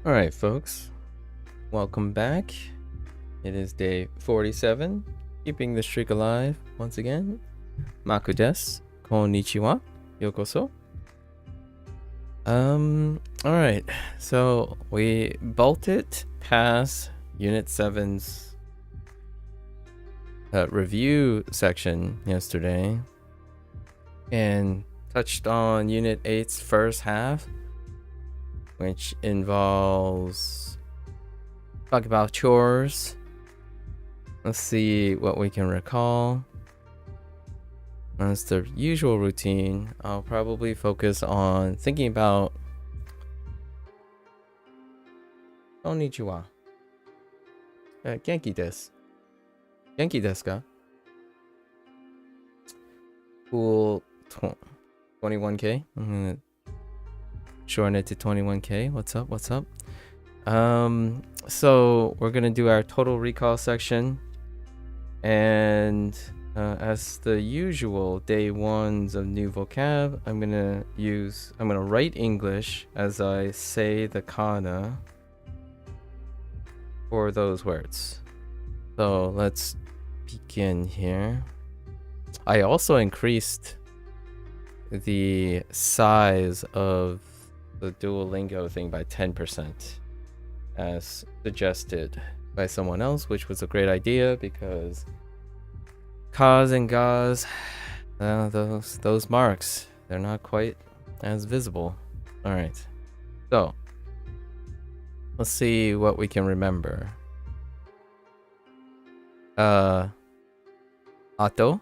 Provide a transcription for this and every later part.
All right, folks, welcome back. It is day 47, keeping the streak alive once again. Maku desu. Konnichiwa. Yokoso. All right. So we bolted past Unit 7's review section yesterday and touched on Unit 8's first half, which involves talk about chores. Let's see what we can recall. As the usual routine, I'll probably focus on thinking about Konnichiwa. Genki desu. Genki desu ka? Cool. 21k. I'm gonna shorten it to 21k. What's up? What's up? So we're gonna do our total recall section, and as the usual day ones of new vocab, I'm gonna write English as I say the kana for those words. So let's begin here. I also increased the size of the Duolingo thing by 10%, as suggested by someone else, which was a great idea because kas and gas, those marks, they're not quite as visible. All right, so let's see what we can remember. Ato.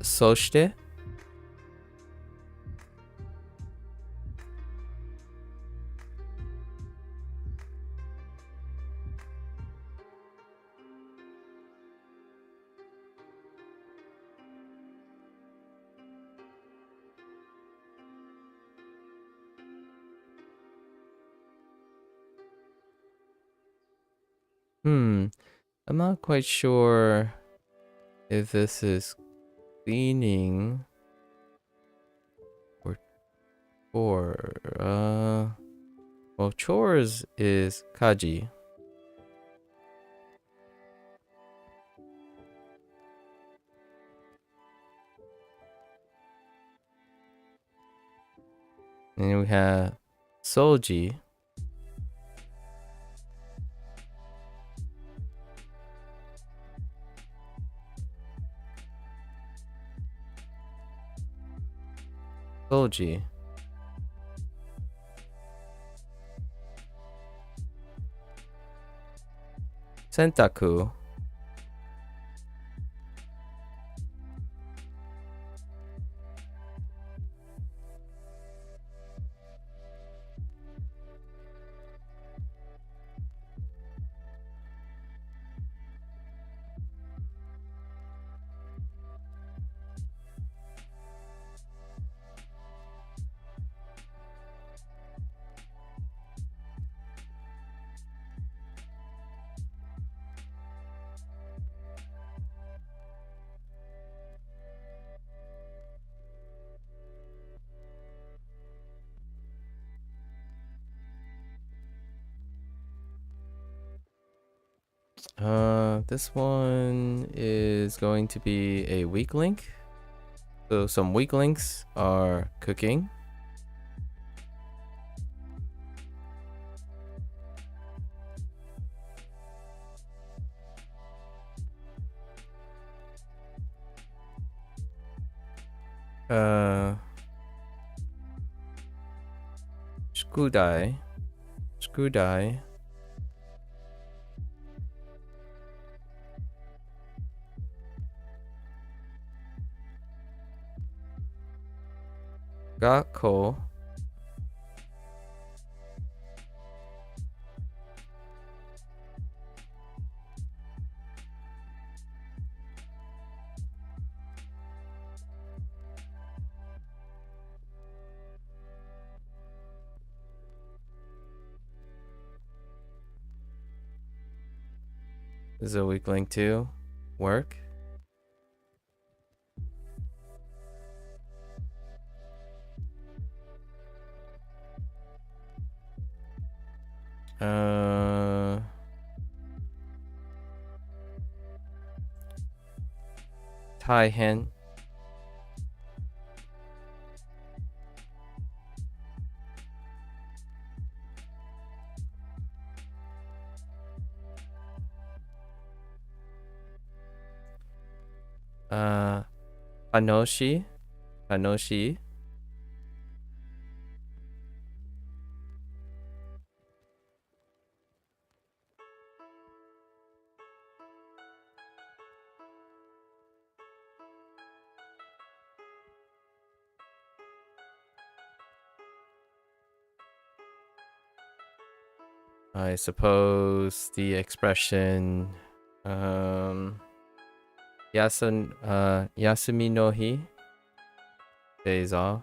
Soshite. I'm not quite sure if this is cleaning or well, chores is kaji. And then we have soji. Soji. Sentaku. This one is going to be a weak link. So some weak links are cooking. Shukudai. Shukudai. Gakko. This is a weak link too. Work. Tai hen. Anoshi. Anoshi. I suppose the expression Yasumi no hi, days off.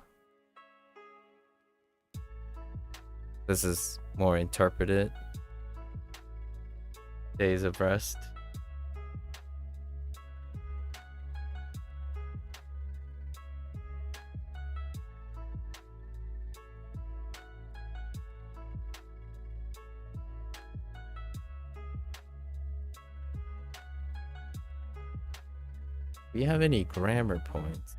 This is more interpreted. Days of rest. Do we have any grammar points?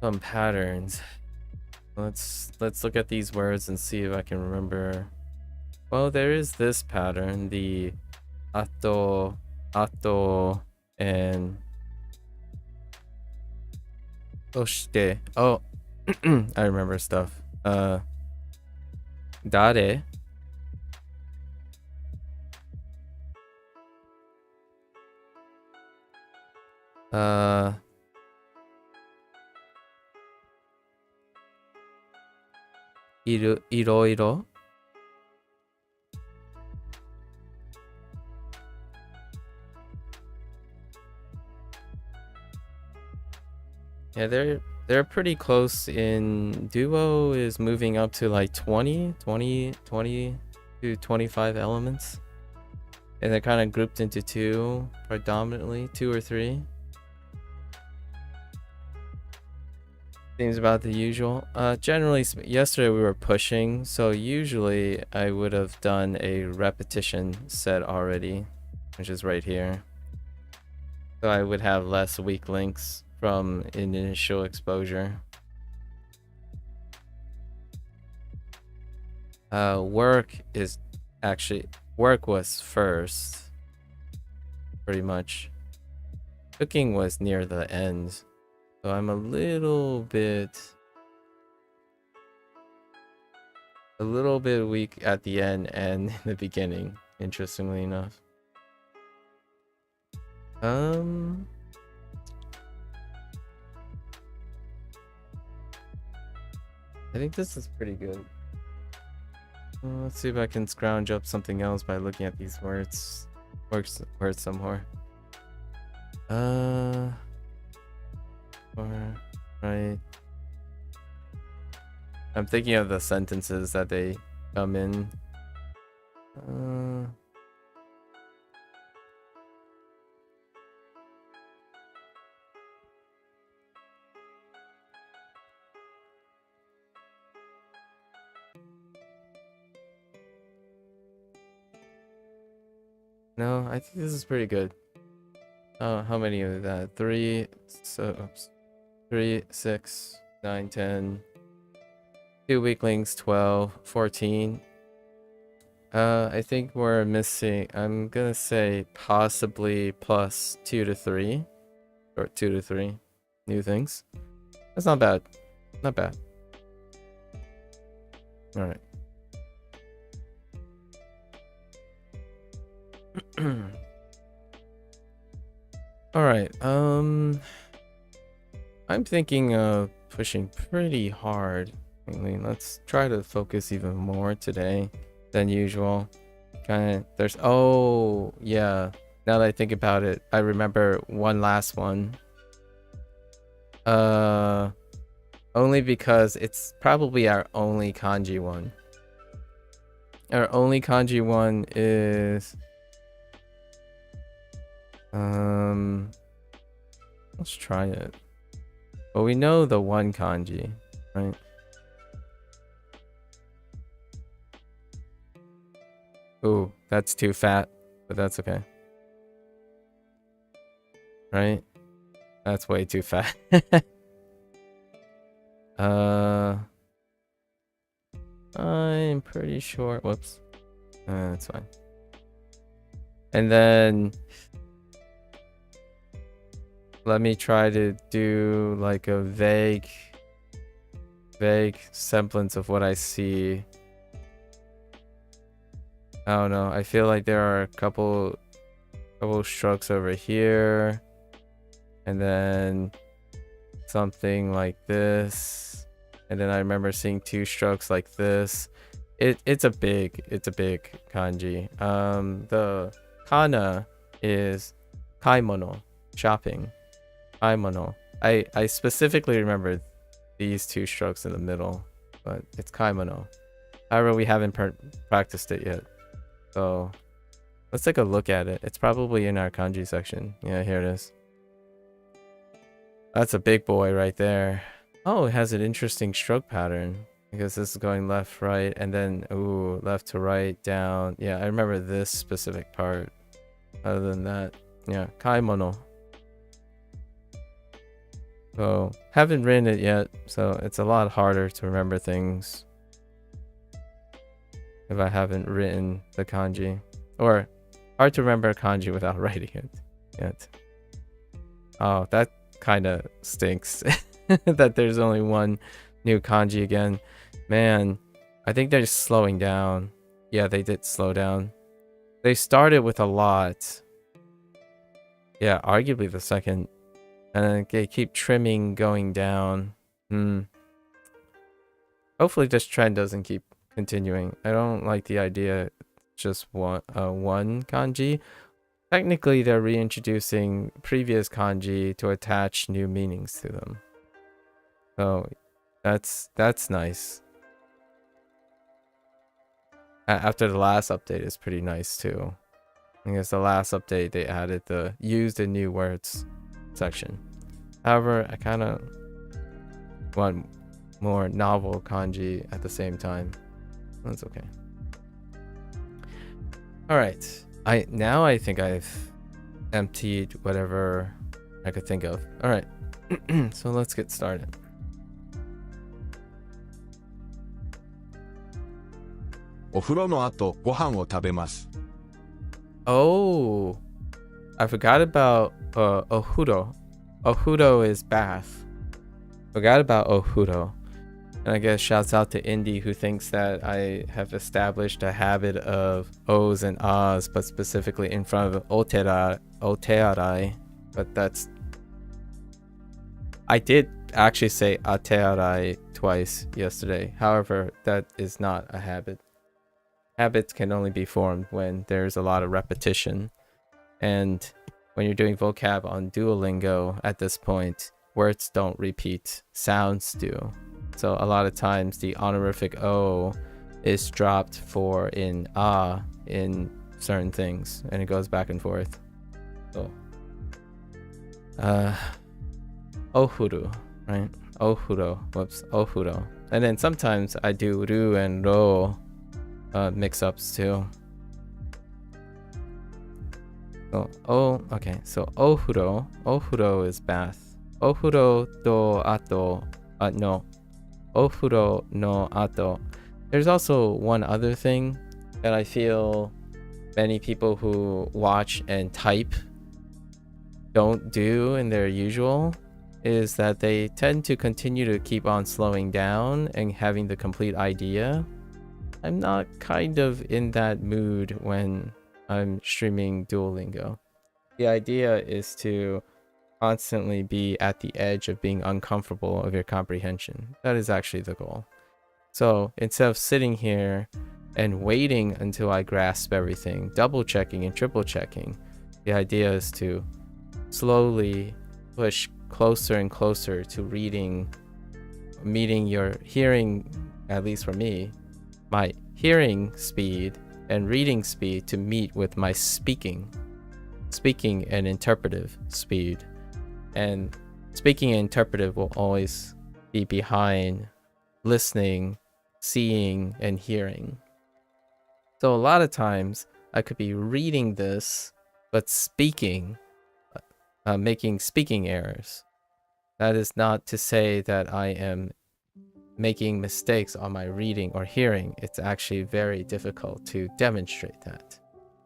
Some patterns. Let's look at these words and see if I can remember. Well, there is this pattern, the ato, and oshite. Oh, I remember stuff. Dare. Iroiro. Yeah, they're pretty close. In Duo is moving up to like 20 to 25 elements. And they're kind of grouped into two, predominantly, 2 or 3. Seems about the usual. Generally, yesterday we were pushing, so usually I would have done a repetition set already, which is right here. So I would have less weak links from initial exposure. Work was first, pretty much. Cooking was near the end. So I'm a little bit weak at the end and in the beginning, interestingly enough. I think this is pretty good. Let's see if I can scrounge up something else by looking at these words. Words some more. Right. I'm thinking of the sentences that they come in. No, I think this is pretty good. How many of that? 3, 6, 9, 10. 2 weaklings, 12, 14. I think we're missing, I'm gonna say possibly plus 2 to 3. Or 2 to 3 new things. That's not bad. Not bad. Alright. Alright, I'm thinking of pushing pretty hard. I mean, let's try to focus even more today than usual. Oh, yeah. Now that I think about it, I remember one last one. Only because it's probably our only kanji one. Our only kanji one is Let's try it. Well, we know the one kanji, right? Ooh, that's too fat, but that's okay. Right? That's way too fat. I'm pretty sure. Whoops. That's fine. And then let me try to do like a vague semblance of what I see. I don't know. I feel like there are a couple strokes over here, and then something like this, and then I remember seeing 2 strokes like this. It's a big kanji. The kana is kaimono, shopping. Kaimono. I specifically remember these 2 strokes in the middle, but it's kaimono. However, we haven't practiced it yet. So let's take a look at it. It's probably in our kanji section. Yeah, here it is. That's a big boy right there. Oh, it has an interesting stroke pattern because this is going left, right, and then ooh, left to right, down. Yeah, I remember this specific part. Other than that, yeah, kaimono. So haven't written it yet, so it's a lot harder to remember things if I haven't written the kanji, or hard to remember kanji without writing it yet. Oh, that kind of stinks that there's only one new kanji again. Man, I think they're just slowing down. Yeah, they did slow down. They started with a lot. Yeah, arguably the second. And then they keep trimming, going down. Hopefully this trend doesn't keep continuing. I don't like the idea just one kanji. Technically, they're reintroducing previous kanji to attach new meanings to them. So that's nice. After the last update is pretty nice too. I guess the last update they added the use the new words section. However, I kind of want more novel kanji at the same time. That's okay. All right. I think I've emptied whatever I could think of. All right. So let's get started. Oh, I forgot about ohuro. Ohuro is bath. Forgot about ohuro. And I guess shouts out to Indy, who thinks that I have established a habit of O's and A's, but specifically in front of otearai. But that's... I did actually say atearai twice yesterday. However, that is not a habit. Habits can only be formed when there's a lot of repetition. And when you're doing vocab on Duolingo at this point, words don't repeat, sounds do. So a lot of times the honorific O is dropped for in A in certain things, and it goes back and forth. So ohuru, right? Ohuro, whoops, ohuro. And then sometimes I do ru and ro mix-ups too. So okay, so ohuro is bath. Ohuro do ato, no, ohuro no ato. There's also one other thing that I feel many people who watch and type don't do in their usual, is that they tend to continue to keep on slowing down and having the complete idea. I'm not kind of in that mood when I'm streaming Duolingo. The idea is to constantly be at the edge of being uncomfortable of your comprehension. That is actually the goal. So instead of sitting here and waiting until I grasp everything, double checking and triple checking, the idea is to slowly push closer and closer to meeting your hearing, at least for me, my hearing speed and reading speed to meet with my speaking. speaking and interpretive speed. And speaking and interpretive will always be behind listening, seeing, and hearing. So a lot of times I could be reading this, but speaking, making speaking errors. That is not to say that I am making mistakes on my reading or hearing. It's actually very difficult to demonstrate that.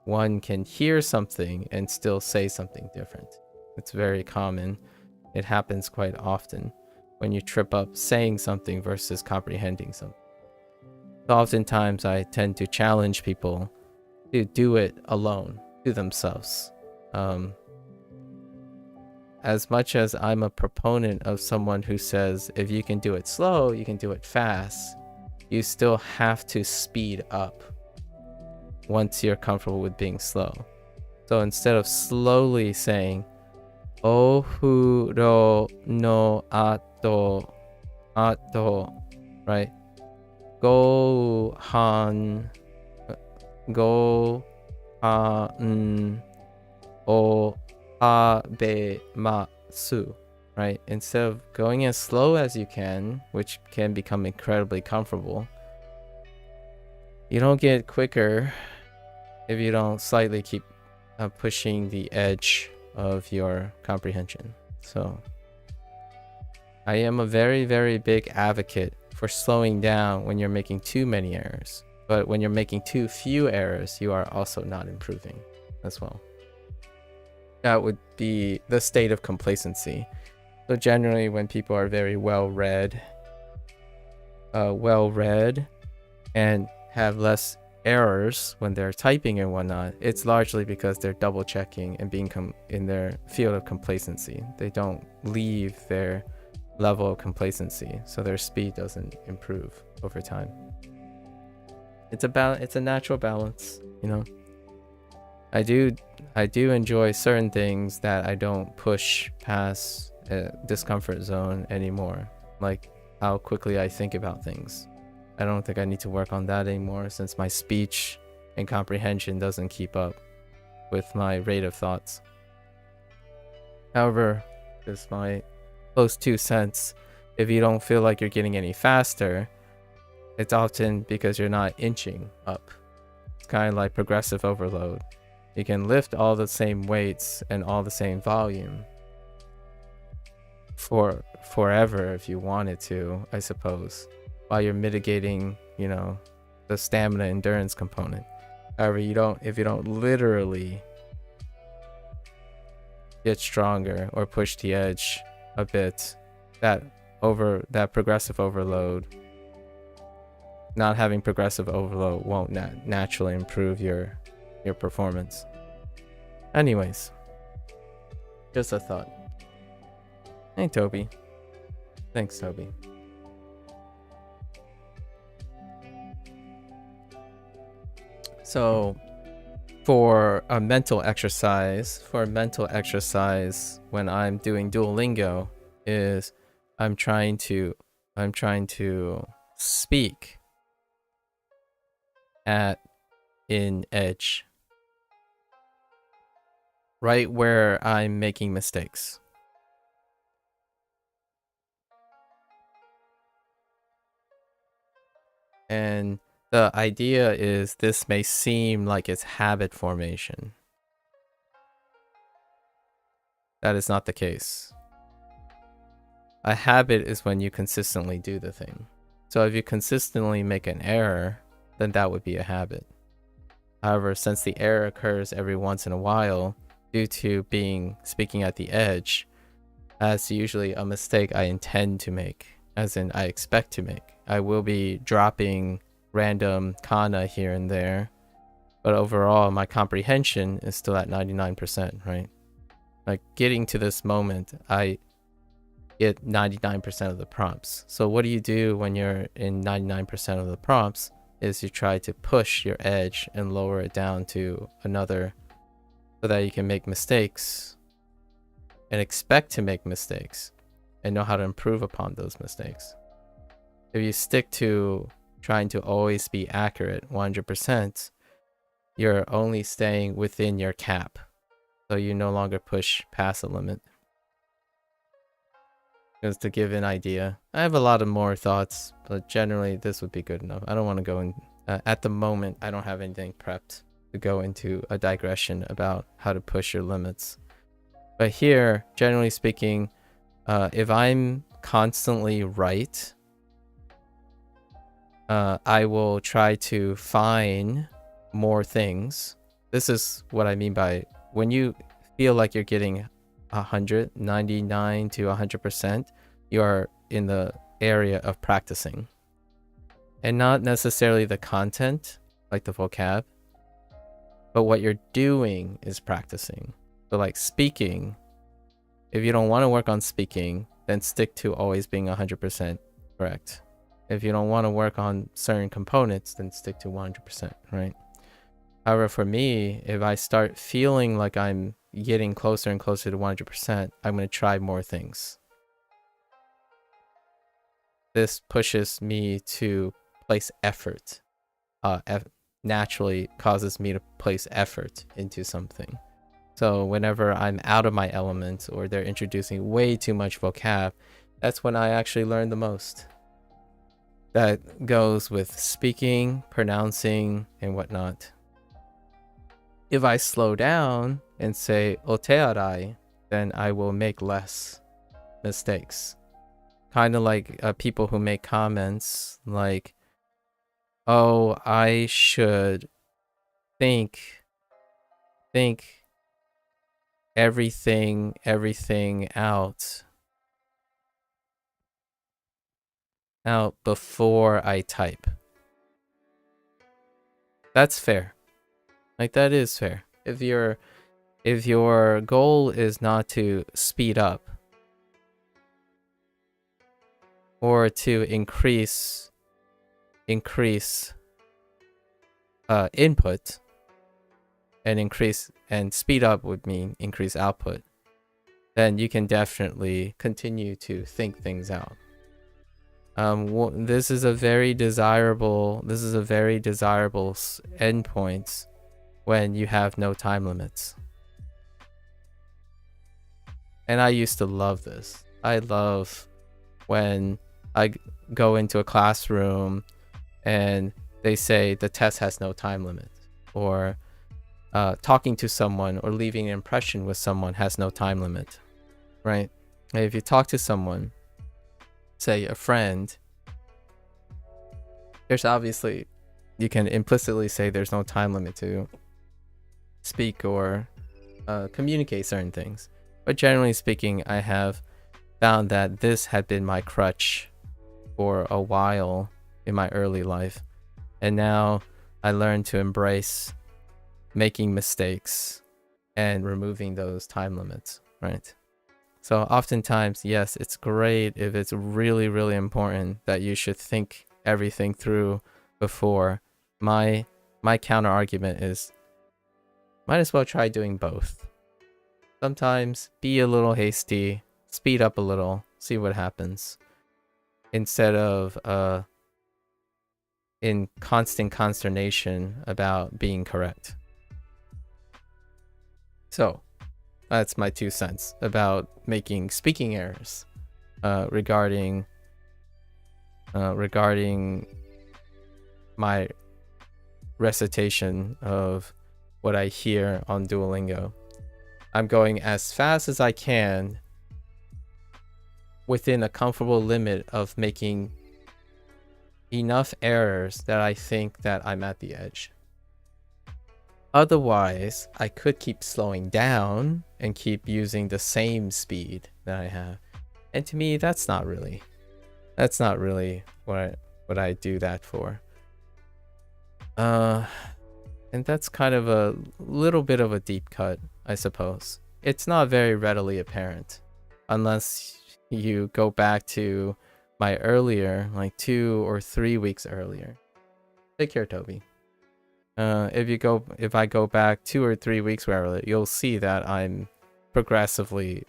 One can hear something and still say something different. It's very common. It happens quite often when you trip up saying something versus comprehending something. So oftentimes I tend to challenge people to do it alone, to themselves. As much as I'm a proponent of someone who says, if you can do it slow, you can do it fast, you still have to speed up once you're comfortable with being slow. So instead of slowly saying, ohuro no ato, right? Gohan o abemasu, right? Instead of going as slow as you can, which can become incredibly comfortable, you don't get quicker if you don't slightly keep pushing the edge of your comprehension. So I am a very, very big advocate for slowing down when you're making too many errors. But when you're making too few errors, you are also not improving as well. That would be the state of complacency. So generally when people are very well-read and have less errors when they're typing and whatnot, it's largely because they're double checking and being in their field of complacency. They don't leave their level of complacency, so their speed doesn't improve over time. It's a natural balance, you know. I do enjoy certain things that I don't push past a discomfort zone anymore, like how quickly I think about things. I don't think I need to work on that anymore since my speech and comprehension doesn't keep up with my rate of thoughts. However, just my close 2 cents, if you don't feel like you're getting any faster, it's often because you're not inching up. It's kind of like progressive overload. You can lift all the same weights and all the same volume for forever if you wanted to, I suppose, while you're mitigating, you know, the stamina endurance component. However, if you don't literally get stronger or push the edge a bit, that progressive overload, not having progressive overload won't naturally improve your performance. Anyways, just a thought. Hey, Toby. Thanks, Toby. So for a mental exercise, when I'm doing Duolingo, is I'm trying to speak in edge, right where I'm making mistakes. And the idea is this may seem like it's habit formation. That is not the case. A habit is when you consistently do the thing. So if you consistently make an error, then that would be a habit. However, since the error occurs every once in a while due to speaking at the edge, that's usually a mistake I intend to make, as in I expect to make. I will be dropping random kana here and there, but overall my comprehension is still at 99%, right? Like getting to this moment, I get 99% of the prompts. So what do you do when you're in 99% of the prompts is you try to push your edge and lower it down to another so that you can make mistakes and expect to make mistakes and know how to improve upon those mistakes. If you stick to trying to always be accurate 100%, you're only staying within your cap. So you no longer push past the limit. Just to give an idea. I have a lot of more thoughts, but generally this would be good enough. I don't want to go in... at the moment, I don't have anything prepped to go into a digression about how to push your limits. But here, generally speaking, if I'm constantly right, I will try to find more things. This is what I mean by when you feel like you're getting 199 to 100%, you are in the area of practicing. And not necessarily the content, like the vocab, but what you're doing is practicing. So like speaking, if you don't want to work on speaking, then stick to always being 100% correct. If you don't want to work on certain components, then stick to 100%, right? However, for me, if I start feeling like I'm getting closer and closer to 100%, I'm going to try more things. This pushes me to place effort. Naturally causes me to place effort into something. So whenever I'm out of my element or they're introducing way too much vocab, that's when I actually learn the most. That goes with speaking, pronouncing, and whatnot. If I slow down and say otearai, then I will make less mistakes. Kind of like people who make comments like, oh, I should think everything out before I type. That's fair. Like that is fair. If your goal is not to speed up or to increase input and speed up would mean increase output, then you can definitely continue to think things out. This is a very desirable endpoint when you have no time limits. And I used to love this. I love when I go into a classroom and they say the test has no time limit, or talking to someone or leaving an impression with someone has no time limit, right? And if you talk to someone, say a friend, there's obviously, you can implicitly say there's no time limit to speak or communicate certain things. But generally speaking, I have found that this had been my crutch for a while in my early life. And now I learned to embrace making mistakes and removing those time limits, right? So oftentimes, yes, it's great if it's really, really important that you should think everything through before. My counter argument is, might as well try doing both. Sometimes be a little hasty, speed up a little, see what happens, instead of in constant consternation about being correct. So that's my 2 cents about making speaking errors regarding my recitation of what I hear on Duolingo. I'm going as fast as I can within a comfortable limit of making enough errors that I think that I'm at the edge. Otherwise, I could keep slowing down and keep using the same speed that I have. And to me, that's not really what I do that for. And that's kind of a little bit of a deep cut, I suppose. It's not very readily apparent unless you go back to my earlier, like 2 or 3 weeks earlier. Take care, Toby. If I go back 2 or 3 weeks earlier, you'll see that I'm progressively,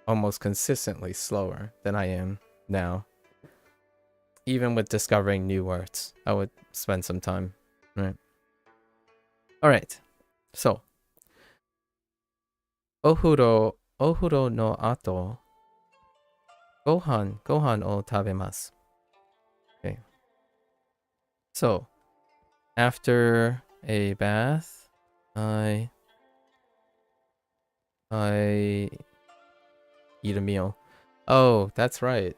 almost consistently slower than I am now. Even with discovering new words, I would spend some time, right? All right, so Ohuro no ato, gohan o tabemasu. Okay. So, after a bath, I eat a meal. Oh, that's right.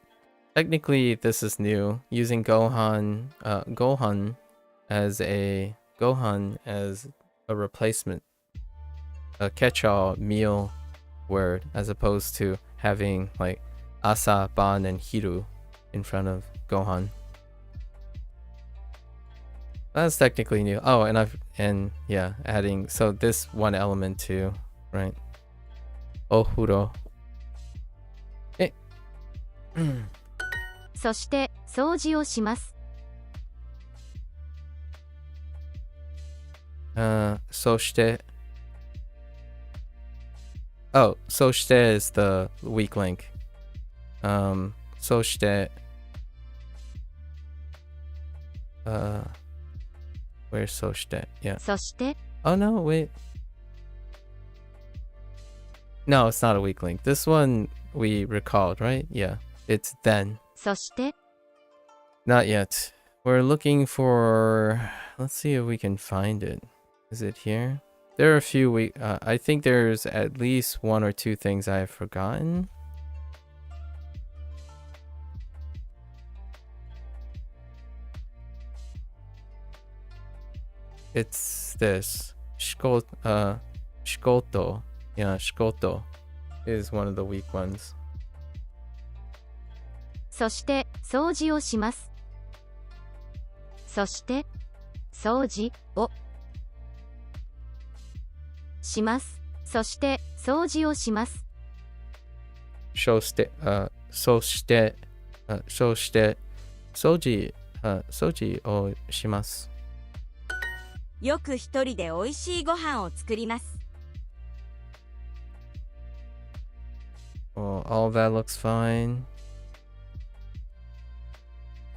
Technically, this is new. Using gohan as a replacement, a catch-all meal word, as opposed to having like asa, ban, and hiru in front of gohan. That's technically new. Oh, and yeah, adding so this one element too, right? Ohuro. そして掃除をします。そして Oh, そして is the weak link. そして where's そして? Yeah. そして Oh no, wait. No, it's not a weak link. This one we recalled, right? Yeah. It's then. そして Not yet. We're looking for... Let's see if we can find it. Is it here? There are a few... I think there's at least one or two things I've forgotten. It's this. Shikoto. Yeah, shikoto is one of the weak ones. そして掃除をします。そして掃除をします。そして掃除をします。そして掃除をします。よく一人で美味しいご飯を作ります。Well, all that looks fine.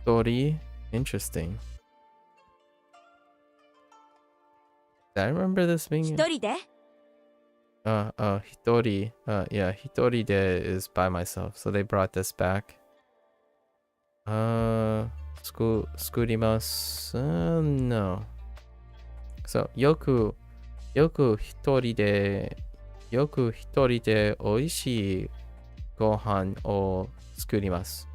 Tori, interesting. Did I remember this being? 一人で hitori. Yeah, hitori de is by myself. So they brought this back. Skurimasu. No. So, yoku hitori de oishii gohan o tsukurimasu.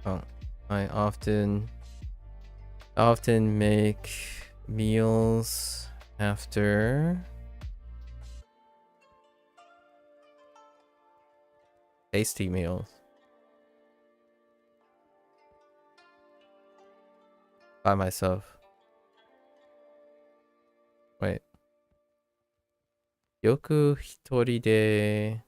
Oh, I often make meals after tasty meals by myself. Wait. Yoku hitori de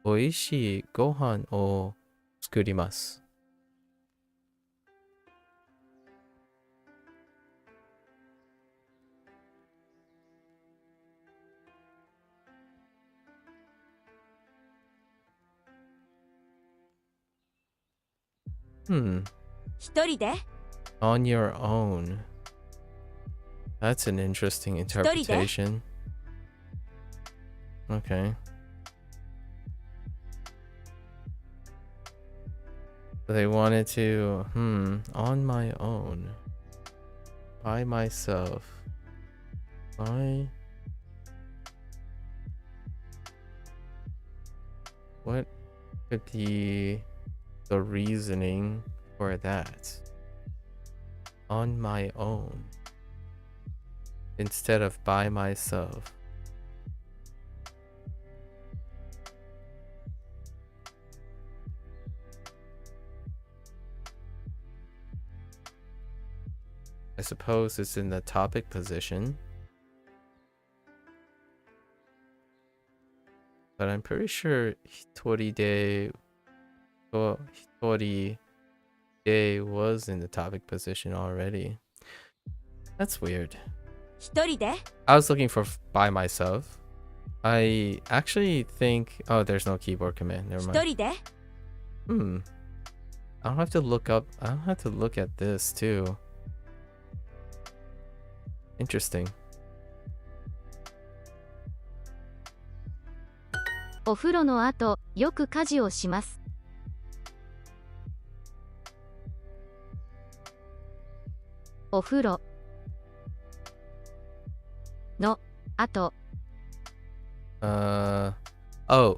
oishii gohan o tsukurimasu. Hmm. 一人で On your own. That's an interesting interpretation. Okay. So they wanted to, on my own. By myself. What could be the reasoning for that? On my own. Instead of by myself. I suppose it's in the topic position. But I'm pretty sure hitori de was in the topic position already. That's weird. 一人で I was looking for by myself. I actually think... Oh, there's no keyboard command. Never 一 mind. 人で Hmm. I'll have to look up. I'll have to look at this too. Interesting. お風呂の後、よく家事をします。お風呂の後。Oh,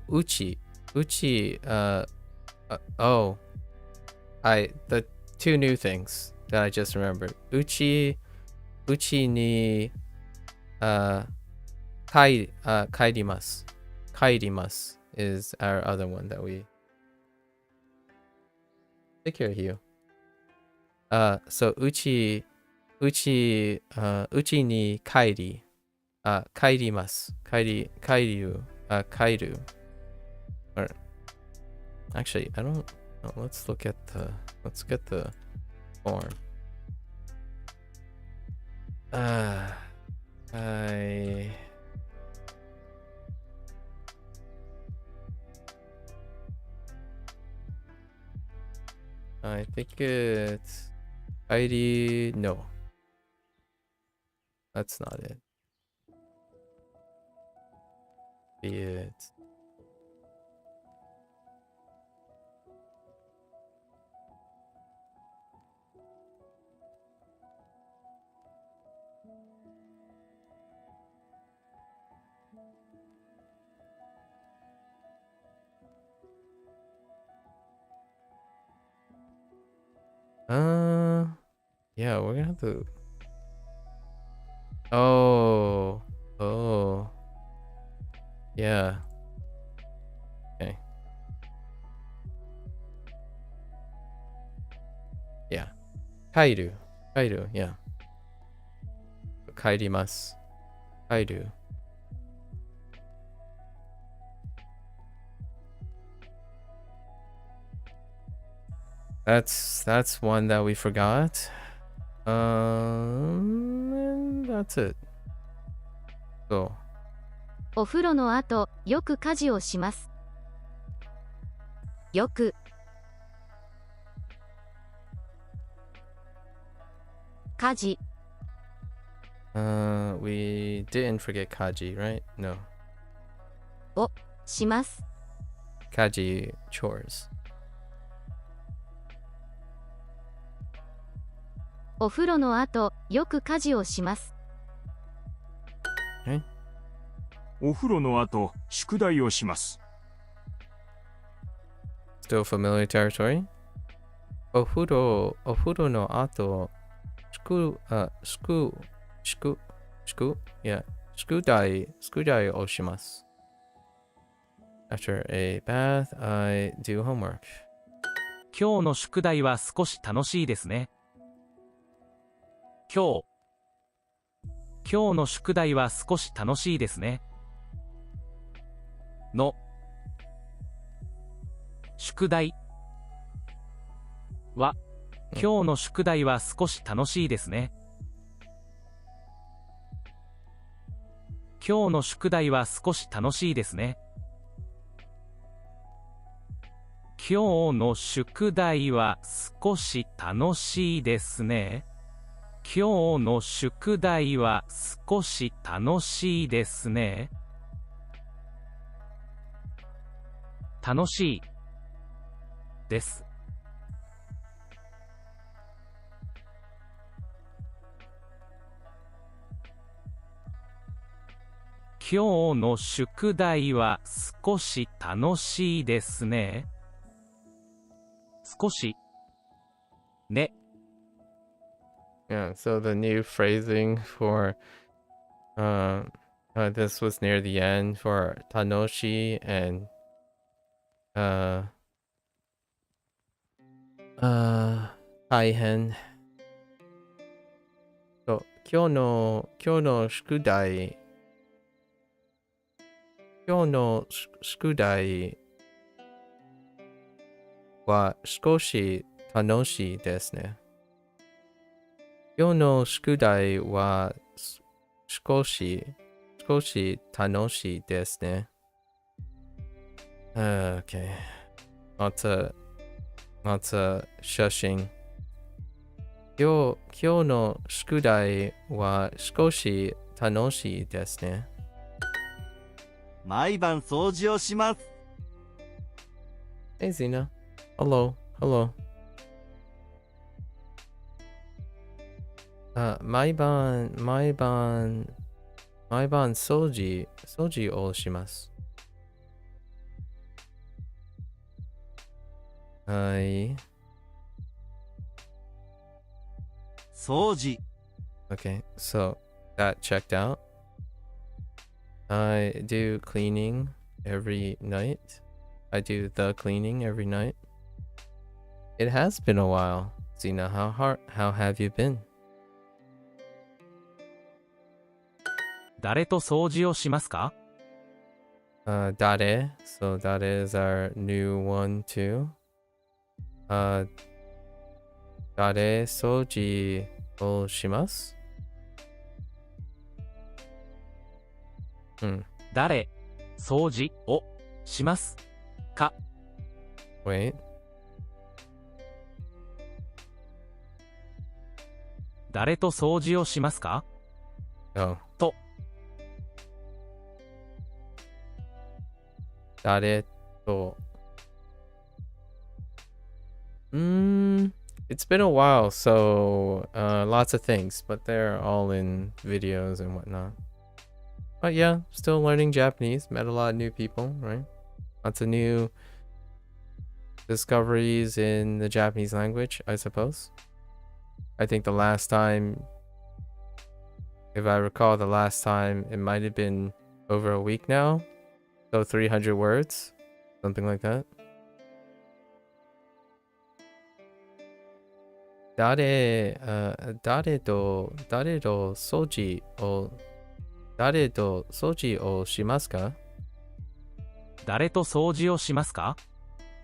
uchi. Uchi, oh. The two new things that I just remembered. Uchi ni, kairimasu. Kairimasu is our other one that we take care of you. So uchi ni kairi. Kairimasu. Kairu. Or actually, I don't know. Let's get the form. I think it's Kairi. No, that's not it. It. Yeah, we're gonna have to. Oh. Yeah. Okay. Yeah. Kairu, yeah. Kairimasu. Kairu. That's one that we forgot. And that's it. So. お風呂の後、よく家事をします。よく家事 We didn't forget kaji, right? No. をします。 Kaji chores. お風呂の後、よく家事をします。お風呂の後、宿題をします。Still familiar territory? お風呂の後、yeah, 宿題をします。After a bath, I do homework. 今日の宿題は少し楽しいですね。今日の宿題は少し楽しいですね。の宿題は今日の宿題は少し楽しいですね。今日の宿題は少し楽しいですね。今日の宿題は少し楽しいですね。今日の宿題は少し楽しいですね。楽しいです。今日の宿題は少し楽しいですね。少しね。Yeah, so the new phrasing for this was near the end for Tanoshi and Taihen. So 今日の宿題は少し楽しいですね。今日の宿題は少し楽しいですね。Okay. Lots of shushing. 今日の宿題は少し楽しいですね。毎晩掃除をします。Hey Zena. Hello. Hello. 毎晩掃除をします。はい。掃除。 Okay, so that checked out. I do cleaning every night. I do the cleaning every night. It has been a while. Zena, how have you been? 誰と掃除をしますか？ Dare. So dare is our new one too. Dare soji o shimasu? 誰、掃除をしますか？ Wait. 誰と掃除をしますか？ Oh. と。誰と It's been a while, so lots of things, but they're all in videos and whatnot. But yeah, still learning Japanese. Met a lot of new people, right? Lots of new discoveries in the Japanese language, I suppose. I think the last time, if I recall, the last time it might have been over a week now. So 300 words, something like that. 誰と掃除をしますか？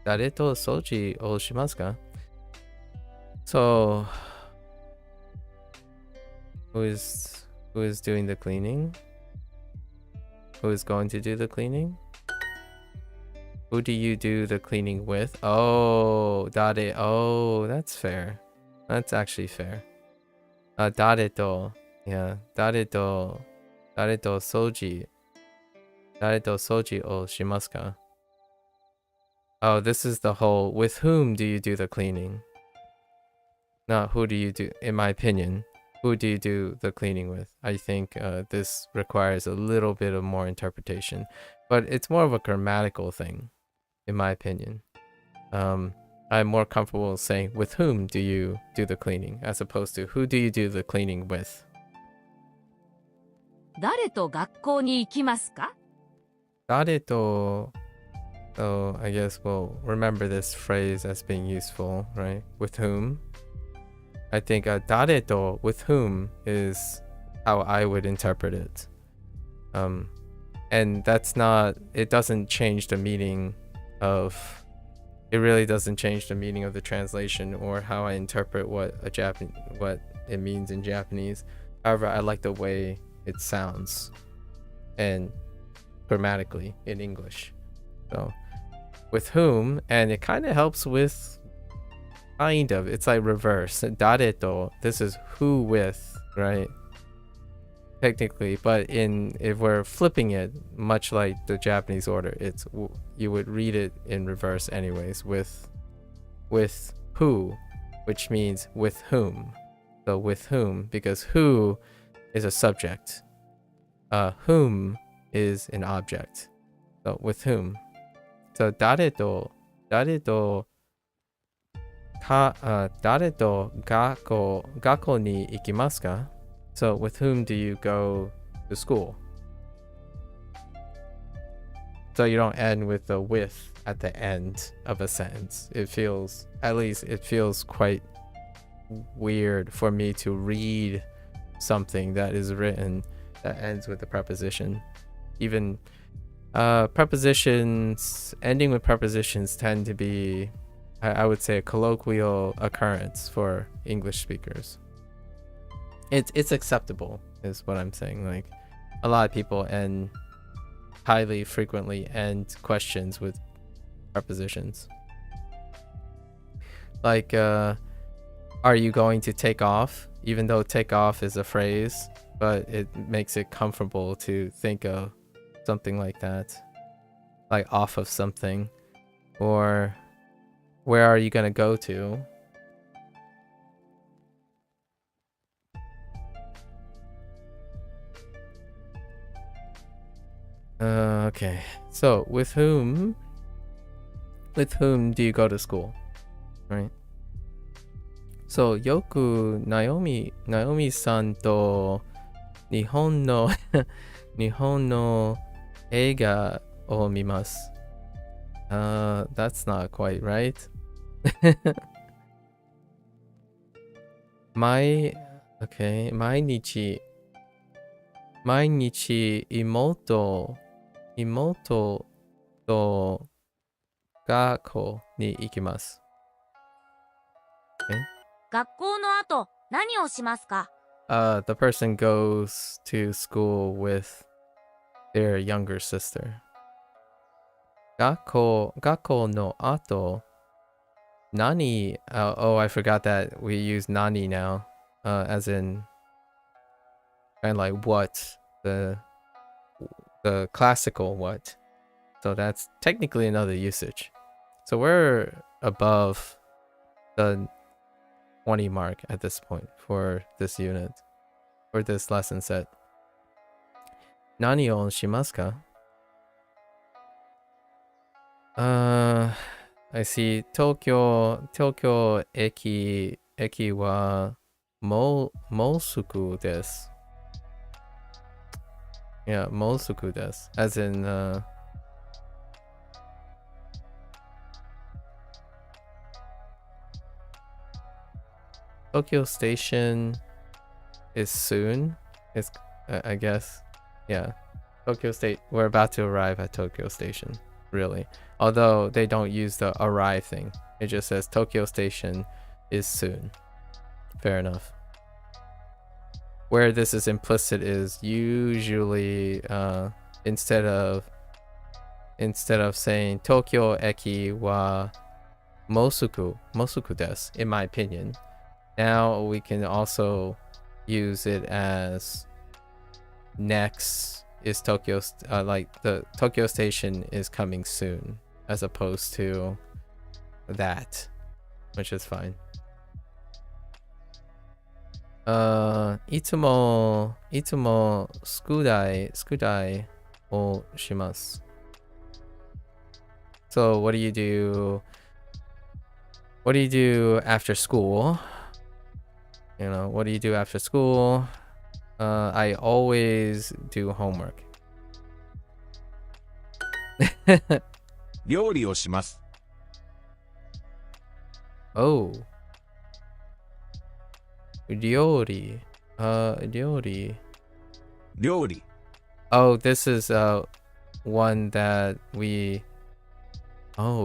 誰と掃除をしますか？ So, who is doing the cleaning? Who is going to do the cleaning? Who do you do the cleaning with? Oh, dare. Oh, that's fair. That's actually fair. Dare to. Yeah, dare to soji. Dare to soji o shimasu ka? Oh, this is the whole, with whom do you do the cleaning? Not who do you do, in my opinion. Who do you do the cleaning with? I think this requires a little bit of more interpretation. But it's more of a grammatical thing, in my opinion. I'm more comfortable saying, with whom do you do the cleaning, as opposed to who do you do the cleaning with? 誰と学校に行きますか？ Dare to... So I guess we'll remember this phrase as being useful, right? With whom? I think dare to, with whom, is how I would interpret it. And that's not, it doesn't change the meaning of, it really doesn't change the meaning of the translation or how I interpret what it means in Japanese. However, I like the way it sounds and grammatically in English. So with whom, and it kind of helps with, kind of, it's like reverse. Dare to, this is who with, right? Technically, but if we're flipping it, much like the Japanese order, it's, you would read it in reverse anyways, with who, which means with whom. So with whom, because who is a subject, whom is an object. So with whom. So dare to gakko ni ikimasu ka? So with whom do you go to school? So you don't end with the with at the end of a sentence. It feels, at least it feels quite weird for me to read something that is written that ends with a preposition. Even prepositions, ending with prepositions tend to be, I would say, a colloquial occurrence for English speakers. It's acceptable, is what I'm saying. Like, a lot of people highly frequently end questions with prepositions. Like, are you going to take off? Even though take off is a phrase, but it makes it comfortable to think of something like that. Like off of something. Or where are you gonna go to? Okay. So with whom do you go to school? Right? So よくナオミさんと日本の日本の映画を見ます。That's not quite right. 毎日妹と学校に行きます。学校の後、何をしますか？ The person goes to school with their younger sister. 学校の後、何 oh, I forgot that we use nani now, as in kind of like what, the classical what. So that's technically another usage. So we're above the 20 mark at this point for this unit, for this lesson set. Nani o shimasu ka? I see. Tokyo eki wa mosuku desu. Yeah, mosuku desu. As in, Tokyo Station is soon. It's, I guess. Yeah. Tokyo State. We're about to arrive at Tokyo Station. Really. Although they don't use the arrive thing. It just says Tokyo Station is soon. Fair enough. Where this is implicit is usually instead of saying Tokyo eki wa mosuku desu, in my opinion. Now we can also use it as next is Tokyo, like the Tokyo Station is coming soon, as opposed to that, which is fine. いつも宿題をします。So what do you do after school? You know, what do you do after school? I always do homework. 料理をします。 Oh. 料理。 Oh, this is one that we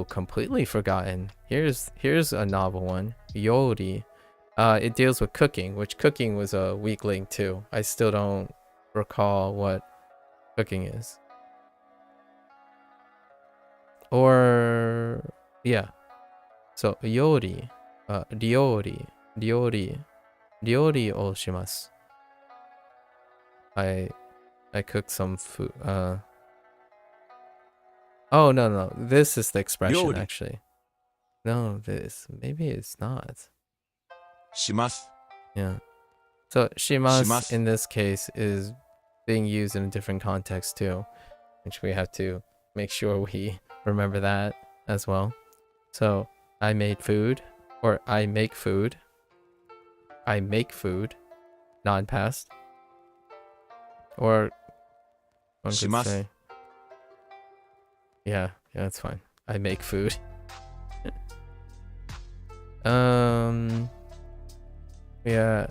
completely forgotten. Here's a novel one. Yori. It deals with cooking, which cooking was a weak link too. I still don't recall what cooking is. Or yeah. So yori, ryori o shimasu. I cooked some food. Oh no, this is the expression Ryori. actually. No, maybe it's not. します。 Yeah. So shimasu します。 in this case is being used in a different context too, which we have to make sure we remember that as well. So I made food, or I make food. I make food, non-past. Or one could します。 say, yeah, that's fine. I make food. Yeah.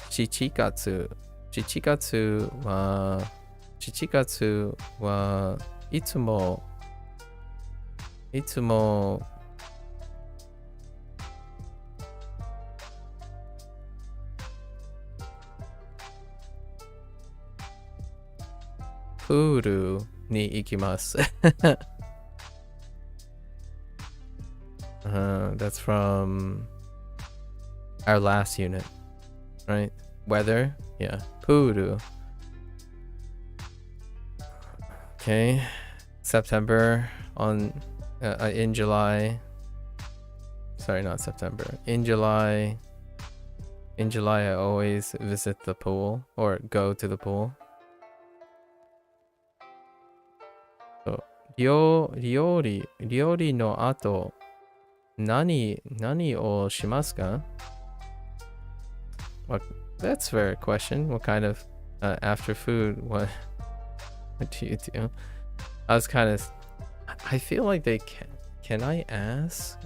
7月はいつもプールに行きます。That's from our last unit, right? Weather, yeah. Puru. Okay. September in July. Sorry, not September. In July, I always visit the pool or go to the pool. So, 料理の後、何をしますか? What? That's a fair question. What kind of after food? What do you do? I feel like they can. Can I ask?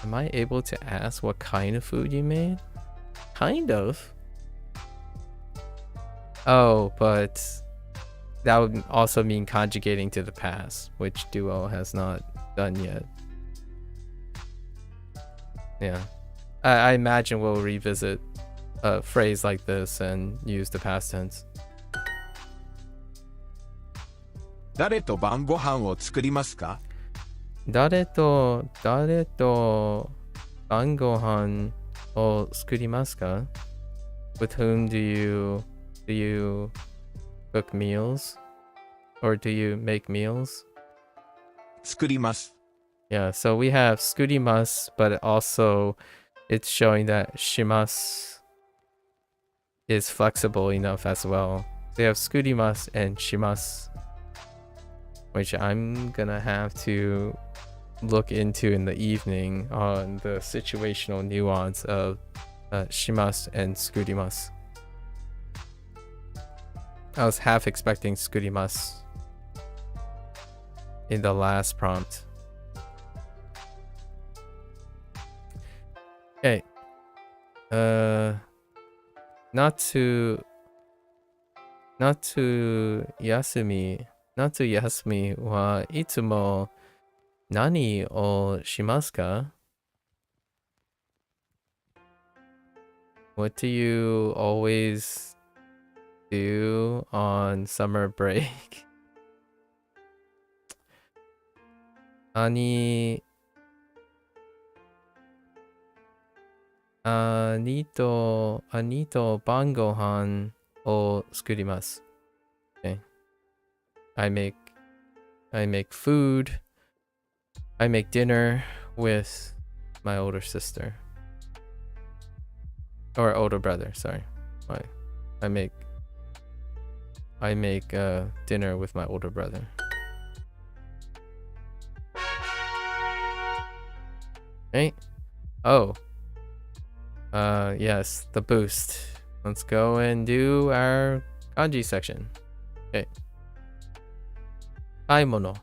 Am I able to ask what kind of food you made? Kind of. Oh, but that would also mean conjugating to the past, which Duo has not done yet. Yeah. I imagine we'll revisit a phrase like this and use the past tense. 誰と晩ご飯を作りますか? 誰と晩ご飯を作りますか? With whom do you cook meals? Or do you make meals? 作ります. Yeah, so we have 作ります, but also it's showing that します is flexible enough as well. So you have 作ります and します, which I'm gonna have to look into in the evening on the situational nuance of します and 作ります. I was half expecting 作ります in the last prompt. Okay. Natsu yasumi wa itsumo nani o shimasu ka? What do you always do on summer break? Ani to bangohan o skurimasu. Okay. I make food. I make dinner with my older sister. Or older brother, sorry. I make dinner with my older brother. Okay. Oh. Yes, the boost. Let's go and do our kanji section. Okay. Kaimono.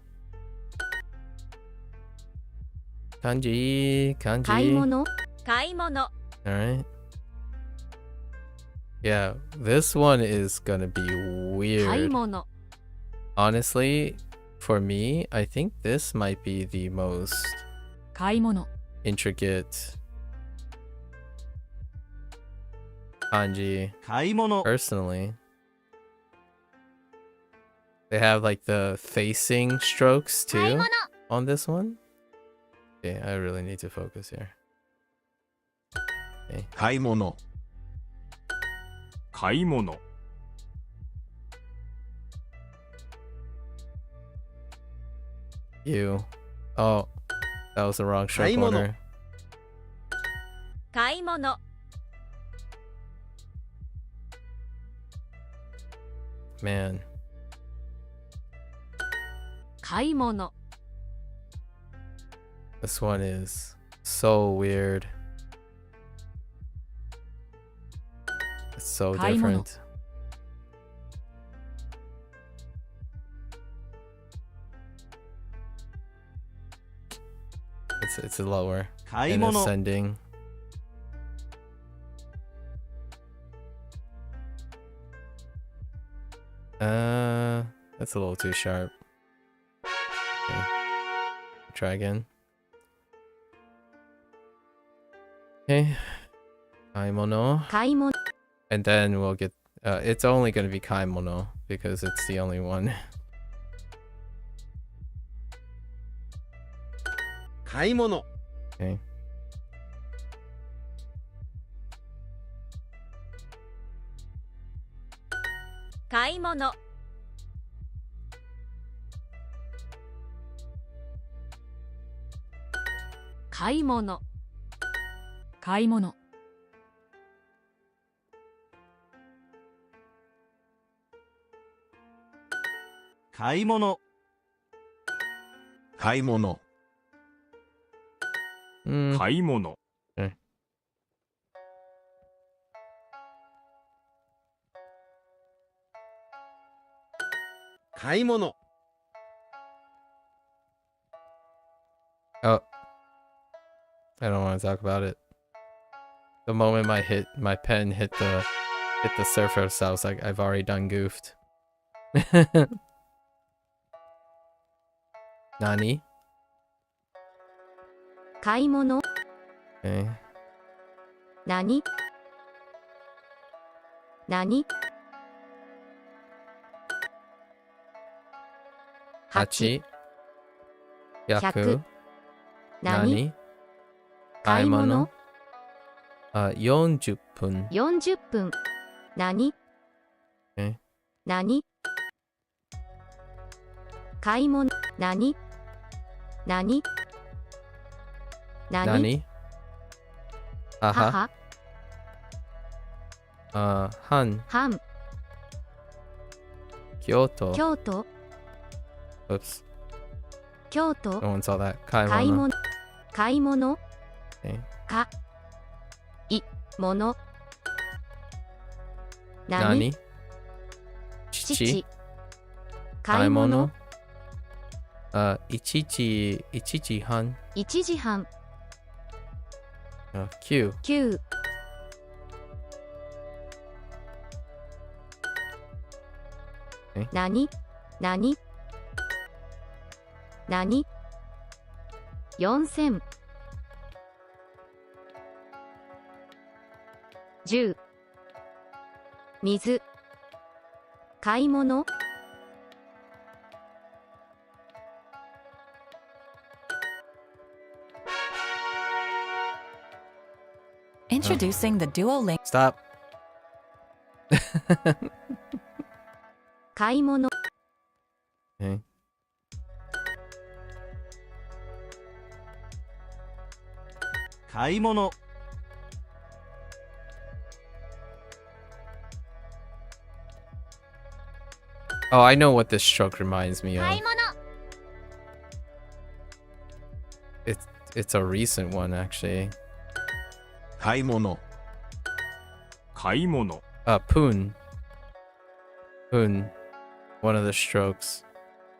Kanji. 買い物 買い物 Alright. Yeah, this one is gonna be 買い weird. 物 Honestly, for me, I think this might be the most 買い物 intricate kanji 買い物 personally. They have like the facing strokes too on this one. Okay, I really need to focus here. 買い物買い物 You. Oh, that was the wrong stroke Kaimono. order. 買い物 Man. 買い物 This one is so weird. It's so Kaimono. different. It's lower 買い and 物 ascending. That's a little too sharp. Okay. Try again. Okay. Kaimono. 買い物 And then we'll get it's only gonna be kaimono because it's the only one. 買い物 Okay. 買い物、買い物、買い物、買い物、買い物、買い物、買い物。Oh, I don't want to talk about it. The moment my pen hit the surface, I was like, I've already done goofed. Nani? 買い物、 Okay. 何、何、 8 100 何、 何買い物、 40分40分、何、何、買い物、何、何、何、何母母、半半、京都京都、 Oops, 京都、 no one saw that. 買い物、買い物、 Okay. か、い、もの、何父、買い物、1時半1時半、 9 9、 何、何、何、4000、 10、 水、買い物、 Introducing the Duolingo. Stop. 買い物、 Okay. 買い物。 Oh, I know what this stroke reminds me of. 買い物、 It's a recent one actually. 買い物、買い物、 Poon. Poon. One of the strokes.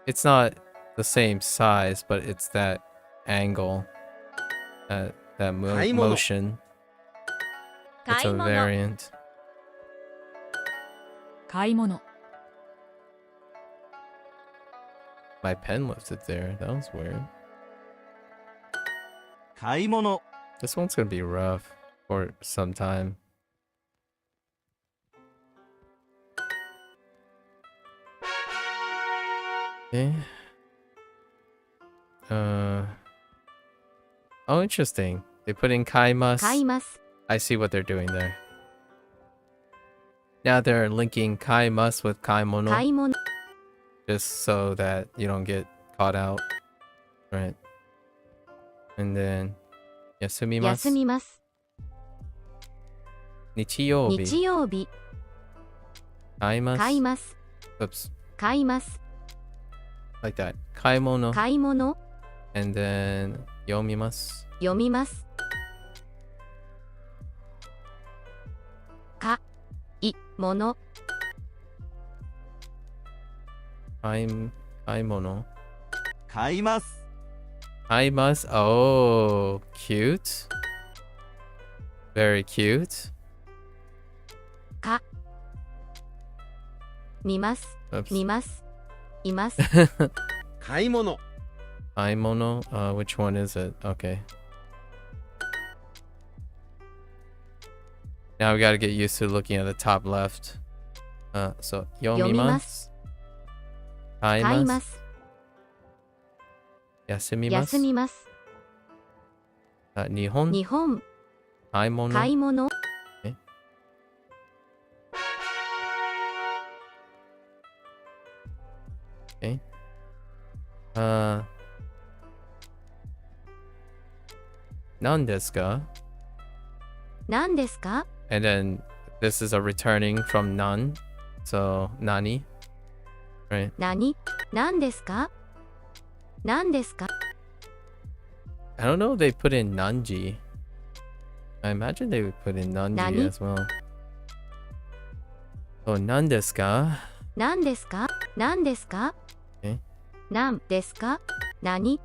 It's not the same size, but it's that angle. That Kaimono. motion. It's 買い a 物、 variant. 買い物、 My pen left it there. That was weird. 買い物。 This one's gonna be rough for some time. Okay. Oh, interesting. They put in 買います。買います、 I see what they're doing there. Now they're linking 買います with 買い物 買い物、 just so that you don't get caught out. Right. And then 休みます。休みます、日曜日。日曜日、買います。買います、 Oops. 買います、 Like that. 買い物。買い物、 And then 読みます。読みます、か、い、もの、買い物。買います。買います。Oh, cute. Very cute. か、見ます、 Oops. 見ます、います、買い物。買い物. Which one is it? Okay. Now we gotta get used to looking at the top left. So 読みま。読みますす、買い買いま。ますす、休みます。休みます、日本日本買い物買い物 Okay. Nan desu ka? 何ですか And then this is a returning from nan. So nani? Right. 何ですか何ですか I don't know if they put in nanji. I imagine they would put in nanji Nani? as well. So nan desu ka? 何ですか何ですかえ何ですか何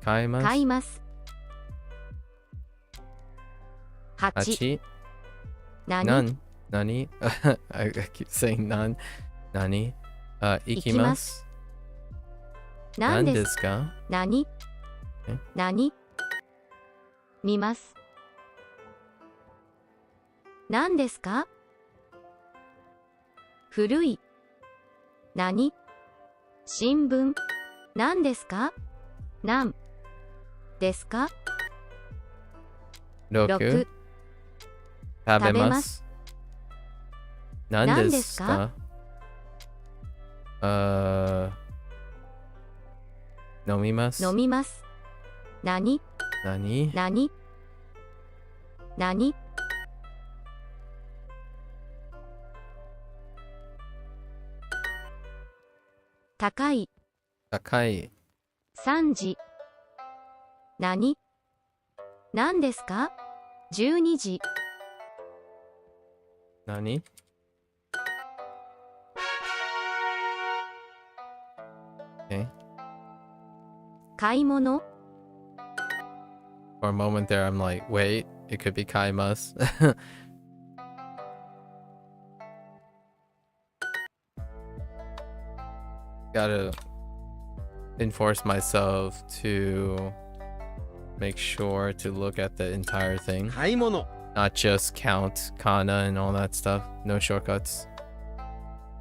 買います。買います8 8. 何 Nan. Nani? I keep saying nan. Nani? 行きます。何で何ですすか何え何見ます何ですか古い何新聞何ですか何ですか 6. 食べま。べます何ですか飲みます。飲みます何何高い高い。 3時何ですか12時何 Okay. 買い物 For a moment there, I'm like, wait, it could be 買います。Gotta enforce myself to make sure to look at the entire thing, 買い物 not just count kana and all that stuff. No shortcuts.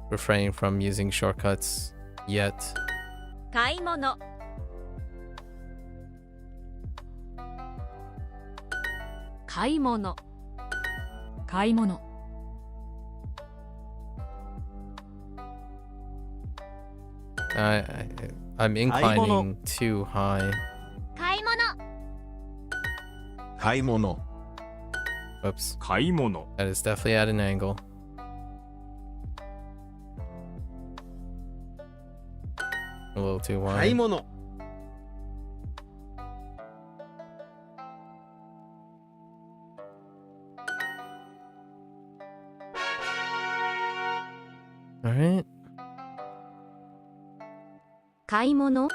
Refrain from using shortcuts yet. 買い物買い物買い物 I'm inclining too high. 買い物買い物 Whoops. 買い物 That is definitely at an angle. A little too 買い wide. 物 Alright. 買い物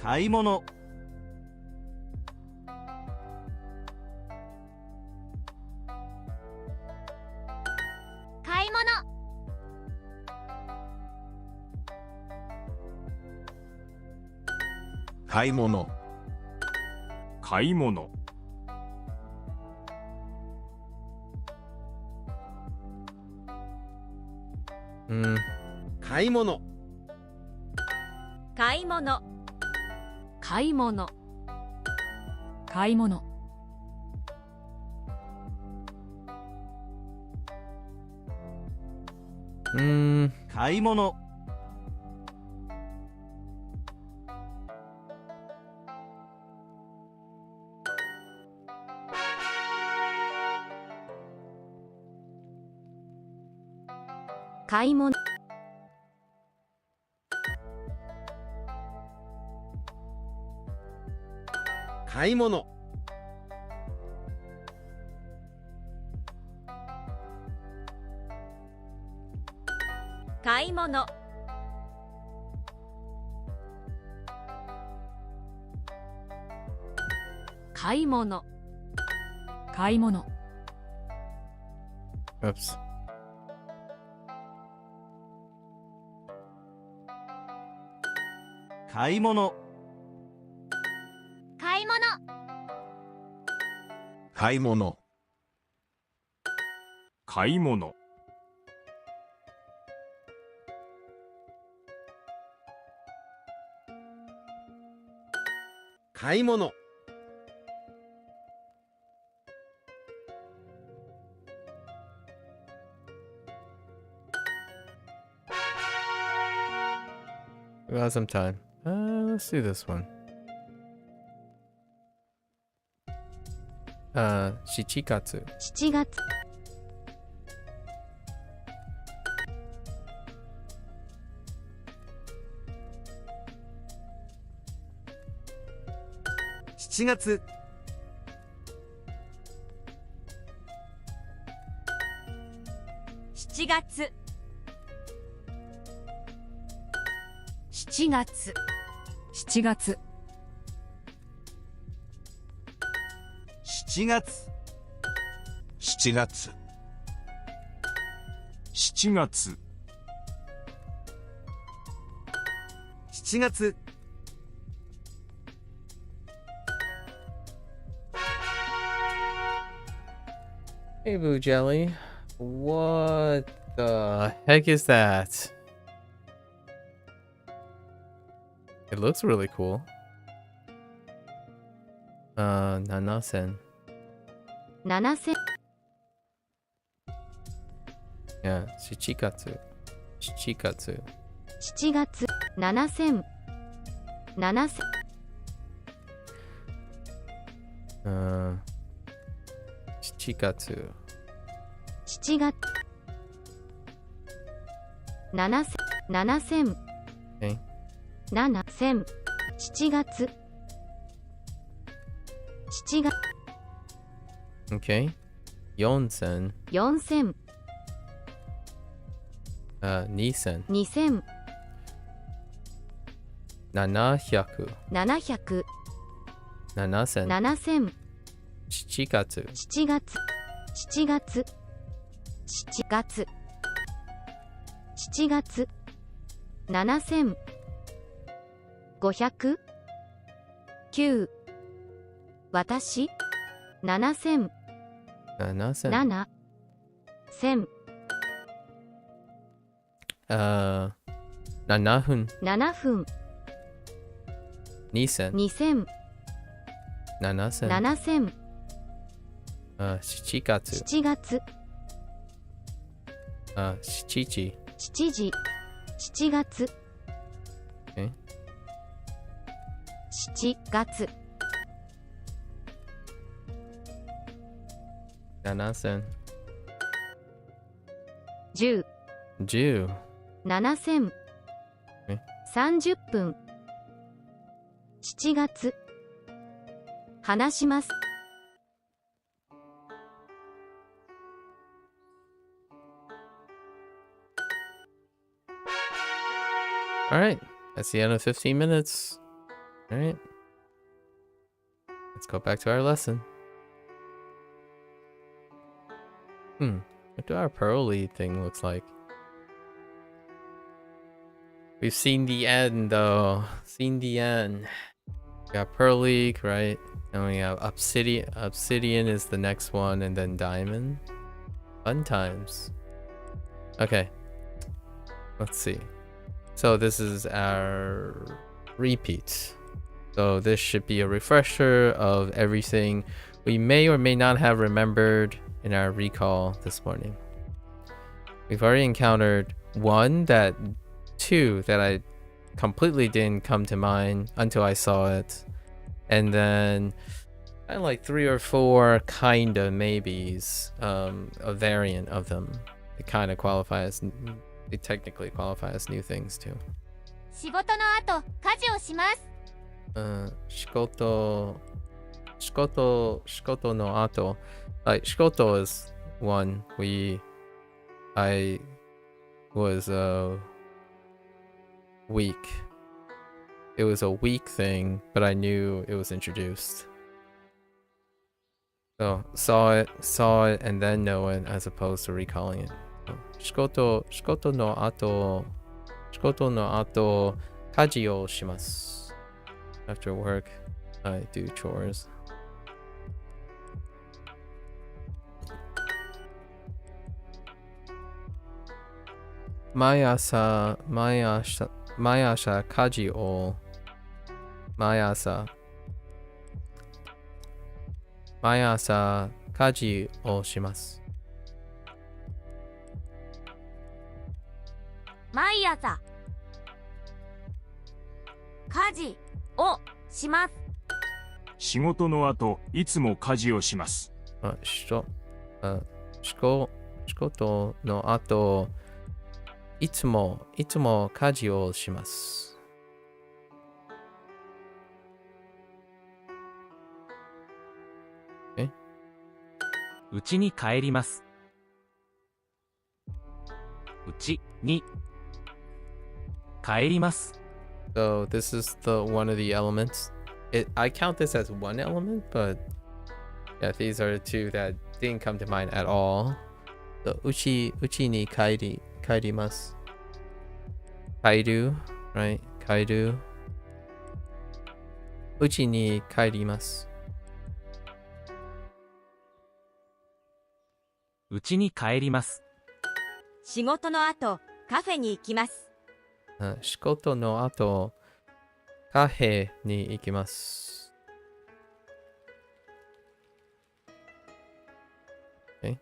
買い物買い物買い物買い物 買い物買い物買い物買い物 買い物 買い物買い物買い物買い物買い物 Oops. 買い物買い物買い物買い物買い物 We got some time. Let's do this one. 7月。7月。7月 7月 7月7月7月7月7月7月 Hey, Boo Jelly. What the heck is that? It looks really cool. 7000. 7000 Yeah, 7月。7月。 7月7000 7000 7月。 7月7000 7000 Okay. 7000 7月7月 Okay. 4000. 4000 2000. 2000 700. 700 7000. 7000 7月。 7月7月7月7月7000 500 9私7000 7000。 7 1000 7分。 7分2000。 2000 7000。 7000 7月。 7月7時。 7時7月え7月7000。 10 10。 7000え30分7月話します Alright, that's the end of 15 minutes. Alright. Let's go back to our lesson. What do our pearly thing looks like? We've seen the end though. Seen the end. We got pearly, right? And we have obsidian. Obsidian is the next one, and then diamond. Fun times. Okay. Let's see. So this is our repeat. So this should be a refresher of everything we may or may not have remembered in our recall this morning. We've already encountered two that I completely didn't come to mind until I saw it. And then I like 3 or 4 kind of maybes, a variant of them. They kind of qualify as, they technically qualify as new things too. 仕事の後家事をします Shikoto no ato. Like shikoto is one I was weak. It was a weak thing, but I knew it was introduced. So saw it, and then know it as opposed to recalling it. Shikoto no ato kaji o shimasu. After work, I do chores. Mayasha kaji o. Mayasa 毎朝家事をします。毎朝家事をします。仕事の後、いつも家事をします。仕事の後、いつも家事をします。家に帰ります。家に帰ります。So this is the one of the elements. I count this as one element, but yeah, these are the two that didn't come to mind at all. So うちに帰ります。帰る right? 帰る。うちに帰ります。家に帰ります。仕事の後カフェに行きます。仕事の後、カフェに行きます。Okay.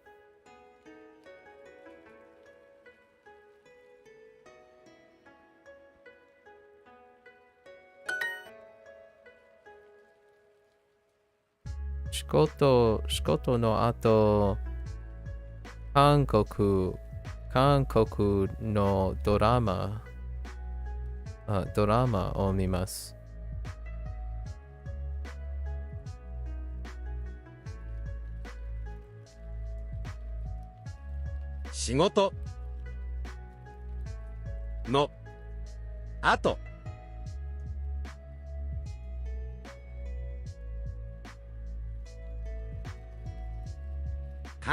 仕事の後、韓国のドラマを見ます。仕事の後、韓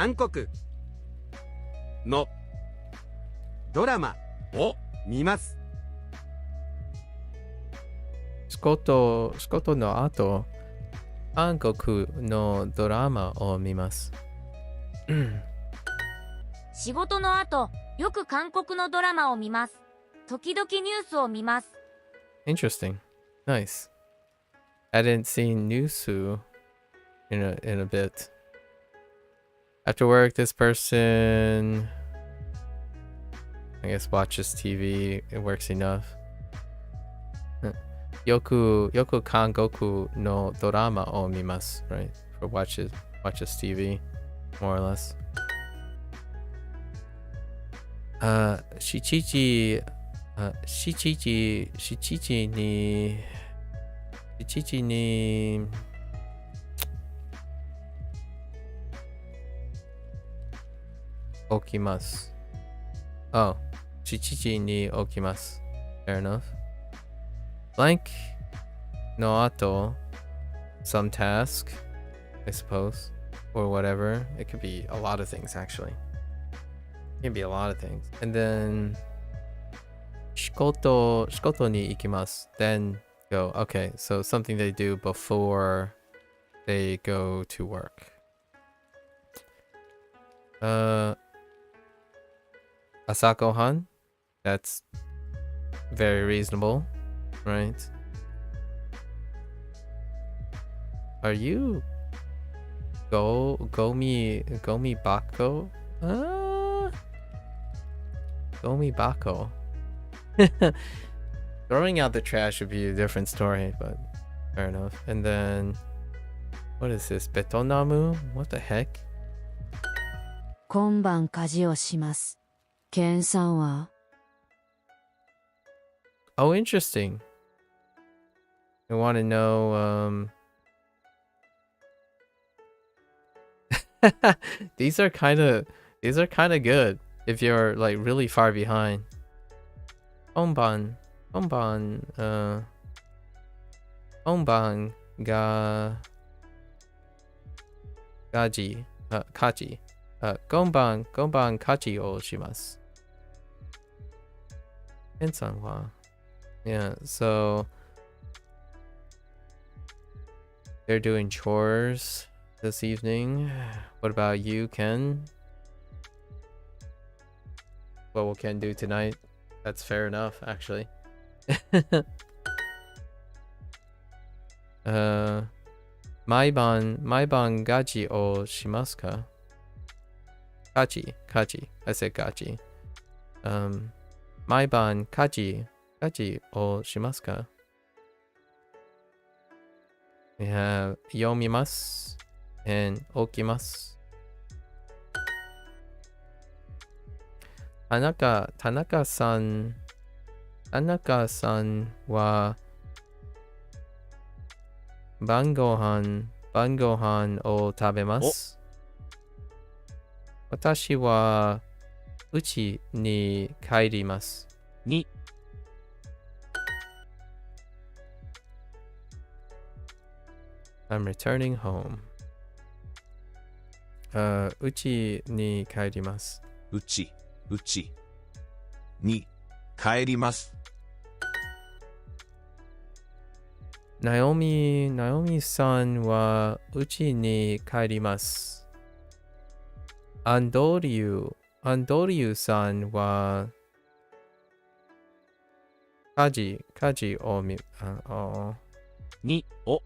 国のドラマを見ます。仕事の後、韓国のドラマを見ます。仕事の後よく韓国のドラマを見ます。時々ニュースを見ます。Interesting. Nice. I didn't see Nusu in a bit. After work, this person, I guess, watches TV. It works enough. よく韓国のドラマを見ます。Right? For watches TV, more or less. 7時に起きます。Oh, 7時に起きます。Fair enough. Blank no ato, some task, I suppose, or whatever. It could be a lot of things, actually. It can be a lot of things. And then 仕事に行きます。Then go. Okay, so something they do before they go to work. 朝ごはん? That's very reasonable, right? Are you gomi bako? Gomi bako. Throwing out the trash would be a different story, but fair enough. And then what is this? Betonamu? What the heck? 今晩家事をします。ケンさんは Oh, interesting. I want to know, these are kind of good if you're like really far behind. Honban ga kaji gonban kaji o shimasu. Ken-san wa. Yeah, so they're doing chores this evening. What about you, Ken? What will Ken do tonight? That's fair enough, actually. 毎晩ガチをしますか？ガチ。I said ガチ。毎晩ガチをしますか？ We have 読みます and 起きます。田中さんは晩ご飯を食べます。私は家に帰ります。に I'm returning home. 家に帰ります。うちに帰ります。ナオミさんは家に帰ります。アンドリューさんは家事をにを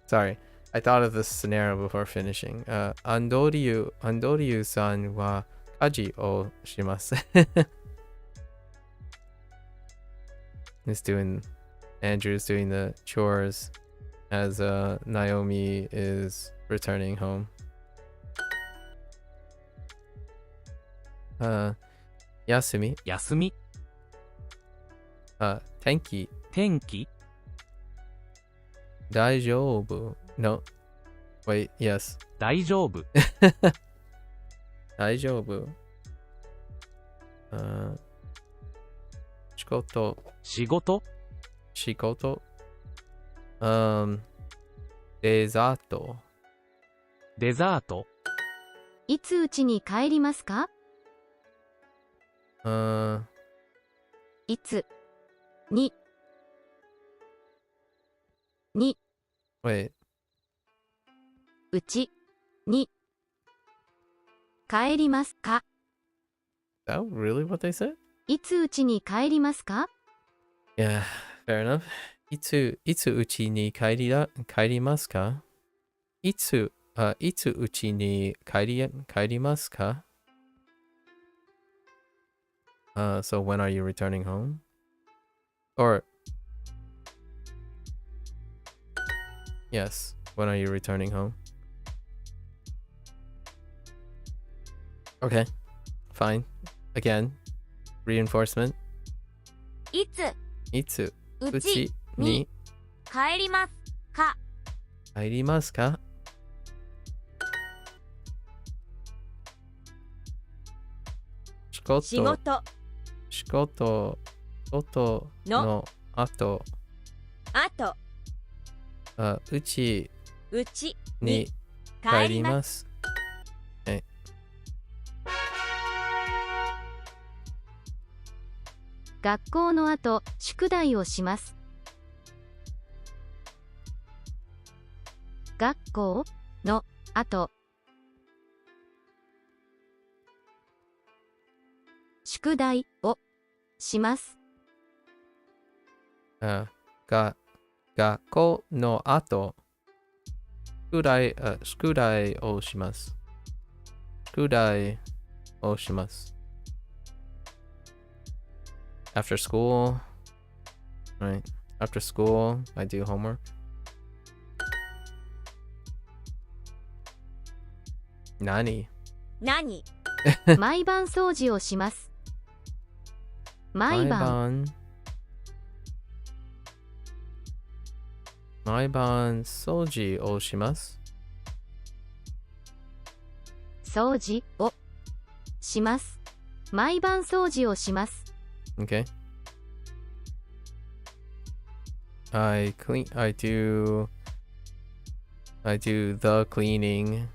Sorry, I thought of this scenario before finishing. アンドリューさんは家事をします。Andrew's doing the chores as Naomi is returning home. 休み。天気。大丈夫。No. Wait, yes. 大丈夫。大丈夫。仕事。デザート。いつ家に帰りますか？いつに Wait. うちに帰りますか？ Is that really what they said? いつ家に帰りますか？ Yeah, fair enough. いつ家に帰りますか？いつ家に帰りますか？ So when are you returning home? Or yes, when are you returning home? Okay, fine. Again, reinforcement. いつうちに帰りますか？帰りますか？仕事の後うちに帰ります。学校の後、宿題をします。学校の後、宿題をします。学校の後、宿題をします。宿題をします。After school, right? After school, I do homework. 何毎晩掃除をします。毎晩掃除をします。掃除をします。毎晩掃除をします。Okay. I do the cleaning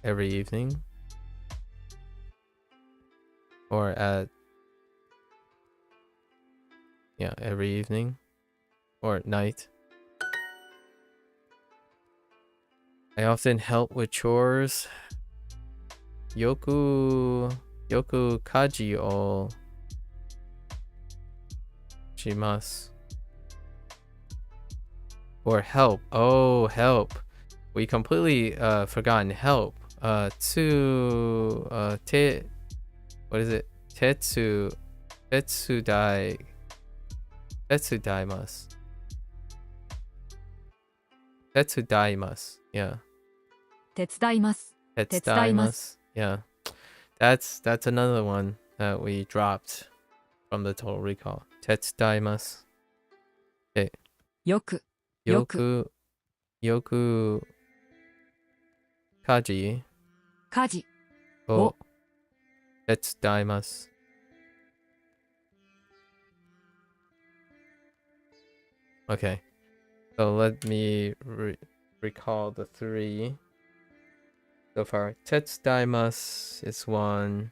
every evening or every evening or at night. I often help with chores. よく家事をします。or help. Oh, help. We completely forgotten help. What is it? Tetsudaimasu. Tetsudaimasu. Yeah. 手伝います。 Tetsudaimasu. Yeah. That's another one that we dropped from the total recall. Tetsudaimasu. Okay. よく、 Yoku kaji 家事、 o tetsudaimasu. Okay. So let me recall the three so far. Tetsudaimasu is one.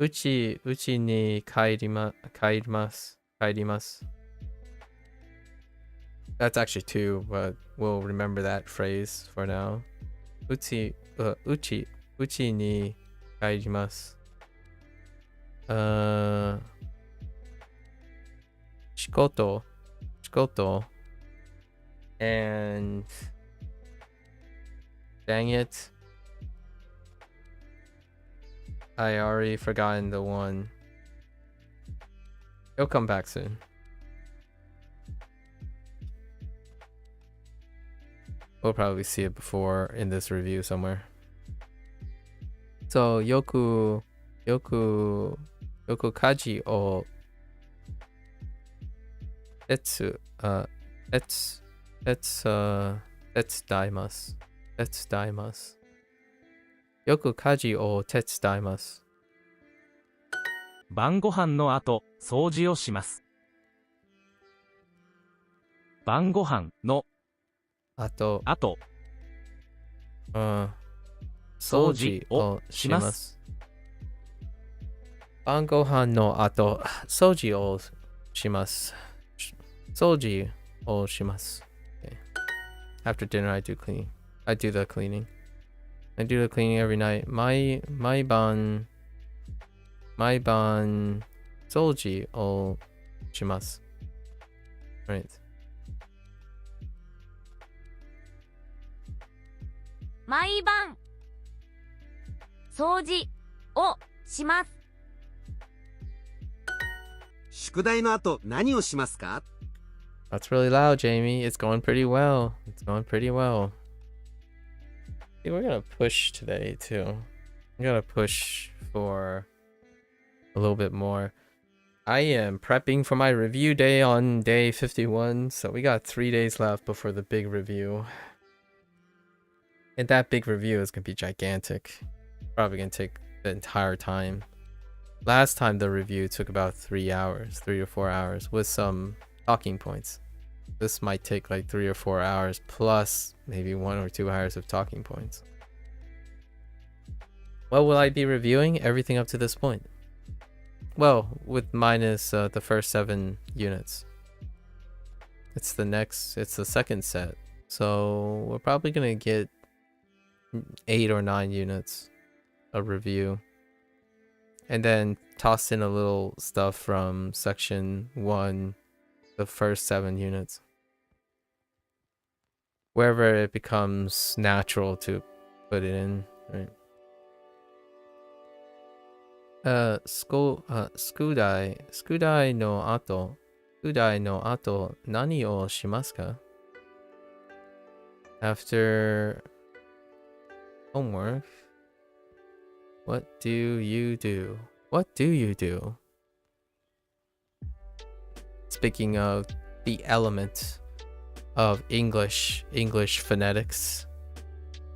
Uchi ni kairimasu. That's actually two, but we'll remember that phrase for now. Uchi ni kairimasu. Shikoto. And dang it, I already forgotten the one. It'll come back soon. We'll probably see it before in this review somewhere. So yoku kaji o tetsudaimasu. Yoku kaji o tetsudaimasu. 晩ご飯の後、掃除をします。晩ご飯の 後、掃除をします。晩ご飯の後、掃除をします。掃除をします。Okay. After dinner, I do cleaning. I do the cleaning. I do the cleaning every night. 毎晩掃除をします。Right. 毎晩掃除をします。宿題の後何をしますか？ That's really loud, Jamie. It's going pretty well. I think we're gonna push today too. I'm gonna push for a little bit more. I am prepping for my review day on day 51, so we got 3 days left before the big review. And that big review is gonna be gigantic. Probably gonna take the entire time. Last time the review took about 3 to 4 hours with some talking points. This might take like 3 or 4 hours plus maybe 1 or 2 hours of talking points. What will I be reviewing? Everything up to this point. Well, with minus the first 7 units. It's the second set. So we're probably gonna get 8 or 9 units of review. And then toss in a little stuff from section 1, the first 7 units. Wherever it becomes natural to put it in, right? Skudai no ato nani o shimasu ka? After homework, what do you do? Speaking of the element of English phonetics,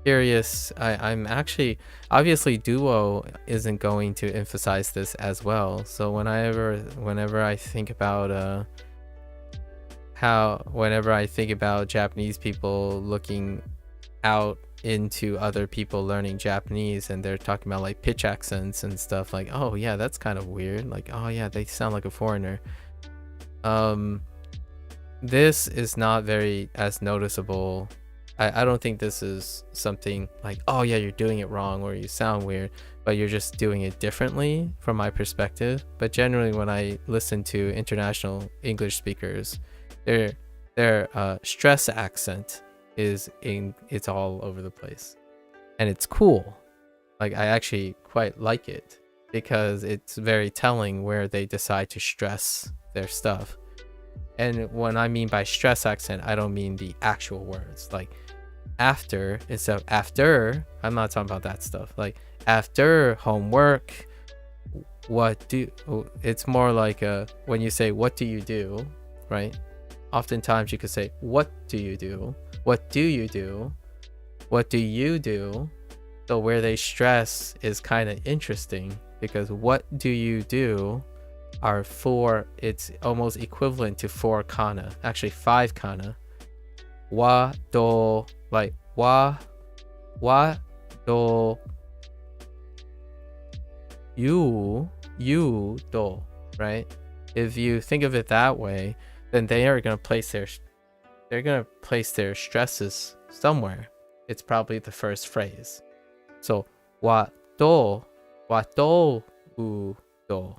curious. I'm actually, obviously Duo isn't going to emphasize this as well. So whenever I think about Japanese people looking out into other people learning Japanese and they're talking about like pitch accents and stuff, like, oh yeah, that's kind of weird, like, oh yeah, they sound like a foreigner. This is not very as noticeable. I don't think this is something like, oh yeah, you're doing it wrong or you sound weird, but you're just doing it differently from my perspective. But generally when I listen to international English speakers, their stress accent it's all over the place. And it's cool. Like, I actually quite like it because it's very telling where they decide to stress their stuff. And when I mean by stress accent, I don't mean the actual words. Like, after, instead of after, I'm not talking about that stuff. Like, after homework, it's more like when you say, what do you do, right? Oftentimes you could say, what do you do? What do you do? What do you do? So where they stress is kind of interesting because what do you do are it's almost equivalent to 4 kana, actually 5 kana. Wa, do, like wa, do, you, do, right? If you think of it that way, then they're gonna place their stresses somewhere. It's probably the first phrase. So wa do u do,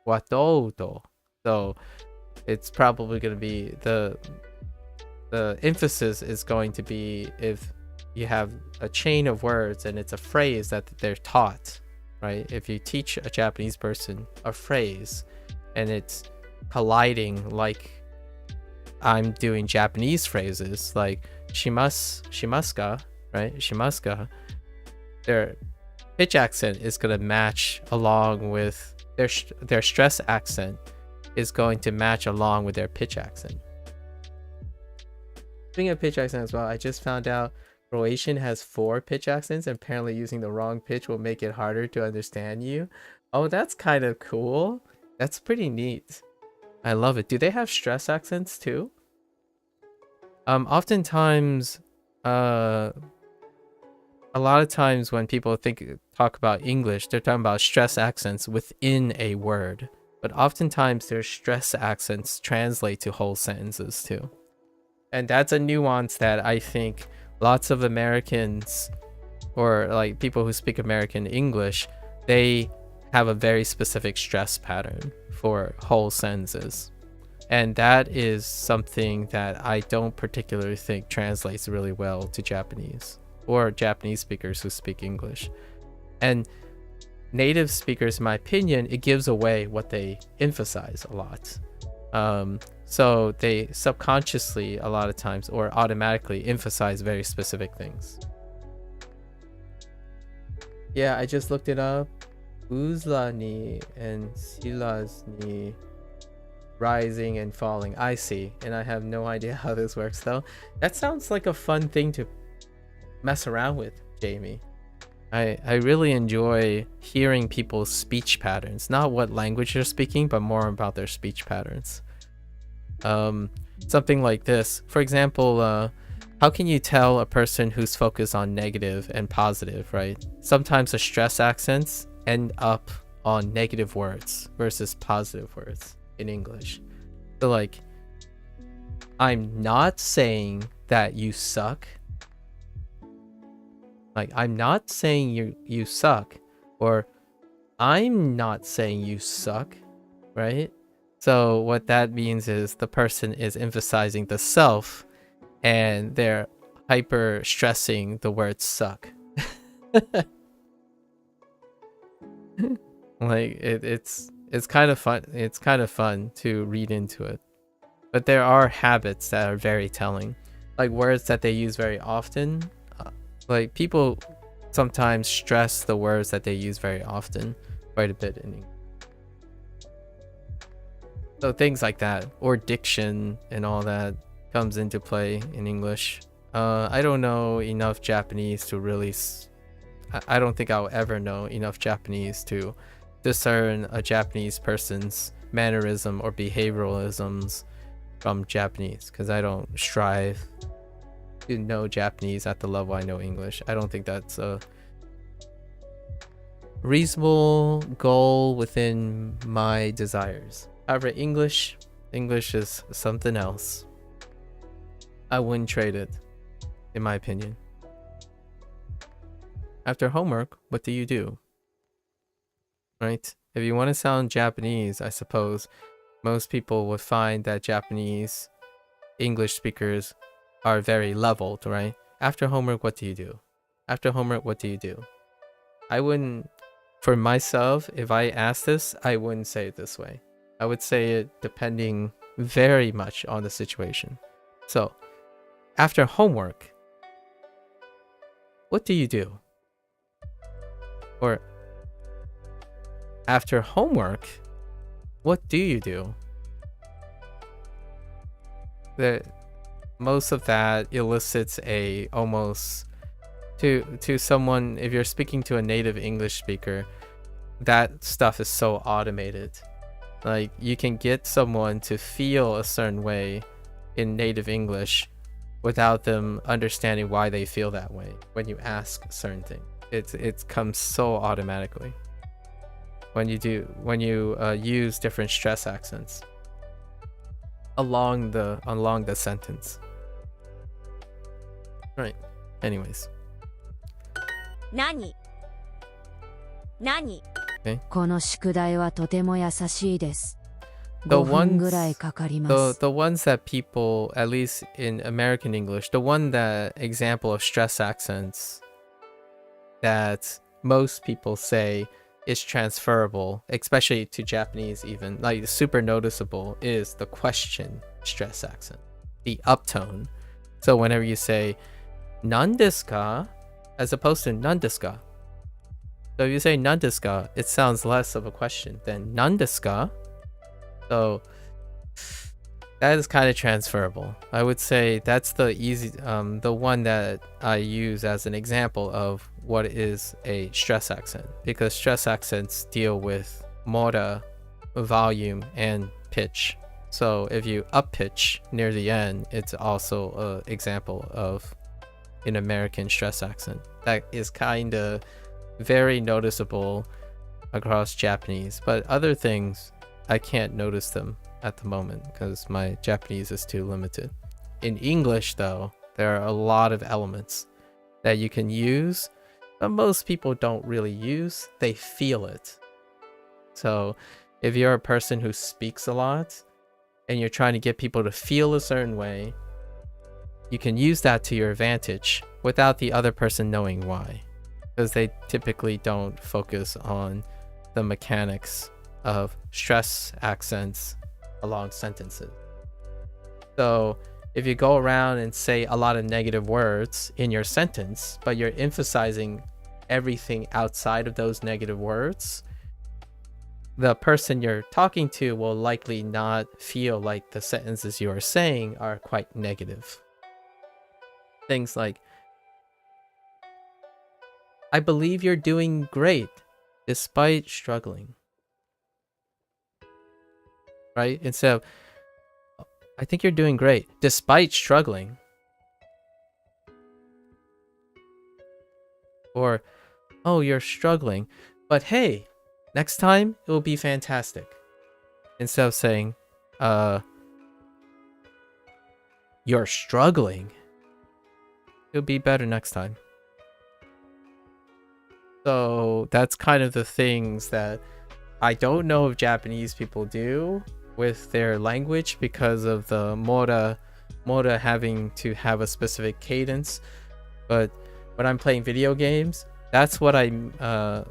wa do do. So it's probably gonna be the emphasis is going to be if you have a chain of words and it's a phrase that they're taught, right? If you teach a Japanese person a phrase and it's colliding like I'm doing Japanese phrases like shimaska, right? Shimaska, their pitch accent is going to match along with their stress accent is going to match along with their pitch accent. Speaking of pitch accent as well, I just found out Croatian has 4 pitch accents, and apparently using the wrong pitch will make it harder to understand you. Oh, that's kind of cool. That's pretty neat. I love it. Do they have stress accents too? Oftentimes, a lot of times when people talk about English, they're talking about stress accents within a word. But oftentimes their stress accents translate to whole sentences too. And that's a nuance that I think lots of Americans or like people who speak American English, they have a very specific stress pattern for whole sentences. And that is something that I don't particularly think translates really well to Japanese or Japanese speakers who speak English. And native speakers, in my opinion, it gives away what they emphasize a lot. So they subconsciously, a lot of times, or automatically emphasize very specific things. Yeah, I just looked it up. Uzla ni and silas ni, rising and falling. I see, and I have no idea how this works though. That sounds like a fun thing to mess around with, Jamie. I really enjoy hearing people's speech patterns, not what language they're speaking, but more about their speech patterns. Something like this, for example, how can you tell a person who's focused on negative and positive, right? Sometimes the stress accents end up on negative words versus positive words in English. So like, I'm not saying that you suck. Like, I'm not saying you suck, or I'm not saying you suck, right? So what that means is the person is emphasizing the self and they're hyper stressing the word suck. Like it's kind of fun. It's kind of fun to read into it. But there are habits that are very telling, like words that they use very often. Like people sometimes stress the words that they use very often quite a bit in English. So things like that, or diction and all that comes into play in English. I don't know enough Japanese to really I don't think I'll ever know enough Japanese to discern a Japanese person's mannerism or behavioralisms from Japanese, because I don't strive to know Japanese at the level I know English. I don't think that's a reasonable goal within my desires. However, English is something else. I wouldn't trade it, in my opinion. After homework, what do you do? Right? If you want to sound Japanese, I suppose most people would find that Japanese English speakers are very leveled, right? After homework, what do you do? After homework, what do you do? I wouldn't, for myself, if I asked this, I wouldn't say it this way. I would say it depending very much on the situation. So, after homework, what do you do? Or, after homework, what do you do? Most of that elicits a almost to someone, if you're speaking to a native English speaker, that stuff is so automated. Like, you can get someone to feel a certain way in native English without them understanding why they feel that way when you ask certain things. It comes so automatically when you use different stress accents along the sentence. Right. Anyways. 何何この宿題はとても優しいです。 The 5分ぐらいかかります。 the ones that people, at least in American English, the one that example of stress accents that most people say is transferable, especially to Japanese even, like super noticeable, is the question stress accent, the uptone. So whenever you say, 何ですか? as opposed to 何ですか? So if you say 何ですか, it sounds less of a question than 何ですか? So that is kind of transferable. I would say that's the the one that I use as an example of what is a stress accent, because stress accents deal with mora, volume, and pitch. So if you up pitch near the end, it's also an example of an American stress accent that is kind of very noticeable across Japanese, but other things I can't notice them at the moment because my Japanese is too limited. In English though, there are a lot of elements that you can use, but most people don't really use. They feel it. So if you're a person who speaks a lot and you're trying to get people to feel a certain way, you can use that to your advantage without the other person knowing why, because they typically don't focus on the mechanics of stress accents along sentences. So if you go around and say a lot of negative words in your sentence, but you're emphasizing everything outside of those negative words, the person you're talking to will likely not feel like the sentences you are saying are quite negative. Things like, I believe you're doing great despite struggling. Right? Instead of, I think you're doing great despite struggling. Or, oh, you're struggling, but hey, next time it will be fantastic. Instead of saying, you're struggling, it'll be better next time. So that's kind of the things that I don't know if Japanese people do with their language because of the mora having to have a specific cadence. But when I'm playing video games, that's what I'm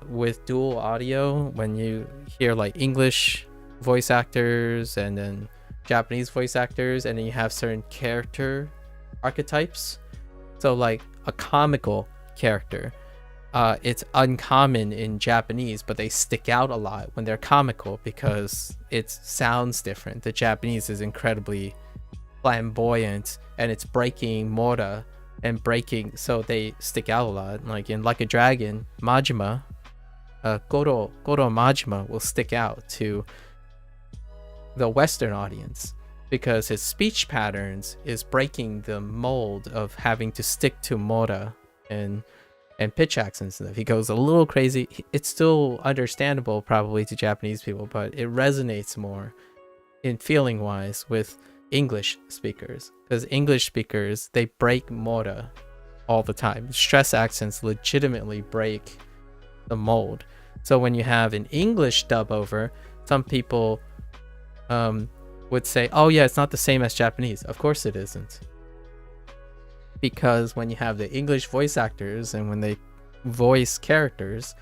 with dual audio, when you hear like English voice actors and then Japanese voice actors, and then you have certain character archetypes. So like a comical character, it's uncommon in Japanese, but they stick out a lot when they're comical because it sounds different. The Japanese is incredibly flamboyant and it's breaking mora and breaking, so they stick out a lot. Like in Like a Dragon, Majima, Goro Majima will stick out to the Western audience because his speech patterns is breaking the mold of having to stick to mora and pitch accents. If he goes a little crazy, it's still understandable probably to Japanese people, but it resonates more in feeling wise with English speakers, because English speakers, they break mora all the time. Stress accents legitimately break the mold. So when you have an English dub over, some people would say, oh yeah, it's not the same as Japanese. Of course it isn't. Because when you have the English voice actors and when they voice characters,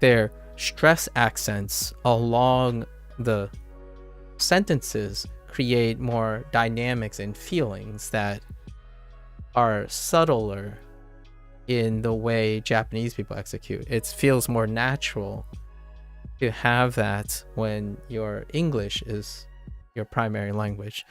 their stress accents along the sentences create more dynamics and feelings that are subtler in the way Japanese people execute. It feels more natural to have that when your English is your primary language.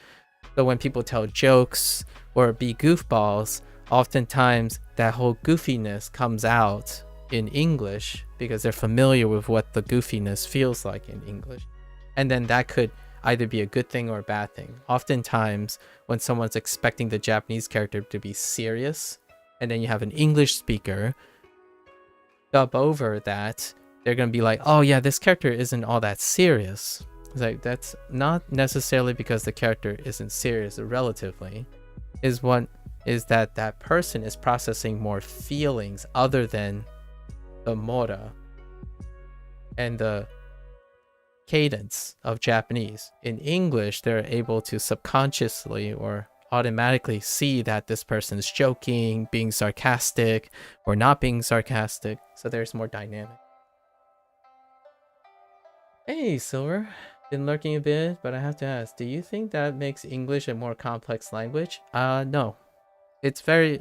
So when people tell jokes or be goofballs, oftentimes that whole goofiness comes out in English because they're familiar with what the goofiness feels like in English. And then that could either be a good thing or a bad thing. Oftentimes, when someone's expecting the Japanese character to be serious, and then you have an English speaker dub over that, they're going to be like, oh yeah, this character isn't all that serious. It's like, that's not necessarily because the character isn't serious relatively, is that that person is processing more feelings other than the mora and the cadence of Japanese. In English, they're able to subconsciously or automatically see that this person is joking, being sarcastic, or not being sarcastic. So there's more dynamic. Hey, Silver. Been lurking a bit, but I have to ask, do you think that makes English a more complex language? No. It's very,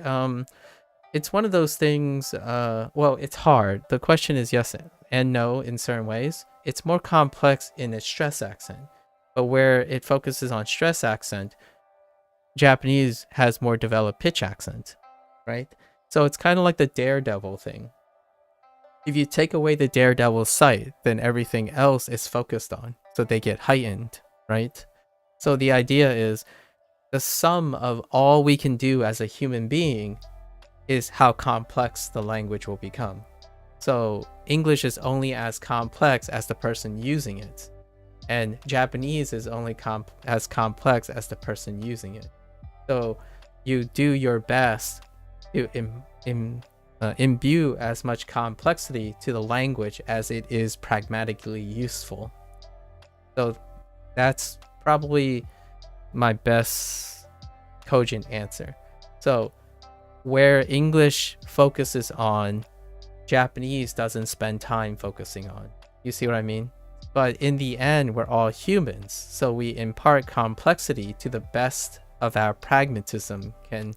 it's one of those things, well, it's hard. The question is yes and no in certain ways. It's more complex in its stress accent, but where it focuses on stress accent, Japanese has more developed pitch accent, right? So it's kind of like the daredevil thing. If you take away the daredevil sight, then everything else is focused on, so they get heightened, right? So the idea is the sum of all we can do as a human being is how complex the language will become. So English is only as complex as the person using it, and Japanese is only as complex as the person using it. So you do your best to imbue as much complexity to the language as it is pragmatically useful. So that's probably my best cogent answer. So where English focuses on, Japanese doesn't spend time focusing on. You see what I mean? But in the end, we're all humans, so we impart complexity to the best of our pragmatism can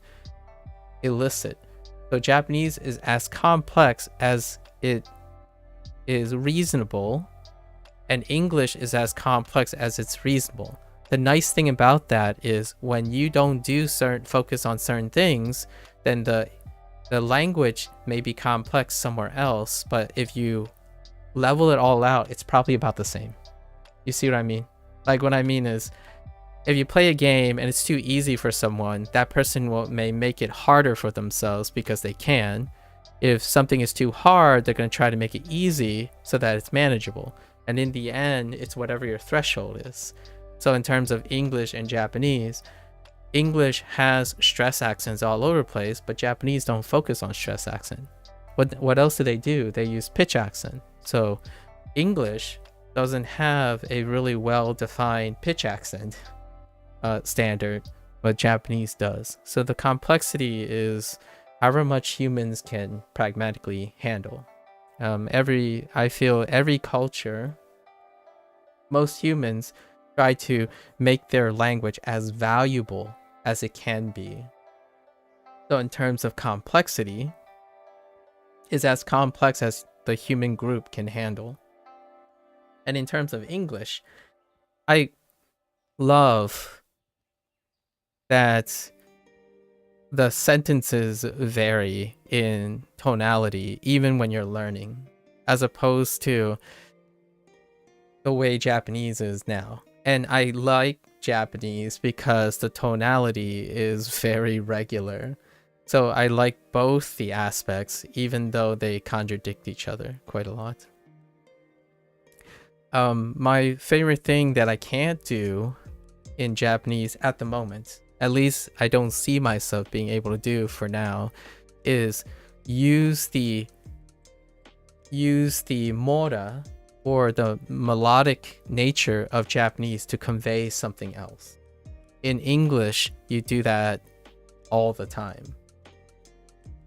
elicit. So Japanese is as complex as it is reasonable, and English is as complex as it's reasonable. The nice thing about that is when you don't do focus on certain things, then the language may be complex somewhere else, but if you level it all out, it's probably about the same. You see what I mean? Like, what I mean is, if you play a game and it's too easy for someone, that person may make it harder for themselves because they can. If something is too hard, they're going to try to make it easy so that it's manageable. And in the end, it's whatever your threshold is. So in terms of English and Japanese, English has stress accents all over the place, but Japanese don't focus on stress accent. What else do? They use pitch accent. So English doesn't have a really well-defined pitch accent standard, but Japanese does. So the complexity is however much humans can pragmatically handle. I feel every culture, most humans try to make their language as valuable as it can be. So in terms of complexity, is as complex as the human group can handle. And in terms of English, I love that the sentences vary in tonality even when you're learning, as opposed to the way Japanese is now. And I like Japanese because the tonality is very regular. So I like both the aspects, even though they contradict each other quite a lot. My favorite thing that I can't do in Japanese at the moment, at least I don't see myself being able to do for now, is use the mora or the melodic nature of Japanese to convey something else. In English, you do that all the time.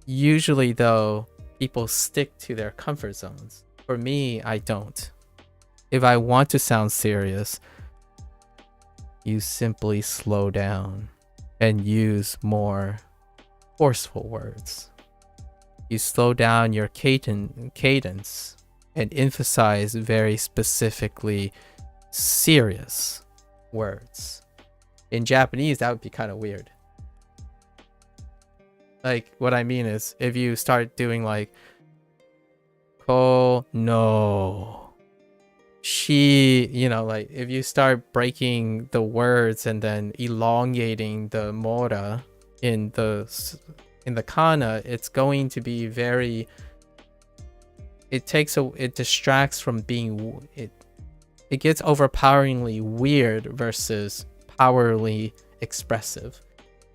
Usually, though, people stick to their comfort zones. For me, I don't. If I want to sound serious, you simply slow down and use more forceful words. You slow down your cadence and emphasize very specifically serious words. In Japanese, that would be kind of weird. Like, what I mean is, if you start doing like, ko no, she, you know, like if you start breaking the words and then elongating the mora in the kana, it's going to be very, it distracts from being, it gets overpoweringly weird versus powerfully expressive.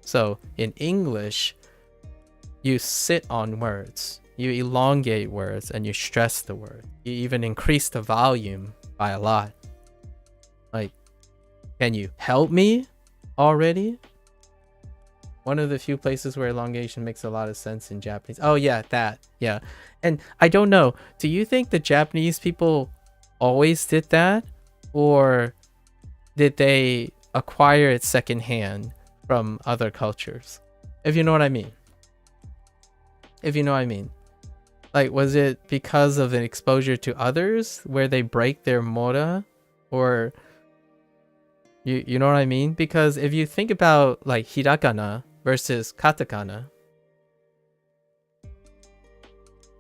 So in English, you sit on words, you elongate words, and you stress the word. You even increase the volume by a lot. Like, can you help me already? One of the few places where elongation makes a lot of sense in Japanese. Oh yeah, that. Yeah. And I don't know, do you think the Japanese people always did that? Or did they acquire it secondhand from other cultures? If you know what I mean. If you know what I mean. Like, was it because of an exposure to others where they break their mora? Or, you know what I mean? Because if you think about like hiragana versus katakana,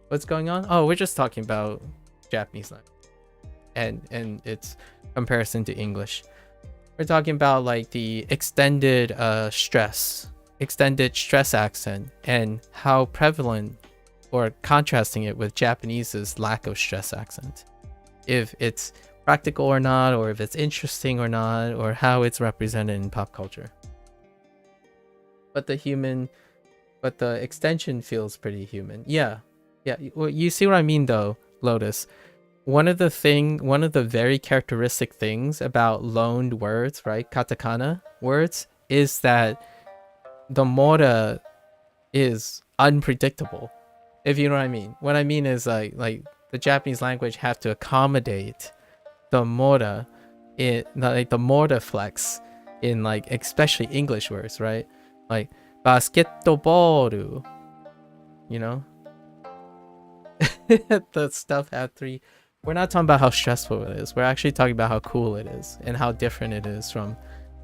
what's going on? Oh, we're just talking about Japanese language and its comparison to English. We're talking about like the extended stress accent and how prevalent, or contrasting it with Japanese's lack of stress accent. If it's practical or not, or if it's interesting or not, or how it's represented in pop culture. But the extension feels pretty human. Yeah. Well, you see what I mean though, Lotus. One of the very characteristic things about loaned words, right? Katakana words, is that the mora is unpredictable. If you know what I mean. What I mean is like the Japanese language have to accommodate the mora, like the mora flex in like especially English words, right? Like basketball, you know? The stuff have three. We're not talking about how stressful it is. We're actually talking about how cool it is and how different it is from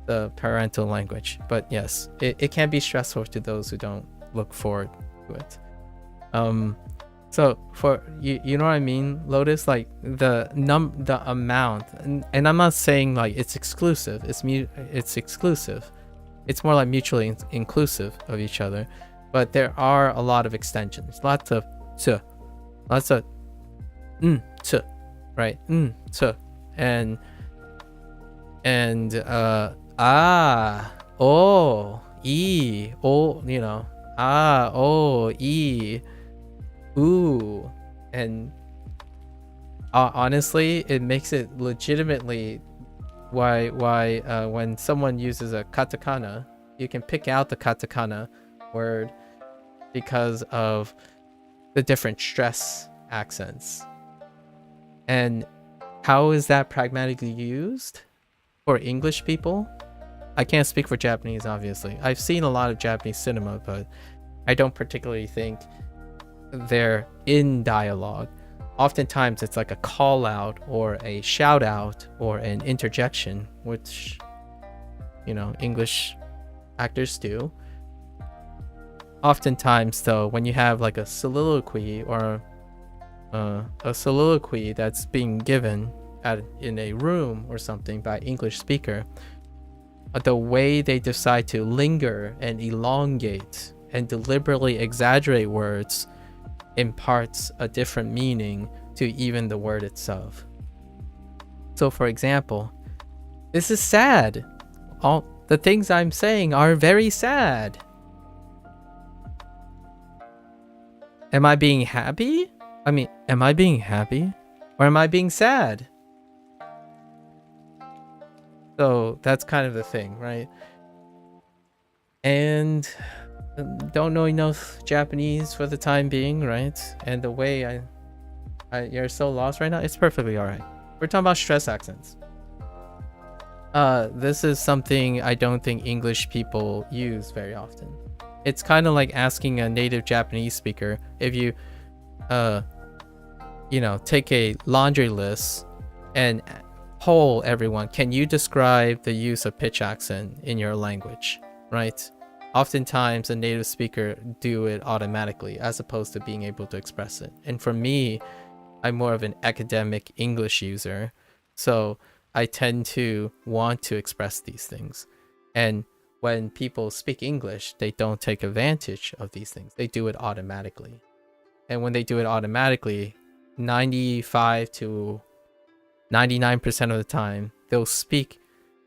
the parental language. But yes, it can be stressful to those who don't look forward to it. So for you know what I mean, Lotus, like the amount, and I'm not saying like it's exclusive. It's exclusive. It's more like mutually inclusive of each other. But there are a lot of extensions. Lots of t, right? And oh, e, oh, you know, oh, e, ooh, and honestly, it makes it legitimately why when someone uses a katakana, you can pick out the katakana word because of the different stress accents. And how is that pragmatically used for English people? I can't speak for Japanese, obviously. I've seen a lot of Japanese cinema, but I don't particularly think they're in dialogue. Oftentimes it's like a call out or a shout out or an interjection, which, you know, English actors do. Oftentimes though, when you have like a soliloquy or a soliloquy that's being given in a room or something by English speaker, the way they decide to linger and elongate and deliberately exaggerate words imparts a different meaning to even the word itself. So for example, this is sad. All the things I'm saying are very sad. Am I being happy? I mean, am I being happy? Or am I being sad? So that's kind of the thing, right? And don't know enough Japanese for the time being, right? And the way you're so lost right now, it's perfectly all right. We're talking about stress accents. This is something I don't think English people use very often. It's kind of like asking a native Japanese speaker if you, take a laundry list and poll everyone, can you describe the use of pitch accent in your language, right? Oftentimes a native speaker do it automatically as opposed to being able to express it. And for me, I'm more of an academic English user, so I tend to want to express these things. And when people speak English, they don't take advantage of these things. They do it automatically. And when they do it automatically, 95 to 99% of the time, they'll speak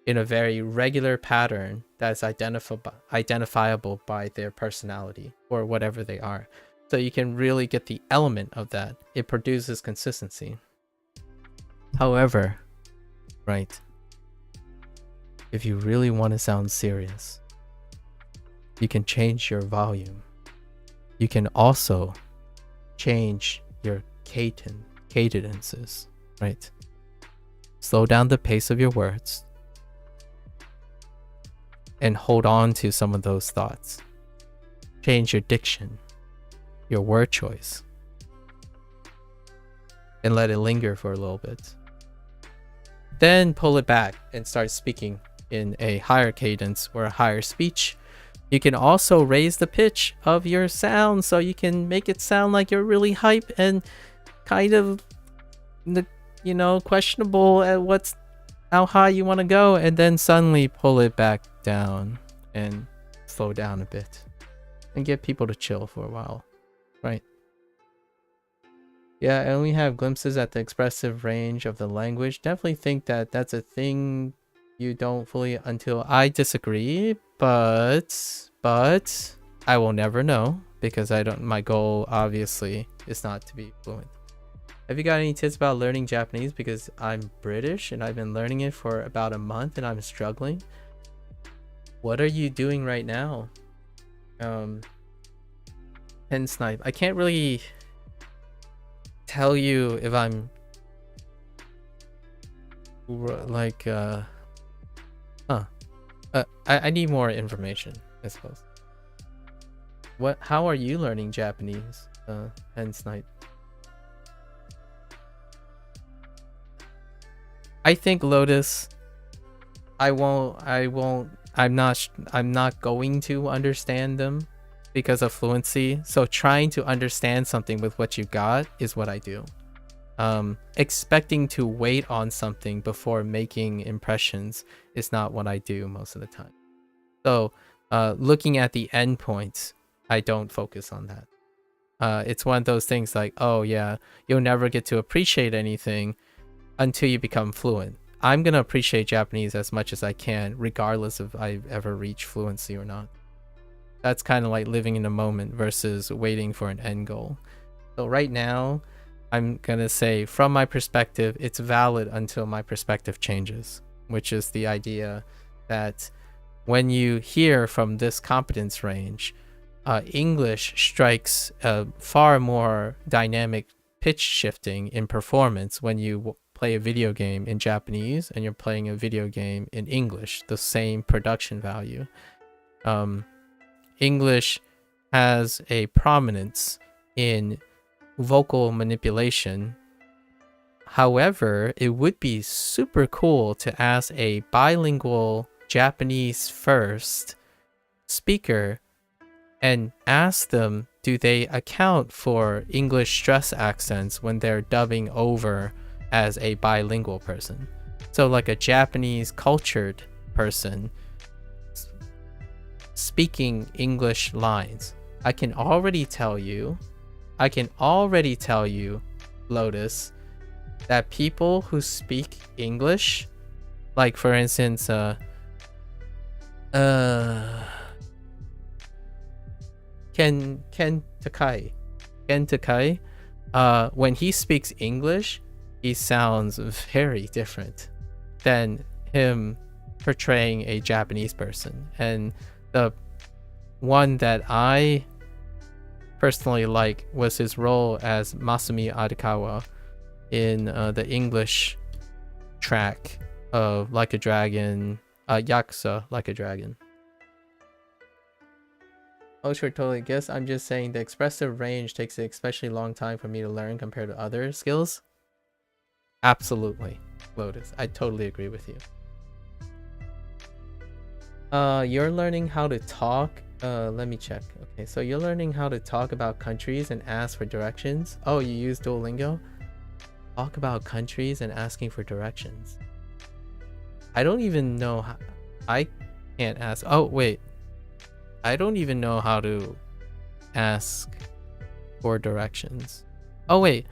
in a very regular pattern that's identifiable by their personality or whatever they are. So you can really get the element of that. It produces consistency. However, right, if you really want to sound serious, you can change your volume. You can also change your cadences, right? Slow down the pace of your words and hold on to some of those thoughts. Change your diction, your word choice, and let it linger for a little bit. Then pull it back and start speaking in a higher cadence or a higher speech. You can also raise the pitch of your sound so you can make it sound like you're really hype and kind of, questionable at how high you want to go, and then suddenly pull it back down and slow down a bit and get people to chill for a while, right? Yeah, I only have glimpses at the expressive range of the language. Definitely think that that's a thing you don't fully until I disagree, but I will never know because my goal obviously is not to be fluent. Have you got any tips about learning Japanese? Because I'm British and I've been learning it for about a month and I'm struggling. What are you doing right now? Pen Snipe. I can't really tell you if I'm like I need more information, I suppose. How are you learning Japanese, Pen Snipe? I think Lotus, I'm not going to understand them because of fluency. So trying to understand something with what you got is what I do. Expecting to wait on something before making impressions is not what I do most of the time. So looking at the endpoints, I don't focus on that. It's one of those things like, oh yeah, you'll never get to appreciate anything until you become fluent. I'm gonna appreciate Japanese as much as I can, regardless if I ever reach fluency or not. That's kind of like living in the moment versus waiting for an end goal. So right now, I'm gonna say from my perspective, it's valid until my perspective changes, which is the idea that when you hear from this competence range, English strikes a far more dynamic pitch shifting in performance when you play a video game in Japanese and you're playing a video game in English, the same production value. English has a prominence in vocal manipulation. However, it would be super cool to ask a bilingual Japanese first speaker and ask them, do they account for English stress accents when they're dubbing over as a bilingual person? So like a Japanese cultured person speaking English lines. I can already tell you, Lotus, that people who speak English, like for instance, Ken Takai, when he speaks English, he sounds very different than him portraying a Japanese person. And the one that I personally like was his role as Masumi Arakawa in the English track of Like a Dragon, Yakuza Like a Dragon. Oh sure, totally. Guess I'm just saying the expressive range takes an especially long time for me to learn compared to other skills. Absolutely, Lotus. I totally agree with you. You're learning how to talk. Let me check. Okay, so you're learning how to talk about countries and ask for directions. Oh, you use Duolingo? Talk about countries and asking for directions. I don't even know how. I can't ask. Oh, wait. I don't even know how to ask for directions. Oh, wait.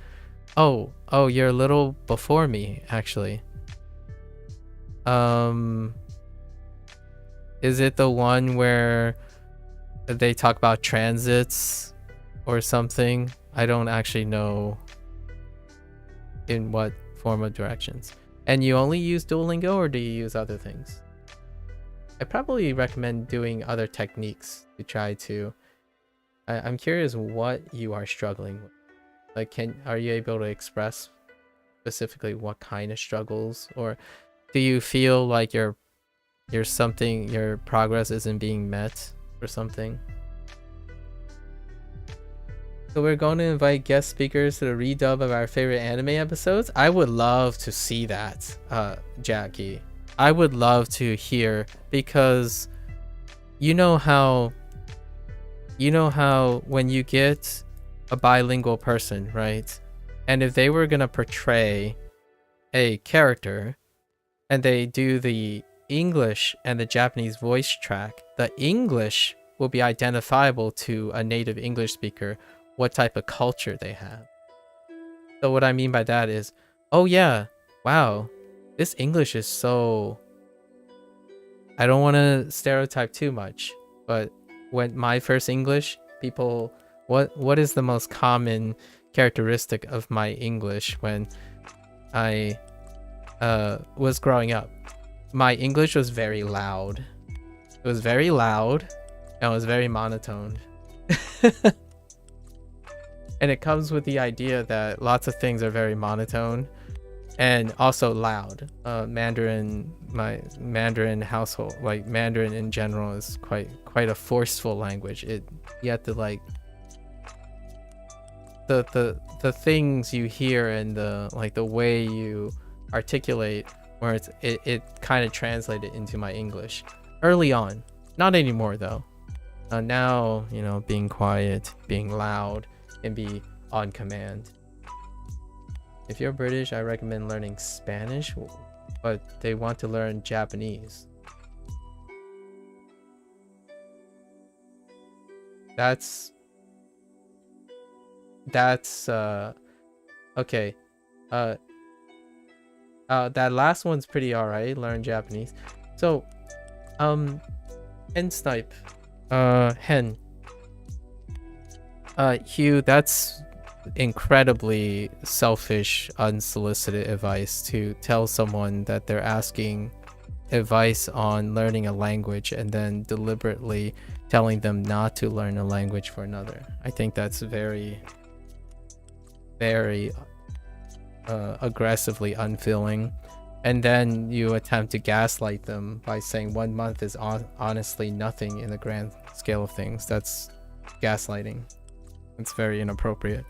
Oh, you're a little before me, actually. Is it the one where they talk about transits or something? I don't actually know in what form of directions. And you only use Duolingo, or do you use other things? I probably recommend doing other techniques to try to... I'm curious what you are struggling with. Like, are you able to express specifically what kind of struggles, or do you feel like your progress isn't being met or something? So we're going to invite guest speakers to the redub of our favorite anime episodes. I would love to see that, Jackie. I would love to hear, because you know how when you get a bilingual person, right? And if they were gonna portray a character and they do the English and the Japanese voice track, the English will be identifiable to a native English speaker what type of culture they have. So what I mean by that is, oh yeah, wow, this English is so... I don't want to stereotype too much, but when my first English, people, what is the most common characteristic of my English when I was growing up? My English was very loud. It was very loud and it was very monotone. And it comes with the idea that lots of things are very monotone and also loud. My Mandarin household, like Mandarin in general, is quite a forceful language. You have to like the things you hear and the way you articulate, where it kind of translated into my English early on. Not anymore though. Now, you know, being quiet, being loud can be on command. If you're British, I recommend learning Spanish, but they want to learn Japanese. That's okay. That last one's pretty alright, learn Japanese. So Hen Snipe, Hen, Hugh, that's incredibly selfish, unsolicited advice to tell someone that they're asking advice on learning a language and then deliberately telling them not to learn a language for another. I think that's very, very aggressively unfeeling. And then you attempt to gaslight them by saying 1 month is honestly nothing in the grand scale of things. That's gaslighting. It's very inappropriate.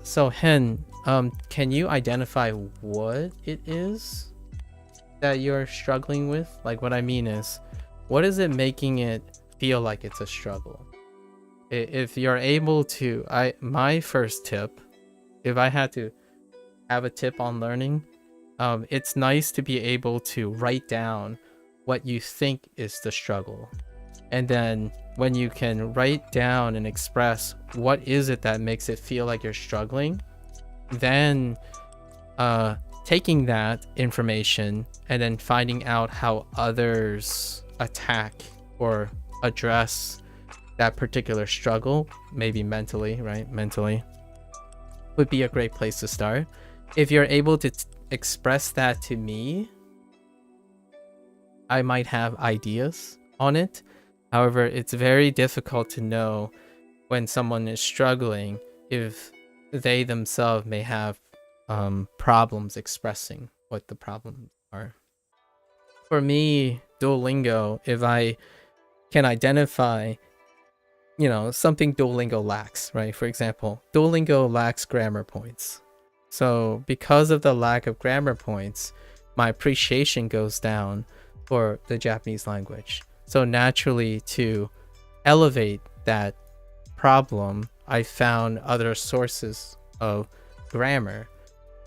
So Hen, can you identify what it is that you're struggling with? Like, what I mean is, what is it making it feel like it's a struggle? If you're able to, my first tip, if I had to have a tip on learning, it's nice to be able to write down what you think is the struggle. And then when you can write down and express what is it that makes it feel like you're struggling, then taking that information and then finding out how others attack or address that particular struggle, maybe mentally, right? Mentally, would be a great place to start. If you're able to express that to me, I might have ideas on it. However, it's very difficult to know when someone is struggling if they themselves may have problems expressing what the problems are. For me, Duolingo, if I can identify, something Duolingo lacks, right? For example, Duolingo lacks grammar points. So because of the lack of grammar points, my appreciation goes down for the Japanese language. So naturally, to elevate that problem, I found other sources of grammar,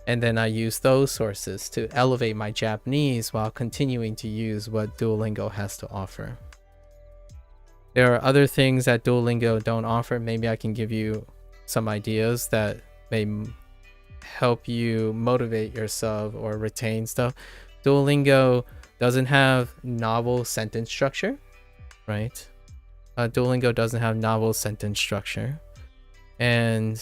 and then I use those sources to elevate my Japanese while continuing to use what Duolingo has to offer. There are other things that Duolingo don't offer. Maybe I can give you some ideas that may help you motivate yourself or retain stuff. Duolingo doesn't have novel sentence structure, right? Duolingo doesn't have novel sentence structure, and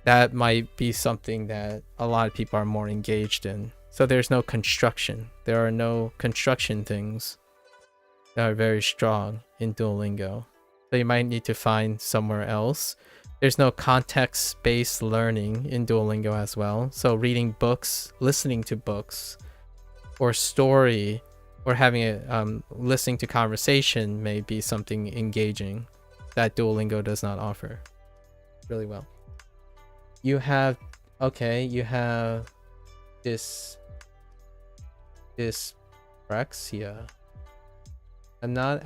that might be something that a lot of people are more engaged in. So there's no construction. There are no construction things that are very strong in Duolingo. So you might need to find somewhere else. There's no context-based learning in Duolingo as well. So reading books, listening to books, or story, or having listening to conversation may be something engaging that Duolingo does not offer really well. You have this dyspraxia. I'm not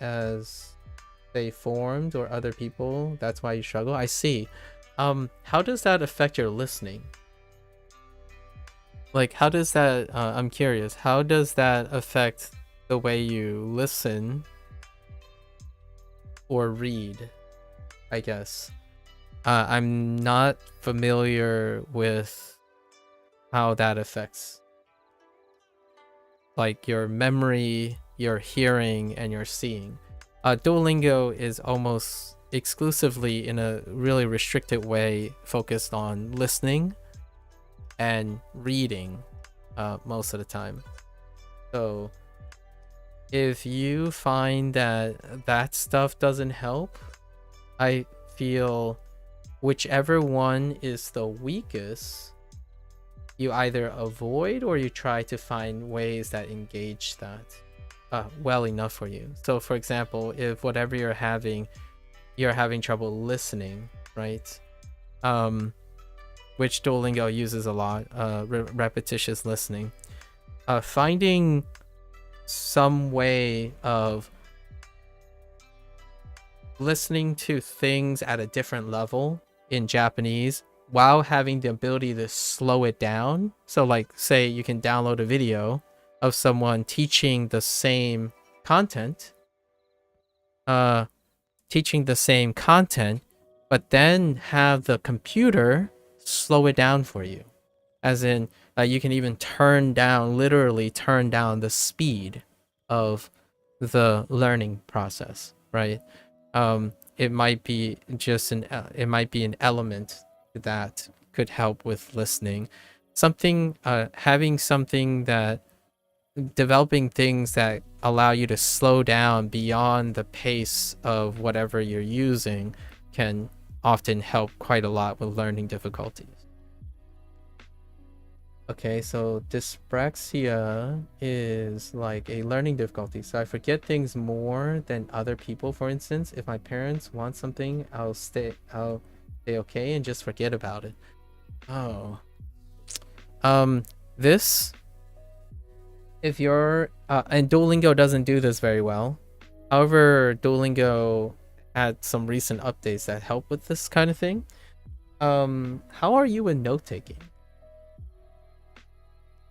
as say formed or other people. That's why you struggle. I see. How does that affect your listening? Like, how does that? I'm curious. How does that affect the way you listen or read? I guess. I'm not familiar with how that affects like your memory, your hearing, and your seeing. Duolingo is almost exclusively in a really restricted way focused on listening and reading most of the time. So if you find that stuff doesn't help, I feel whichever one is the weakest, you either avoid or you try to find ways that engage that well enough for you. So for example, if whatever you're having trouble listening, right? Which Duolingo uses a lot, repetitious listening. Finding some way of listening to things at a different level in Japanese while having the ability to slow it down. So like, say you can download a video of someone teaching the same content, but then have the computer slow it down for you. As in, you can even literally turn down the speed of the learning process, right? It might be an element that could help with listening. Developing things that allow you to slow down beyond the pace of whatever you're using can often help quite a lot with learning difficulties. Okay, so dyspraxia is like a learning difficulty. So I forget things more than other people. For instance, if my parents want something, I'll stay okay and just forget about it. Oh. This, if you're and Duolingo doesn't do this very well. However, Duolingo had some recent updates that help with this kind of thing. How are you in note-taking?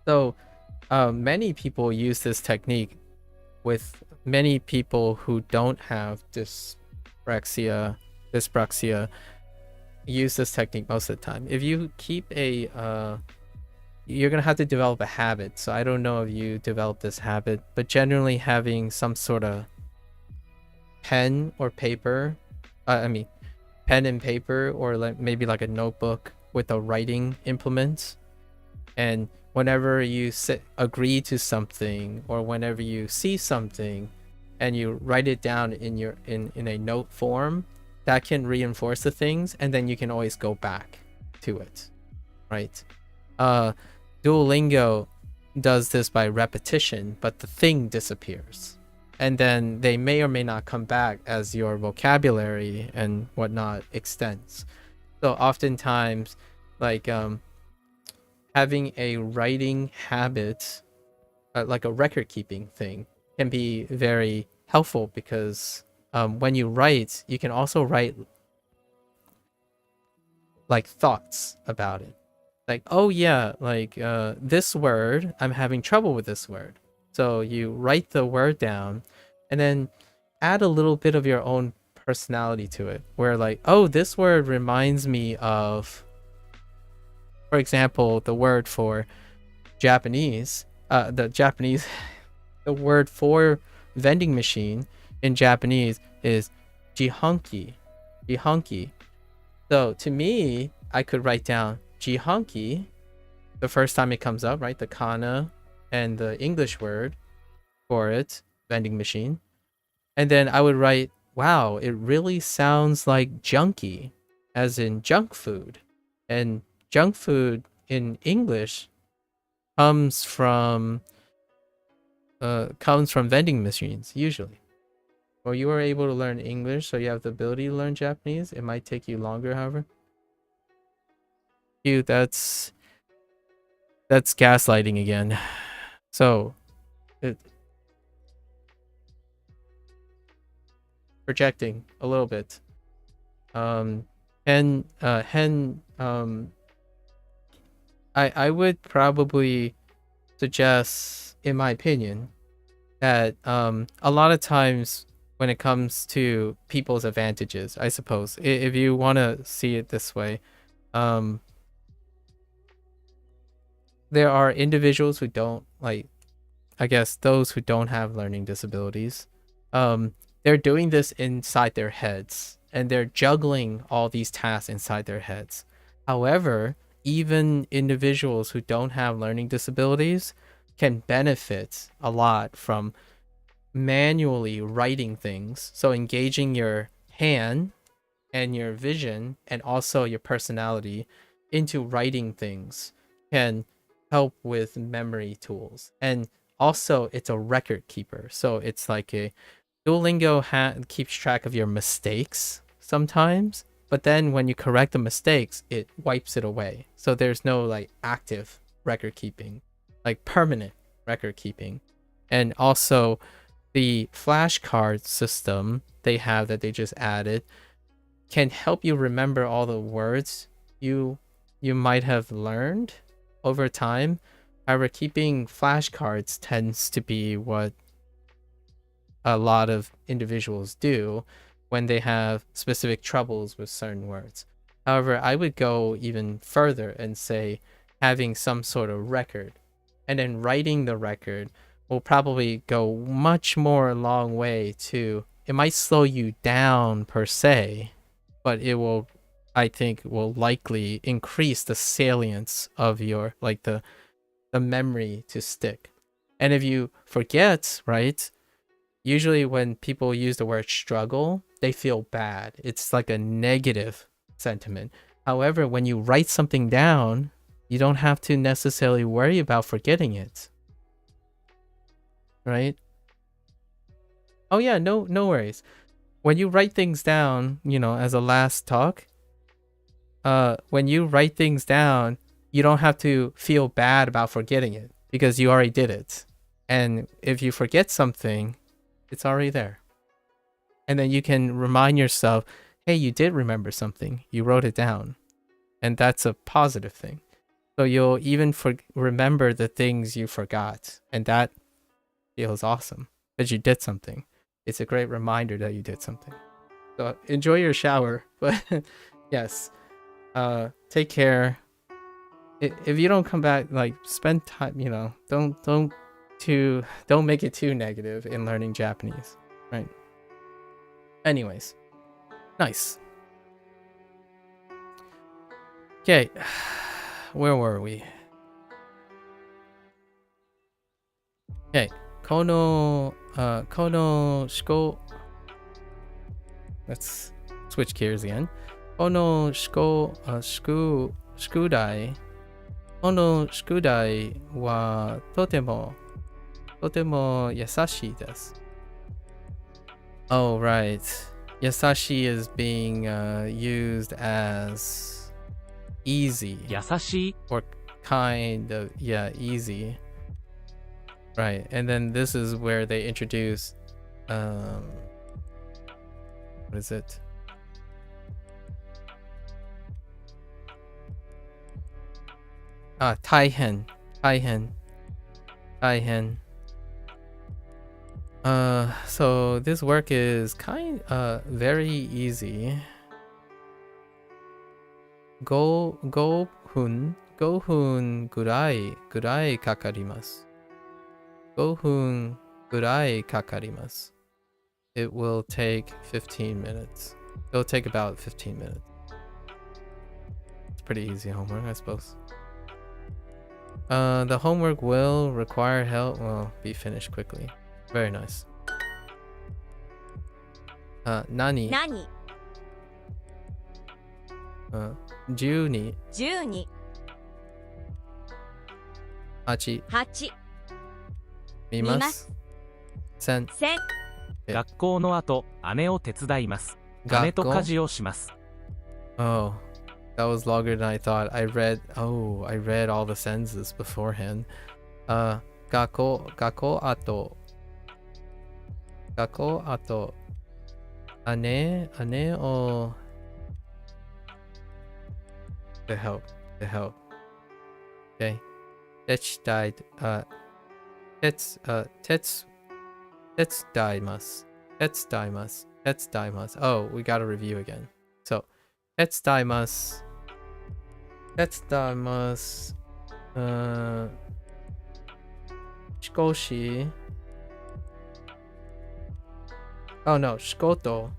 So many people use this technique with many people who don't have dyspraxia use this technique most of the time. If you keep you're gonna have to develop a habit. So I don't know if you develop this habit, but generally having some sort of pen or paper, pen and paper, or maybe like a notebook with a writing implement. And whenever you agree to something, or whenever you see something and you write it down in a note form, that can reinforce the things, and then you can always go back to it, right? Duolingo does this by repetition, but the thing disappears, and then they may or may not come back as your vocabulary and whatnot extends. So oftentimes, like having a writing habit, like a record keeping thing, can be very helpful, because when you write, you can also write like thoughts about it. Like, oh yeah, like this word, I'm having trouble with this word. So you write the word down and then add a little bit of your own personality to it, where like, oh, this word reminds me of, for example, the word for Japanese, the word for vending machine in Japanese is jihanki. So to me, I could write down jihanki the first time it comes up, right? The kana and the English word for it, vending machine. And then I would write, wow, it really sounds like junky, as in junk food. And junk food in English comes from vending machines usually. Well, you are able to learn English, so you have the ability to learn Japanese. It might take you longer, however. That's gaslighting again. So projecting a little bit. I would probably suggest, in my opinion, that a lot of times when it comes to people's advantages, I suppose, if you want to see it this way, there are individuals who don't, like, I guess those who don't have learning disabilities, they're doing this inside their heads, and they're juggling all these tasks inside their heads. However, even individuals who don't have learning disabilities can benefit a lot from manually writing things. So engaging your hand and your vision and also your personality into writing things can help with memory tools. And also it's a record keeper. So it's like a Duolingo keeps track of your mistakes sometimes, but then when you correct the mistakes, it wipes it away. So there's no like active record keeping, like permanent record keeping. And also the flashcard system they have that they just added can help you remember all the words you might have learned over time. However, keeping flashcards tends to be what a lot of individuals do when they have specific troubles with certain words. However, I would go even further and say having some sort of record, and then writing the record will probably go much more a long way to, it might slow you down per se, but it will, I think, will likely increase the salience of your, like the memory to stick. And if you forget, right, usually when people use the word struggle, they feel bad. It's like a negative sentiment. However, when you write something down, you don't have to necessarily worry about forgetting it. Right? Oh yeah, no worries. When you write things down, as a last talk, when you write things down, you don't have to feel bad about forgetting it because you already did it. And if you forget something, it's already there. And then you can remind yourself, hey, you did remember something. You wrote it down. And that's a positive thing. So you'll even remember the things you forgot. And that feels awesome because you did something. It's a great reminder that you did something. So enjoy your shower. But yes, take care. If you don't come back, like, spend time, don't make it too negative in learning Japanese, right? Anyways, nice. Okay, where were we? Okay, kono shiko. Let's switch gears again. Kono shukudai. Kono shukudai wa totemo yasashi desu. Oh, right. Yasashi is being used as easy. 優しい Or kind of, yeah, easy. Right, and then this is where they introduce, what is it? Taihen. So this work is very easy. Go hun gurai kakarimasu. 5分ぐらいかかります. It will take 15 minutes. It'll take about 15 minutes. It's pretty easy homework, I suppose. The homework will require help. Well, be finished quickly. Very nice. Nani? 何 12 12 8 8見ます1000 1000学校の後、姉を手伝います。姉と家事をします。Oh, that was longer than I thought. I read all the sentences beforehand. 学校後姉を to help. Okay. 手伝います。Oh, we gotta review again. So, 手伝います。少し Oh no, 仕事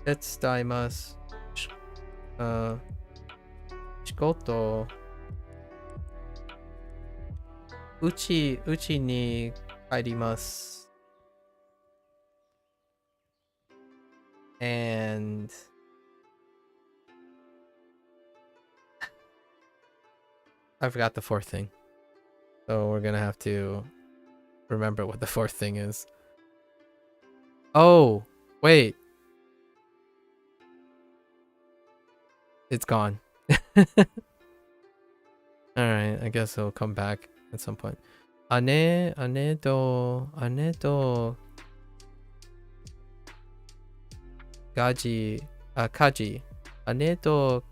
手伝います。仕事うちに帰ります。And I forgot the fourth thing. So we're gonna have to remember what the fourth thing is. Oh, wait. It's gone. Alright, I guess it'll come back at some point. 姉と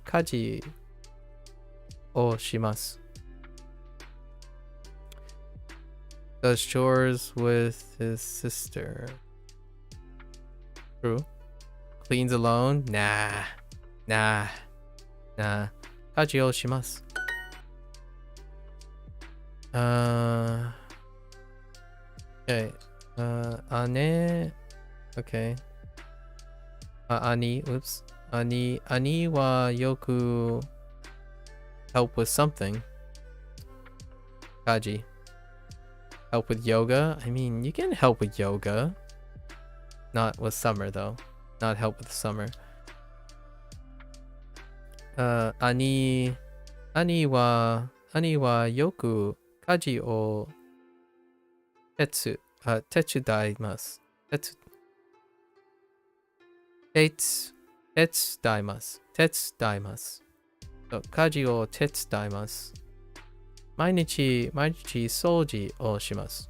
家事をします。Does chores with his sister. True. Cleans alone? Nah. 家事をします。Okay. Ane. Okay. Ani. Oops. Ani wa yoku help with something. Kaji. Help with yoga? I mean, you can help with yoga. Not with summer, though. Not help with summer. Ani wa yoku kaji o tetsuimasu. Tetsuimasu. So, kaji o tetsuimasu. 毎日掃除をします。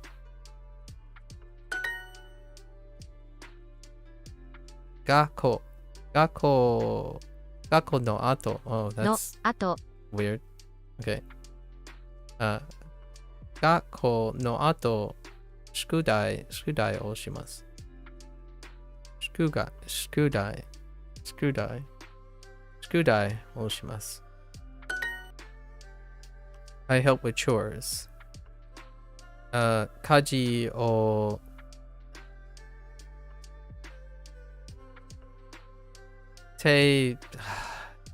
学校の後。Oh, that's あと weird. Okay. 学校の後、宿題をします。宿題をします。I help with chores. 家事を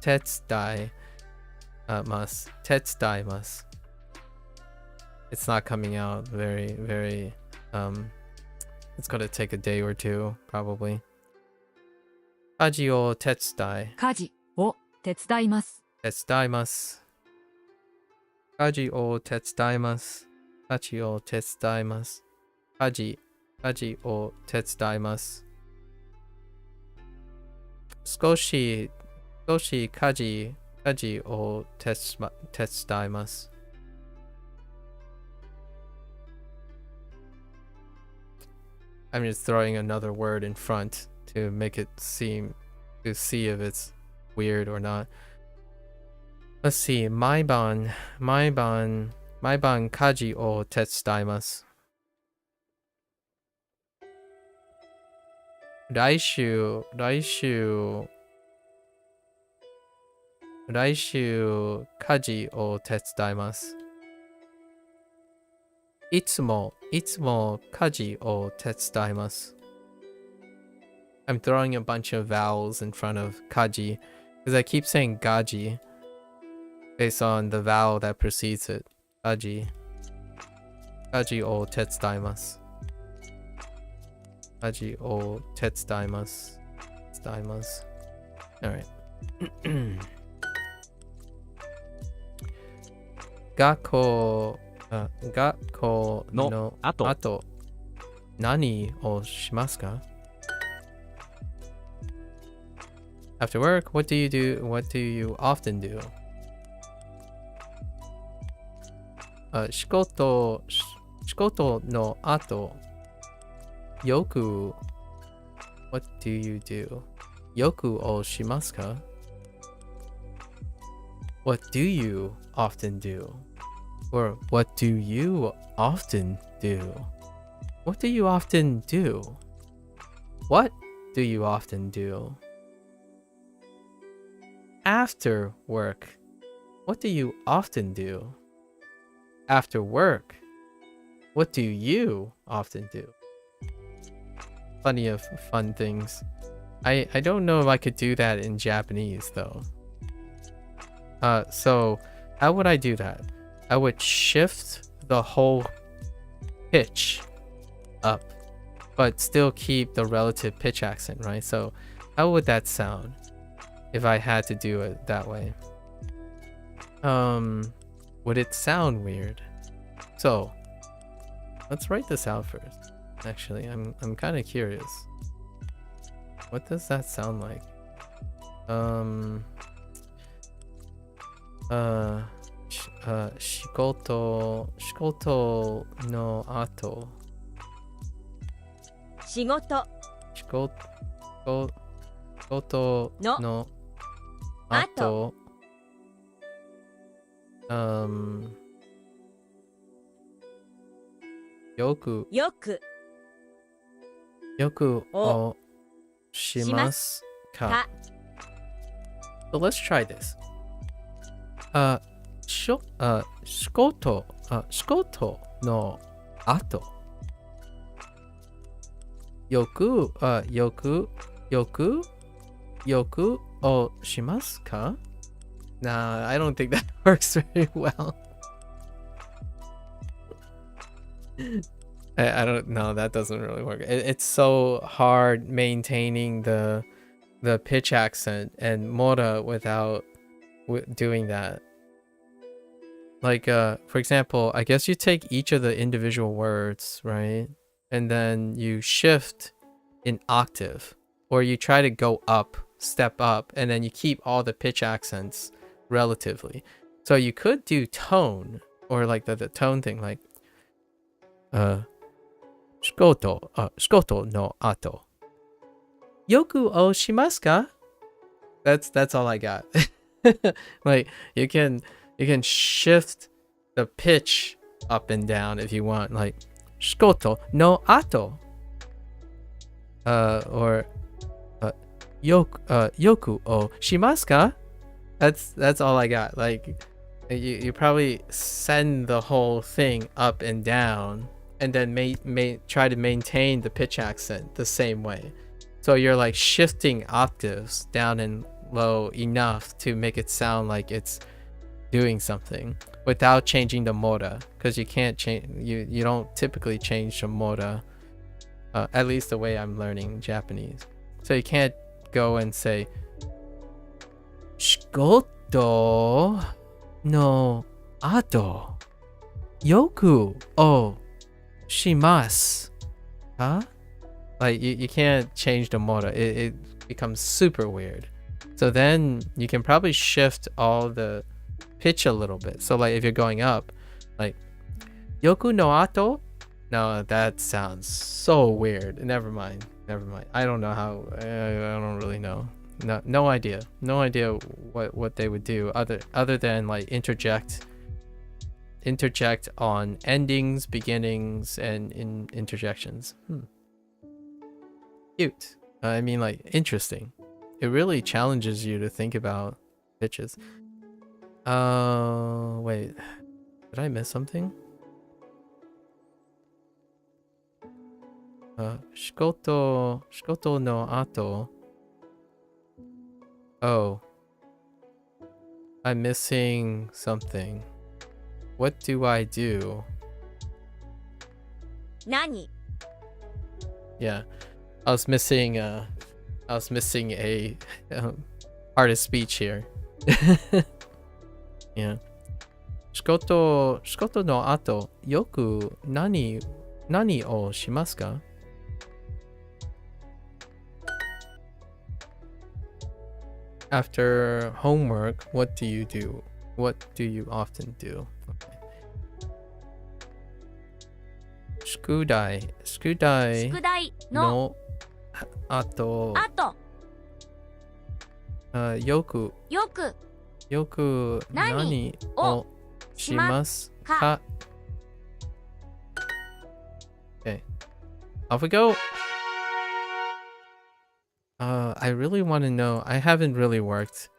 Tetsudai mas. Tetsudaimasu. It's not coming out very it's gonna take a day or two probably. Kaji o tetsudai. 家事を手伝います。 Tetsudaimasu. Kaji o tetsudaimasu. Kaji o tetsudaimasu. Kaji o tetsudaimasu. Skoshi kaji o tetsudaimasu. I'm just throwing another word in front to make it seem, to see if it's weird or not. Let's see. Maiban kaji o tetsudaimasu. Raishu kaji o tetsudaimasu. Itsumo kaji o tetsudaimasu. I'm throwing a bunch of vowels in front of kaji because I keep saying gaji based on the vowel that precedes it. Kaji o tetsudaimasu. Kaji o tetsudaimasu. Alright. Gakko no ato nani o shimasu ka? After work, what do you do? What do you often do? Shikoto no ato yoku. What do you do? Yoku o shimasu ka? What do you often do? Or what do you often do? What do you often do? What do you often do? After work, what do you often do? After work, what do you often do? Plenty of fun things. I don't know if I could do that in Japanese though. So how would I do that? I would shift the whole pitch up, but still keep the relative pitch accent, right? So how would that sound if I had to do it that way? Would it sound weird? So let's write this out first. Actually, I'm kind of curious. What does that sound like? Shikoto no ato. Shikoto no ato. Yoku o shimasu ka? So let's try this. Shikoto no ato. Yoku o shimasu ka? Nah, I don't think that works very well. I don't know, that doesn't really work. It's so hard maintaining the pitch accent and mora without doing that. Like for example, I guess you take each of the individual words, right? And then you shift in octave, or you try to go up, step up, and then you keep all the pitch accents relatively. So you could do tone, or like the tone thing, like shikoto no ato. Yoku o shimasu ka? That's all I got. Like you can shift the pitch up and down if you want, like shikoto no ato. Or yoku o shimasu ka? That's all I got. Like you probably send the whole thing up and down, and then try to maintain the pitch accent the same way. So you're like shifting octaves down and low enough to make it sound like it's doing something without changing the moda, because you can't change, you don't typically change the moda, at least the way I'm learning Japanese. So you can't go and say Shigoto no ato yoku o shimasu. Huh? Like you can't change the moda. It becomes super weird. So then you can probably shift all the pitch a little bit. So like if you're going up, like yoku no ato, no, that sounds so weird. Never mind. I don't know how. I don't really know. No idea. No idea what they would do other than like interject on endings, beginnings, and interjections. Cute. I mean, like, interesting. It really challenges you to think about pitches. Wait. Did I miss something? Shikoto no ato. Oh. I'm missing something. What do I do? Nani? Yeah. I was missing a part of speech here. Yeah. Shikoto no ato yoku nani o shimasu ka? After homework, what do you do? What do you often do? Okay. Shukudai 宿題の no ato あと yoku よく nani を o shimasu ka? Okay, off we go. I really want to know. I haven't really worked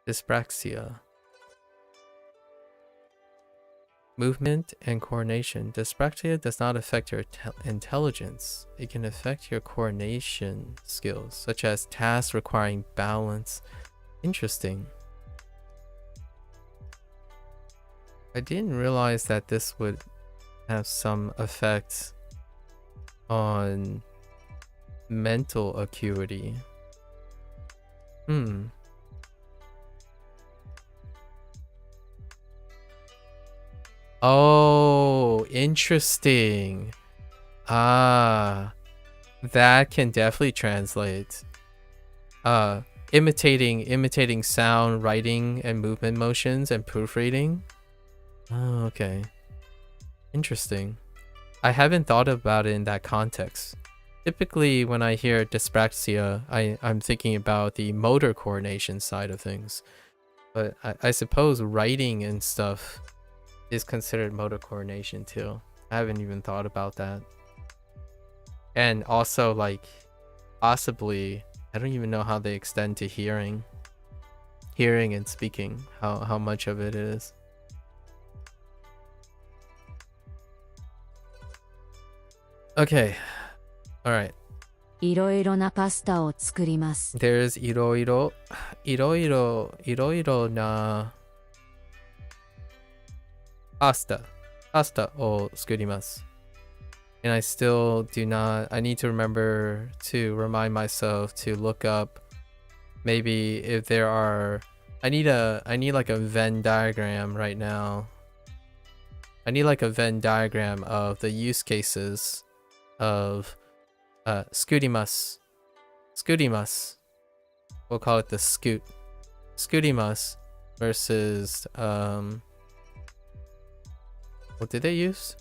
dyspraxia. Movement and coordination. Dyspraxia does not affect your intelligence. It can affect your coordination skills, such as tasks requiring balance. Interesting. I didn't realize that this would have some effect on mental acuity. Oh, interesting. That can definitely translate. Imitating sound, writing, and movement motions, and proofreading. Oh, okay. Interesting. I haven't thought about it in that context. Typically, when I hear dyspraxia, I'm thinking about the motor coordination side of things. But I suppose writing and stuff is considered motor coordination too. I haven't even thought about that. And also, like, possibly, I don't even know how they extend to hearing and speaking, how much of it is. Okay, all right. いろいろなパスタを作ります。 There's いろいろなパスタを作ります。And I still do not. I need to remember to remind myself to look up maybe if there are. I need like a Venn diagram right now. I need like a Venn diagram of the use cases of scootimas. We'll call it the scootimas versus what did they use?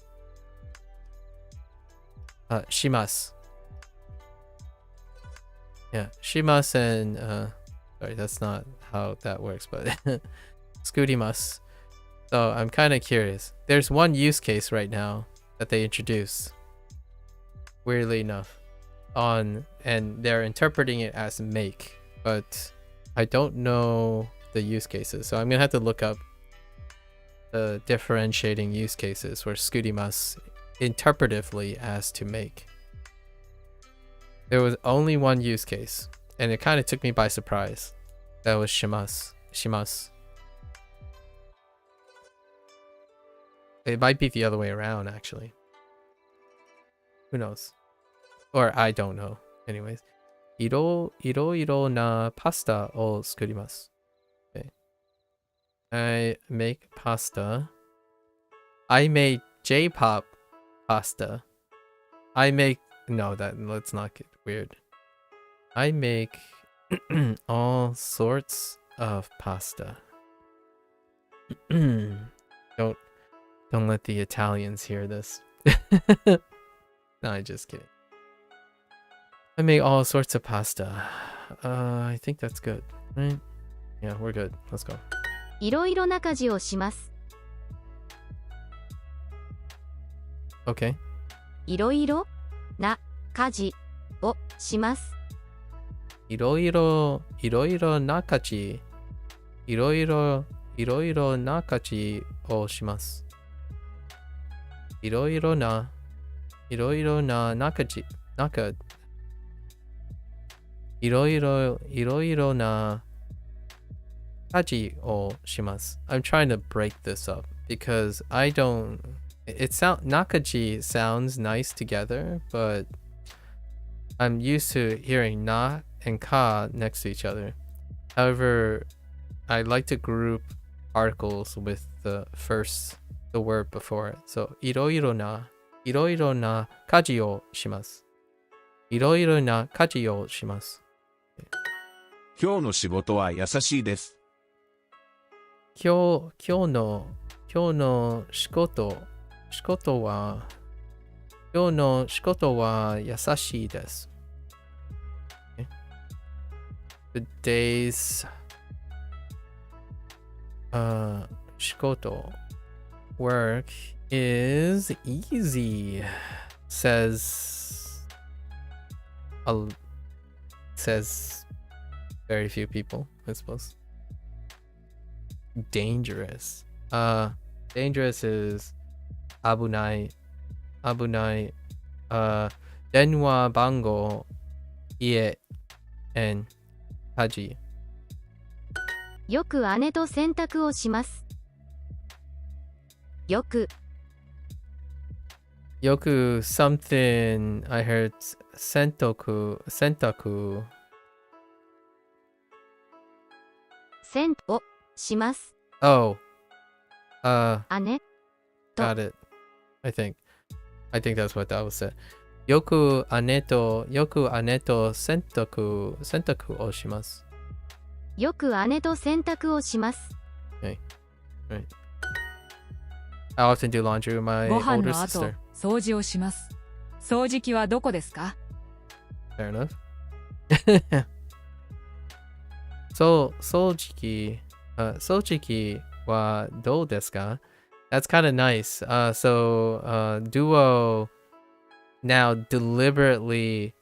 Shimas. Yeah, shimas and sorry, that's not how that works, but scootimas. So I'm kind of curious. There's one use case right now that they introduced, weirdly enough, and they're interpreting it as make, but I don't know the use cases, so I'm gonna have to look up the differentiating use cases where scootimas interpretively as to make. There was only one use case, and it kind of took me by surprise. That was shimasu. It might be the other way around, actually. Who knows? Or I don't know. Anyways. Iro na pasta o sukurimasu. Okay. I make pasta. I made J-pop pasta. I make... No, let's not get weird. I make all sorts of pasta. Don't let the Italians hear this. No, I'm just kidding. I make all sorts of pasta. I think that's good, right? Yeah, we're good. Let's go. いろいろな家事をします。 Okay. いろいろな家事をします。 いろいろな家事。いろいろな家事をします。いろいろな家事。いろいろな家事をします。I'm trying to break this up because I don't... nakaji sounds nice together, but I'm used to hearing na and ka next to each other. However, I like to group articles with the word before it. So, いろいろな家事をします。いろいろな家事をします。今日の仕事は優しいです。今日の仕事は優しいです。Today's 仕事 work is easy, says very few people, I suppose. Dangerous. Dangerous is 危ない。電話番号、家、and 家事。よく姉と洗濯をします。よく something I heard 洗濯をします。Oh. 姉 Got it. I think that's what that was said. よく姉と洗濯をします。よく姉と洗濯をします。 Okay. Right. I often do laundry with my ご飯 older の後 sister. 掃除をします。掃除機はどこですか？ Fair enough. 掃除機はどうですか? That's kind of nice. So Duo now deliberately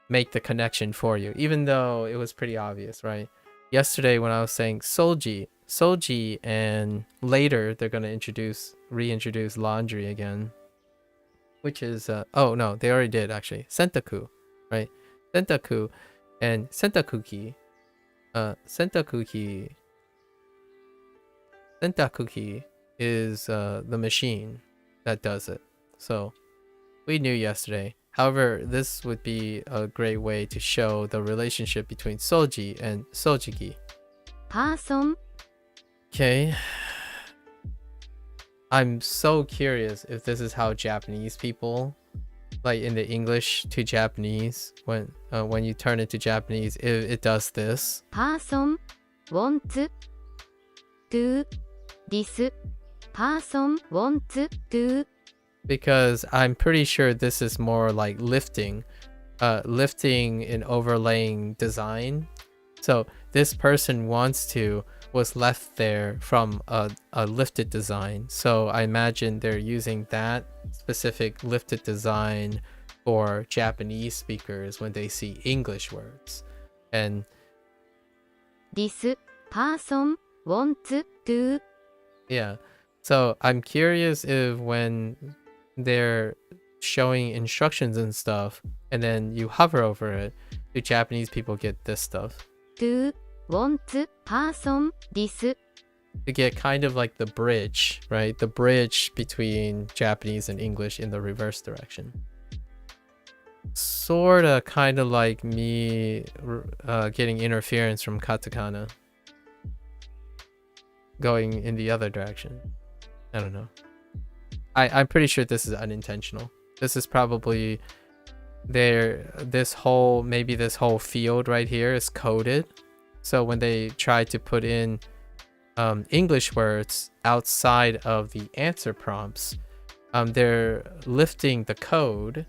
make the connection for you, even though it was pretty obvious, right? Yesterday when I was saying Soji, and later they're going to reintroduce laundry again, which is oh no, they already did actually. Sentaku, right? Sentaku and sentakuki. Sentakuki is the machine that does it. So we knew yesterday. However, this would be a great way to show the relationship between Soji and Sojiki. Person. Okay. I'm so curious if this is how Japanese people, like in the English to Japanese, when you turn it to Japanese, it does this. Person wants to this. Person wants to. Because I'm pretty sure this is more like lifting and overlaying design. So this person wants to was left there from a lifted design. So I imagine they're using that specific lifted design for Japanese speakers when they see English words. And This person wants to. yeah. So I'm curious if when they're showing instructions and stuff, and then you hover over it, do Japanese people get this stuff? do, want, person, this, To get kind of like the bridge, right? The bridge between Japanese and English in the reverse direction. Sorta kind of like me getting interference from katakana going in the other direction. I don't know. I'm pretty sure this is unintentional. This is probably this whole field right here is coded. So when they try to put in English words outside of the answer prompts, they're lifting the code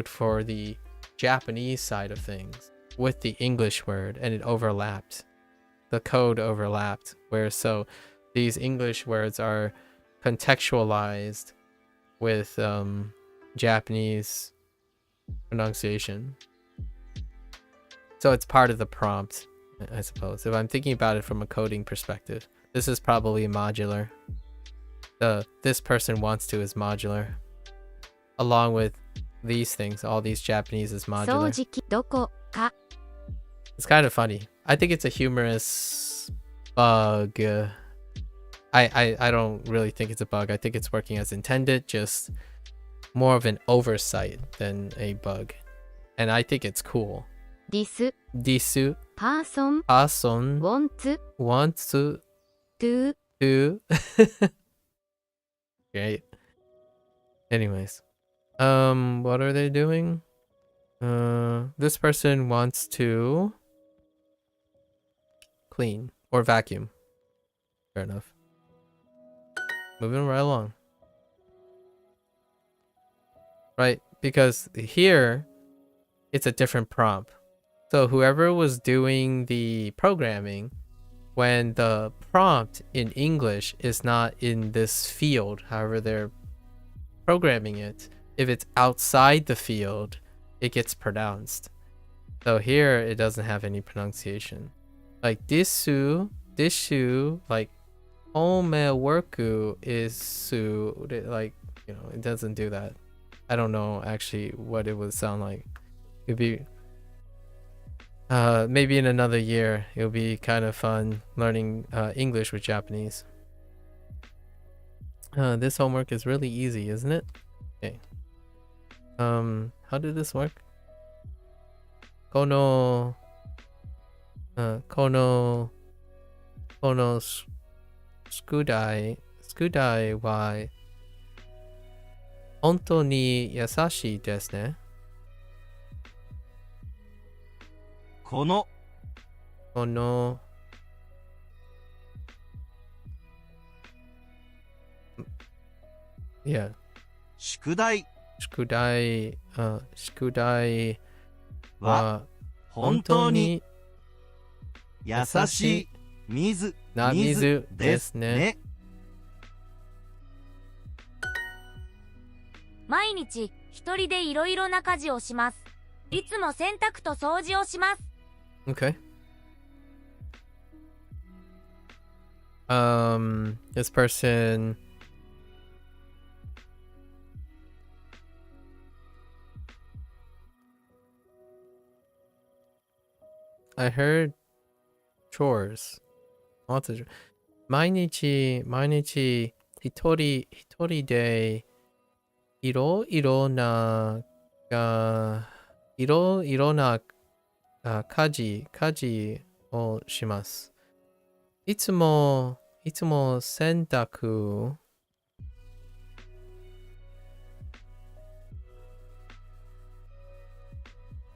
for the Japanese side of things with the English word, and it overlapped. The code overlapped, where so these English words are contextualized with Japanese pronunciation. So it's part of the prompt, I suppose. If I'm thinking about it from a coding perspective, this is probably modular. This person wants to is modular. Along with these things, all these Japanese is modular. 掃除機どこか It's kind of funny. I think it's a humorous bug. I don't really think it's a bug. I think it's working as intended, just more of an oversight than a bug. And I think it's cool. です Disu, person, person, want, wants to, do, Great. Anyways. What are they doing? This person wants to clean or vacuum. Fair enough. Moving right along. Right, because here it's a different prompt. So whoever was doing the programming, when the prompt in English is not in this field, however they're programming it, if it's outside the field, it gets pronounced. So here it doesn't have any pronunciation. Like disu, like homeworku is su, like, you know, it doesn't do that. I don't know actually what it would sound like. It'd be maybe in another year it'll be kind of fun learning English with Japanese. This homework is really easy, isn't it? Okay. How did this work? Kono skudai wa hontou ni yasashii desu ne. この Kono yeah. 宿題 Shukudai はは本当に優しい水水ですね。毎日一人でいろいろな家事をします。いつも洗濯と掃除をします。 Okay. This person I heard chores. Lots of 毎日一人でいろいろな家事をします。いつも洗濯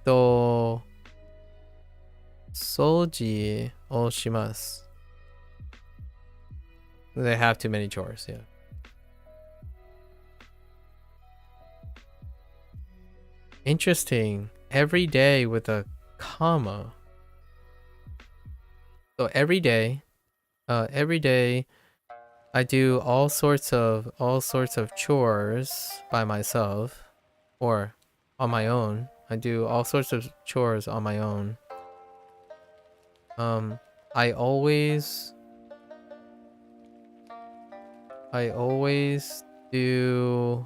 と掃除をします。They have too many chores, yeah. Interesting. Every day with a comma. So every day I do all sorts of chores by myself or on my own. I do all sorts of chores on my own. I always do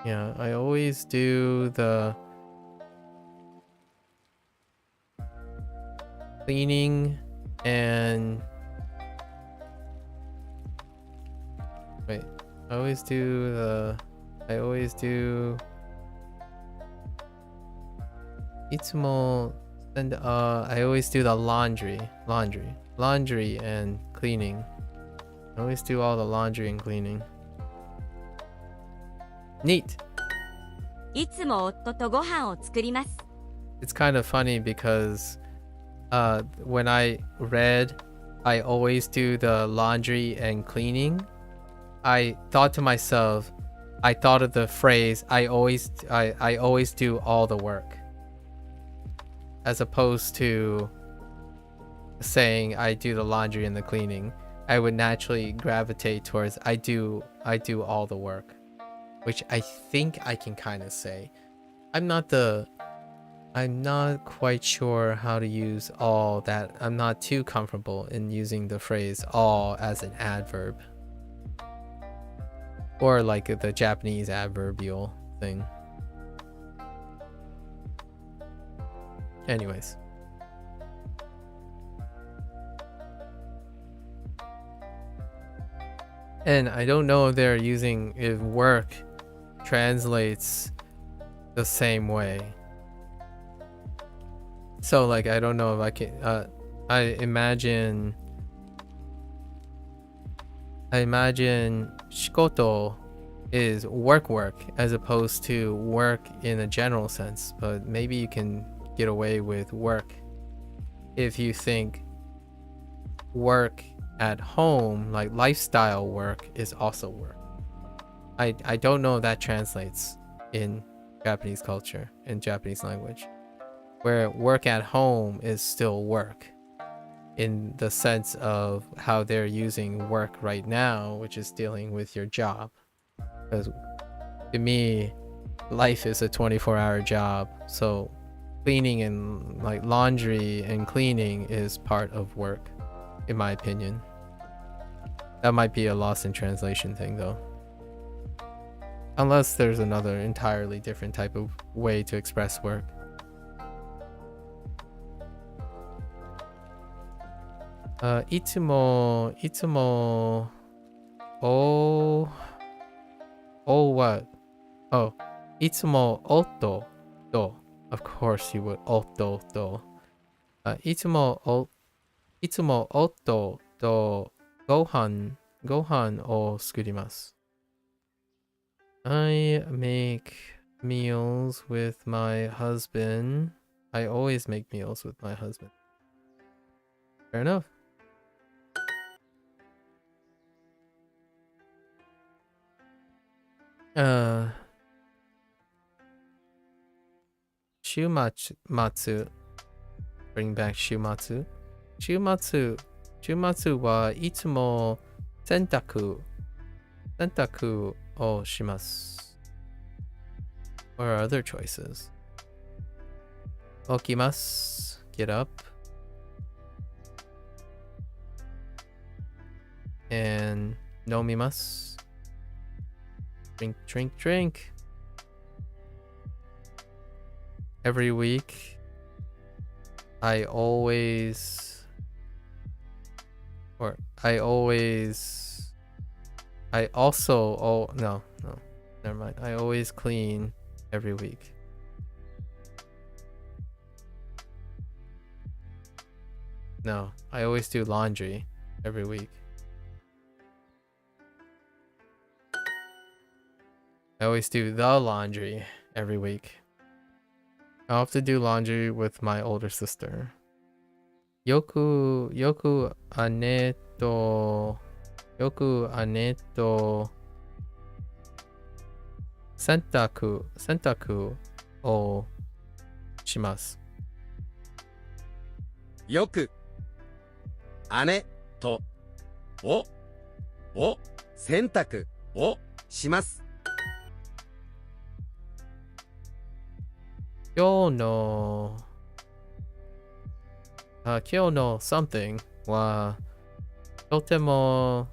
Yeah, I always do the cleaning and wait. I always do いつも and I always do the laundry and cleaning. I always do all the laundry and cleaning. Neat. いつも夫とご飯を作ります。 It's kind of funny because when I read I always do the laundry and cleaning, I thought to myself, I thought of the phrase I always do all the work, as opposed to saying I do the laundry and the cleaning. I would naturally gravitate towards I do all the work, which I think I can kind of say. I'm not quite sure how to use all that. I'm not too comfortable in using the phrase all as an adverb, or like the Japanese adverbial thing. Anyways. And I don't know if work translates the same way. So like, I don't know if I can, I imagine shikoto is work as opposed to work in a general sense, but maybe you can get away with work if you think work at home, like lifestyle work, is also work. I don't know if that translates in Japanese culture, in Japanese language, where work at home is still work in the sense of how they're using work right now, which is dealing with your job. Because to me, life is a 24-hour job, so cleaning and like laundry and cleaning is part of work, in my opinion. That might be a lost in translation thing though, unless there's another entirely different type of way to express work. Itsumo what? Oh, itsumo otto do. Of course you would otto do. Itsumo otto do gohan o sukurimasu. I make meals with my husband. I always make meals with my husband. Fair enough. Shumatsu. Bring back Shumatsu. Shumatsu wa itsumo sentaku o shimasu. What are other choices? Okimasu. Get up. And nomimasu. Drink. Every week, I also, no, never mind. I always clean every week. No, I always do laundry every week. I always do the laundry every week. I have to do laundry with my older sister. Yoku ane to sentaku o shimasu. よく姉と洗濯をします。今日の something はとても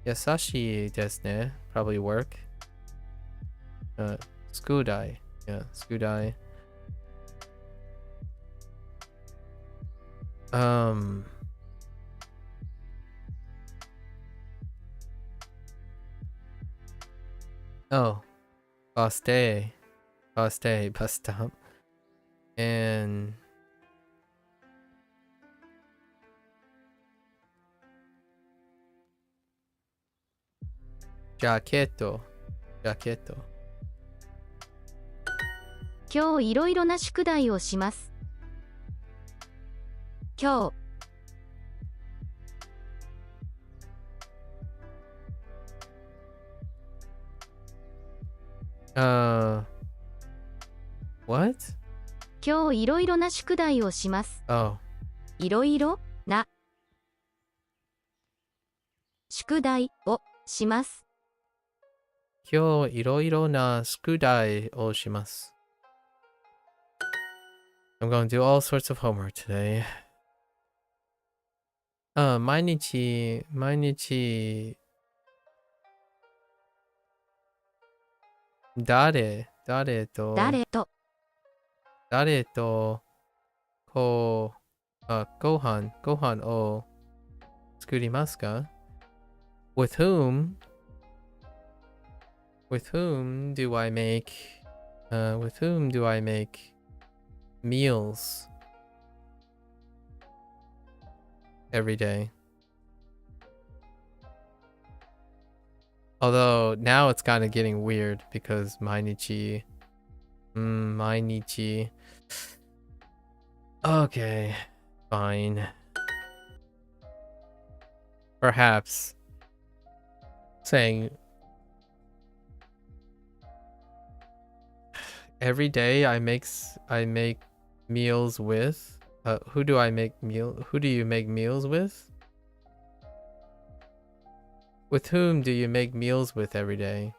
優しいですね。Probably work. skudai. Yeah, skudai. Oh, baste, bus stop, and jaqueto. 今日いろいろな宿題をします。今日 What? 今日いろいろな宿題をします。 Oh. いろいろな宿題をします。今日いろいろな宿題をします。I'm going to do all sorts of homework today. 毎日誰とこうご飯を作りますか？ With whom do I make meals every day? Although now it's kind of getting weird because 毎日 Okay, fine. Perhaps saying every day I make meals with. Who do you make meals with? With whom do you make meals with every day?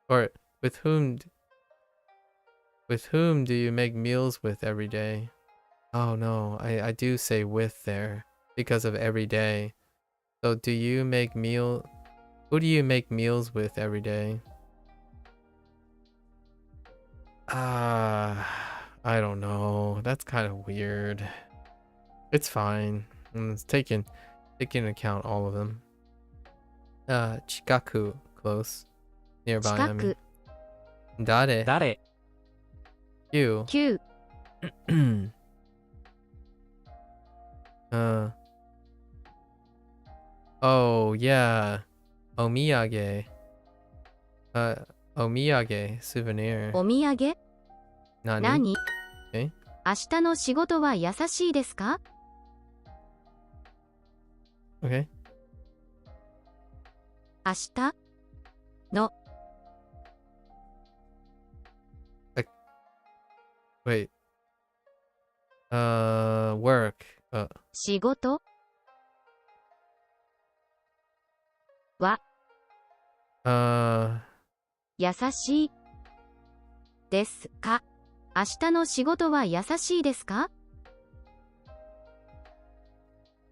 Or with whom do you make meals with every day? Oh no, I do say with there because of every day. So who do you make meals with every day? I don't know. That's kind of weird. It's fine. It's taking into account all of them. Chikaku, close. Nearby, I mean. 誰 You. 9 Oh yeah. Omiyage. Souvenir. お土産 Nani? 何 Okay. 明日の仕事は優しいですか？ Okay. 明日の Wait. Work. 仕事は 優しいですか？明日の仕事は優しいですか？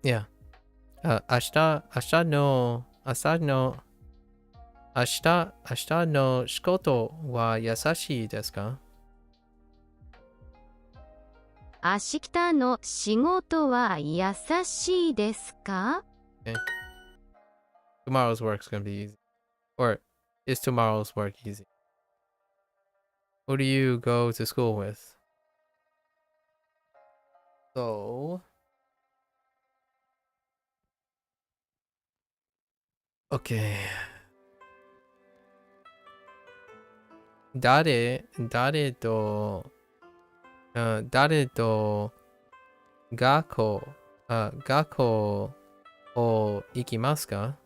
Yeah. 明日の仕事は優しいですか？明日の仕事は優しいですか？ Okay. Tomorrow's work's gonna be easy. Or is tomorrow's work easy? Who do you go to school with? So... Okay. 誰と学校を行きますか？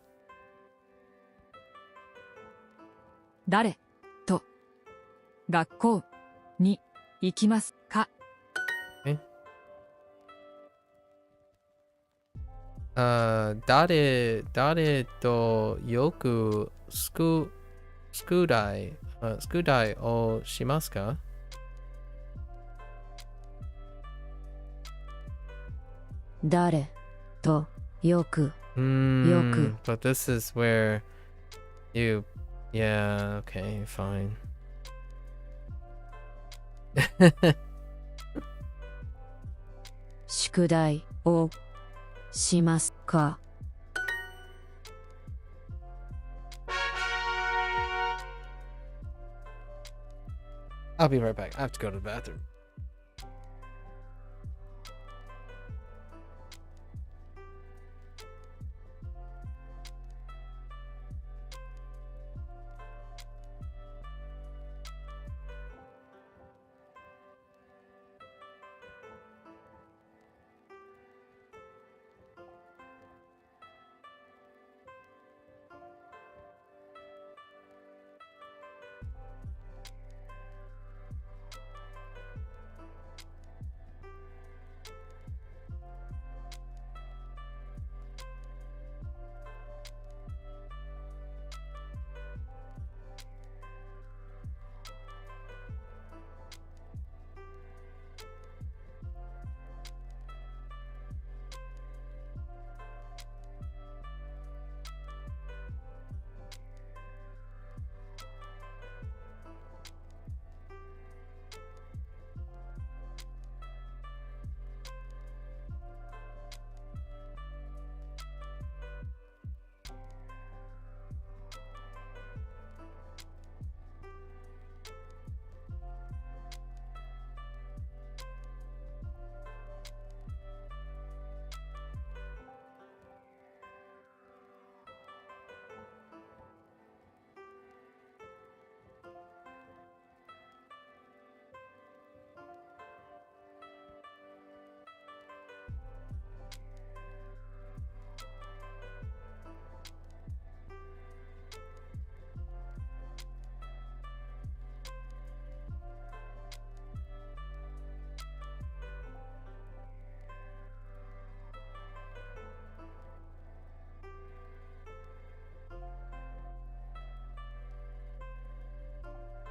誰と学校に行きますか？誰とよく宿題をしますか？誰とよく But this is where you... Yeah, okay, fine. 宿題をしますか I'll be right back. I have to go to the bathroom.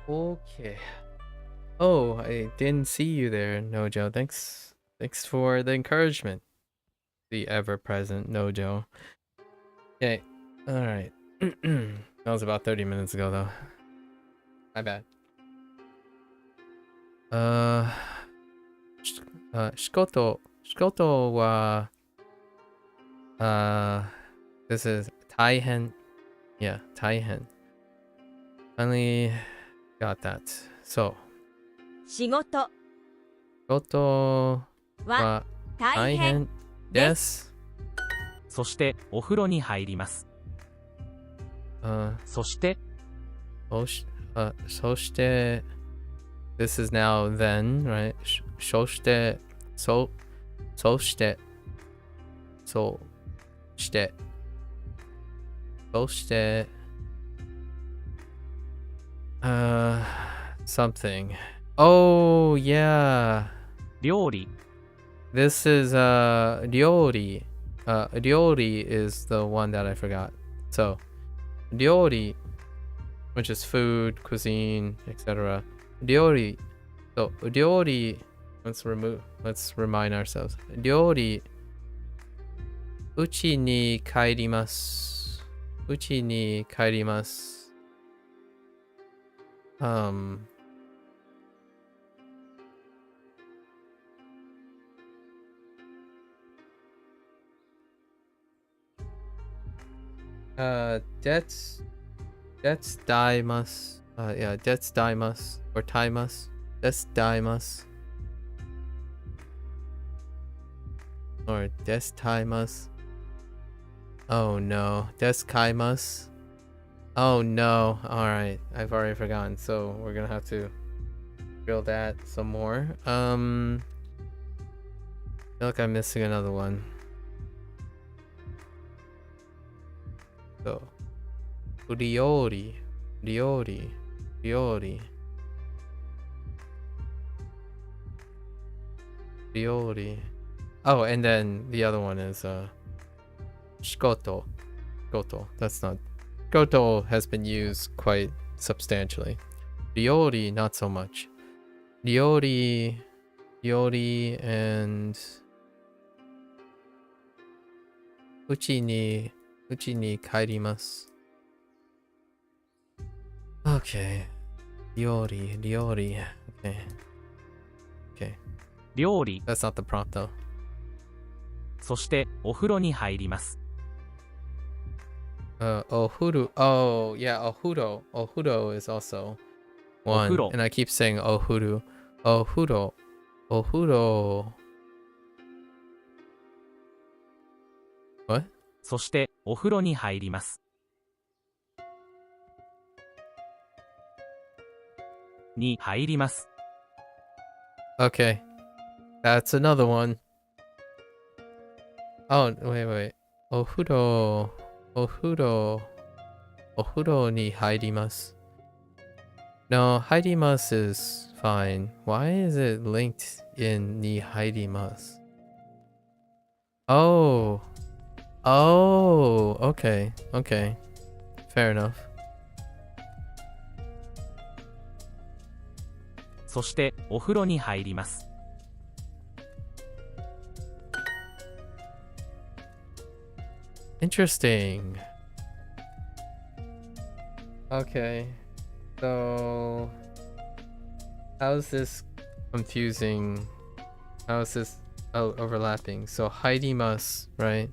Okay. Oh, I didn't see you there, Nojo. Thanks for the encouragement. The ever-present Nojo. Okay. Alright. That was about 30 minutes ago, though. My bad. Shikoto wa, this is taihen. Yeah, taihen. Finally got that. So, 仕事 Shikoto は wa 大変 taihen desu. そしてお風呂に入ります。そして so shite, this is now then, right? So shite, so shite, so shite, so shite, something. Oh yeah, 料理 this is ryori. Ryori is the one that I forgot. So ryori, which is food, cuisine, etc. Ryori. So ryori, let's remind ourselves. Ryori, uchi ni kaerimasu. Uchi ni kaerimasu. Debts daimasu. Yeah, debts daimasu or taimasu. Debts daimasu. Or des taimasu. Oh no, des kaimasu. Oh no. Alright, I've already forgotten, so we're gonna have to drill that some more. I feel like I'm missing another one. So ryori. Oh, and then the other one is shikoto. That's not. Shikoto has been used quite substantially. Ryori, not so much. Ryori and uchi ni kaerimasu. Okay. Ryori. Okay. 料理。 That's not the prompt though. そしてお風呂に入ります。 Ohuru. Oh, yeah, ohuro. Ohuro is also one. Ohuro. And I keep saying ohuru. Ohuro. Ohuro. What? そしてお風呂に入ります。に入ります。 Okay. That's another one. Oh, wait. Ohuro. Ohuro. Ohuro ni hairimasu. No, hairimasu is fine. Why is it linked in ni hairimasu? Oh. Oh, okay. Okay. Fair enough. そしてお風呂に入ります。 Interesting. Okay. So how is this confusing? How is this overlapping? So haidimasu, right?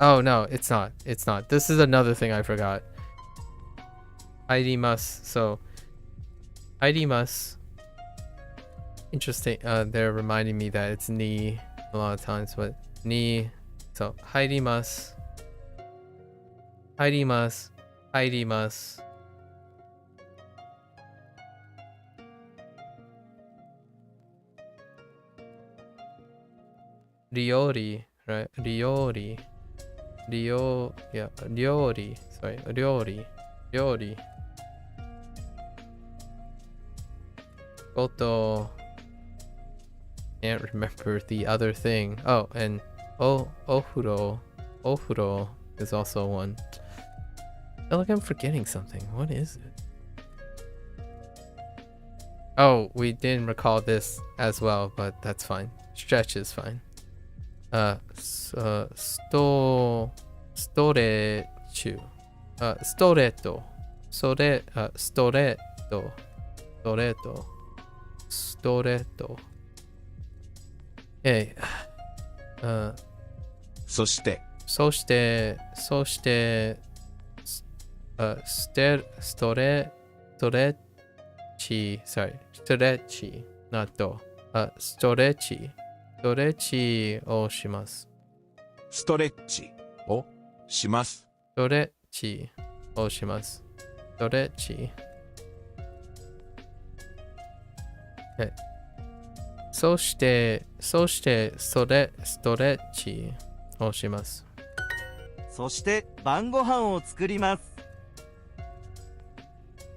Oh no, it's not. It's not. This is another thing I forgot. Haidimasu. So haidimasu. Interesting. They're reminding me that it's ni a lot of times, but ni. So haidimasu. Haidimasu. Haidimasu. Ryori, right? Ryori. Yeah, ryori. Sorry, ryori. Goto. Can't remember the other thing. Oh, and ofuro. Ofuro is also one. I feel like I'm forgetting something. What is it? Oh, we didn't recall this as well, but that's fine. Stretch is fine. Storechu. Storeto. Storeto. Okay. そして、ストレッチ、not ストレッチをします。ストレッチをします。ストレッチをします。ストレッチ。そしてストレッチをします。そして晩ご飯を作ります。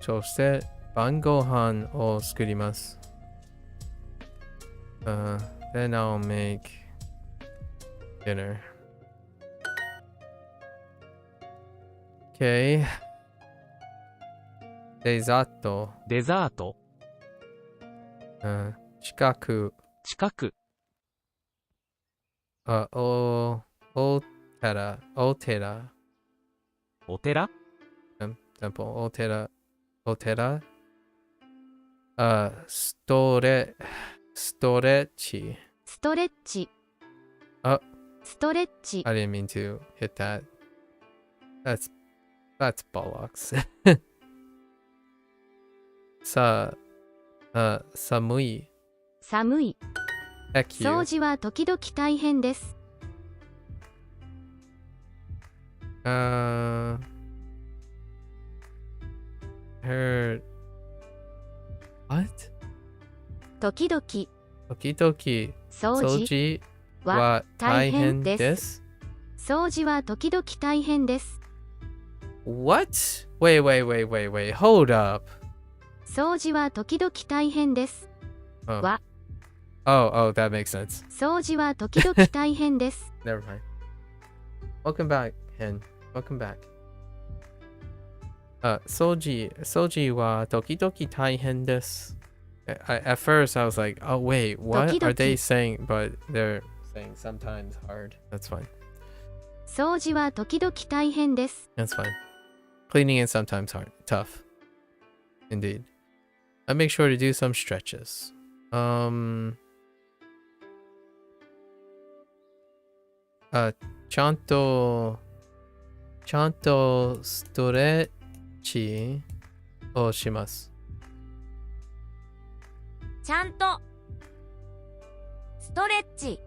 そして晩ご飯を作ります。Then I'll make dinner. Okay. デザート。デザート。近く。近く。お寺。お寺。temple。お寺。ストレッチ。ストレッチ。ストレッチ。I didn't mean to hit that. That's bollocks. さあ、寒い。寒い。Heck you. 掃除は時々大変です。Her. What? 時々。掃除は大変です。掃除は時々大変です。What? Wait. Hold up. 掃除は時々大変です。は。Oh, that makes sense. 掃除は時々大変です。Never mind. Welcome back, Hen. Welcome back. 掃除は時々大変です。At first, I was like, oh, wait, what are they saying? But they're saying sometimes hard. That's fine. 掃除は時々大変です。That's fine. Cleaning is sometimes hard. Tough. Indeed. I make sure to do some stretches.ちゃんとストレッチをします。ちゃんとストレッチ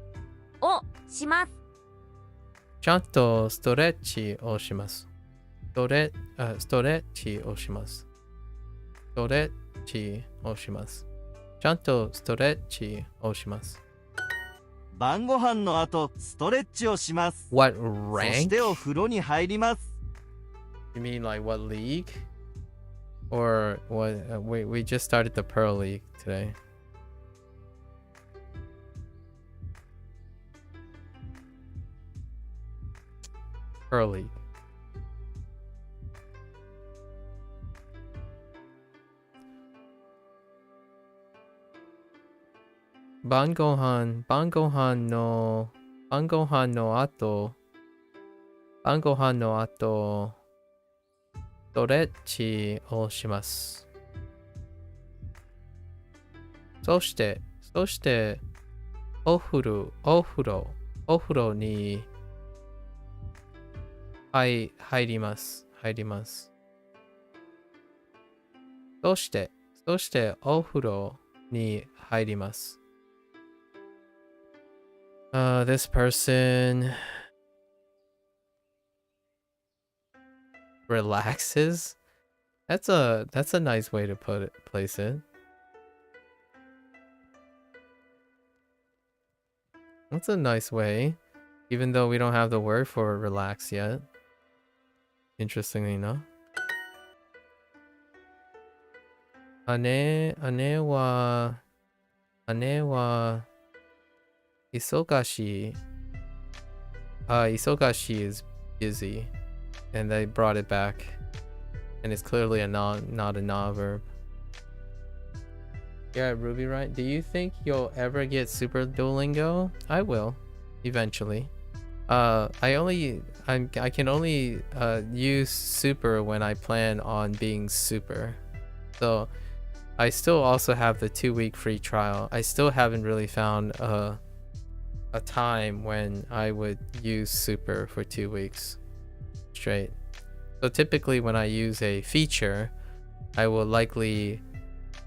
をします。ちゃんとストレッチをします。ストレッチをします。ストレッチをします。ちゃんとストレッチをします。晩ご飯の後、ストレッチをします。What そ rank? してお風呂に入ります。You mean like what league? Or what? We just started the Pearl League today. Pearl League. Ban gohan no ato, ストレッチをします。そして、お風呂に入ります。そして、お風呂に入ります。This person relaxes. That's a nice way to place it. That's a nice way, even though we don't have the word for relax yet. Interestingly enough. 姉は忙しい。忙しい is busy. And they brought it back. And it's clearly not a noun-verb. Yeah, Ruby, right? Do you think you'll ever get Super Duolingo? I will. Eventually. I can only use Super when I plan on being super. So I still also have the 2-week free trial. I still haven't really found a time when I would use Super for 2 weeks straight. So typically when I use a feature, I will likely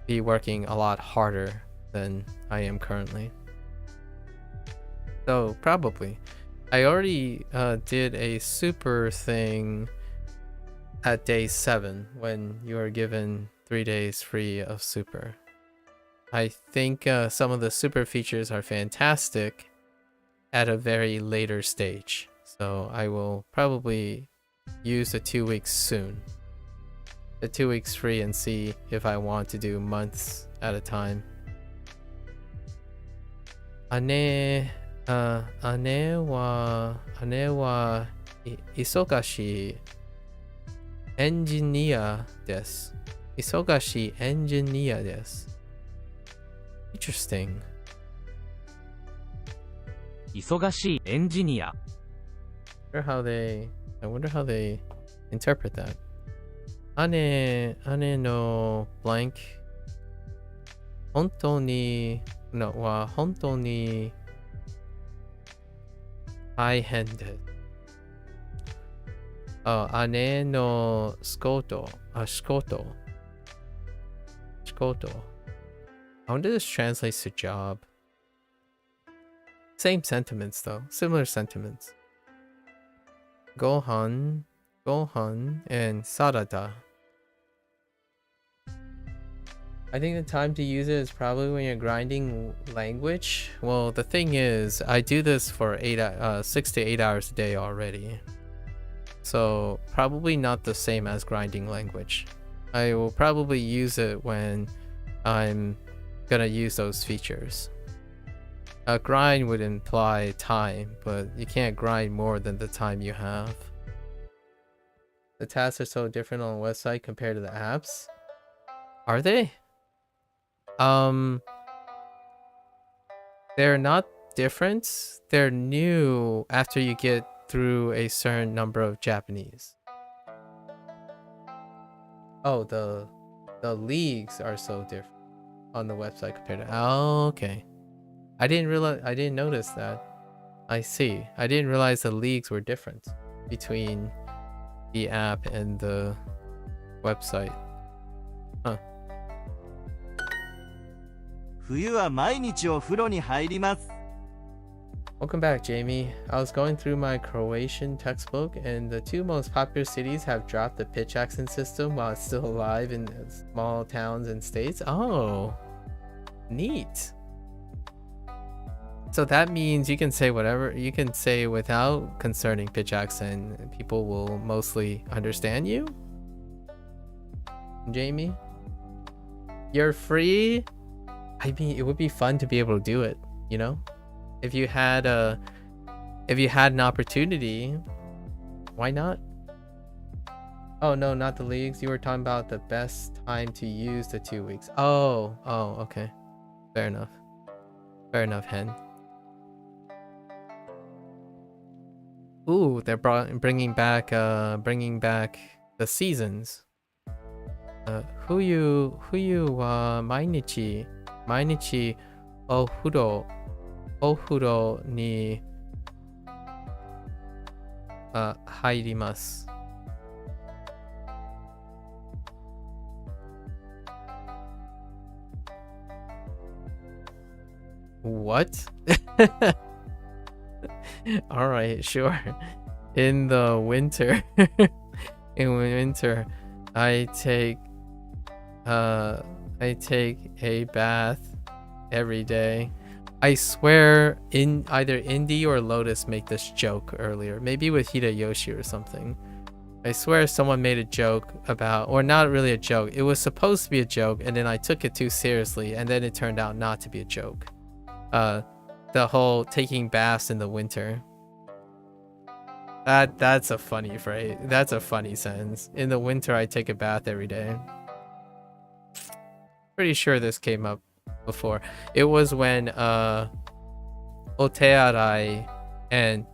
be working a lot harder than I am currently. So probably. I already did a super thing at day 7 when you are given 3 days free of super. I think some of the super features are fantastic at a very later stage. So I will probably use the 2 weeks soon. The 2 weeks free and see if I want to do months at a time. 姉は忙しいエンジニアです。忙しいエンジニアです。Interesting. 忙しいエンジニア。I wonder how they interpret that. 姉の blank 本当に大変です。姉の仕事。I wonder this translates to job. Same sentiments though. Similar sentiments. Gohan, and sarada. I think the time to use it is probably when you're grinding language. Well, the thing is, I do this for 6 to 8 hours a day already. So probably not the same as grinding language. I will probably use it when I'm gonna use those features. A grind would imply time, but you can't grind more than the time you have. The tasks are so different on the website compared to the apps. Are they? They're not different. They're new after you get through a certain number of Japanese. Oh, the the leagues are so different on the website compared to. Oh, okay. I didn't notice that. I see. I didn't realize the leagues were different between the app and the website. Huh. 冬は毎日お風呂に入ります。 Welcome back, Jamie. I was going through my Croatian textbook, and the two most popular cities have dropped the pitch accent system while it's still alive in small towns and states. Oh, neat. So that means you can say whatever you can say without concerning pitch accent. People will mostly understand you. Jamie, you're free. I mean, it would be fun to be able to do it, you know? If you had an opportunity, why not? Oh no, not the leagues. You were talking about the best time to use the 2 weeks. Oh, okay. Fair enough. Fair enough, Hen. Ooh, they're bringing back the seasons. Huyu wa mainichi ofuro ni hairimasu. What? All right, sure. In the winter, I take a bath every day. I swear, in either Indy or Lotus make this joke earlier, maybe with Hideyoshi or something. I swear someone made a joke about, or not really a joke. It was supposed to be a joke, and then I took it too seriously, and then it turned out not to be a joke. The whole taking baths in the winter. That's a funny phrase. That's a funny sentence. In the winter, I take a bath every day. Pretty sure this came up before. It was when Otearai and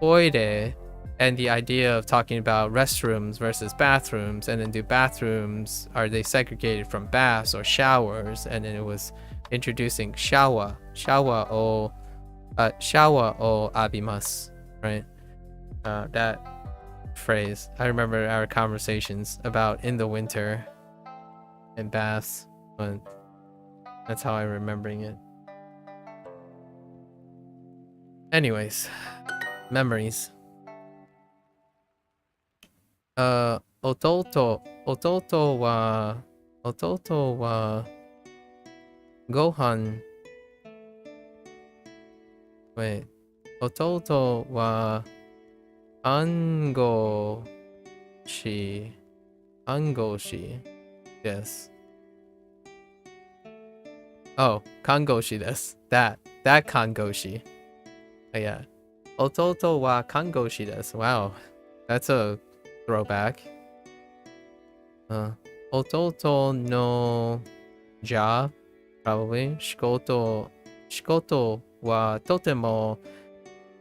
Oire, and the idea of talking about restrooms versus bathrooms, and then do bathrooms, are they segregated from baths or showers? And then it was introducing shawa o abimasu, right? That phrase. I remember our conversations about in the winter and baths, but that's how I'm remembering it. Anyways, memories. Ototo wa gohan. Wait. Ototo wa angoshi. Yes. Oh, kangoshi desu. That kangoshi. Oh, yeah. Ototo wa kangoshi desu. Wow. That's a throwback. Ototo no job, probably. Shikoto wa totemo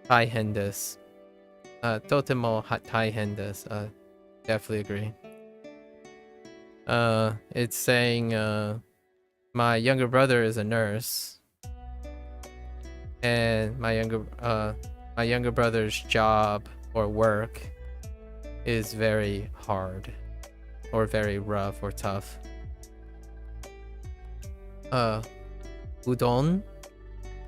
taihen desu. Totemo taihen desu. Definitely agree. It's saying my younger brother is a nurse, and my younger brother's job or work is very hard or very rough or tough. Udon,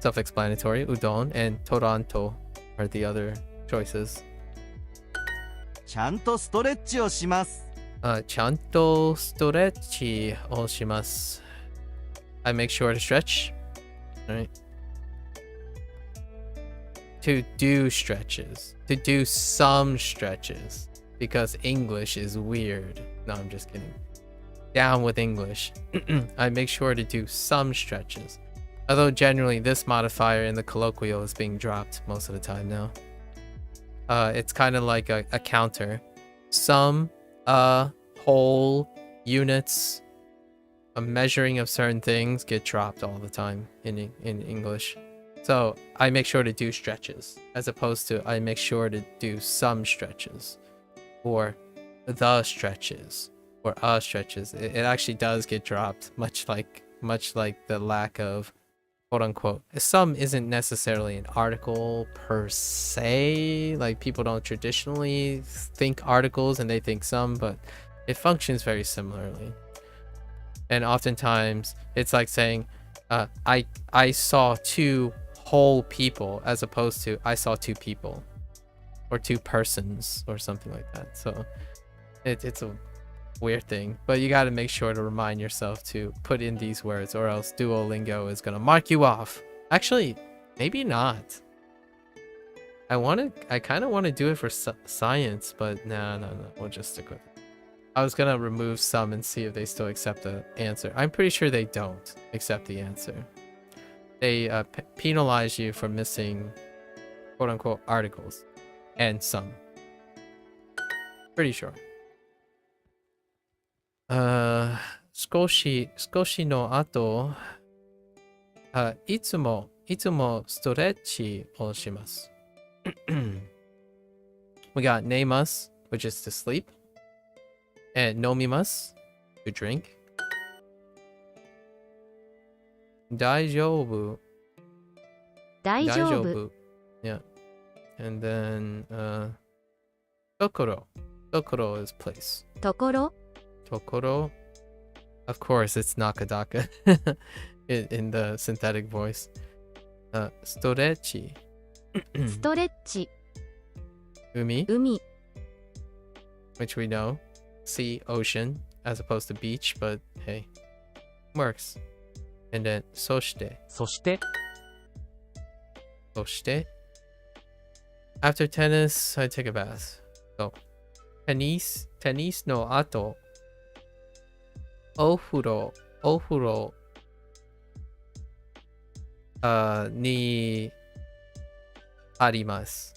self-explanatory. Udon and toranto are the other choices. ちゃんとストレッチをします。ちゃんとストレッチをします。I make sure to stretch. Right. To do stretches. To do some stretches. Because English is weird. No, I'm just kidding. Down with English. I make sure to do some stretches. Although generally this modifier in the colloquial is being dropped most of the time now. It's kind of like a counter. Some, whole, units, a measuring of certain things get dropped all the time in English. So I make sure to do stretches, as opposed to I make sure to do some stretches, or the stretches, or stretches, it actually does get dropped, much like the lack of quote unquote. Some isn't necessarily an article per se. Like people don't traditionally think articles and they think some, but it functions very similarly. And oftentimes it's like saying, I saw two whole people as opposed to I saw two people or two persons or something like that. So it's a weird thing, but you got to make sure to remind yourself to put in these words, or else Duolingo is gonna mark you off. Actually, maybe not. I kind of want to do it for science, but no, we'll just stick with it. I was gonna remove some and see if they still accept the answer. I'm pretty sure they don't accept the answer. They penalize you for missing quote unquote articles and some. Pretty sure. 少しの後、いつもストレッチをします。We got 寝ます which is to sleep, and 飲みます to drink. 大丈夫 yeah, and then ところ is place. ところ Tokoro. Of course, it's Nakadaka in the synthetic voice. Storechi. ストレッチ Umi, 海 which we know. Sea, ocean, as opposed to beach, but hey, works. And then soshite. そして Soshite. After tennis, I take a bath. So, tennis no ato. お風呂に入ります。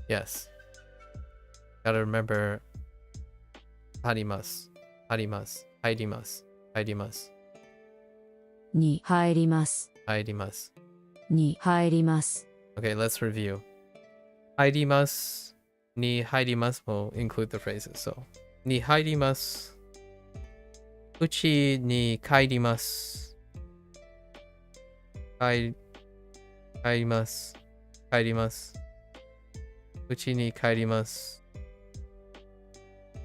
Yes. Gotta remember 入ります。に入ります。に入ります。 Okay, let's review. 入りますに入ります will include the phrases. So, に入ります。うちに帰ります。帰ります。うちに帰ります。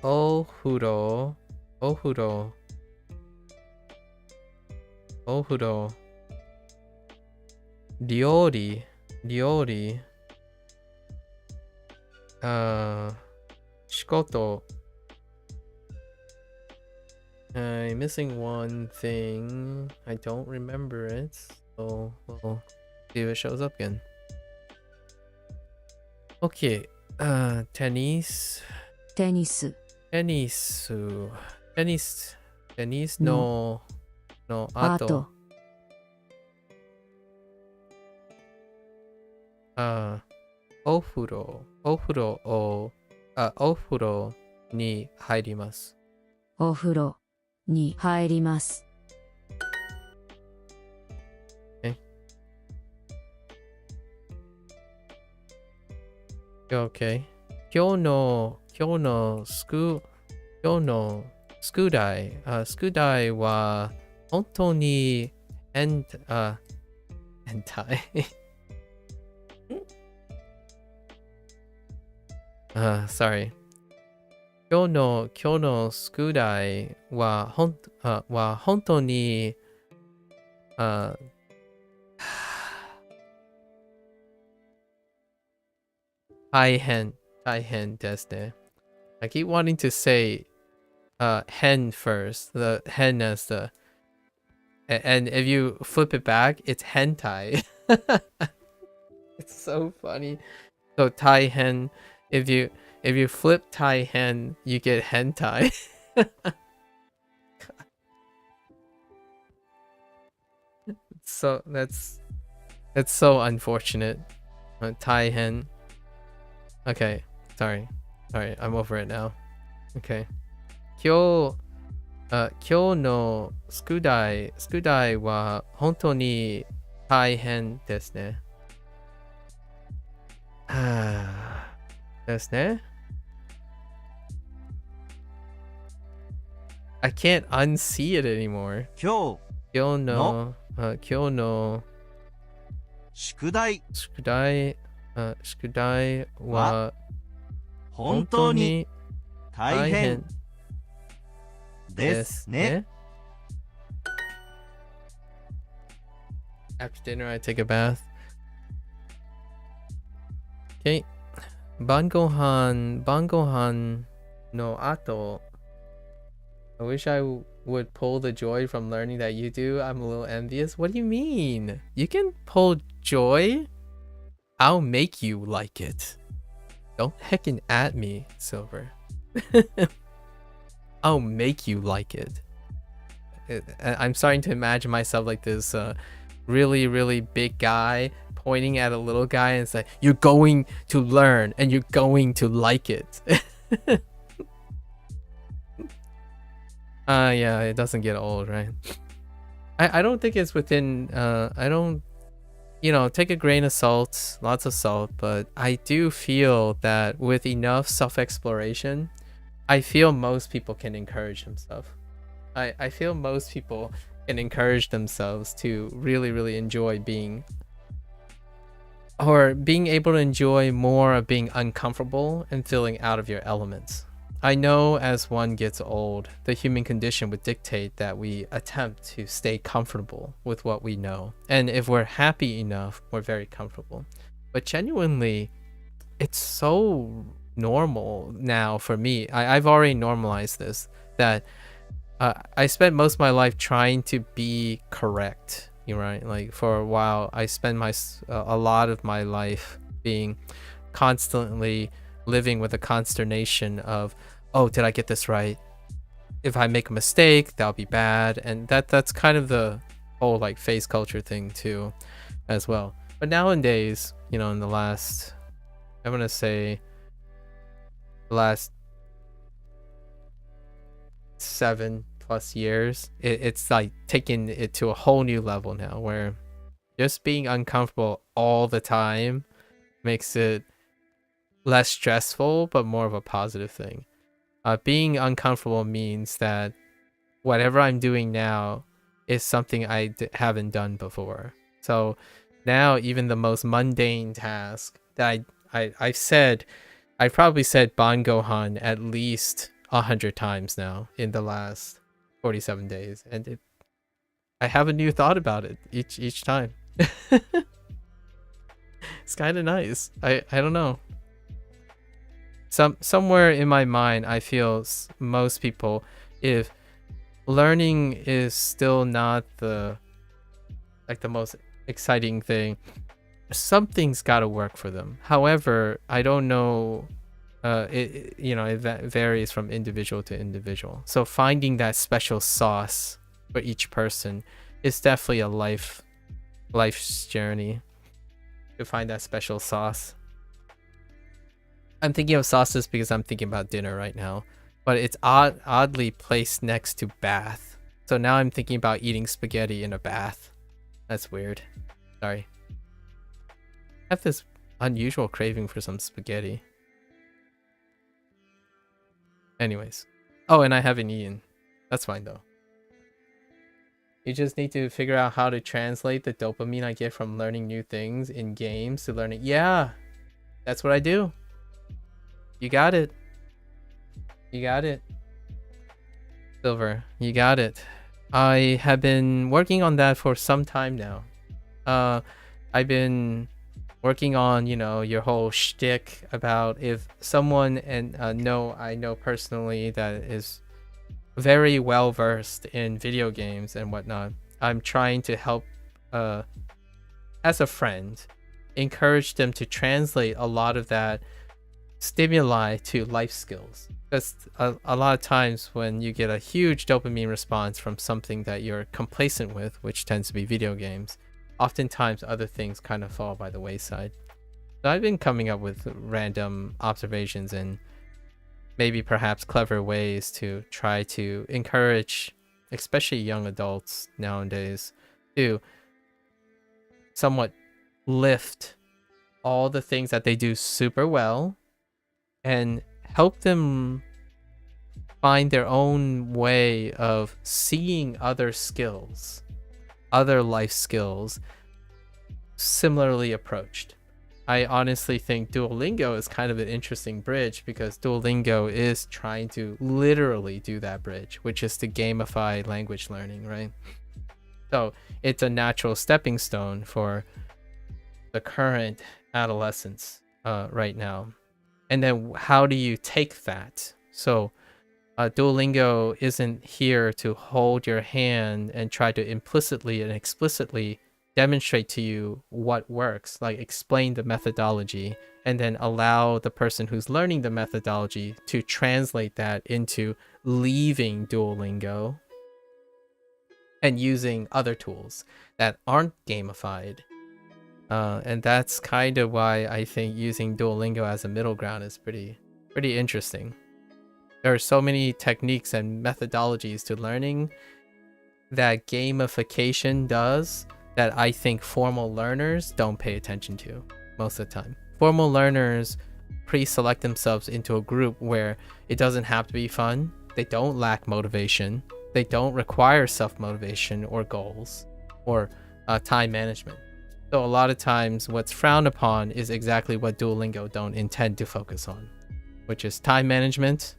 お風呂。料理。仕事。I'm missing one thing. I don't remember it. So we'll see if it shows up again. Okay. Tennis の後。お風呂に入ります。お風呂に入ります。 Okay. 今日の宿題は本当に変態sorry. 今日の宿題は本当に大変ですね。I keep wanting to say hen first, the hen as the, and if you flip it back, it's hentai. It's so funny. So tai hen, if you flip tai hen, you get hentai. So that's so unfortunate. Tai hen. Okay, sorry, I'm over it now. Okay. 今日の宿題は本当に大変ですね。Desu ne? I can't unsee it anymore. 今日 Kyo no, kyo no 宿題 shukudai, shukudai wa 本当に大変ですね。 After dinner, I take a bath. Okay. Bangohan no ato. I wish I would pull the joy from learning that you do. I'm a little envious. What do you mean? You can pull joy? I'll make you like it. Don't heckin' at me, Silver. I'll make you like it. I'm starting to imagine myself like this really big guy pointing at a little guy and say, you're going to learn and you're going to like it. Yeah, it doesn't get old, right? I don't think it's within I don't, you know, take a grain of salt, lots of salt, but I do feel that with enough self-exploration, I feel most people can encourage themselves. I feel most people can encourage themselves to really enjoy being, or being able to enjoy more of being uncomfortable and feeling out of your elements. I know as one gets old, the human condition would dictate that we attempt to stay comfortable with what we know. And if we're happy enough, we're very comfortable. But genuinely, it's so normal now for me. I've already normalized this, that I spent most of my life trying to be correct. You're right. Like for a while, I spent a lot of my life being constantly living with a consternation of, oh, did I get this right? If I make a mistake, that'll be bad. And that's kind of the whole like face culture thing too, as well. But nowadays, you know, in the last, I'm gonna say, the last 7+ years, it's like taking it to a whole new level now, where just being uncomfortable all the time makes it less stressful, but more of a positive thing. Being uncomfortable means that whatever I'm doing now is something I haven't done before. So now even the most mundane task that I've probably said Ban Gohan at least 100 times now in the last 47 days, and I have a new thought about it each time. It's kind of nice. I don't know. Somewhere in my mind, I feel most people, if learning is still not the most exciting thing, something's got to work for them. However, I don't know. It varies from individual to individual. So finding that special sauce for each person is definitely a life's journey to find that special sauce. I'm thinking of sauces because I'm thinking about dinner right now, but it's oddly placed next to bath. So now I'm thinking about eating spaghetti in a bath. That's weird. Sorry. I have this unusual craving for some spaghetti. Anyways. Oh, and I haven't eaten. That's fine though. You just need to figure out how to translate the dopamine I get from learning new things in games to learning. Yeah, that's what I do. You got it. You got it. Silver, you got it. I have been working on that for some time now. I've been working on, you know, your whole shtick about if someone I know personally that is very well versed in video games and whatnot. I'm trying to help, as a friend, encourage them to translate a lot of that stimuli to life skills, because a lot of times when you get a huge dopamine response from something that you're complacent with, which tends to be video games, oftentimes other things kind of fall by the wayside. So I've been coming up with random observations and maybe perhaps clever ways to try to encourage especially young adults nowadays to somewhat lift all the things that they do super well and help them find their own way of seeing other skills, other life skills, similarly approached. I honestly think Duolingo is kind of an interesting bridge because Duolingo is trying to literally do that bridge, which is to gamify language learning, right? So it's a natural stepping stone for the current adolescents right now. And then how do you take that? So Duolingo isn't here to hold your hand and try to implicitly and explicitly demonstrate to you what works, like explain the methodology, and then allow the person who's learning the methodology to translate that into leaving Duolingo and using other tools that aren't gamified. And that's kind of why I think using Duolingo as a middle ground is pretty interesting. There are so many techniques and methodologies to learning that gamification does that I think formal learners don't pay attention to most of the time. Formal learners pre-select themselves into a group where it doesn't have to be fun. They don't lack motivation. They don't require self-motivation or goals or time management. So a lot of times what's frowned upon is exactly what Duolingo don't intend to focus on, which is time management,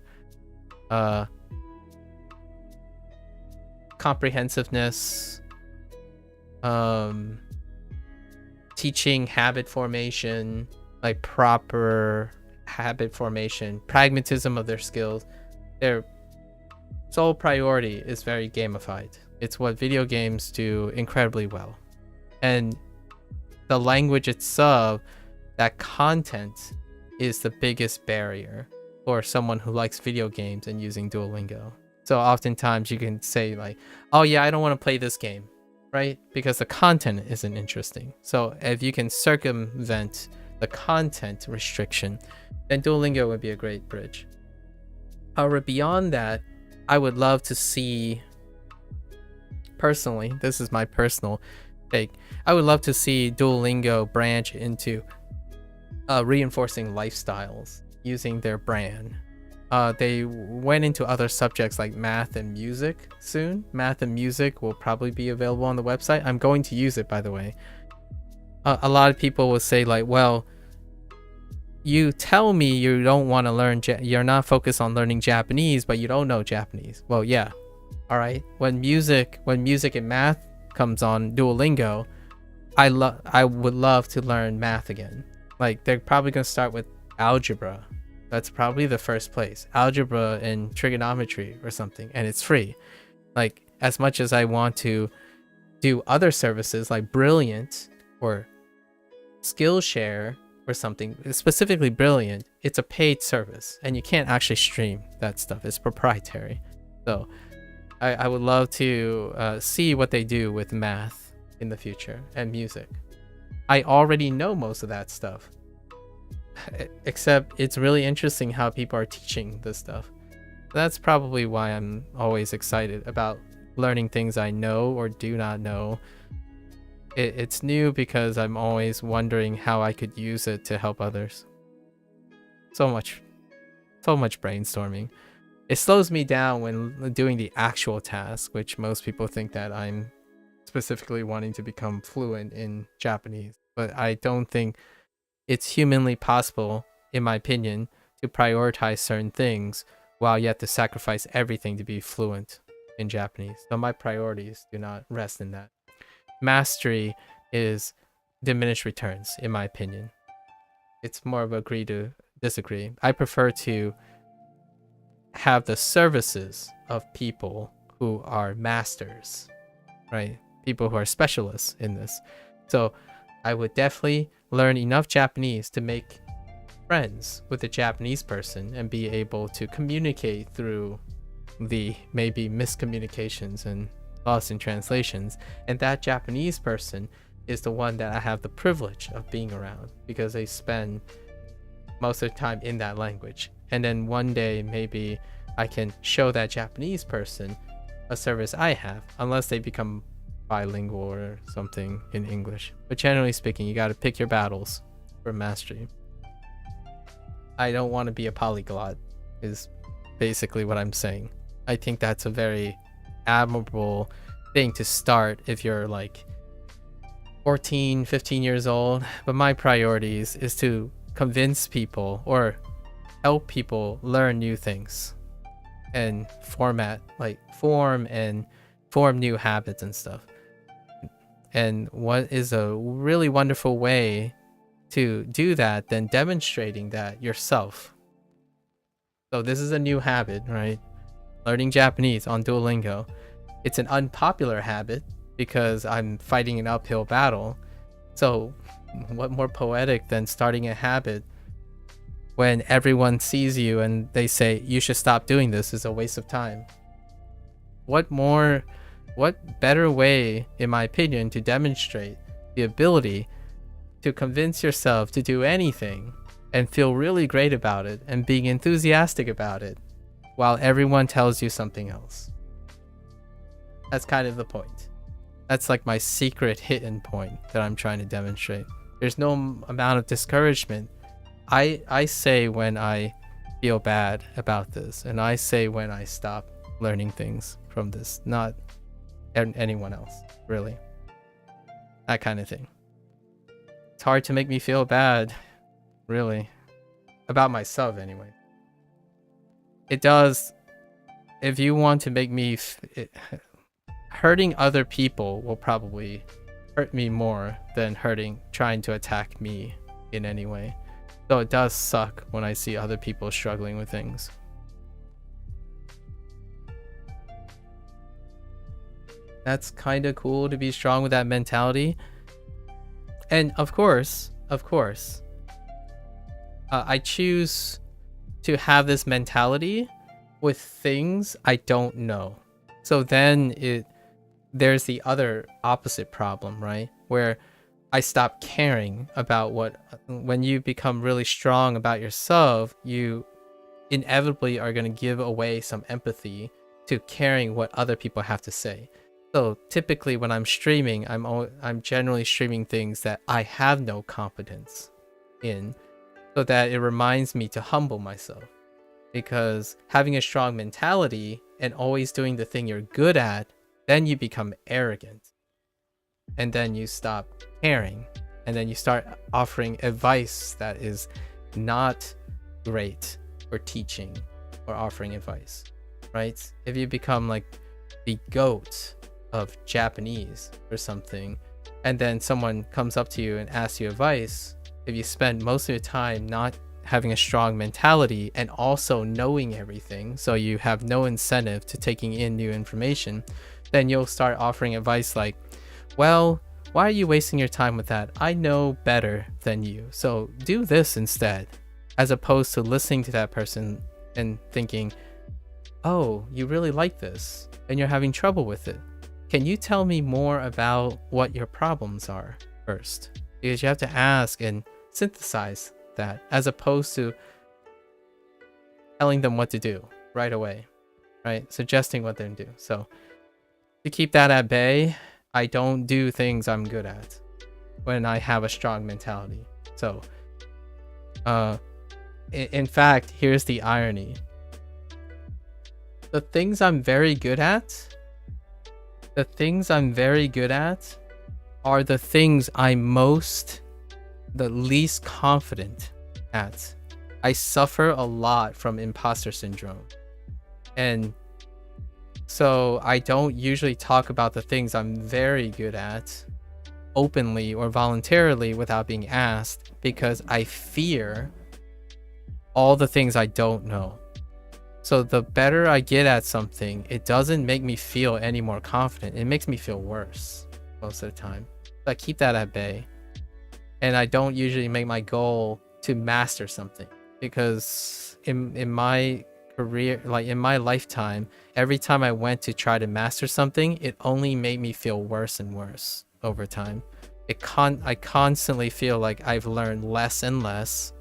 comprehensiveness, teaching habit formation, like proper habit formation, pragmatism of their skills. Their sole priority is very gamified. It's what video games do incredibly well. And the language itself, that content, is the biggest barrier for someone who likes video games and using Duolingo. So oftentimes you can say like, oh yeah, I don't want to play this game, right? Because the content isn't interesting. So if you can circumvent the content restriction, then Duolingo would be a great bridge. However, beyond that, I would love to see, personally, this is my personal take, I would love to see Duolingo branch into reinforcing lifestyles using their brand. They went into other subjects like math and music soon. Math and music will probably be available on the website. I'm going to use it, by the way. A lot of people will say like, well, you tell me you don't want to learn, you're not focused on learning Japanese, but you don't know Japanese. Well, yeah. All right. When music and math comes on Duolingo, I would love to learn math again. Like they're probably going to start with algebra. That's probably the first place. Algebra and trigonometry or something, and it's free. Like as much as I want to do other services like Brilliant or Skillshare or something, specifically Brilliant, it's a paid service and you can't actually stream that stuff. It's proprietary. So I would love to see what they do with math in the future and music. I already know most of that stuff, except it's really interesting how people are teaching this stuff. That's probably why I'm always excited about learning things I know or do not know. It's new because I'm always wondering how I could use it to help others. So much brainstorming. It slows me down when doing the actual task, which most people think that I'm specifically wanting to become fluent in Japanese. But I don't think it's humanly possible, in my opinion, to prioritize certain things while you have to sacrifice everything to be fluent in Japanese. So my priorities do not rest in that. Mastery is diminished returns, in my opinion. It's more of agree to disagree. I prefer to have the services of people who are masters, right? People who are specialists in this. So I would definitely learn enough Japanese to make friends with a Japanese person and be able to communicate through the maybe miscommunications and lost in translations. And that Japanese person is the one that I have the privilege of being around because they spend most of the time in that language. And then one day maybe I can show that Japanese person a service I have, unless they become bilingual or something in English. But generally speaking, you got to pick your battles for mastery. I don't want to be a polyglot, is basically what I'm saying. I think that's a very admirable thing to start if you're like 14, 15 years old. But my priorities is to convince people or help people learn new things and form new habits and stuff. And what is a really wonderful way to do that than demonstrating that yourself? So this is a new habit, right? Learning Japanese on Duolingo. It's an unpopular habit because I'm fighting an uphill battle. So what more poetic than starting a habit when everyone sees you and they say you should stop doing this, is a waste of time? What better way, in my opinion, to demonstrate the ability to convince yourself to do anything and feel really great about it and being enthusiastic about it while everyone tells you something else? That's kind of the point. That's like my secret hidden point that I'm trying to demonstrate. There's no amount of discouragement. I say when I feel bad about this, and I say when I stop learning things from this, not anyone else, really. That kind of thing. It's hard to make me feel bad, really, about myself anyway. It does. If you want to make me hurting other people will probably hurt me more than trying to attack me in any way. So it does suck when I see other people struggling with things. That's kind of cool to be strong with that mentality. And of course, I choose to have this mentality with things I don't know. So then there's the other opposite problem, right? Where I stop caring about when you become really strong about yourself, you inevitably are going to give away some empathy to caring what other people have to say. So typically when I'm streaming, I'm generally streaming things that I have no competence in, so that it reminds me to humble myself. Because having a strong mentality and always doing the thing you're good at, then you become arrogant. And then you stop caring. And then you start offering advice that is not great for teaching or offering advice, right? If you become like the GOAT of Japanese or something, and then someone comes up to you and asks you advice, if you spend most of your time not having a strong mentality and also knowing everything, so you have no incentive to taking in new information, then you'll start offering advice like, well, why are you wasting your time with that? I know better than you, so do this instead. As opposed to listening to that person and thinking, oh, you really like this and you're having trouble with it. Can you tell me more about what your problems are first? Because you have to ask and synthesize that, as opposed to telling them what to do right away, right? Suggesting what they're to do. So to keep that at bay, I don't do things I'm good at when I have a strong mentality. So in fact, here's the irony. The things I'm very good at are the things I'm the least confident at. I suffer a lot from imposter syndrome. And so I don't usually talk about the things I'm very good at openly or voluntarily without being asked, because I fear all the things I don't know. So the better I get at something, it doesn't make me feel any more confident. It makes me feel worse most of the time. So I keep that at bay. And I don't usually make my goal to master something, because in my career, like in my lifetime, every time I went to try to master something, it only made me feel worse and worse over time. I constantly feel like I've learned less and less,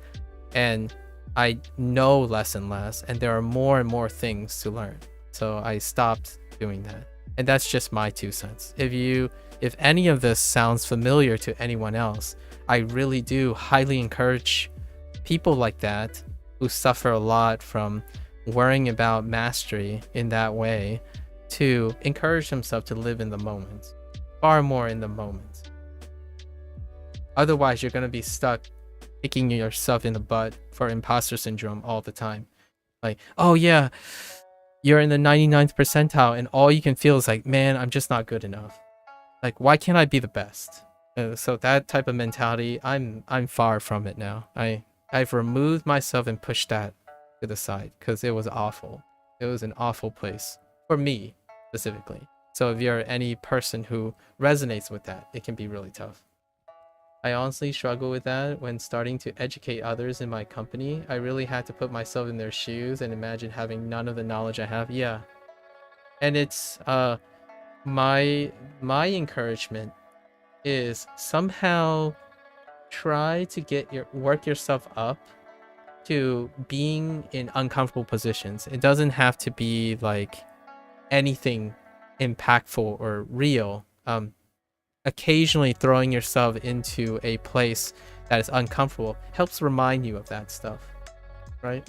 and I know less and less, and there are more and more things to learn. So I stopped doing that. And that's just my 2 cents. If any of this sounds familiar to anyone else, I really do highly encourage people like that who suffer a lot from worrying about mastery in that way to encourage themselves to live in the moment, far more in the moment. Otherwise, you're going to be stuck kicking yourself in the butt for imposter syndrome all the time. Like, oh yeah, you're in the 99th percentile and all you can feel is like, man, I'm just not good enough. Like, why can't I be the best? So that type of mentality, I'm far from it now. I've removed myself and pushed that to the side because it was awful. It was an awful place for me specifically. So if you're any person who resonates with that, it can be really tough. I honestly struggle with that when starting to educate others in my company. I really had to put myself in their shoes and imagine having none of the knowledge I have. Yeah. And it's my encouragement is somehow try to work yourself up to being in uncomfortable positions. It doesn't have to be like anything impactful or real. Occasionally throwing yourself into a place that is uncomfortable helps remind you of that stuff, right?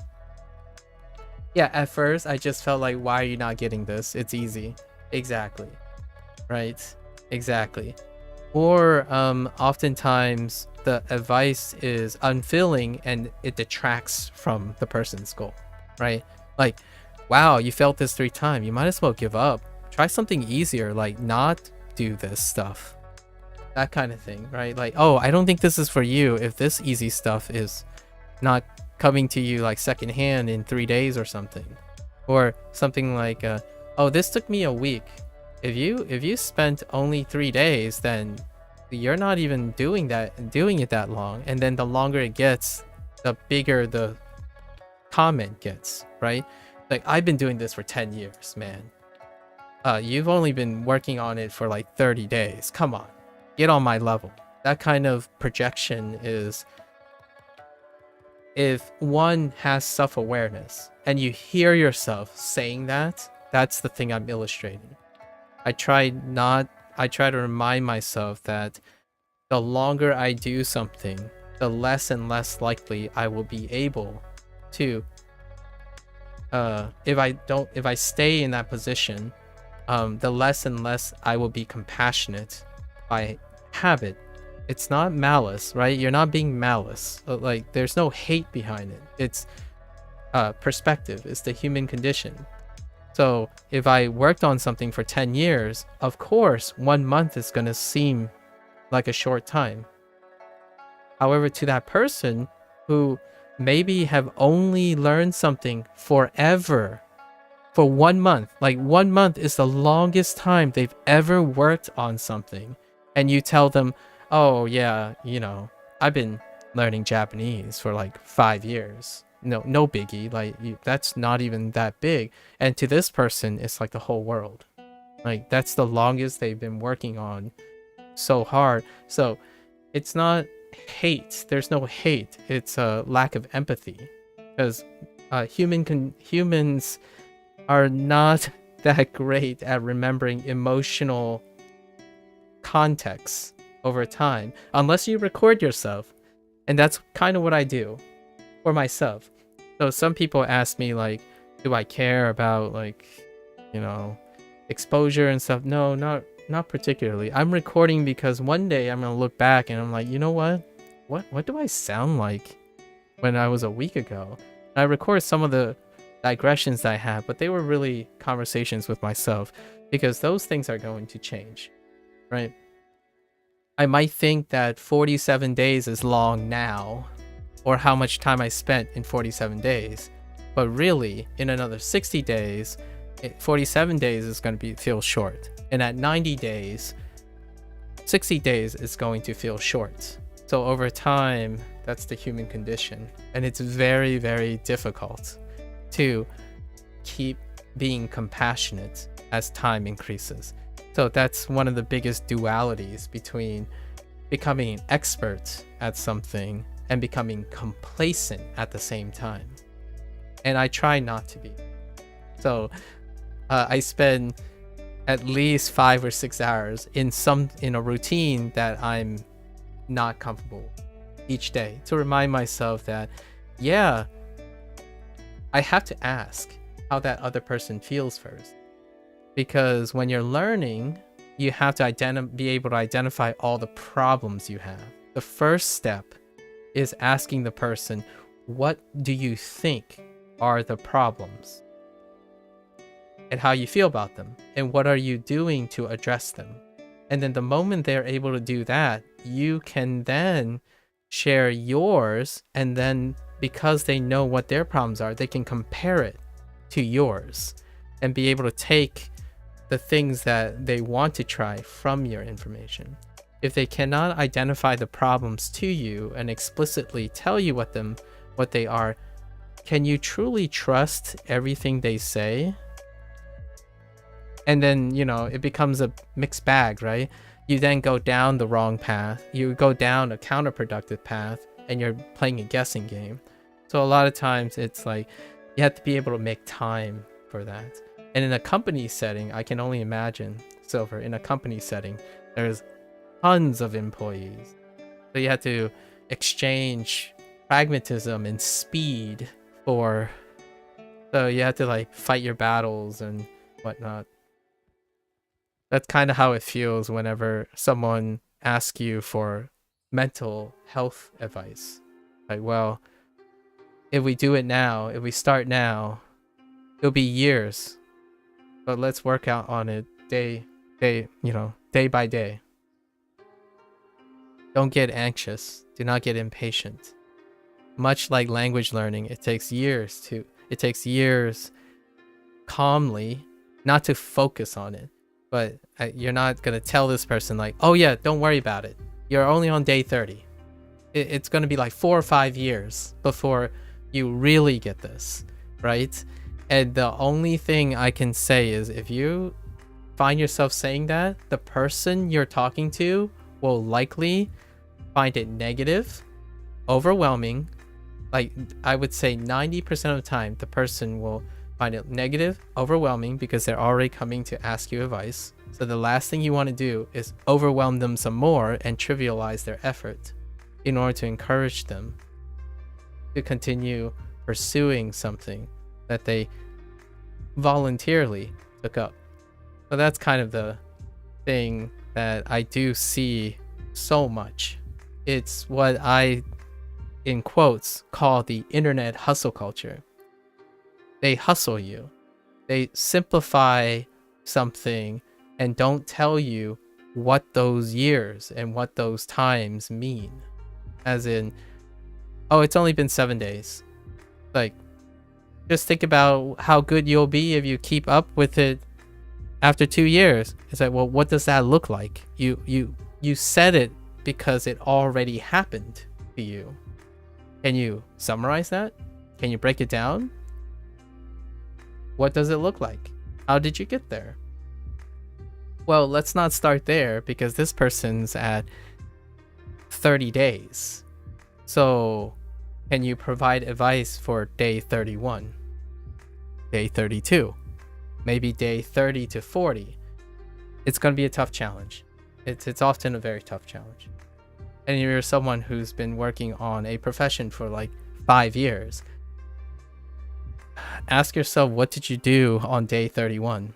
Yeah, at first I just felt like, why are you not getting this? It's easy. Exactly. Right? Exactly. Or oftentimes the advice is unfilling and it detracts from the person's goal, right? Like, wow, you failed this 3 times. You might as well give up. Try something easier, like not do this stuff. That kind of thing, right? Like, oh, I don't think this is for you if this easy stuff is not coming to you like secondhand in 3 days or something. Or something like, oh, this took me a week. If you spent only 3 days, then you're not even doing it that long. And then the longer it gets, the bigger the comment gets, right? Like, I've been doing this for 10 years, man. You've only been working on it for like 30 days. Come on, get on my level. That kind of projection is, if one has self-awareness and you hear yourself saying that, that's the thing I'm illustrating. I try to remind myself that the longer I do something, the less and less likely I will be able to, if I stay in that position, the less and less I will be compassionate by habit. It's not malice, right? You're not being malice. Like, there's no hate behind it. It's perspective. It's the human condition. So if I worked on something for 10 years, of course, 1 month is going to seem like a short time. However, to that person who maybe have only learned something forever, for 1 month, like 1 month is the longest time they've ever worked on something, and you tell them, oh yeah, you know, I've been learning Japanese for like 5 years. No biggie. Like, that's not even that big. And to this person, it's like the whole world. Like, that's the longest they've been working on so hard. So it's not hate. There's no hate. It's a lack of empathy, because humans are not that great at remembering emotional context over time, unless you record yourself. And that's kind of what I do for myself. So some people ask me, like, do I care about, like, you know, exposure and stuff? No, not particularly. I'm recording because one day I'm gonna look back and I'm like, you know what do I sound like when I was a week ago? And I record some of the digressions that I have, but they were really conversations with myself, because those things are going to change, right? I might think that 47 days is long now, or how much time I spent in 47 days. But really, in another 60 days, 47 days is going to feel short. And at 90 days, 60 days is going to feel short. So over time, that's the human condition. And it's very, very difficult to keep being compassionate as time increases. So that's one of the biggest dualities between becoming an expert at something and becoming complacent at the same time. And I try not to be. So I spend at least 5 or 6 hours in a routine that I'm not comfortable with each day, to remind myself that, yeah, I have to ask how that other person feels first. Because when you're learning, you have to be able to identify all the problems you have. The first step is asking the person, what do you think are the problems? And how you feel about them? And what are you doing to address them? And then the moment they're able to do that, you can then share yours, and then because they know what their problems are, they can compare it to yours and be able to take the things that they want to try from your information. If they cannot identify the problems to you and explicitly tell you what they are, can you truly trust everything they say? And then, you know, it becomes a mixed bag, right? You then go down the wrong path. You go down a counterproductive path, and you're playing a guessing game. So a lot of times it's like you have to be able to make time for that. And in a company setting, I can only imagine, Silver, in a company setting, there's tons of employees. So you have to exchange pragmatism and speed for, so you have to like fight your battles and whatnot. That's kind of how it feels whenever someone asks you for mental health advice. Like, well, if we do it now, if we start now, it'll be years. But let's work out on it day by day. Don't get anxious. Do not get impatient. Much like language learning, it takes years calmly, not to focus on it. But you're not going to tell this person like, oh yeah, don't worry about it. You're only on day 30. It's going to be like 4 or 5 years before you really get this, right? And the only thing I can say is if you find yourself saying that, the person you're talking to will likely find it negative, overwhelming. Like I would say 90% of the time, the person will find it negative, overwhelming, because they're already coming to ask you advice. So the last thing you want to do is overwhelm them some more and trivialize their effort in order to encourage them to continue pursuing something that they voluntarily took up. So that's kind of the thing that I do see so much. It's what I, in quotes, call the internet hustle culture. They hustle you. They simplify something and don't tell you what those years and what those times mean. As in, oh, it's only been 7 days. Like, just think about how good you'll be if you keep up with it after 2 years. It's like, well, what does that look like? You said it because it already happened to you. Can you summarize that? Can you break it down? What does it look like? How did you get there? Well, let's not start there because this person's at 30 days. So, can you provide advice for day 31? Day 32? Maybe day 30 to 40? It's going to be a tough challenge. It's often a very tough challenge. And you're someone who's been working on a profession for like 5 years. Ask yourself, what did you do on day 31?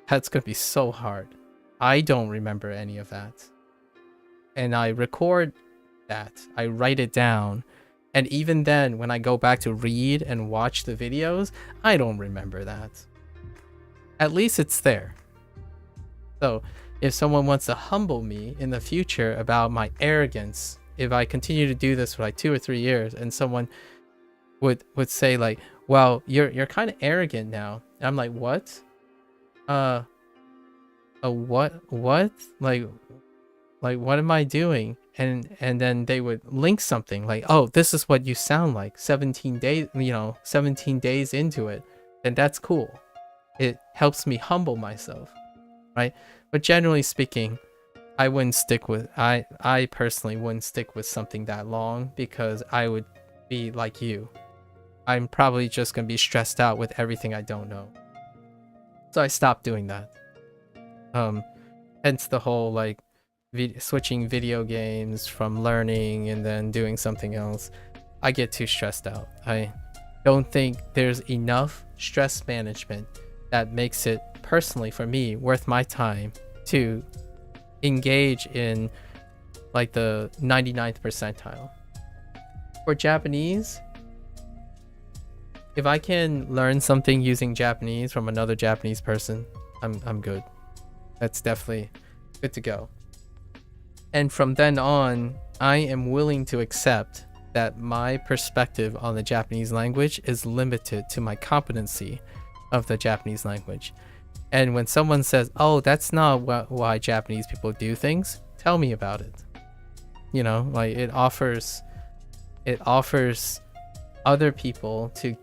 That's going to be so hard. I don't remember any of that. And I record that. I write it down. And even then, when I go back to read and watch the videos, I don't remember that. At least it's there. So, if someone wants to humble me in the future about my arrogance, if I continue to do this for like 2 or 3 years, and someone would say like, well, you're kind of arrogant now. And I'm like, what? What? Like what am I doing? And then they would link something like, oh, this is what you sound like 17 days, 17 days into it. Then that's cool. It helps me humble myself, right? But generally speaking, I personally wouldn't stick with something that long because I would be like you. I'm probably just going to be stressed out with everything I don't know. So I stopped doing that. Hence the whole like switching video games from learning and then doing something else. I get too stressed out. don't think there's enough stress management that makes it personally for me worth my time to engage in like the 99th percentile. For Japanese, if I can learn something using Japanese from another Japanese person, I'm good. That's definitely good to go. And from then on, I am willing to accept that my perspective on the Japanese language is limited to my competency of the Japanese language. And when someone says, oh, that's not why Japanese people do things, tell me about it. You know, like it offers other people to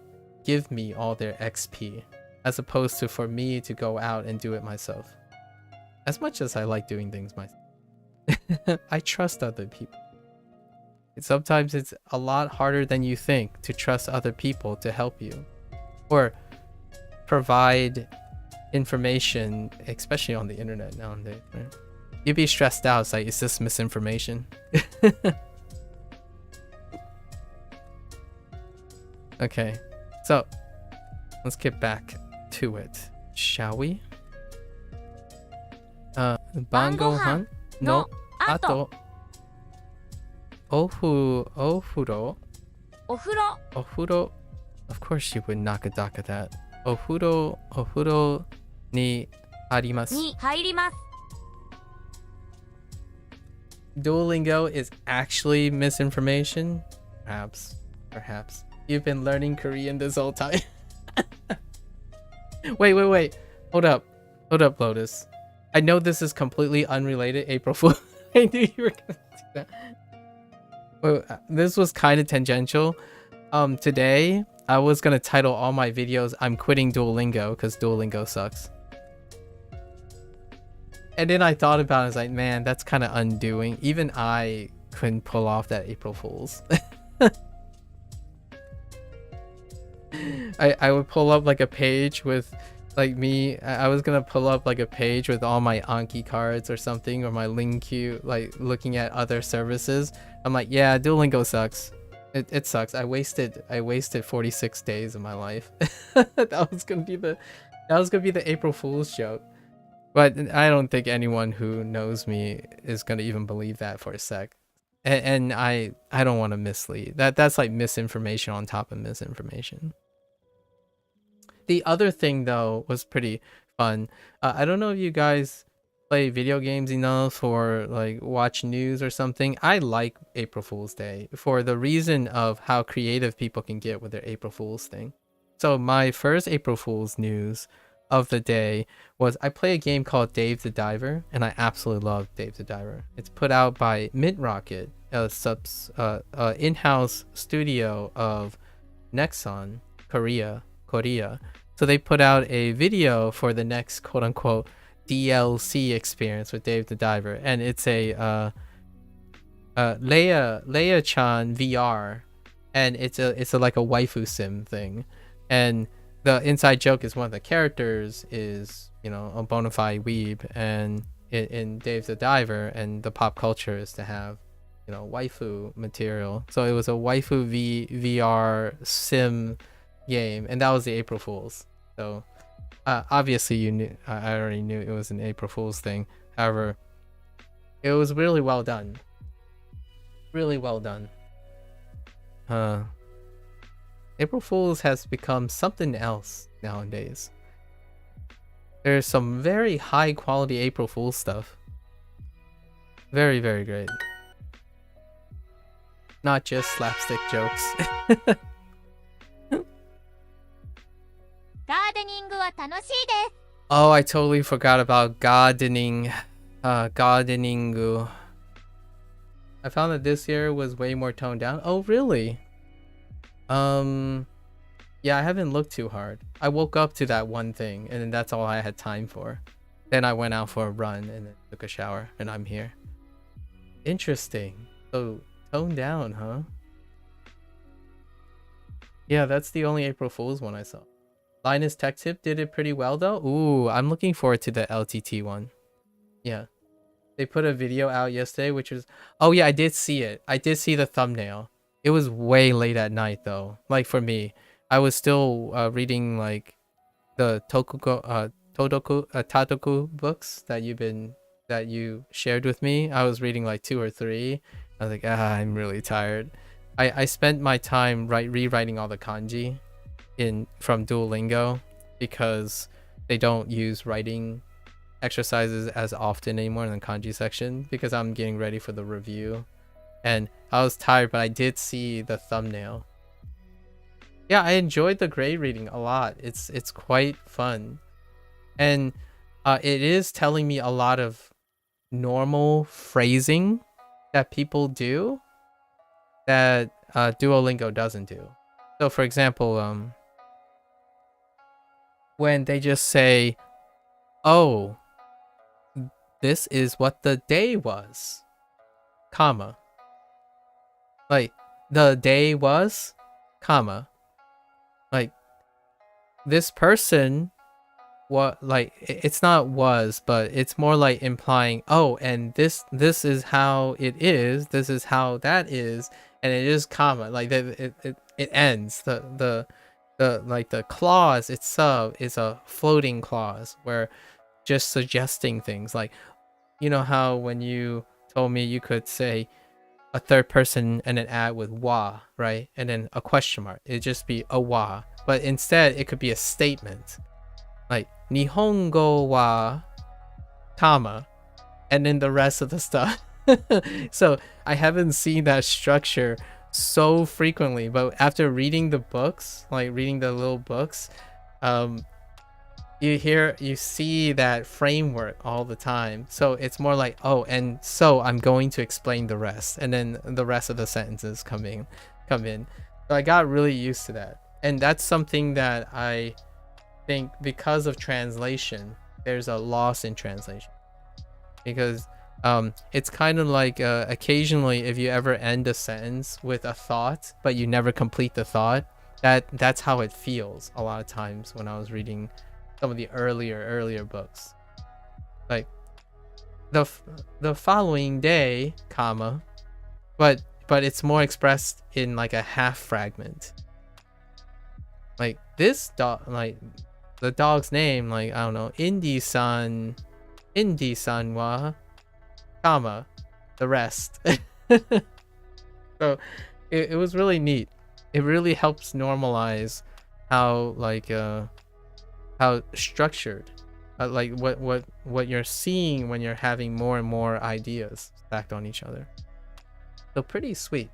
give me all their XP, as opposed to for me to go out and do it myself. As much as I like doing things myself, I trust other people. Sometimes it's a lot harder than you think to trust other people to help you or provide information, especially on the internet nowadays, right? You'd be stressed out. It's like, is this misinformation? Okay, so let's get back to it, shall we? Bangohan no ato ofuro. Of course you would nakadaka that. Ofuro ni arimasu. Duolingo is actually misinformation? Perhaps. You've been learning Korean this whole time. Wait. Hold up, Lotus. I know this is completely unrelated, April Fool. I knew you were gonna do that. Well, this was kind of tangential. Today, I was gonna title all my videos, I'm quitting Duolingo because Duolingo sucks. And then I thought about it, I was like, man, that's kind of undoing. Even I couldn't pull off that April Fool's. I would pull up like a page with like me. I was gonna pull up like a page with all my Anki cards or something, or my Lingq, like looking at other services. I'm like, yeah, Duolingo sucks. It sucks. I wasted 46 days of my life. that was gonna be the April Fool's joke. But I don't think anyone who knows me is gonna even believe that for a sec. And I don't want to mislead. That's like misinformation on top of misinformation. The other thing though was pretty fun. I don't know if you guys play video games enough or like watch news or something. I like April Fool's Day for the reason of how creative people can get with their April Fool's thing. So my first April Fool's news of the day was I play a game called Dave the Diver, and I absolutely love Dave the Diver. It's put out by Midrocket, a in-house studio of Nexon Korea. So they put out a video for the next quote-unquote DLC experience with Dave the Diver, and it's a Leia-chan VR, and it's a like a waifu sim thing, and the inside joke is one of the characters is, you know, a bona fide weeb, and in Dave the Diver, and the pop culture is to have, you know, waifu material. So it was a waifu VR sim game, and that was the April Fool's. So obviously you knew, I already knew it was an April Fool's thing. However, it was really well done. Really well done. April Fool's has become something else nowadays. There's some very high quality April Fool's stuff. Very, very great. Not just slapstick jokes. Oh, I totally forgot about gardening. Gardening. I found that this year was way more toned down. Oh, really? Yeah, I haven't looked too hard. I woke up to that one thing, and then that's all I had time for. Then I went out for a run and then took a shower, and I'm here. Interesting. So, toned down, huh? Yeah, that's the only April Fool's one I saw. Linus Tech Tip did it pretty well, though. Ooh, I'm looking forward to the LTT one. Yeah. They put a video out yesterday, which was... Oh, yeah, I did see it. I did see the thumbnail. It was way late at night, though. Like, for me. I was still reading like the Tatoku books that you shared with me. I was reading like 2 or 3. I was like, I'm really tired. I spent my time rewriting all the kanji from Duolingo because they don't use writing exercises as often anymore in the kanji section because I'm getting ready for the review. And I was tired, but I did see the thumbnail. Yeah, I enjoyed the grade reading a lot. It's quite fun. And it is telling me a lot of normal phrasing that people do that Duolingo doesn't do. So for example, when they just say, oh, this is what the day was, comma. Like, the day was, comma. Like, this person, what, like, it's not was, but it's more like implying, oh, and this is how it is, this is how that is, and it is comma. Like, it ends. The like the clause itself is a floating clause where just suggesting things. Like, you know how when you told me you could say a third person and then add with wa, right? And then a question mark. It'd just be a wa. But instead, it could be a statement. Like, Nihongo wa, comma, and then the rest of the stuff. So I haven't seen that structure so frequently, but after reading the books, like reading the little books, you see that framework all the time. So it's more like, oh, and so I'm going to explain the rest, and then the rest of the sentences come in. So I got really used to that, and that's something that I think because of translation, there's a loss in translation, because it's kind of like occasionally if you ever end a sentence with a thought but you never complete the thought, that's how it feels a lot of times when I was reading some of the earlier books. Like the following day, comma, but it's more expressed in like a half fragment. Like this dog, like the dog's name, like, I don't know, Indy-san wa, comma, the rest. So it was really neat. It really helps normalize how like how structured, like what you're seeing when you're having more and more ideas stacked on each other. So pretty sweet.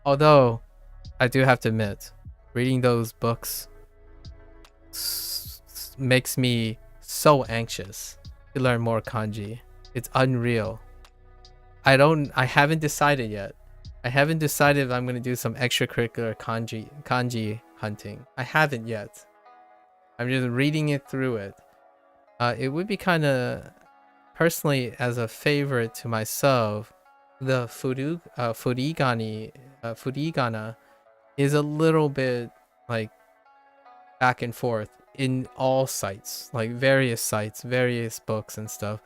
Although I do have to admit, reading those books makes me so anxious to learn more kanji. It's unreal. I haven't decided yet. I haven't decided if I'm going to do some extracurricular kanji hunting. I haven't yet. I'm just reading it through it. It would be kind of, personally, as a favorite to myself, the furigana is a little bit like back and forth in all sites, like various sites, various books and stuff.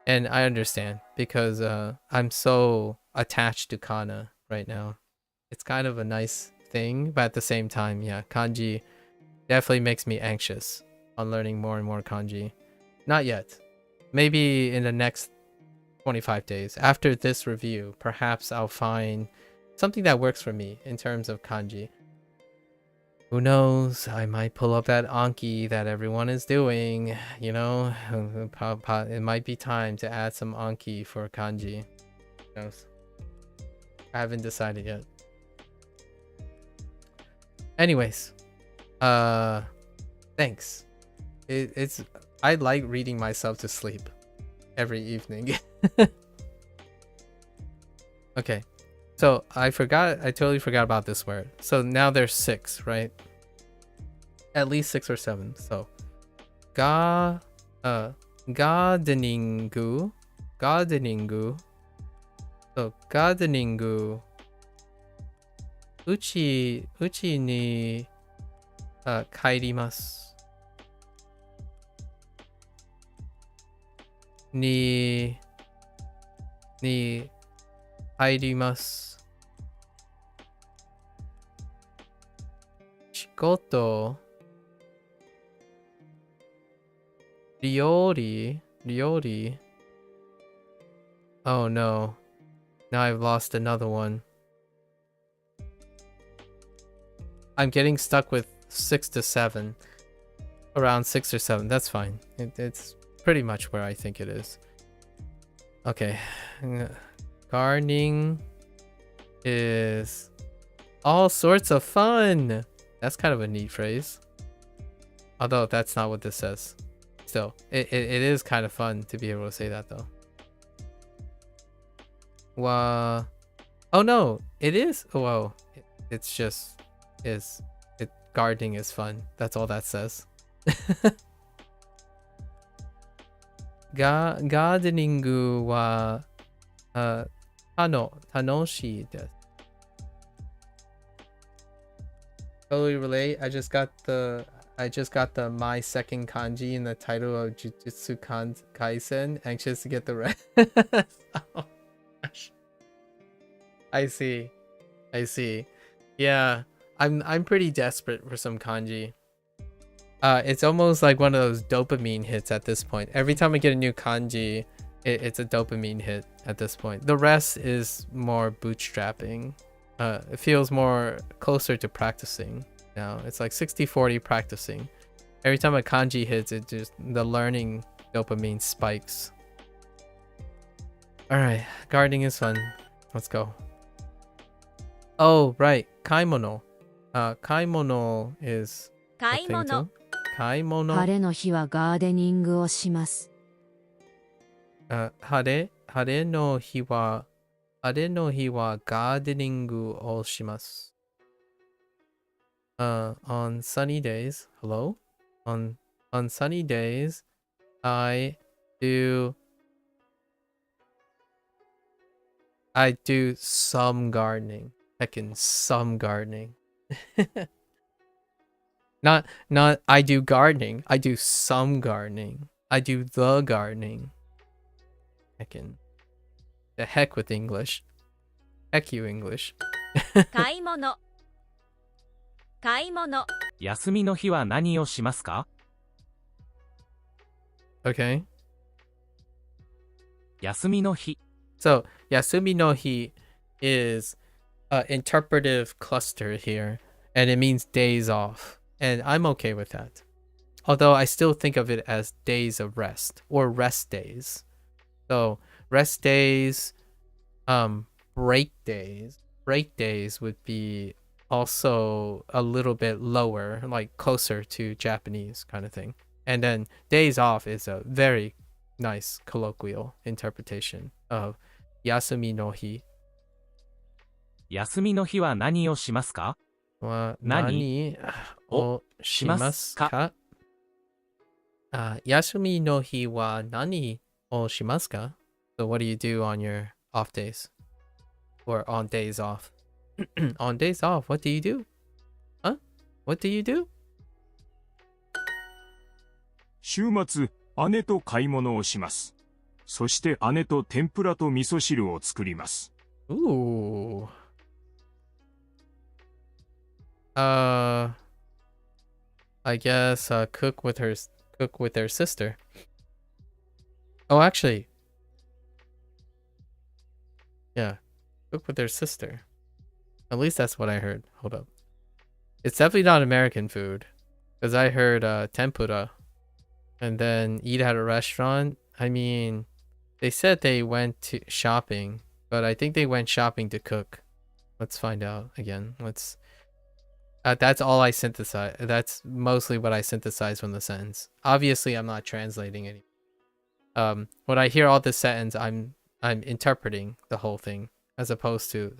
And I understand because I'm so attached to kana right now. It's kind of a nice thing, but at the same time, yeah, kanji definitely makes me anxious on learning more and more kanji. Not yet. Maybe in the next 25 days. After this review, perhaps I'll find something that works for me in terms of kanji. Who knows? I might pull up that Anki that everyone is doing, you know? It might be time to add some Anki for kanji. Who knows? I haven't decided yet. Anyways, thanks. I like reading myself to sleep every evening. Okay. So I totally forgot about this word. So now there's 6, right? At least 6 or 7. So gardening. So gardening. Uchi ni kairimasu. Ni kairimasu. Shikoto. Ryori. Oh no. Now I've lost another one. I'm getting stuck with 6 to 7. Around 6 or 7. That's fine. It's pretty much where I think it is. Okay. Gardening is all sorts of fun. That's kind of a neat phrase. Although that's not what this says. Still, it is kind of fun to be able to say that though. Oh no, it is. Whoa, it's just gardening is fun. That's all that says. Gardening wa tanoshii desu. Totally relate. I just got the my second kanji in the title of Jujutsu Kaisen. Anxious to get the rest. Oh, gosh. I see. Yeah, I'm pretty desperate for some kanji. It's almost like one of those dopamine hits at this point. Every time I get a new kanji, it's a dopamine hit at this point. The rest is more bootstrapping. It feels more closer to practicing now. It's like 60-40 practicing. Every time a kanji hits, it just the learning dopamine spikes. All right, gardening is fun. Let's go. Oh right, kaimono. Kaimono is a thing too. 晴 Kaimono. れの日はガーデニングをします。晴れの日はガーデニングをします。On sunny days, hello? On sunny days, I do some gardening. Heckin' some gardening. Not I do gardening. I do some gardening. I do the gardening. Heckin'. The heck with English. Heck you English. 買い物休みの日は何をしますか？ Okay. 休みの日。 So, yasumi no hi is an interpretive cluster here, and it means days off. And I'm okay with that. Although I still think of it as days of rest or rest days. So, rest days, break days. Break days would be also a little bit lower, like closer to Japanese kind of thing. And then days off is a very nice colloquial interpretation of yasumi no hi. 休みの日は何をしますか？ Nani o shimasu ka? Yasumi no hi wa nani o shimasu ka? So what do you do on your off days? Or on days off? On days off, what do you do? Huh? What do you do? 週末、姉と買い物をします。そして姉と天ぷらと味噌汁を作ります。Ooh. I guess cook with her sister. Oh, actually. Yeah. Cook with her sister. At least that's what I heard. Hold up. It's definitely not American food. Because I heard tempura. And then eat at a restaurant. I mean, they said they went to shopping. But I think they went shopping to cook. Let's find out again. Let's... that's all I synthesize. That's mostly what I synthesize from the sentence. Obviously, I'm not translating any. When I hear all this sentence, I'm interpreting the whole thing as opposed to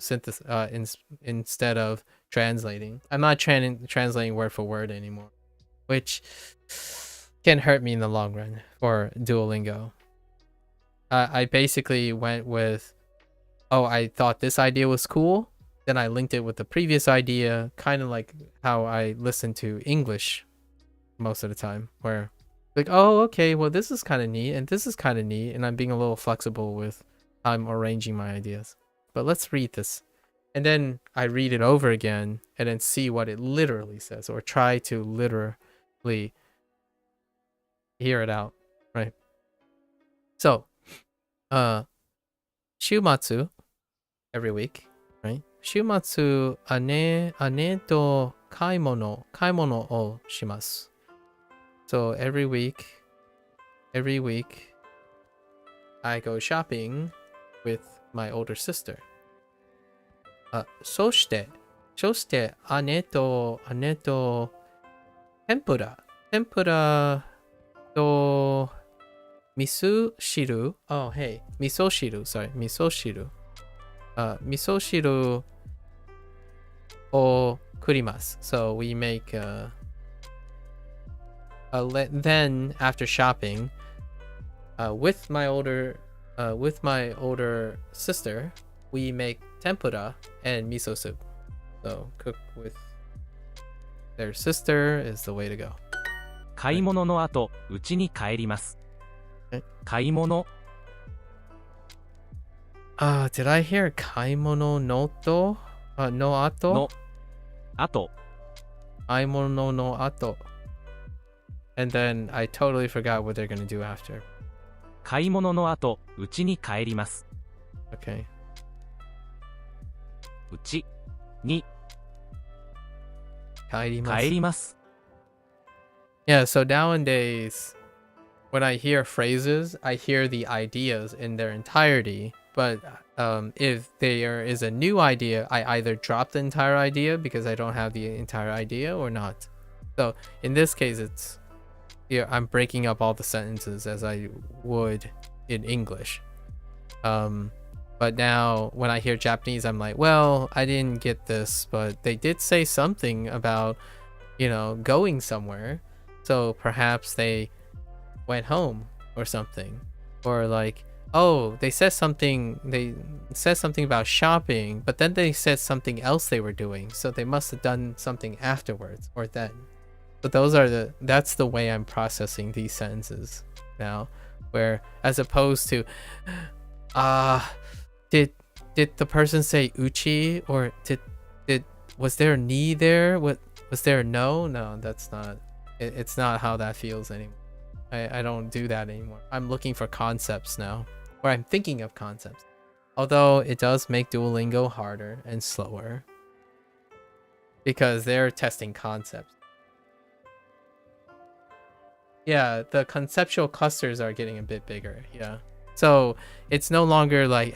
instead of translating. I'm not translating word for word anymore, which can hurt me in the long run for Duolingo. I basically went with, oh, I thought this idea was cool. Then I linked it with the previous idea, kind of like how I listen to English most of the time, where like, oh, okay, well, this is kind of neat, and this is kind of neat, and I'm being a little flexible with how I'm arranging my ideas. But let's read this. And then I read it over again and then see what it literally says, or try to literally hear it out, right? So, Shumatsu, every week, right? Shumatsu, ane to kaimono o shimasu. So every week, I go shopping with my older sister. そして、姉と、天ぷらと、味噌汁 Oh, hey. 味噌汁 Sorry. 味噌汁。味噌汁を作ります。So we make then after shopping with my older sister, we make tempura and miso soup. So cook with their sister is the way to go. 買い物の後、家に帰ります。買い物 Did I hear 買い物のとの後の後買い物の後 And then I totally forgot what they're gonna do after. 買い物の後、家に帰ります。Okay. 家に帰ります。帰ります。Yeah, so nowadays, when I hear phrases, I hear the ideas in their entirety. But if there is a new idea, I either drop the entire idea because I don't have the entire idea or not. So in this case, it's I'm breaking up all the sentences as I would in English. But now when I hear Japanese, I'm like, well, I didn't get this, but they did say something about, going somewhere. So perhaps they went home or something. Or like, oh, they said something about shopping, but then they said something else they were doing. So they must have done something afterwards or then. But that's the way I'm processing these sentences now. Where as opposed to did the person say uchi, or was there a ni there? Was there a no? No, that's not it's not how that feels anymore. I don't do that anymore. I'm looking for concepts now, or I'm thinking of concepts. Although it does make Duolingo harder and slower because they're testing concepts. Yeah, the conceptual clusters are getting a bit bigger. Yeah. So it's no longer like,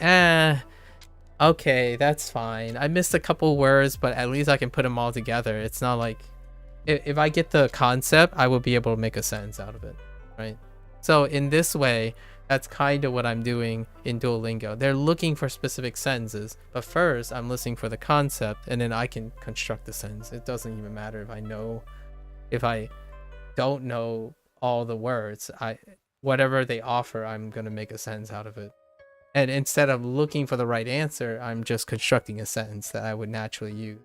okay, that's fine. I missed a couple words, but at least I can put them all together. It's not like, if I get the concept, I will be able to make a sentence out of it, right? So in this way, that's kind of what I'm doing in Duolingo. They're looking for specific sentences, but first I'm listening for the concept, and then I can construct the sentence. It doesn't even matter if I don't know all the words. Whatever they offer, I'm gonna make a sentence out of it. And instead of looking for the right answer, I'm just constructing a sentence that I would naturally use.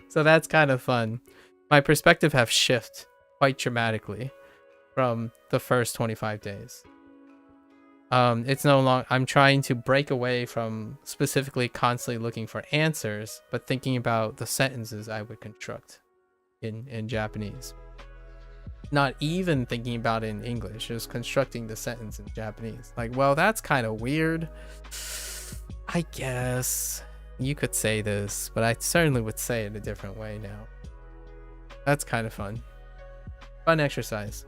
So that's kind of fun. My perspective have shifted quite dramatically from the first 25 days. It's no longer, I'm trying to break away from specifically constantly looking for answers, but thinking about the sentences I would construct in Japanese. Not even thinking about it in English, just constructing the sentence in Japanese. Like, well, that's kind of weird. I guess you could say this, but I certainly would say it a different way now. That's kind of fun. Fun exercise.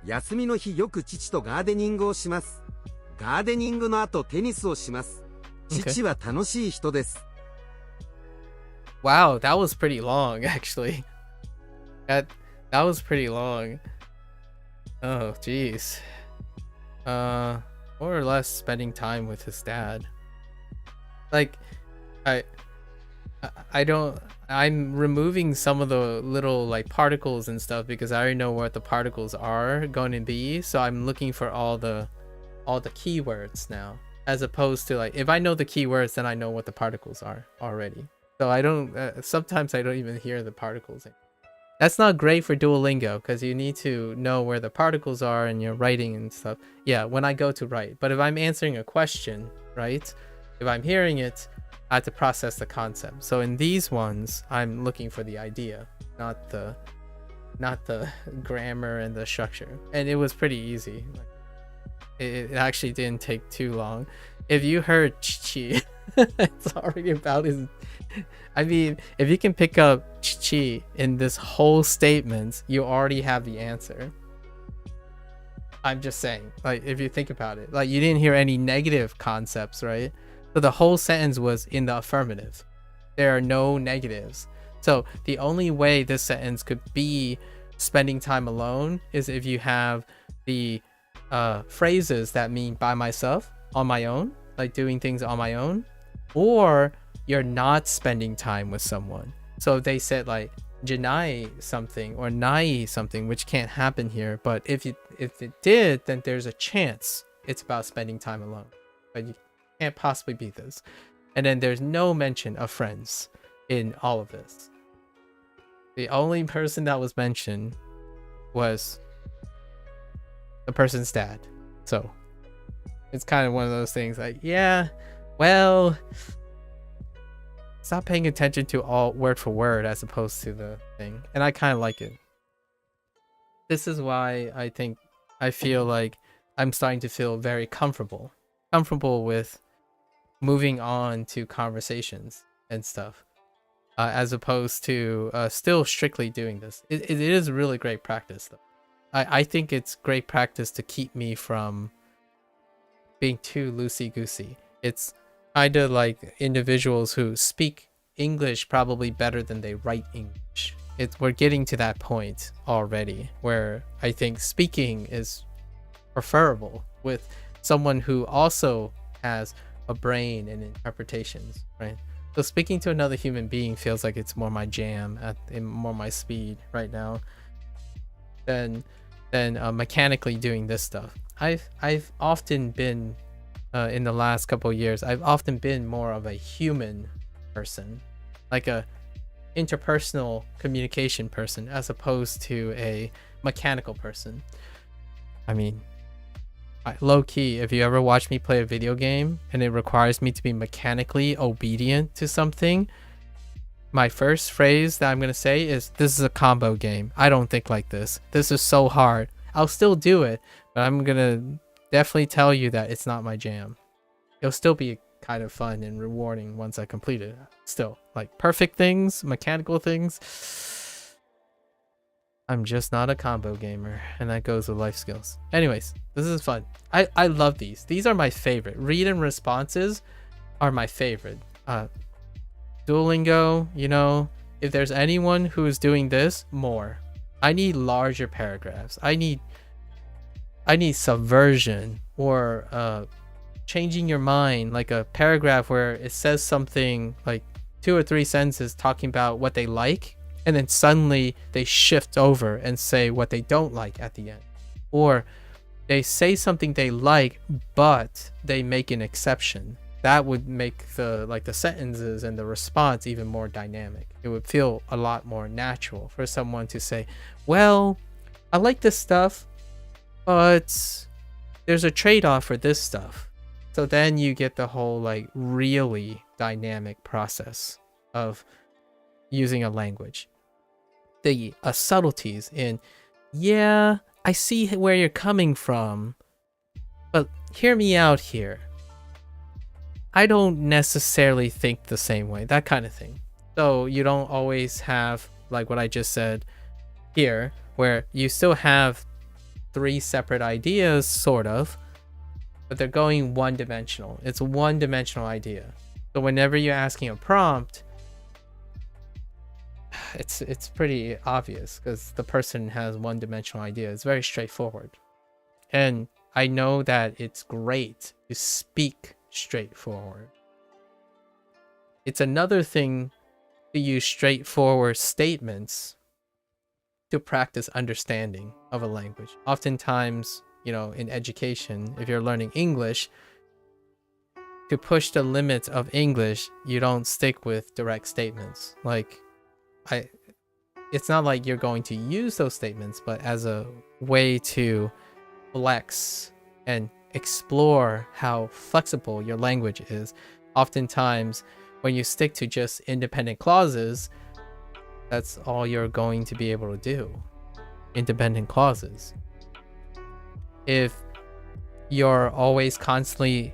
休みの日よく父とガーデニングをします。ガーデニングの後テニスをします。父は楽しい人です。Wow, that was pretty long, actually. That was pretty long. Oh, jeez. More or less spending time with his dad. Like, I'm removing some of the little like particles and stuff because I already know what the particles are going to be. So I'm looking for all the keywords now, as opposed to like, if I know the keywords, then I know what the particles are already. So I don't, sometimes I don't even hear the particles. That's not great for Duolingo because you need to know where the particles are in your writing and stuff. Yeah, when I go to write. But if I'm answering a question, right? If I'm hearing it, I have to process the concept. So in these ones, I'm looking for the idea, not the grammar and the structure. And it was pretty easy. It actually didn't take too long. If you heard chi, it's already about his. I mean, if you can pick up chi in this whole statement, you already have the answer. I'm just saying, like, if you think about it, like, you didn't hear any negative concepts, right? So the whole sentence was in the affirmative. There are no negatives. So the only way this sentence could be spending time alone is if you have the phrases that mean by myself, on my own, like doing things on my own, or you're not spending time with someone. So if they said like janai something or nai something, which can't happen here, but if it did, then there's a chance it's about spending time alone. But you can't possibly be this. And then there's no mention of friends in all of this. The only person that was mentioned was the person's dad. So it's kind of one of those things like, yeah, well, stop paying attention to all word for word as opposed to the thing. And I kind of like it. This is why I feel like I'm starting to feel very comfortable with moving on to conversations and stuff, as opposed to still strictly doing this. It is really great practice though. I think it's great practice to keep me from being too loosey-goosey. It's kind of like individuals who speak English probably better than they write English. We're getting to that point already where I think speaking is preferable with someone who also has a brain and interpretations, right? So speaking to another human being feels like it's more my jam, more my speed right now than mechanically doing this stuff. I've often been in the last couple of years, I've often been more of a human person, like a interpersonal communication person, as opposed to a mechanical person. I mean, low key, if you ever watch me play a video game and it requires me to be mechanically obedient to something, my first phrase that I'm going to say is, this is a combo game. I don't think like this. This is so hard. I'll still do it, but I'm going to definitely tell you that it's not my jam. It'll still be kind of fun and rewarding once I complete it. Still, like perfect things, mechanical things, I'm just not a combo gamer, and that goes with life skills. Anyways, this is fun. I love these. These are my favorite. Read and responses are my favorite. Duolingo, you know, if there's anyone who is doing this, more. I need larger paragraphs. I need subversion, or changing your mind, like a paragraph where it says something like 2 or 3 sentences talking about what they like, and then suddenly they shift over and say what they don't like at the end. Or they say something they like, but they make an exception. That would make the sentences and the response even more dynamic. It would feel a lot more natural for someone to say, well, I like this stuff, but there's a trade-off for this stuff. So then you get the whole like really dynamic process of using a language. The subtleties in, yeah, I see where you're coming from, but hear me out here. I don't necessarily think the same way, that kind of thing. So you don't always have like what I just said here, where you still have 3 separate ideas, sort of, but they're going one-dimensional. It's a one-dimensional idea. So whenever you're asking a prompt, it's pretty obvious because the person has one-dimensional idea. It's very straightforward. And I know that it's great to speak straightforward. It's another thing to use straightforward statements to practice understanding of a language. Oftentimes, you know, in education, if you're learning English, to push the limits of English, you don't stick with direct statements. Like, it's not like you're going to use those statements, but as a way to flex and explore how flexible your language is. Oftentimes, when you stick to just independent clauses, that's all you're going to be able to do. Independent clauses. If you're always constantly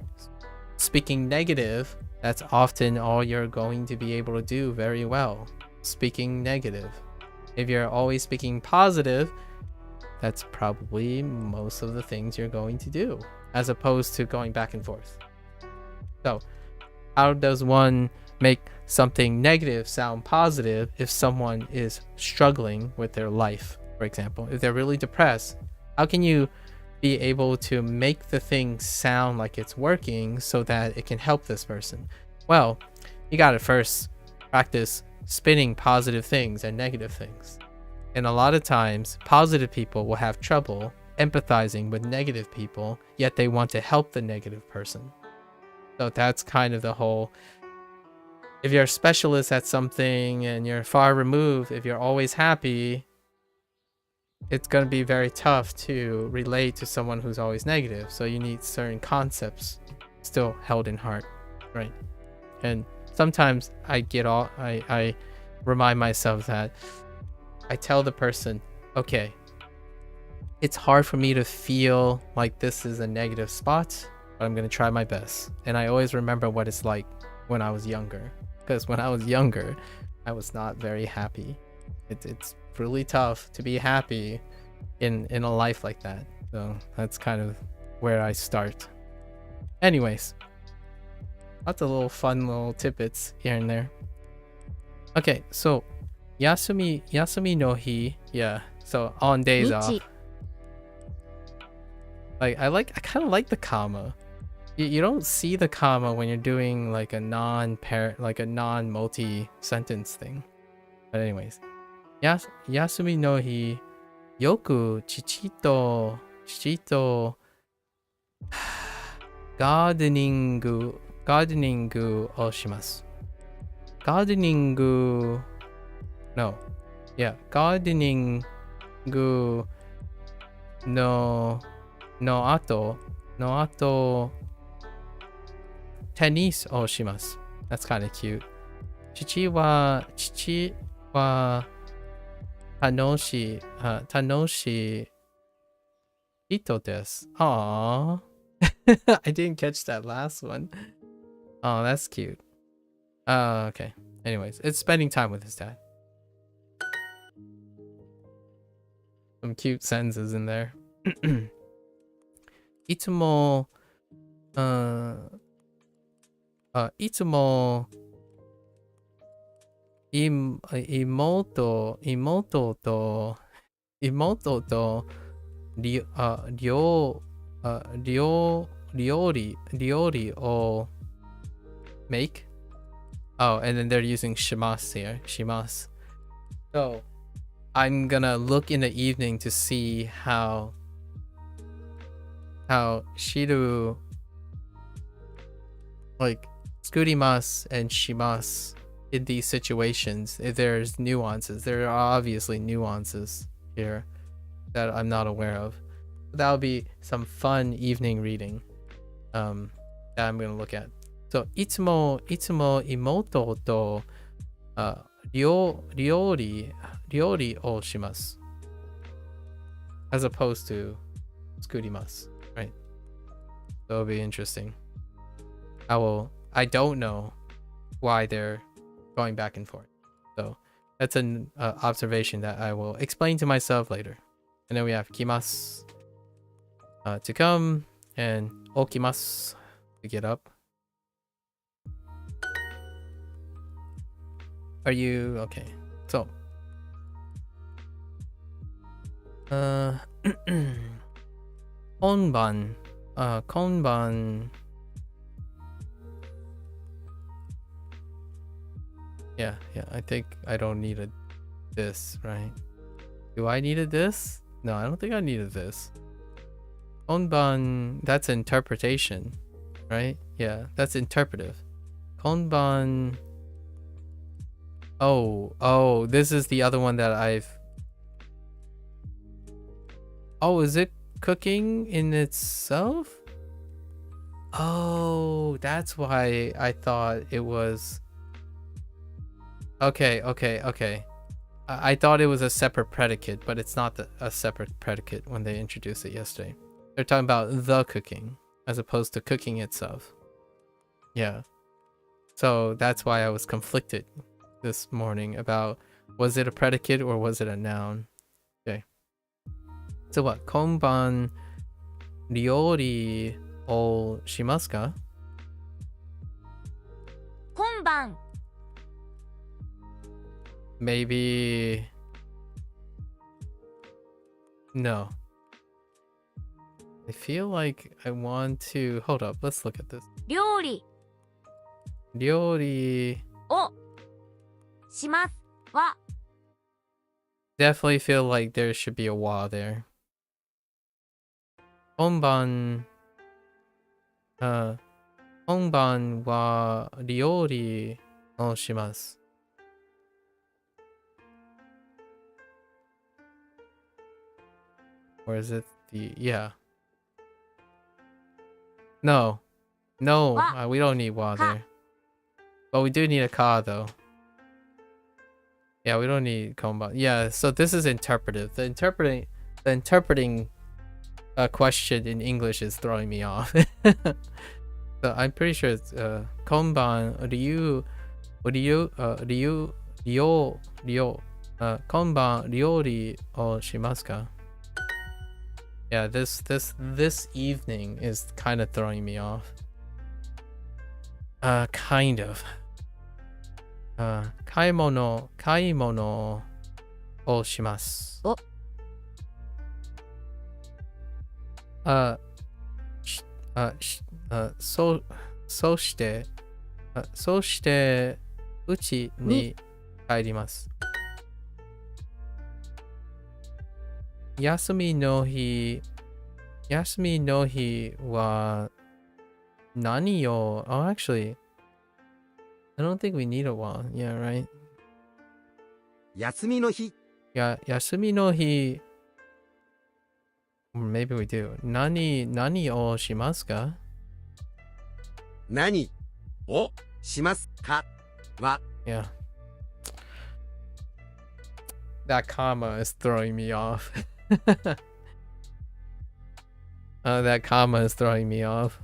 speaking negative, that's often all you're going to be able to do very well. Speaking negative. If you're always speaking positive, that's probably most of the things you're going to do, as opposed to going back and forth. So, how does one make something negative sound positive if someone is struggling with their life, for example? If they're really depressed, how can you be able to make the thing sound like it's working so that it can help this person? Well, you gotta first practice spinning positive things and negative things. And a lot of times, positive people will have trouble empathizing with negative people, yet they want to help the negative person. So that's kind of the whole, if you're a specialist at something and you're far removed, if you're always happy, it's going to be very tough to relate to someone who's always negative. So you need certain concepts still held in heart, right? And sometimes I remind myself that I tell the person, okay, it's hard for me to feel like this is a negative spot, but I'm going to try my best. And I always remember what it's like when I was younger, because when I was younger, I was not very happy. It's really tough to be happy in a life like that. So that's kind of where I start. Anyways, lots of little fun little tidbits here and there. Okay, so Yasumi no hi, yeah. So on days off. Like I kind of like the comma. You don't see the comma when you're doing like a non-multi sentence thing. But anyways, Yasumi no hi, yoku chichi to gardening o shimasu. Gardening no ato tennis o shimasu. That's kind of cute. Chichi wa tanoshi hito desu. Aww. I didn't catch that last one. Oh, that's cute. Okay. Anyways, it's spending time with his dad. Some cute sentences in there. Itsumo imoto to ryori o make. Oh, and then they're using shimasu here. Shimasu. So I'm gonna look in the evening to see how shiru, like skurimasu and shimasu in these situations, if there's nuances. There are obviously nuances here that I'm not aware of. That'll be some fun evening reading that I'm gonna look at. So itsumo imoto to ryori o shimasu, as opposed to skurimasu, right? So it'll be interesting. I don't know why they're going back and forth. So that's an observation that I will explain to myself later. And then we have kimasu, to come, and okimasu, to get up. Are you okay? So konban, yeah, I think I don't need this, right? Do I needed this? No, I don't think I needed this. Konban, that's interpretation, right? Yeah, that's interpretive. Konban Oh, this is the other one that I've... Oh, is it cooking in itself? Oh, that's why I thought it was... Okay. I thought it was a separate predicate, but it's not a separate predicate when they introduced it yesterday. They're talking about the cooking, as opposed to cooking itself. Yeah. So that's why I was conflicted this morning about, was it a predicate or was it a noun? Okay. So what? Konban ryori o shimasu ka? 今晩 Maybe... No. I feel like I want to... Hold up, let's look at this. 料理 Ryori... をしますは Definitely feel like there should be a wa there. Konban... Konban wa ryori o shimasu. Or is it the... Yeah. No. We don't need wa there. But we do need a ka though. Yeah, we don't need konban. Yeah, so this is interpretive. The interpreting question in English is throwing me off. So I'm pretty sure it's konban ryu konban ryori o shimasu ka? Yeah, this evening is kind of throwing me off. Kind of. Kaimono o shimasu. そうしてうちに帰ります。休みの日は何を... Oh, actually, I don't think we need a wa. Yeah, right? 休みの日 Yeah, 休みの日... Maybe we do. 何をしますか? 何をしますかは Yeah. That comma is throwing me off. That comma is throwing me off.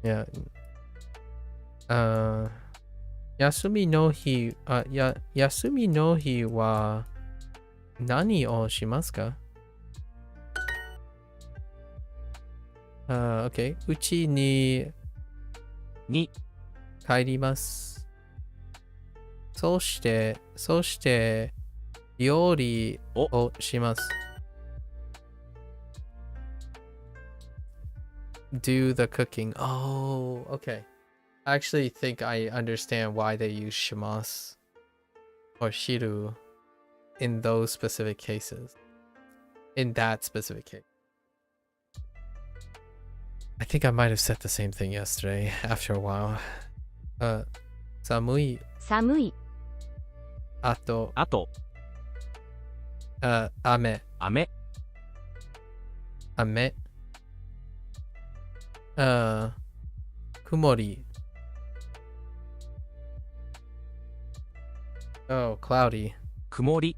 Yeah. 休みの日は何をしますか? Okay. うちに帰ります。そして料理をします。Do the cooking. Oh, okay. I actually think I understand why they use shimasu or shiru in those specific cases. In that specific case. I think I might have said the same thing yesterday after a while. 寒い。寒い。あと。雨。曇り。Oh, cloudy. 曇り。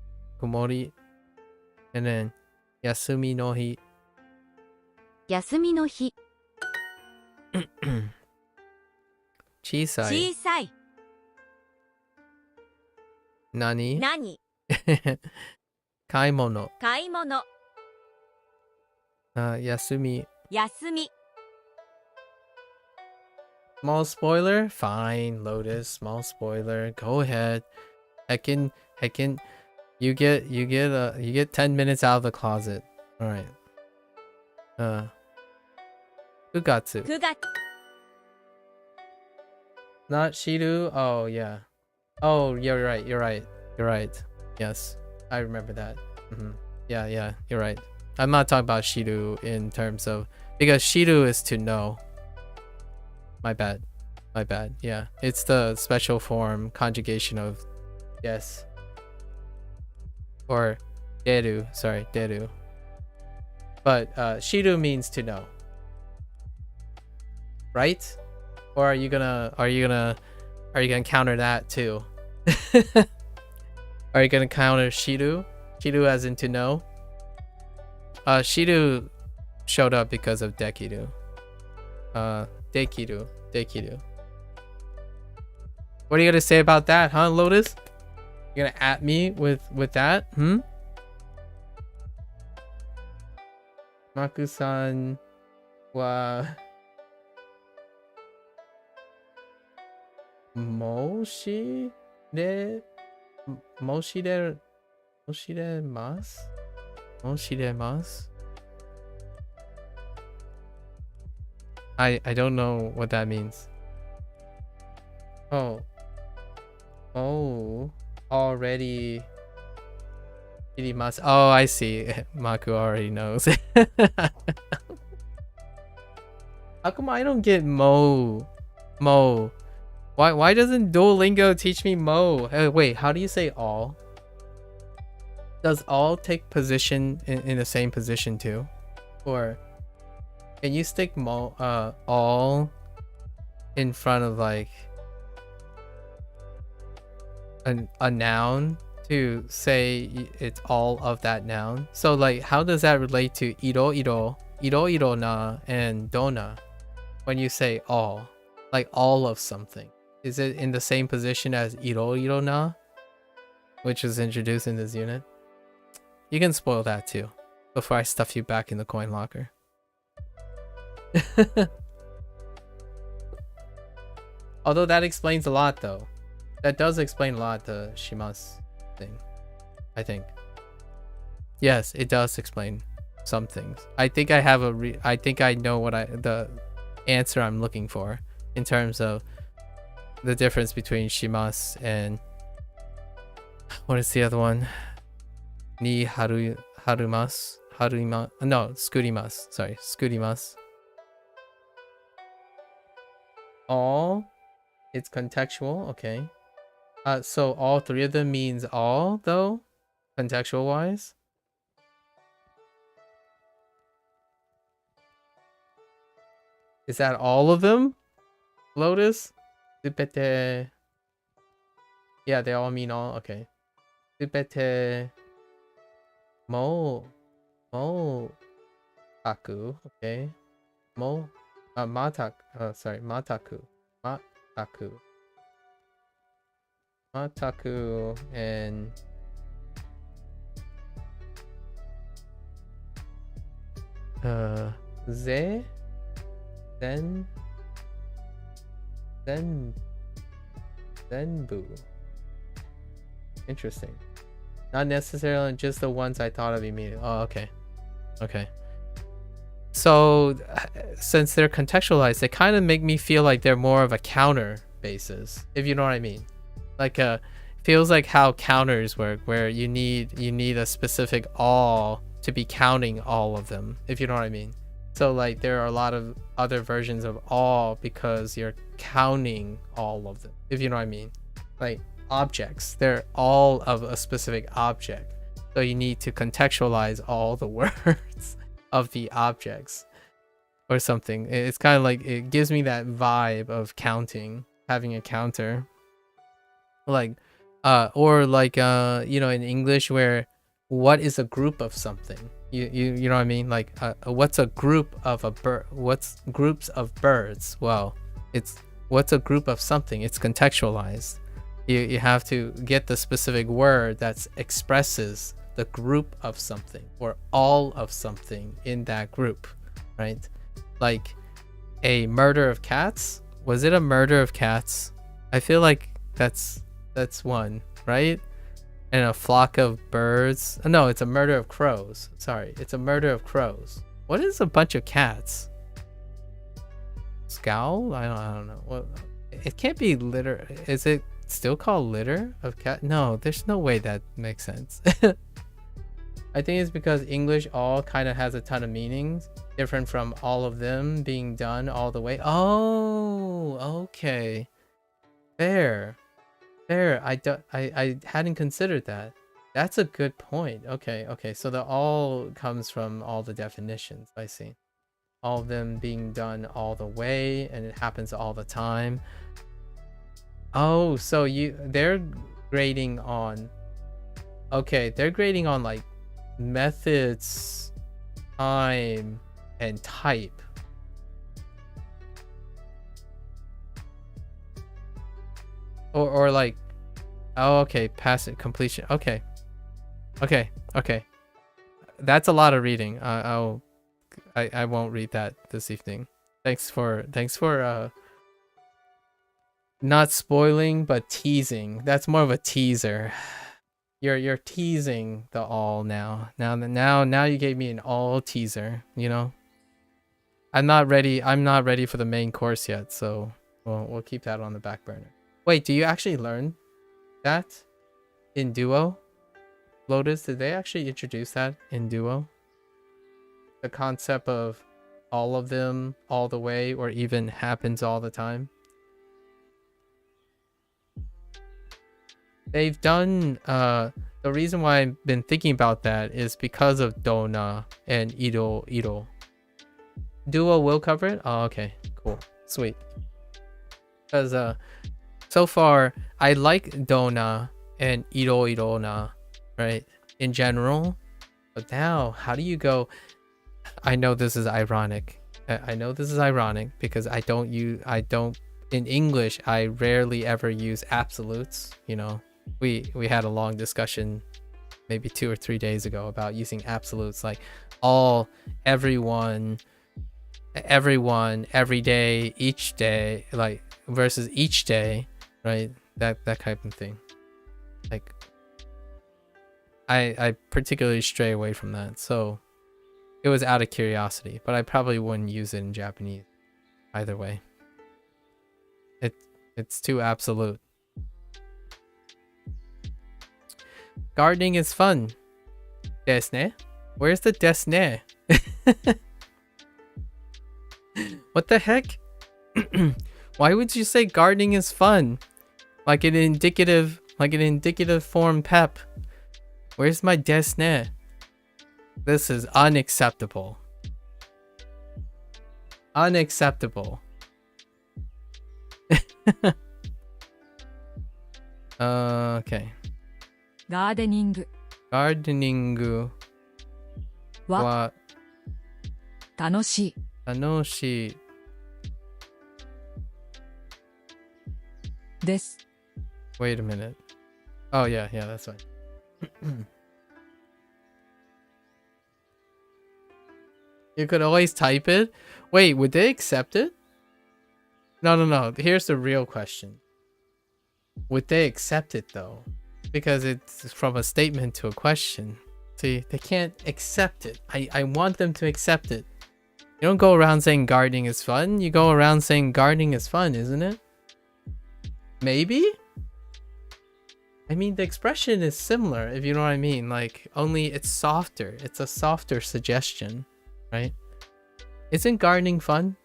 And then 休みの日。休みの日。小さい。何買い物。休み。Small spoiler? Fine, Lotus. Small spoiler. Go ahead. Heck in. You get 10 minutes out of the closet. All right. 9月. Not Shiru? Oh, yeah. Oh, you're right. Yes. I remember that. Yeah, you're right. I'm not talking about Shiru in terms of... Because Shiru is to know. My bad. My bad. Yeah, it's the special form conjugation of yes. Or deru. Sorry, deru. But shiru means to know. Right? Or are you gonna counter that too? Are you gonna counter shiru? Shiru as in to know? Shiru showed up because of dekiru. Dekiru. What are you gonna say about that, huh, Lotus? You gonna at me with that? Maku-san wa moshiremasu? I don't know what that means. Oh, already must. Oh, I see. Maku already knows. How come I don't get mo? Why doesn't Duolingo teach me mo? Wait, how do you say all? Does all take position in the same position too? Or can you stick all in front of like a noun to say it's all of that noun? So like, how does that relate to iro na and dona when you say all, like all of something? Is it in the same position as iro na, which was introduced in this unit? You can spoil that too before I stuff you back in the coin locker. Although that explains a lot though. That does explain a lot, the shimasu thing, I think. Yes, it does explain some things. I think I have I think I know what the answer I'm looking for in terms of the difference between shimasu and what is the other one? Ni harumasu? No, skurimasu. Sorry, skurimasu. All, it's contextual, okay. So all three of them means all though, contextual wise. Is that all of them, Lotus? Supete. Yeah, they all mean all. Okay. Supete. Taku. Okay. Sorry, mataku. Mataku and Zenbu. Interesting. Not necessarily just the ones I thought of immediately. Oh, okay. Okay. So, since they're contextualized, they kind of make me feel like they're more of a counter basis, if you know what I mean. Like, feels like how counters work, where you need a specific all to be counting all of them, if you know what I mean. So, like, there are a lot of other versions of all because you're counting all of them, if you know what I mean. Like, objects, they're all of a specific object. So you need to contextualize all the words of the objects or something. It's kind of like, it gives me that vibe of counting, having a counter. Like, or like, you know, in English where what is a group of something? You know what I mean? Like, what's a group of a bird? What's groups of birds? Well, it's what's a group of something? It's contextualized. You have to get the specific word that expresses the group of something or all of something in that group, right? Like a murder of cats. Was it a murder of cats? I feel like that's one, right? And a flock of birds. No, it's a murder of crows. Sorry, it's a murder of crows. What is a bunch of cats? Scowl? I don't know. Well, it can't be litter. Is it still called litter of cat? No, there's no way that makes sense. I think it's because English all kind of has a ton of meanings, different from all of them being done all the way. Oh, okay. Fair. I hadn't considered that. That's a good point. Okay. So the all comes from all the definitions. I see. All of them being done all the way, and it happens all the time. Oh, so they're grading on. Okay, they're grading on like methods, time, and type. Or like, oh, okay, passive completion. Okay. That's a lot of reading. I won't read that this evening. Thanks for not spoiling but teasing. That's more of a teaser. You're teasing the all now. Now you gave me an all teaser, you know? I'm not ready for the main course yet, so we'll keep that on the back burner. Wait, do you actually learn that in Duo? Lotus, did they actually introduce that in Duo? The concept of all of them all the way, or even happens all the time? They've done, the reason why I've been thinking about that is because of Dona and Iro. Duo will cover it? Oh, okay, cool, sweet. Because so far, I like Dona and Irona, right? In general. But now, how do you go? I know this is ironic. I know this is ironic because in English, I rarely ever use absolutes. You know, we had a long discussion maybe 2 or 3 days ago about using absolutes like all, everyone, every day, each day, like versus each day. Right, that type of thing. Like, I particularly stray away from that, so it was out of curiosity. But I probably wouldn't use it in Japanese either way. It's too absolute. Gardening is fun. Desu ne? Where's the desu ne? What the heck? Why would you say gardening is fun? Like an indicative form pep. Where's my desu ne? This is unacceptable. Unacceptable. Okay. Gardening wa 楽しい楽しいです。 Wait a minute. Oh yeah, that's fine. You could always type it. Wait, would they accept it? No. Here's the real question. Would they accept it though? Because it's from a statement to a question. See, they can't accept it. I want them to accept it. You don't go around saying gardening is fun. You go around saying gardening is fun, isn't it? Maybe? I mean, the expression is similar, if you know what I mean. Like, only it's softer. It's a softer suggestion, right? Isn't gardening fun?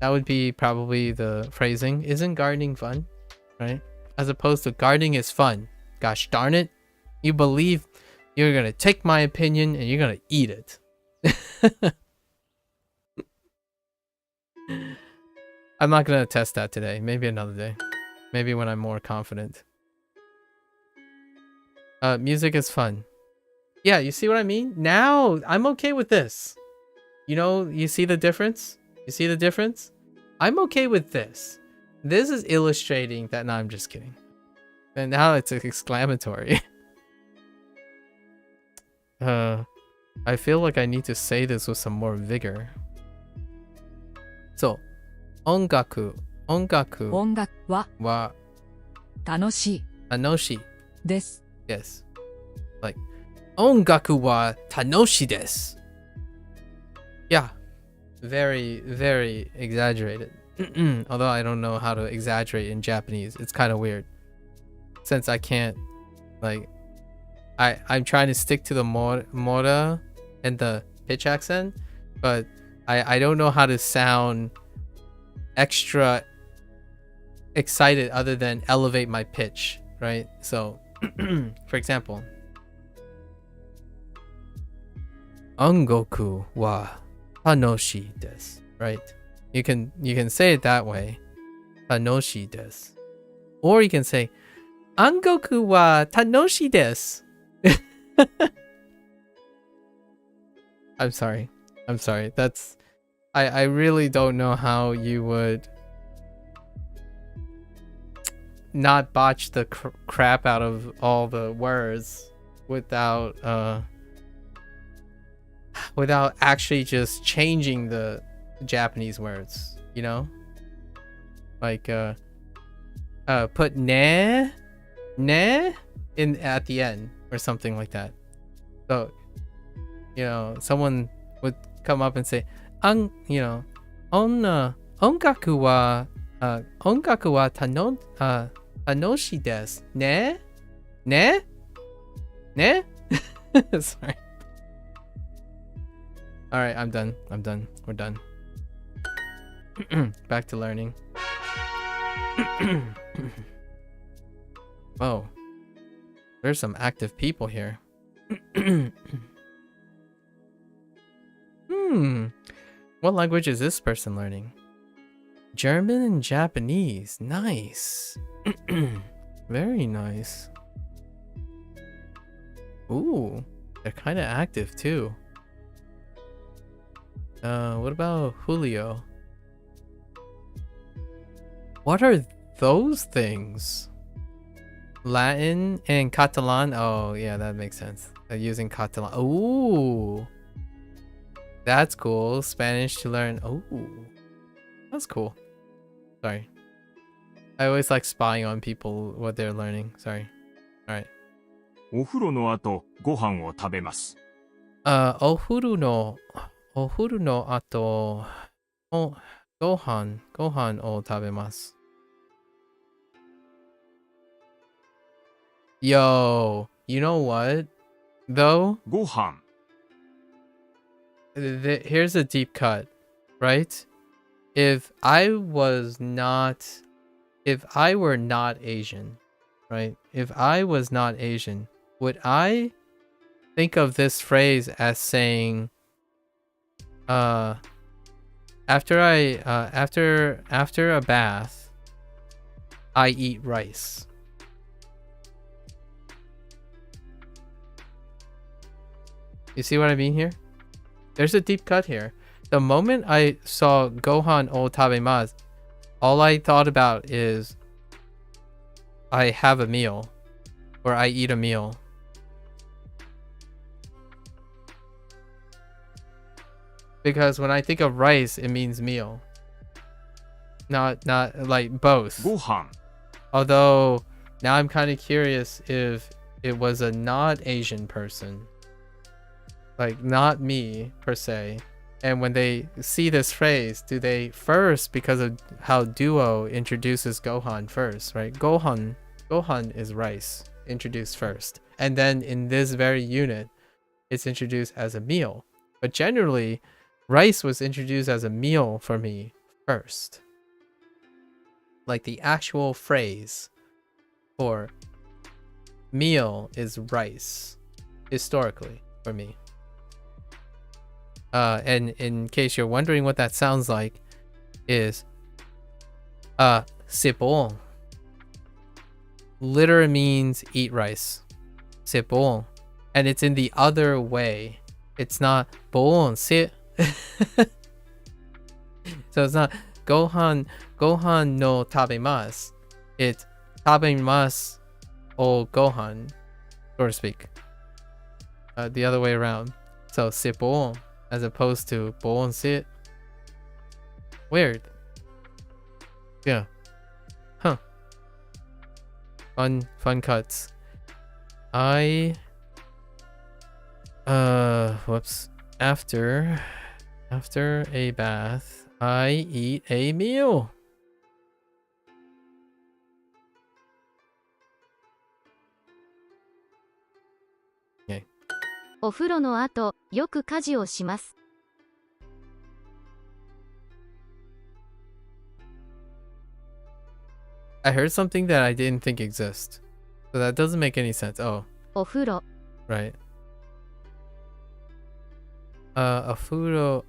That would be probably the phrasing. Isn't gardening fun? Right? As opposed to gardening is fun. Gosh darn it. You believe you're gonna take my opinion and you're gonna eat it. I'm not gonna test that today. Maybe another day. Maybe when I'm more confident. Music is fun. Yeah, you see what I mean? Now, I'm okay with this. You know, you see the difference? You see the difference? I'm okay with this. This is illustrating that. No, I'm just kidding. And now it's exclamatory. I feel like I need to say this with some more vigor. So, 音楽は楽しい楽しいです。Yes. Like, 音楽は楽しいです。Yeah. Very, very exaggerated. Although I don't know how to exaggerate in Japanese. It's kind of weird. Since I can't, like, I'm trying to stick to the mora and the pitch accent, but I don't know how to sound extra excited other than elevate my pitch, right? So, for example, Angoku wa tanoshii desu, right? You can say it that way, tanoshii desu, or you can say Angoku wa tanoshii desu. I'm sorry. That's I really don't know how you would not botch the crap out of all the words without actually just changing the Japanese words, you know? Like put ne in at the end or something like that. So, you know, someone would come up and say, you know, ongaku wa tanoshi desu. Ne? Sorry. Alright, I'm done. We're done. Back to learning. Whoa. There's some active people here. What language is this person learning? German and Japanese. Nice. Very nice. Ooh, they're kind of active too. What about Julio? What are those things? Latin and Catalan? Oh, yeah, that makes sense. Using Catalan. Ooh. That's cool. Spanish to learn. Ooh. That's cool. Sorry. I always like spying on people, what they're learning. Sorry. Alright. お風呂の後、ご飯を食べます。お風呂の後、ご飯を食べます。Yo, you know what? Though? ご飯。Here's a deep cut, right? If I were not Asian, right? If I was not Asian, would I think of this phrase as saying, after a bath, I eat rice? You see what I mean here? There's a deep cut here. The moment I saw Gohan o tabemasu, all I thought about is I have a meal, or I eat a meal. Because when I think of rice, it means meal. Not like both. ご飯。 Although now I'm kind of curious if it was a not Asian person, like not me per se, and when they see this phrase, do they first, because of how Duo introduces Gohan first, right? Gohan is rice introduced first, and then in this very unit it's introduced as a meal. But generally rice was introduced as a meal for me first. Like the actual phrase for meal is rice historically for me. And in case you're wondering what that sounds like, is sipon. Literally means eat rice. Sipon. And it's in the other way. It's not bon sit. So it's not Gohan no tabemasu. It's tabemasu o Gohan, so to speak. The other way around. So sipon as opposed to bon sit. Weird. Yeah. Huh. Fun cuts. Whoops. After a bath, I eat a meal. Okay. お風呂の後、よく家事をします。I heard something that I didn't think exist. So that doesn't make any sense. Oh, お風呂 right. Ofuro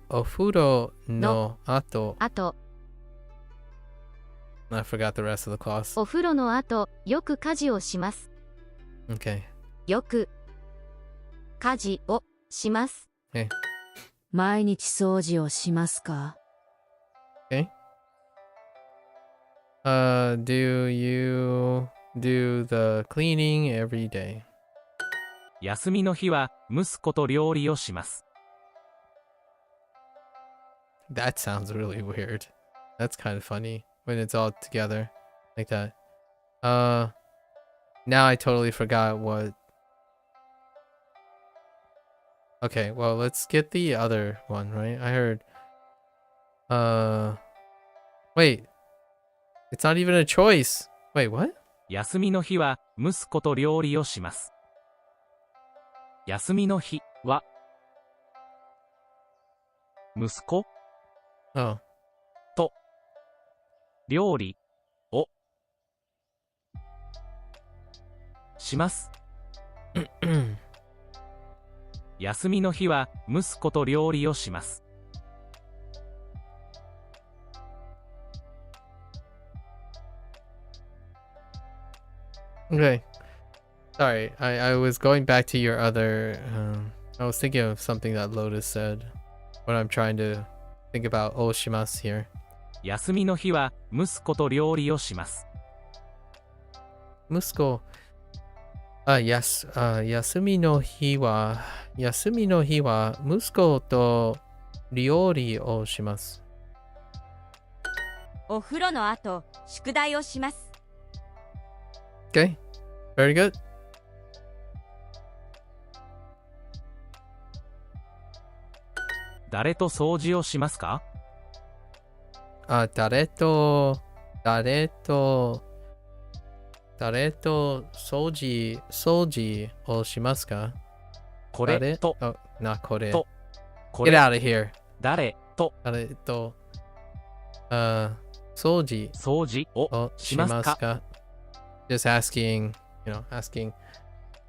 no ato. あと I forgot the rest of the clause. お風呂の後よく家事をします Okay. よく家事をします 毎日掃除をしますか？ Okay. Do you do the cleaning every day? 休みの日は息子と料理をします。 That sounds really weird. That's kind of funny when it's all together like that. Now I totally forgot what. Okay, well, let's get the other one, right? I heard. Wait. It's not even a choice. Wait, what? 休みの日は息子と料理をします。休みの日は息子 Oh. と料理をします。休みの日は息子と料理をします。 Okay. Sorry, I was going back to your other. I was thinking of something that Lotus said when I'm trying to think about Oshimasu here. 休みの日は息子と料理をします。 Musko. Yasumi no hi wa musko to ryori o shimasu. お風呂の後宿題をします Okay. Very good. 誰と掃除をしますか？ 誰と掃除をしますか？これとこれ。とこ Get れ out of here. 誰と誰と掃除をしますか？ Just asking, asking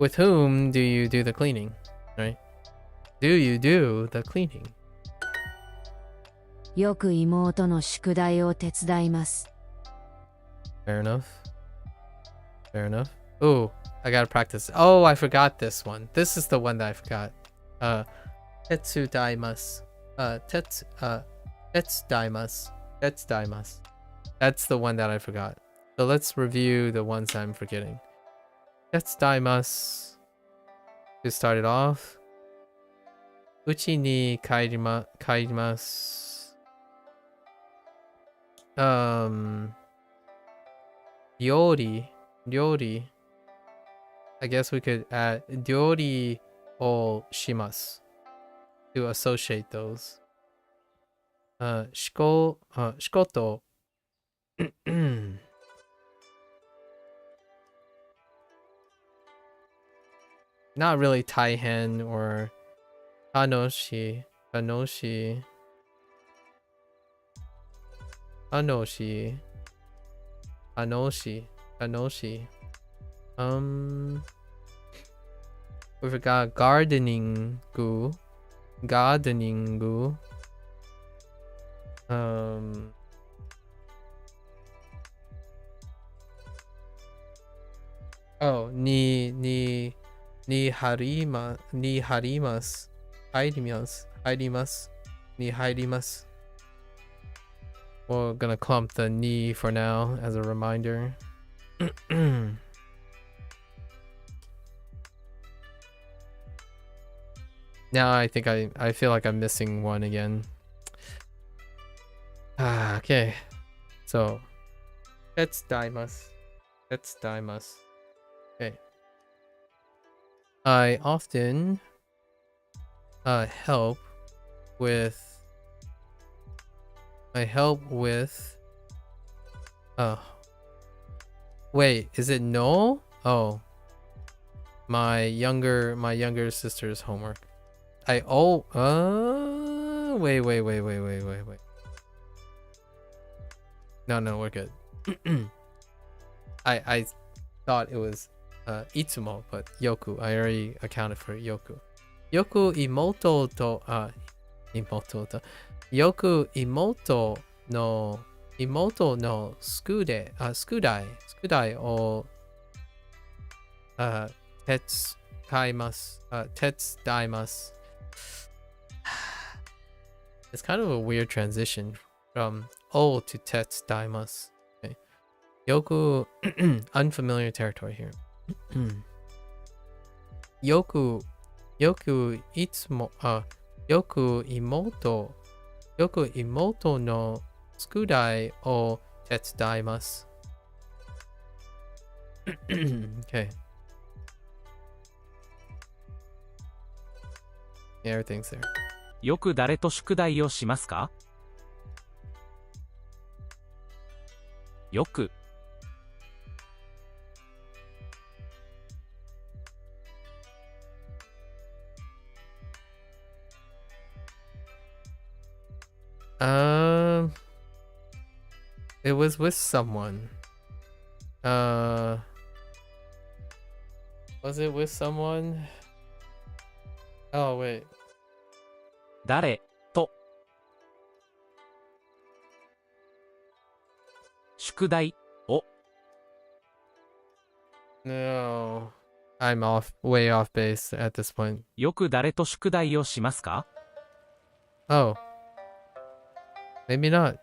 with whom do you do the cleaning, right? Do you do the cleaning? よく妹の宿題を手伝います。 Fair enough. Fair enough. Ooh, I gotta practice. Oh, I forgot this one. This is the one that I forgot. Tetsudaimasu. Tetsudaimasu. Tetsudaimasu. That's the one that I forgot. So let's review the ones I'm forgetting. Tetsudaimasu. To start it off. Uchi ni kairimasu. Ryori. I guess we could add ryori o shimasu to associate those. Shikoto. Not really taihen or Anoshi. We forgot gardening. Oh, ni harimasu. We're gonna clump the ni for now as a reminder. Now I think I feel like I'm missing one again. Okay. So let's daimasu. Okay. I often help with wait, is it no? Oh. My younger sister's homework. Wait. No, we're good. I thought it was itsumo, but yoku. I already accounted for yoku. Yoku imoto to imoto to yoku imoto no skudai o tetsu daimasu. It's kind of a weird transition from o to tetsu daimasu. Okay. Yoku, unfamiliar territory here. Yoku itsumo yoku imoto no skudai o tetsudaimasu. Okay. Yeah, everything's there. よく誰と宿題をしますか？よく。It was with someone. Was it with someone? Oh, wait. 誰と宿題を No. I'm way off base at this point. よく誰と宿題をしますか？ Oh. Maybe not.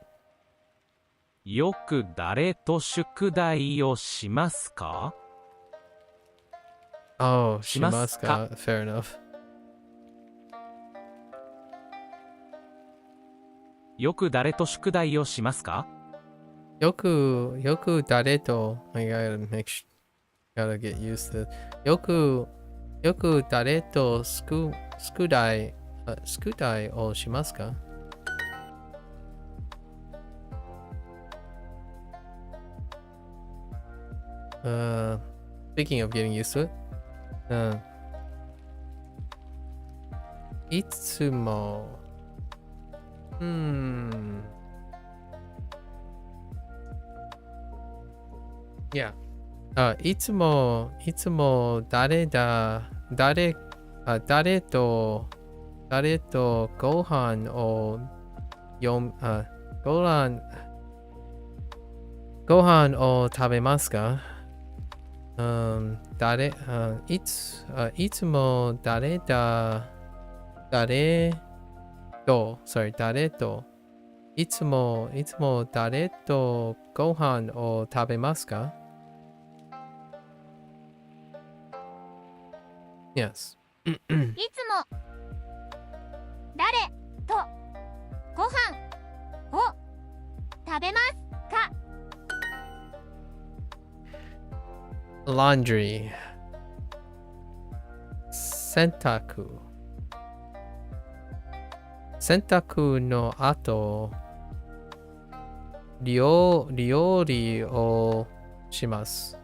よく誰と宿題をしますか？ Oh, しますか？ shimasu. Fair enough. よく誰と宿題をしますか？ Yoku dareto. I gotta get used to it. Yoku dareto skudai o shimasu ka? Speaking of getting used to it. Itsumo. Yeah. いつも誰とご飯を食べますか？いつも誰といつも誰とご飯を食べますか？ Yes. いつも誰とご飯を食べますか？ Laundry. 洗濯の後、料理をします。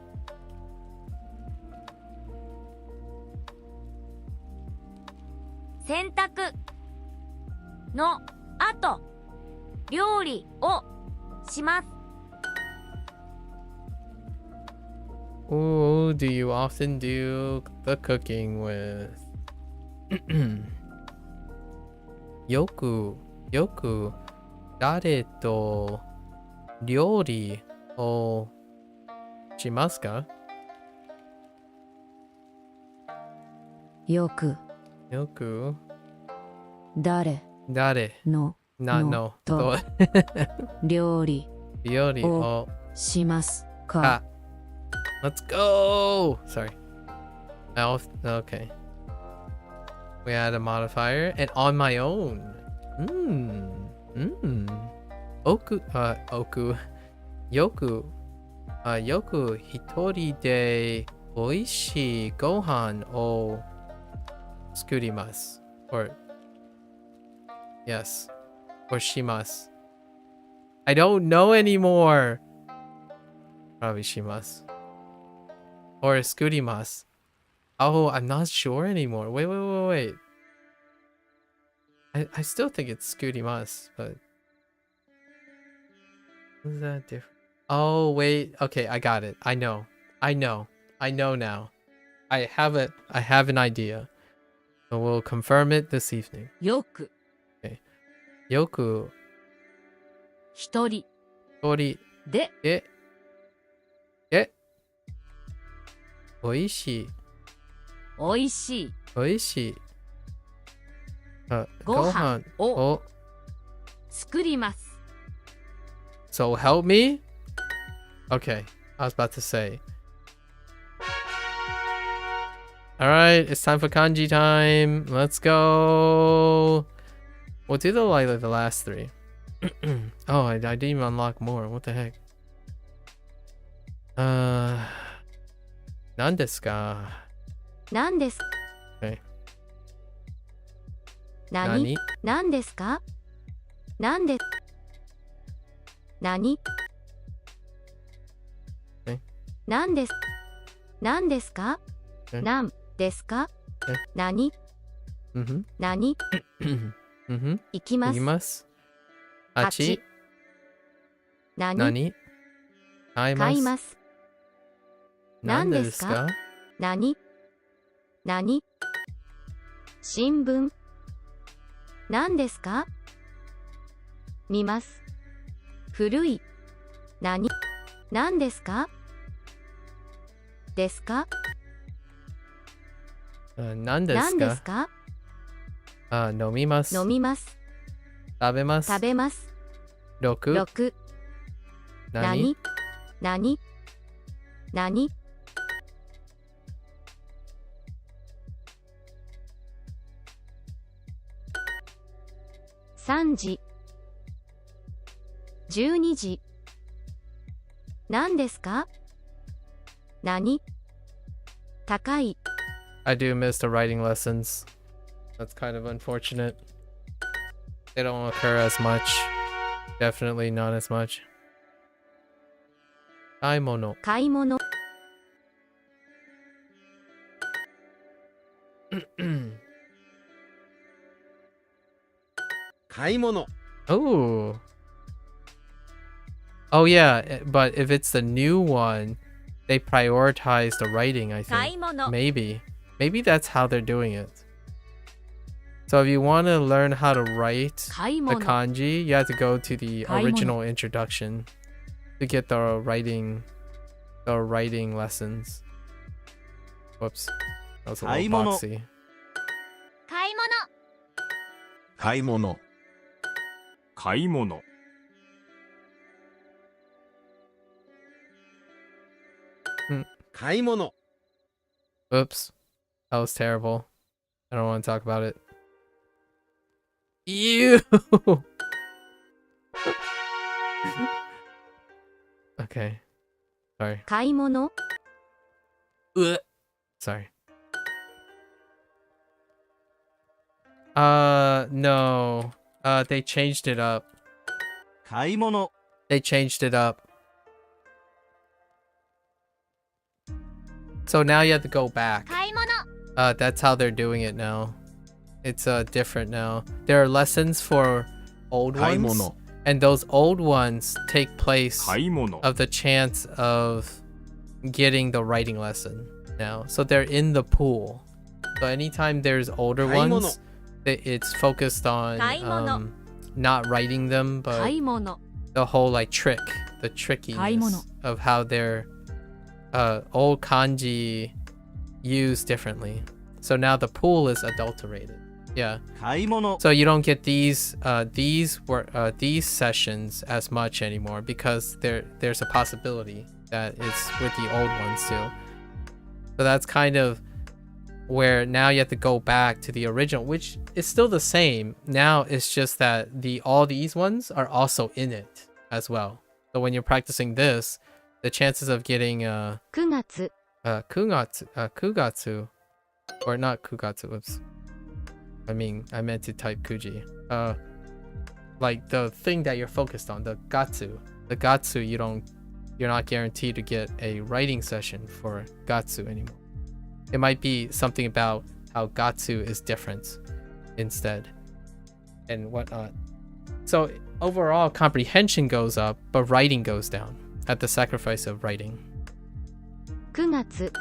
洗濯の後、料理をします。Who do you often do the cooking with? よく誰と料理をしますか？よく誰のと料理をしますか？ Let's go! Sorry. Okay. We add a modifier and on my own. Yoku hitori de oishii gohan o tsukurimasu. Or yes. Or shimasu. I don't know anymore. Probably shimasu. Or skurimasu. Oh, I'm not sure anymore. Wait. I still think it's skurimasu, but is that different? Oh, wait. Okay, I got it. I know now. I have an idea. So we'll confirm it this evening. よく よく一人一人でおいしいおいしいおいしいご飯をを作ります。 So help me? Okay, I was about to say. Alright, it's time for kanji time. Let's go. We'll do the last three. Oh, I didn't even unlock more. What the heck? 何ですか何です Okay. 何何ですか何で何 Okay. 何です何ですか Okay. 何ですか Okay. 何 Mm-hmm. 何 Mm-hmm. 行きますいきます。あっち。何何買います。買います何ですか何何新聞何ですか見ます古い何ですかですか何です何でかすか飲みます。飲みます食べます。食べます6。 6何何何3時12時何ですか何高い I do miss the writing lessons. That's kind of unfortunate. They don't occur as much. Definitely not as much. 買い物。買い物買い物 Oh. Oh yeah, but if it's the new one, they prioritize the writing, I 買い think. 物 Maybe. Maybe that's how they're doing it. So if you want to learn how to write 買い the 物 kanji, you have to go to the 買い物 original introduction to get the writing lessons. Whoops. That was a 買い little 物 boxy. 買い物買い物買い物買い物 Oops. That was terrible. I don't want to talk about it. Ew! Okay. Sorry. 買い物 Sorry. No. They changed it up. 買い物 They changed it up. So now you have to go back. 買い物 That's how they're doing it now. It's different now. There are lessons for old 買い ones, 物 and those old ones take place 買い物 of the chance of getting the writing lesson now. So they're in the pool. So anytime there's older 買い物 ones, it's focused on 買い物 not writing them, 買 but い物 the whole like trick, the 買い物 trickiness of how their old kanji used differently. So now the pool is adulterated. Yeah. 買い物 So you don't get these sessions as much anymore because there's a possibility that it's with the old ones too. So that's kind of where now you have to go back to the original, which is still the same. Now it's just that all these ones are also in it as well. So when you're practicing this, the chances of getting 9月 kugatsu, or not kugatsu, oops. I meant to type kuji. Like the thing that you're focused on, the gatsu. The gatsu, you're not guaranteed to get a writing session for gatsu anymore. It might be something about how gatsu is different instead and whatnot. So overall comprehension goes up, but writing goes down. at the sacrifice of writing. 9月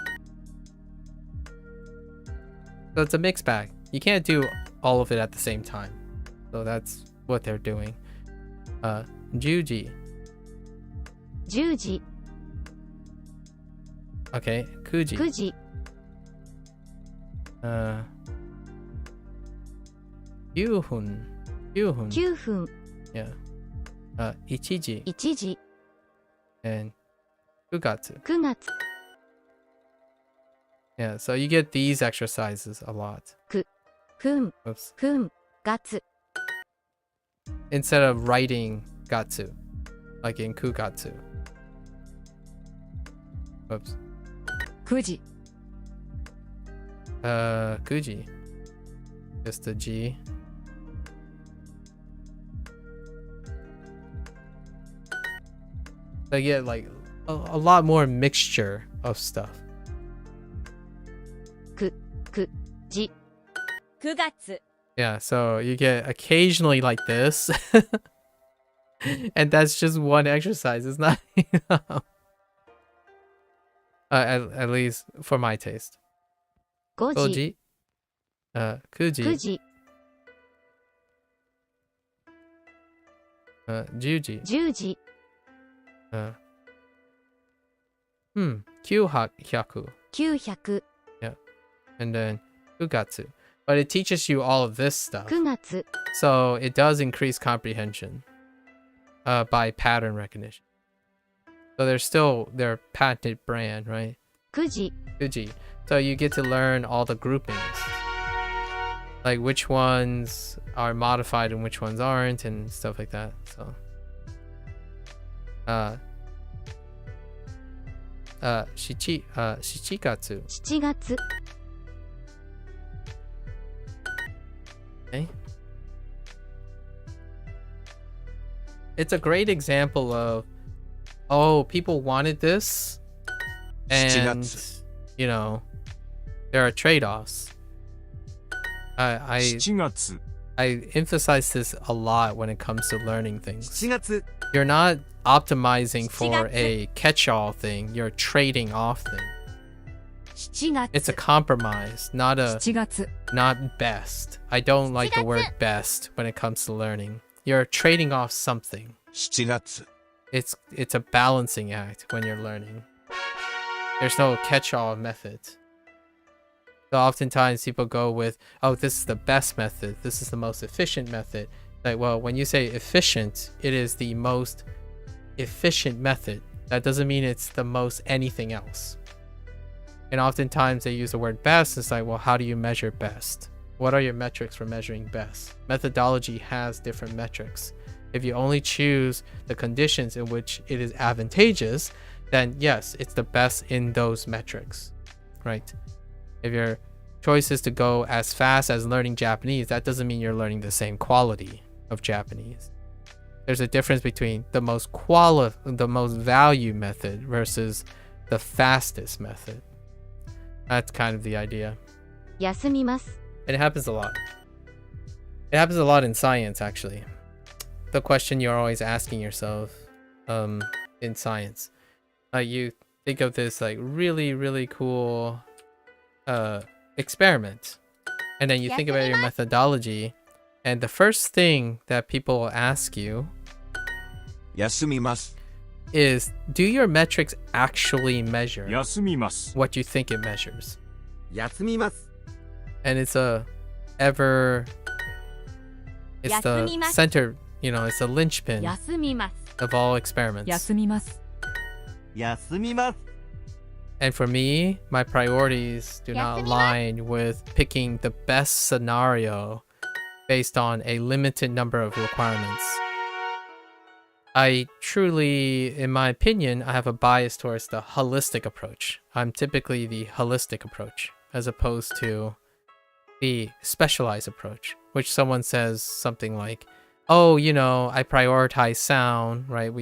So it's a mixed bag. You can't do all of it at the same time. So that's what they're doing. 10時 10時 Okay, 9時9時 9分9分9分 Yeah. 1時1時 and 9月9月 Yeah, so you get these exercises a lot. 分 Oops. 分月 Instead of writing gatsu, like in kugatsu. Oops. 9時 Kuji. Just the G. They get like a lot more mixture of stuff. じ 9月 Yeah, so you get occasionally like this. And that's just one exercise. It's not enough. At least for my taste. 5時 9 9 時 時 10時10時 900 900 and then 9月. But it teaches you all of this stuff. 9月 So it does increase comprehension by pattern recognition. So they're still their patented brand, right? 9時 Fuji. So you get to learn all the groupings. Like which ones are modified and which ones aren't and stuff like that. So shichikatsu. 7月 Okay. It's a great example of, oh, people wanted this, and you know, there are trade-offs. I 7月 I emphasize this a lot when it comes to learning things. 7月 You're not optimizing for a catch-all thing. You're trading off thing. 7月 It's a compromise, not 7月 not best. I don't like the word best when it comes to learning. You're trading off something. 7月 It's a balancing act when you're learning. There's no catch-all method. So oftentimes people go with, oh, this is the best method. This is the most efficient method. Like, well, when you say efficient, it is the most efficient method. That doesn't mean it's the most anything else. And oftentimes they use the word best. It's like, well, how do you measure best? What are your metrics for measuring best? Methodology has different metrics. If you only choose the conditions in which it is advantageous, then yes, it's the best in those metrics, right? If your choice is to go as fast as learning Japanese, that doesn't mean you're learning the same quality of Japanese. There's a difference between the most value method versus the fastest method. That's kind of the idea. 休みます And it happens a lot. It happens a lot in science, actually. The question you're always asking yourself in science. You think of this like really, really cool experiment. And then you think about your methodology. And the first thing that people will ask you 休みます is, do your metrics actually measure 休みます what you think it measures? 休みます And it's the center, you know, it's the linchpin 休みます of all experiments. 休みます 休みます And for me, my priorities do not align with picking the best scenario based on a limited number of requirements. I truly, in my opinion, I have a bias towards the holistic approach. I'm typically the holistic approach as opposed to the specialized approach, which someone says something like, oh, you know, I prioritize sound, right?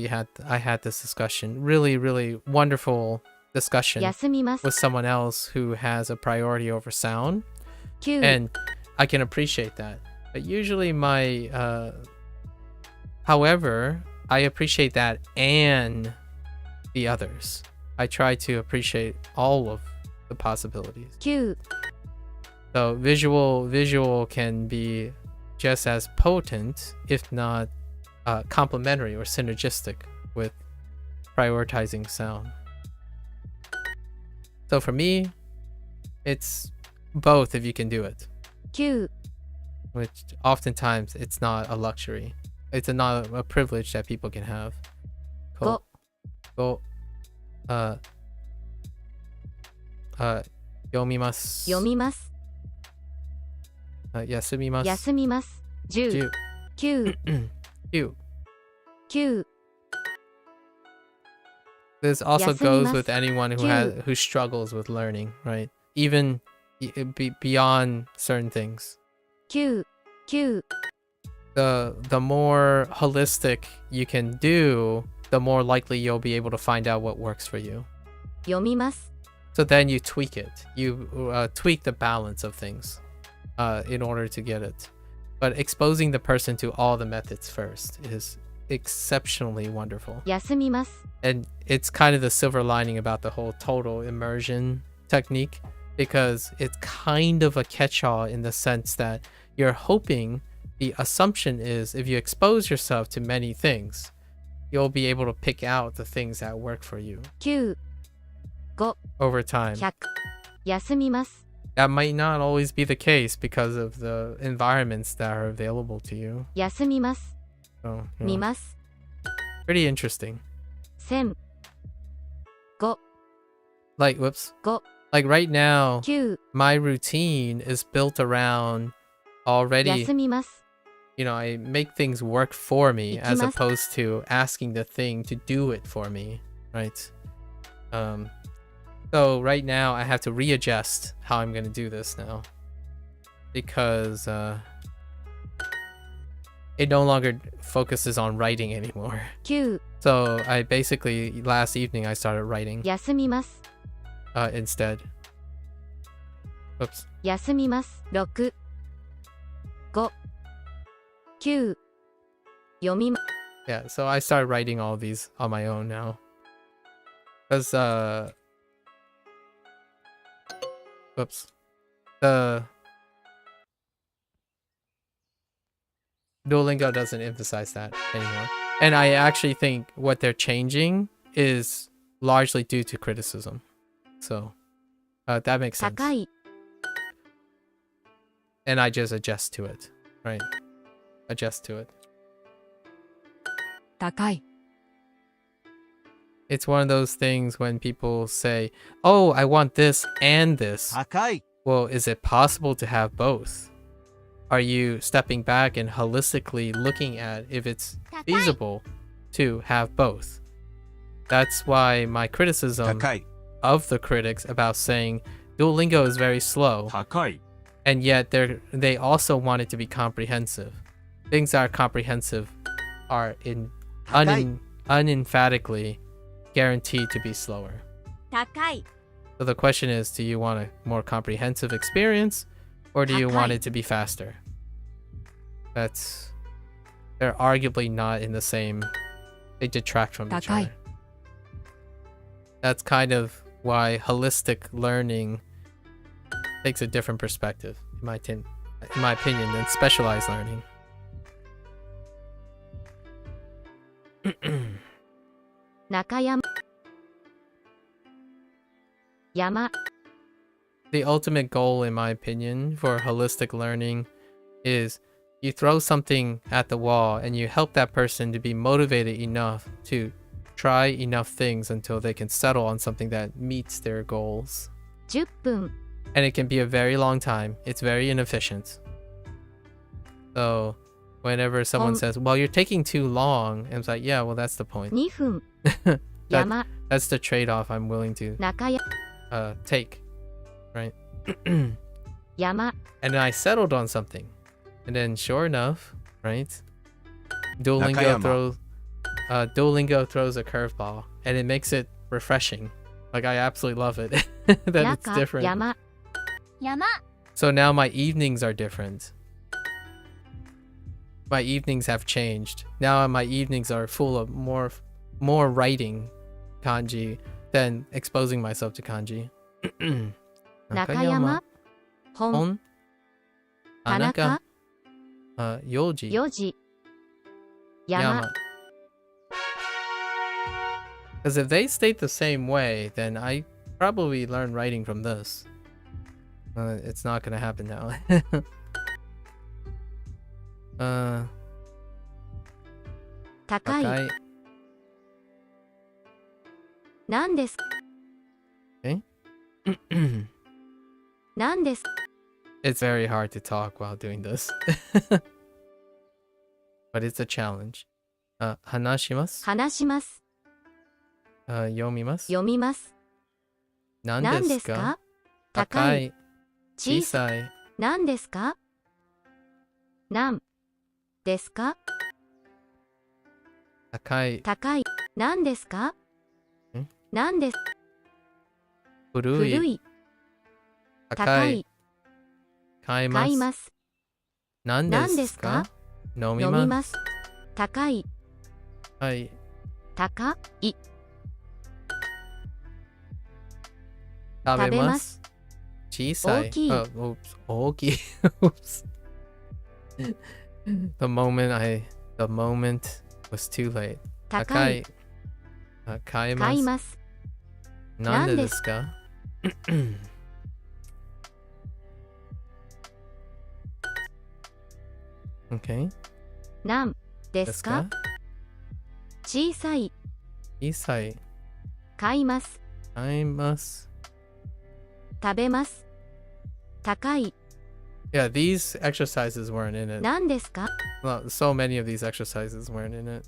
I had this discussion, really, really wonderful discussion 休みます with someone else who has a priority over sound, 9 and I can appreciate that. But usually however, I appreciate that and the others. I try to appreciate all of the possibilities. 9 So visual can be just as potent, if not complementary or synergistic with prioritizing sound. So for me, it's both if you can do it, 9 which oftentimes it's not a luxury. It's not a privilege that people can have. Go. Yomimasu. 読みます Yasumimasu. 休みます 10 9 You. 9 This also goes with Yasumimasu. anyone who Cute. who struggles with learning, right? Even beyond certain things. 9 9 The more holistic you can do, the more likely you'll be able to find out what works for you. 読みます So then you tweak it. You tweak the balance of things in order to get it. But exposing the person to all the methods first is exceptionally wonderful. 休みます And it's kind of the silver lining about the whole total immersion technique, because it's kind of a catch-all in the sense that you're hoping, the assumption is, if you expose yourself to many things, you'll be able to pick out the things that work for you 9 5 over time. 100休みます That might not always be the case because of the environments that are available to you. 休みます So, 見ます pretty interesting. 1000 5 Like, whoops. 5 Like right now, 9 my routine is built around already, 休みます you know, I make things work for me as Ikimasu. opposed to asking the thing to do it for me, right? So right now I have to readjust how I'm going to do this now, because it no longer focuses on writing anymore. 9 So I basically, last evening I started writing 休みます instead. Oops. 休みます6 5 9読みま Yeah, so I started writing all these on my own now. Because, whoops. The Duolingo doesn't emphasize that anymore. And I actually think what they're changing is largely due to criticism. So, that makes sense. 高い And I just adjust to it, right? Adjust to it. 高い It's one of those things when people say, oh, I want this and this. 高い Well, is it possible to have both? Are you stepping back and holistically looking at if it's feasible to have both? That's why my criticism 高い of the critics about saying Duolingo is very slow, 高い and yet they also want it to be comprehensive. Things that are comprehensive are unemphatically guaranteed to be slower. 高い So the question is, do you want a more comprehensive experience, or do you want it to be faster? They're arguably not in the same, they detract from each Takai. other. That's kind of why holistic learning takes a different perspective, in my opinion, than specialized learning. 中山山 The ultimate goal, in my opinion, for holistic learning is you throw something at the wall and you help that person to be motivated enough to try enough things until they can settle on something that meets their goals. 10分 And it can be a very long time. It's very inefficient. So whenever someone says, well, you're taking too long, and it's like, yeah, well, that's the point. 2分山 That's the trade-off I'm willing to 中山 take, right? 山 And then I settled on something. And then sure enough, right? Duolingo throws a curveball, and it makes it refreshing. Like, I absolutely love it that it's 中 different. 山 山 So now my evenings are different. My evenings have changed. Now my evenings are full of more writing kanji than exposing myself to kanji. Nakayama, Hon, Hon, Tanaka, Yoji, Yoji, Yama. Yama. Because if they state the same way, then I probably learn writing from this. It's not gonna happen now. Takai. Takai. 何です Okay. 何です It's very hard to talk while doing this. But it's a challenge. 話します。話します。読みます。読みます。何何でかですすか高高い。い。小小さい。何ですか何ですか高い。高い。何ですかん何です古い。古い。高い。高い。買います。買います。何何でですすかか飲み飲みま。ますす。高い。はい。高い。食べべまますす。小さい。大きい。oops 大きい。oops. The moment was too late. 高い。買います。買います。なんでですか?Okay. 何ですか小さい。小さい。買います。買います。食べます。高い。 Yeah, these exercises weren't in it. 何ですか Well, so many of these exercises weren't in it.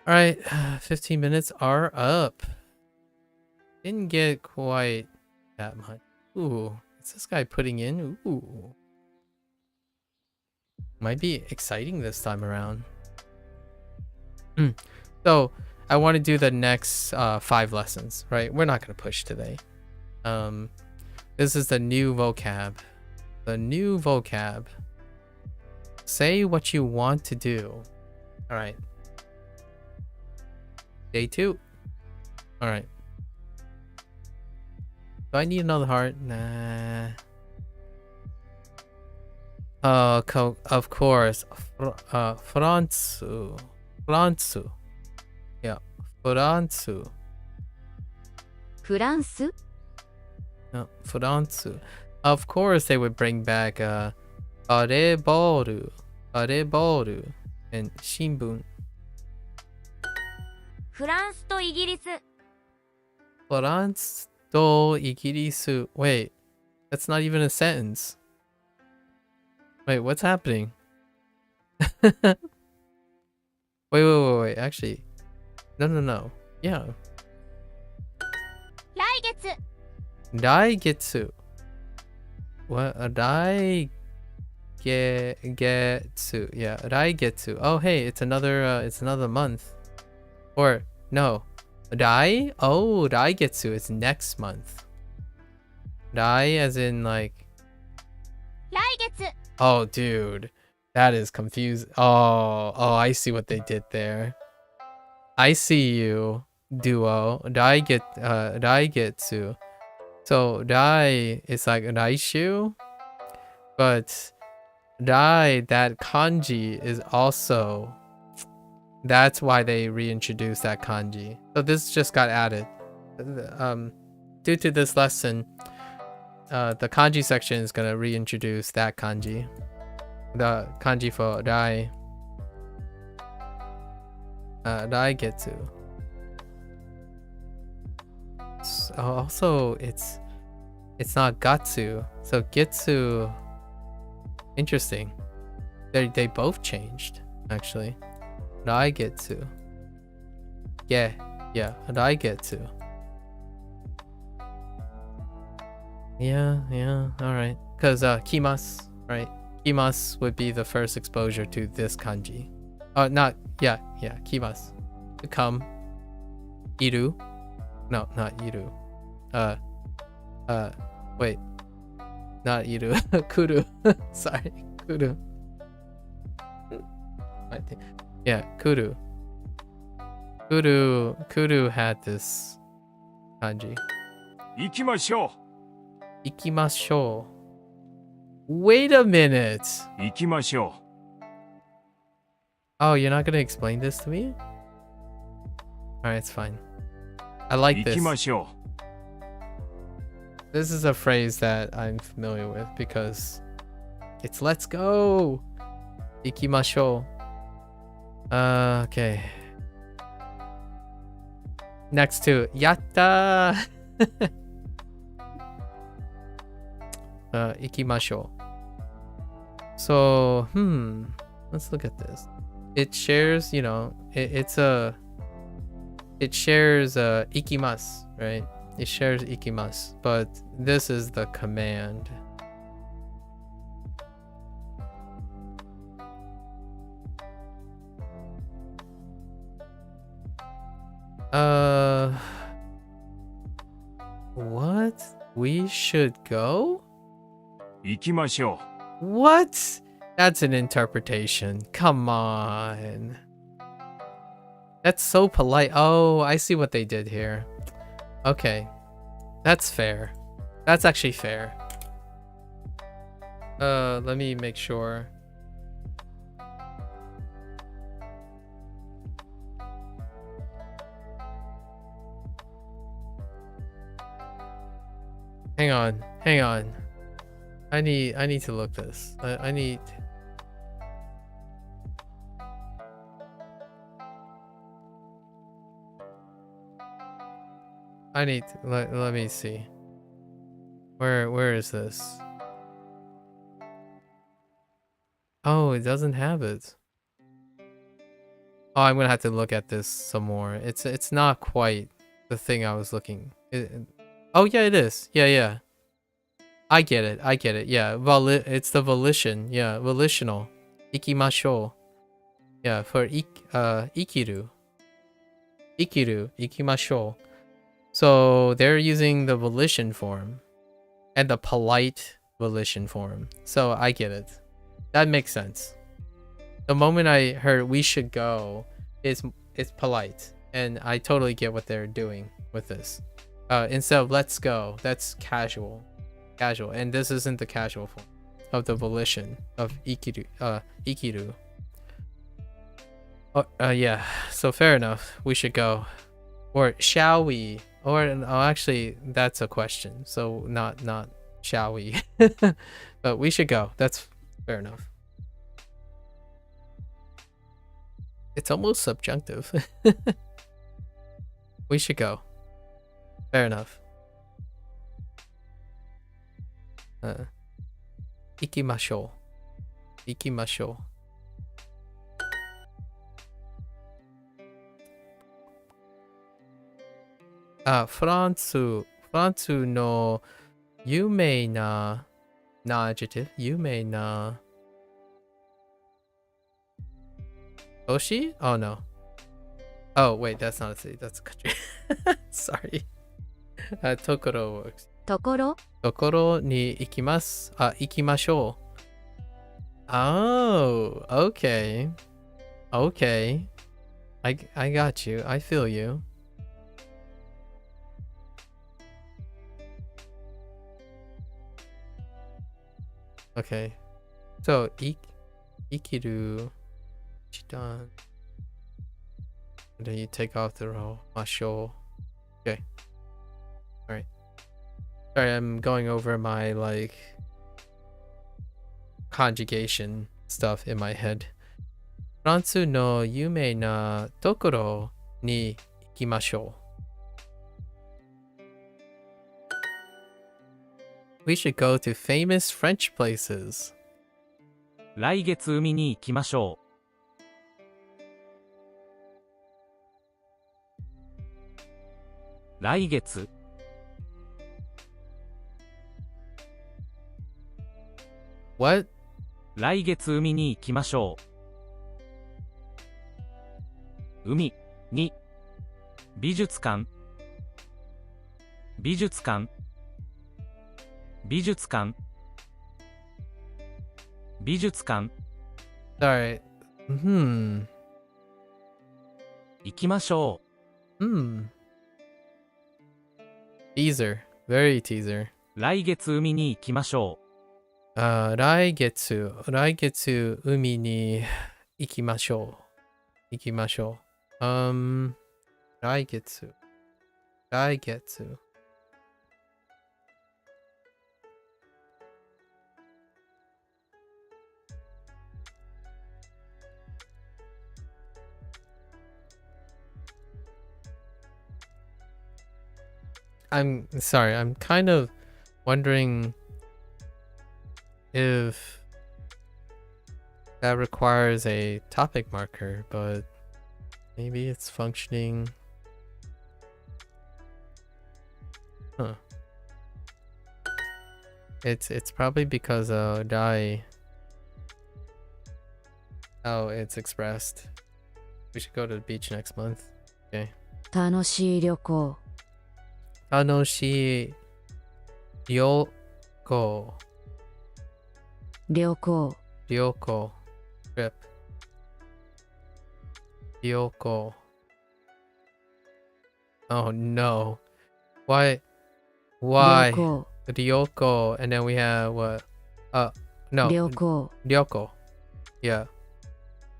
Alright, 15 minutes are up. Didn't get quite that much. Ooh, is this guy putting in? Ooh. Might be exciting this time around. So, I want to do the next 5 lessons, right? We're not going to push today. This is the new vocab. The new vocab. Say what you want to do. Alright. Day 2. Alright. Do I need another heart? Nah. Of course. Fransu. Fransu. Yeah. Fransu. フランス No, Furansu. Of course they would bring back Areboru. Areboru. And Shinbun. フランスとイギリス。 France to Igirisu. Wait, that's not even a sentence. Wait, what's happening? wait. Actually, no. Yeah. 来月。 Daigetsu. What? Daigetsu. Yeah, Daigetsu. Oh, hey, it's another month. Or no, Daigetsu. It's next month. Dai as in like. 来月。 Oh, dude, that is confused. Oh, I see what they did there. I see you, duo. Daigetsu. So Dai is like Raishu, but Dai, that kanji is also, that's why they reintroduced that kanji. So this just got added. Due to this lesson, the kanji section is gonna reintroduce that kanji. The kanji for Dai. Daigetsu. Also, it's not Gatsu. So Getsu. Interesting. They both changed actually. Daigetsu. Yeah. Daigetsu. Yeah. All right. Because kimas, right? Kimas would be the first exposure to this kanji. Yeah. Kimas. To come. Iru. No, not Iru. Wait. Not Iru. Kuru. Sorry. Kuru. Yeah, kuru. Kuru had this kanji. 行きましょ Ikimashou. Wait a minute. う。行きましょ Oh, you're not gonna explain this to me? Alright, it's fine. I う。 like 行き this. ましょ This is a phrase that I'm familiar with because it's let's go. Ikimashou. Okay. Next to yatta. Ikimashou. So, let's look at this. It shares, you know, it shares ikimasu, right? It shares ikimasu, but this is the command. What? We should go? う。行きましょ What? That's an interpretation. Come on. That's so polite. Oh, I see what they did here. Okay. That's fair. That's actually fair. Let me make sure. Hang on. I need to look this. I need. Let me see. Where is this? Oh, it doesn't have it. Oh, I'm gonna have to look at this some more. It's not quite the thing I was looking. Oh yeah, it is. Yeah. I get it. Yeah, it's the volition. Yeah, volitional. Ikimashou. Yeah, for ikiru. Ikimashou. So they're using the volition form and the polite volition form. So I get it. That makes sense. The moment I heard we should go, it's polite, and I totally get what they're doing with this. Instead of let's go, that's casual, and this isn't the casual form of the volition of ikiru. Yeah. So fair enough. We should go, or shall we? Or actually, that's a question. So not shall we? But we should go. That's fair enough. It's almost subjunctive. We should go. Fair enough. Ikimashou. France no yumei na adjective. Yumei na Oshi? Oh no. Oh wait, that's not a city, that's a country. Sorry. Tokoro works. ところ Tokoro ni ikimasu. Ikimashou. Oh, okay. I got you. I feel you. Okay. So, ikiru. Chidan. And then you take off the row. Masho. Okay. Alright. Sorry, I'm going over my, like, conjugation stuff in my head. Fransu no yumei na tokoro ni ikimashou. We should go to famous French places. 来月海に行きましょう。来月 What? 来月海に行きましょう。海に美術館美術館美術館美術館 Sorry. 行きましょ Teaser. Very teaser. う。来月海に行きましょ来月、海に行きましょう。来月。I'm sorry, I'm kind of wondering if that requires a topic marker, but maybe it's functioning. Huh. It's probably because how it's expressed. We should go to the beach next month. Okay. 楽しい旅行。楽しい旅行。旅行。旅行。trip。旅行。Oh no. Why? 旅行。旅行. And then we have what? No. 旅行。旅行. Yeah.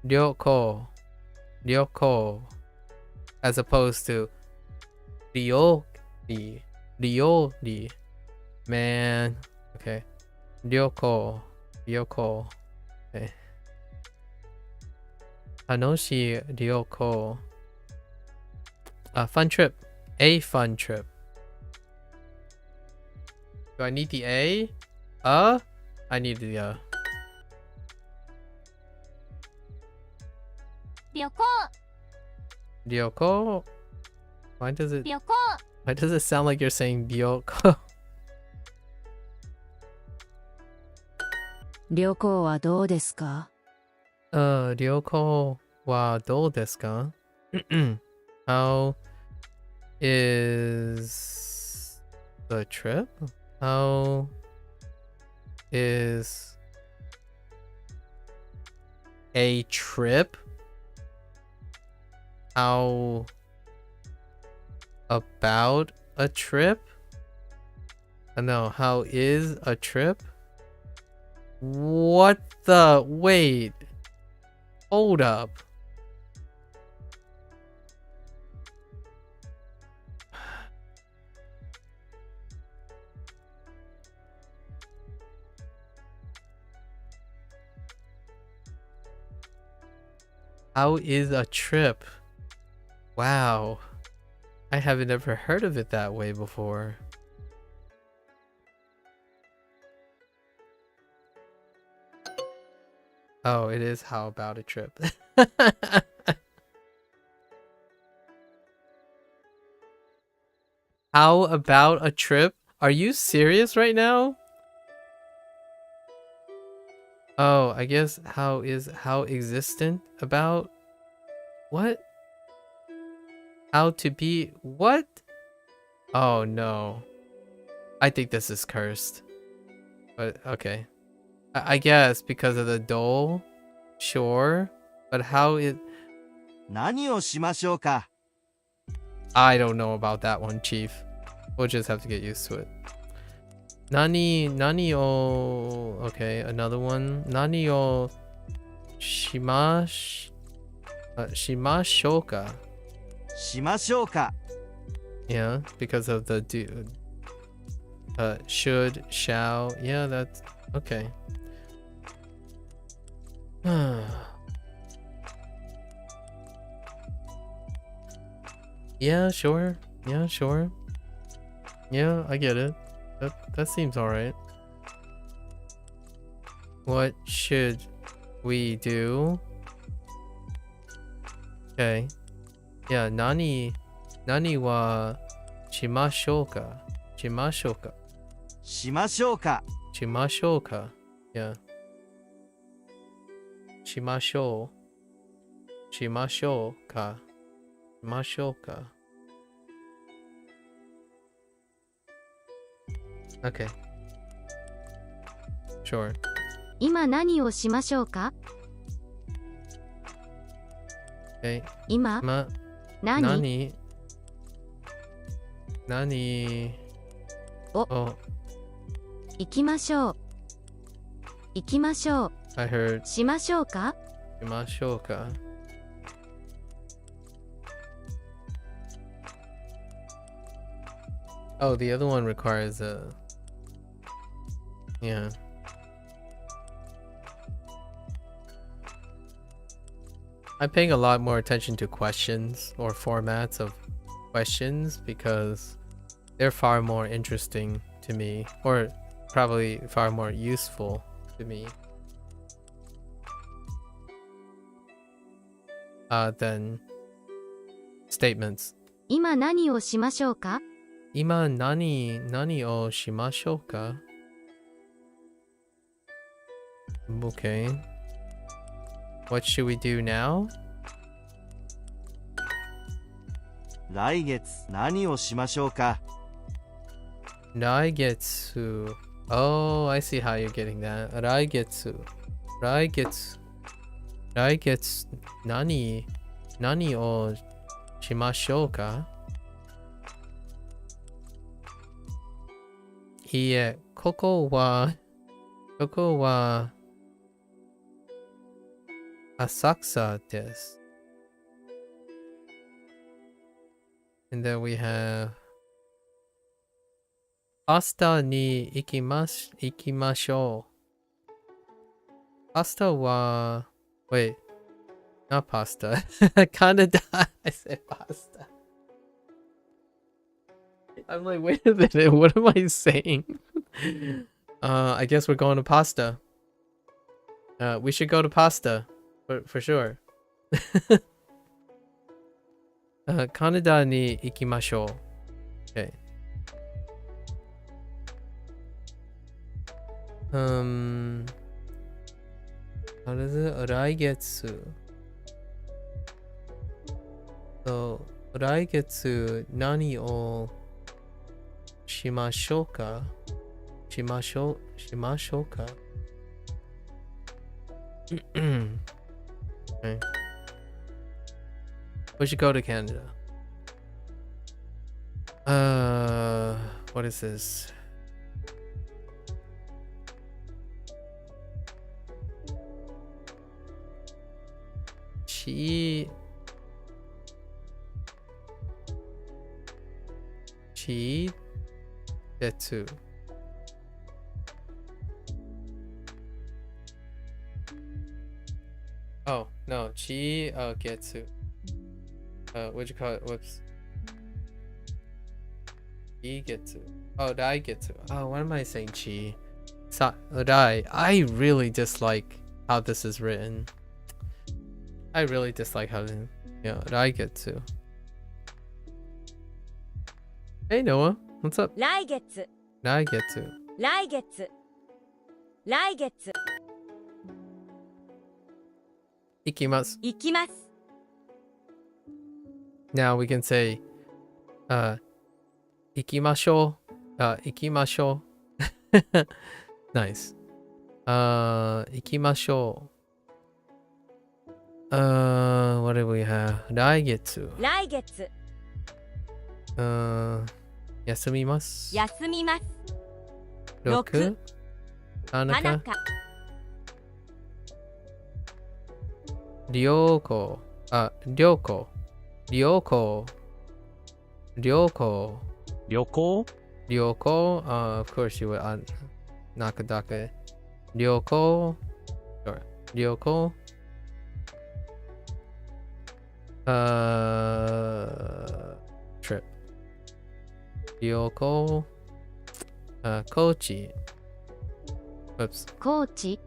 旅行. 旅行. As opposed to 旅行. Man. Okay. 旅行. Okay. 楽しい旅行. A fun trip. A fun trip. Do I need the A? I need the旅旅行. Why does it sound like you're saying 旅行? 旅行はどうですか？旅行はどうですか? How is the trip? How is a trip? How about a trip? No, how is a trip? What the? Wait. Hold up. How is a trip? Wow. I haven't ever heard of it that way before. Oh, it is how about a trip. How about a trip? Are you serious right now? Oh, I guess how existent about what? How to be what? Oh no. I think this is cursed. But okay. I guess because of the dole. Sure. But how it 何をしましょうか I don't know about that one, Chief. We'll just have to get used to it. Nani o okay, another one. Nani o shimashouka. しましょうか Yeah, because of the should, shall. Yeah, that's okay. Yeah, sure. Yeah, sure. Yeah, I get it. That seems alright. What should we do? Okay. Yeah, nani wa shimashouka. Shimashouka. しましょうか Shimashouka. Yeah. Shimashouka. Shimashouka. Okay. Sure. 今何をしましょうか？ Okay. 今何 Nani? お Oh, 行きましょう。行きましょう。 I heard しましょうか Shimashoka. Oh, the other one requires a... Yeah. I'm paying a lot more attention to questions or formats of questions because they're far more interesting to me, or probably far more useful to me than statements. 今何をしましょうか Ima nani o shimashouka? Okay. What should we do now? 来月何をしましょうか。 Raigetsu. Oh, I see how you're getting that. Raigetsu. Raigetsu. Nani o shimashouka? いえ、ここは浅草です。And then we have パスタに行きましょう。パスタは Wait, not pasta. Canada. I said pasta. I'm like, wait a minute, what am I saying? I guess we're going to pasta. We should go to pasta for sure. Canada ni ikimashou. Okay. How does it? Raigetsu. So, Raigetsu nani o shimashouka? Shimashouka? Okay. We should go to Canada. What is this? Detsu. Oh, no. Getsu. What'd you call it? Whoops. Getsu. Oh, Getsu. Oh, what am I saying? I really dislike how this is written. I really dislike how to... Yeah, Getsu. Hey, Noah. What's up? 来月 Getsu. 来月来月 Ikimasu. 行きます Now we can say, ikimashou. Ikimashou. Nice. Ikimashou. What do we have? 来月来月 休みます。休みます6田花中か良子良子旅行 of course you would Nakadaka 旅行 sure 旅行trip 旅行coach oops コーチ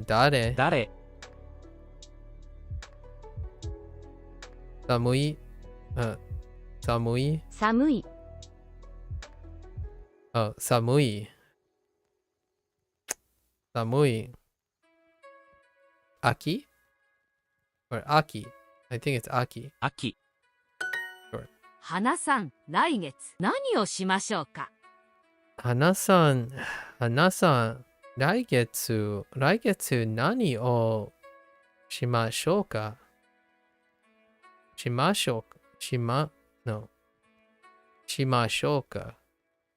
誰寒い寒い寒い寒い寒い秋 or 秋 I think it's 秋秋花さん、来月何をしましょうか。花さん来月何をしましょうか Shimashoka. No. Shimashoka.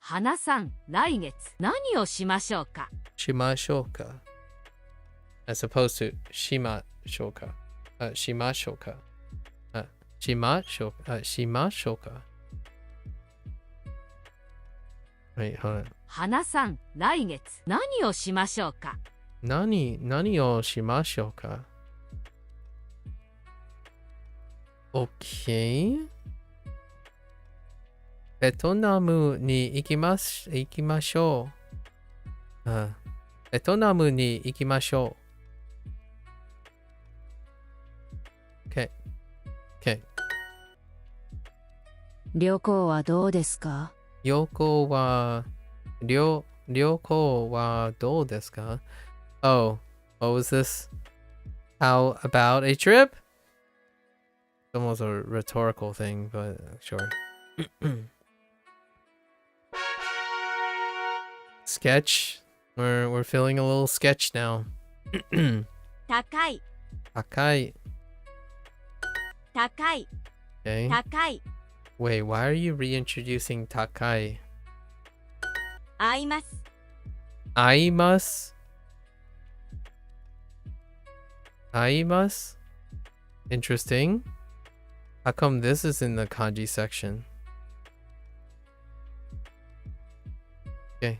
花さん、来月何をしましょうか。 Shimashoka. As opposed to Shimashoka. Shimashoka. Shimashoka. Wait, hold on. 花さん、来月何をしましょうか。 Nani o shimashouka? Okay. ベトナムに行きましょう。ベトナムに行きましょう。Okay. Okay. 旅行はどうですか？旅行はどうですか? Oh, what was this? How about a trip? It's almost a rhetorical thing, but sure. Sketch. We're feeling a little sketch now. 高い、高い. 高い、 Okay. 高い。 Wait, why are you reintroducing takai? 合います。 Aimas? Aimas? Interesting. How come this is in the kanji section? Okay.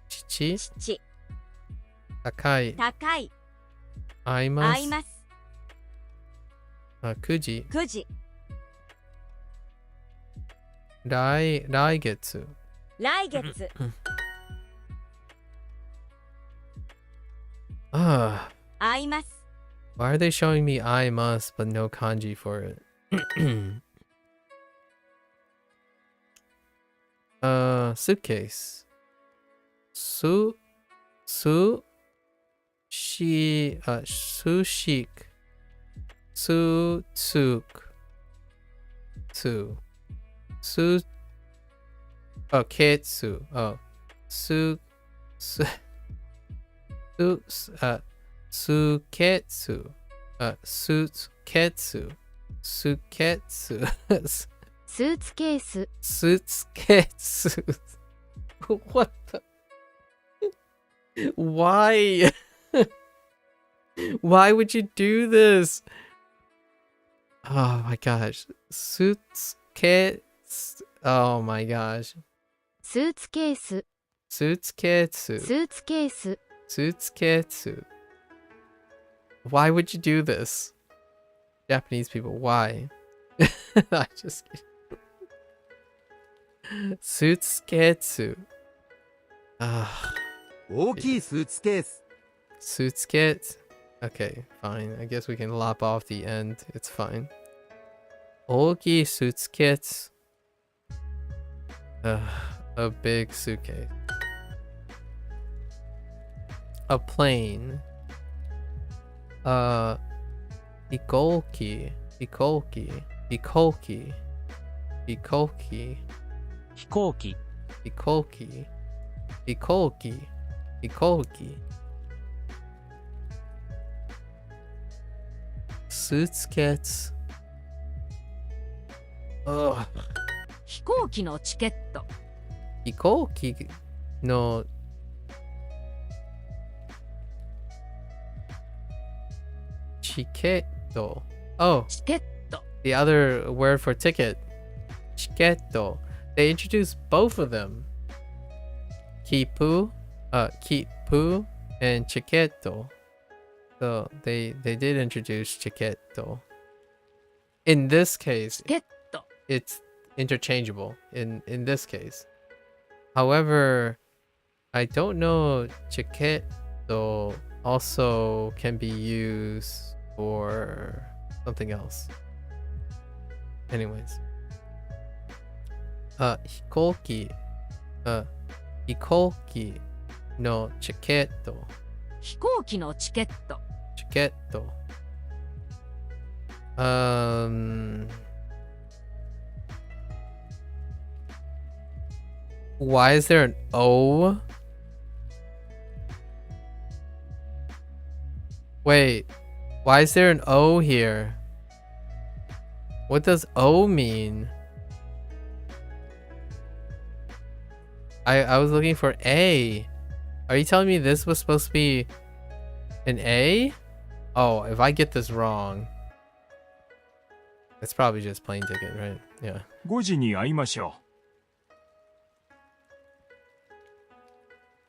Chichi? 父、 Takai. 高い、 Aimas? 合います。 Kuji. 9時、 Raigetsu. 来月。 Ah. 合います。 Why are they showing me I must but no kanji for it? Suitcase. Sushik. Sutsuk. Oh, kitsu. Oh. Suketsu. Sutketsu. Suketsu. スーツケース Sutketsu. What the? Why? Why would you do this? Oh my gosh. Sutketsu. Oh my gosh. スーツケース Sutketsu. スーツケース Sutketsu. Why would you do this? Japanese people, why? I just kidding. Sutketsu. Ah, 大きいスーツケース。 Sutsuket. Okay, fine. I guess we can lop off the end. It's fine. Ogi Sutsuket. A big suitcase. A plane. Ikolki. Ikolki. Ikolki. Ikolki. 飛行機 Ikolki. Ikolki. Ikolki. Suitskets. Ugh. 飛行機のチケット Ikolki no Chiketo. Oh, チケット the other word for ticket. Chiketo. They introduced both of them. Kipu, Kipu and Chiketo. So they did introduce Chiketo. In this case, チケット it's interchangeable in this case. However, I don't know Chiketo also can be used for something else. Anyways. Hikoki. Hikoki no chiketo. 飛行機のチケット Chiketo. Why is there an O? Wait. Why is there an O here? What does O mean? I was looking for A. Are you telling me this was supposed to be an A? Oh, if I get this wrong, it's probably just plane ticket, right? Yeah. 5時に会いましょ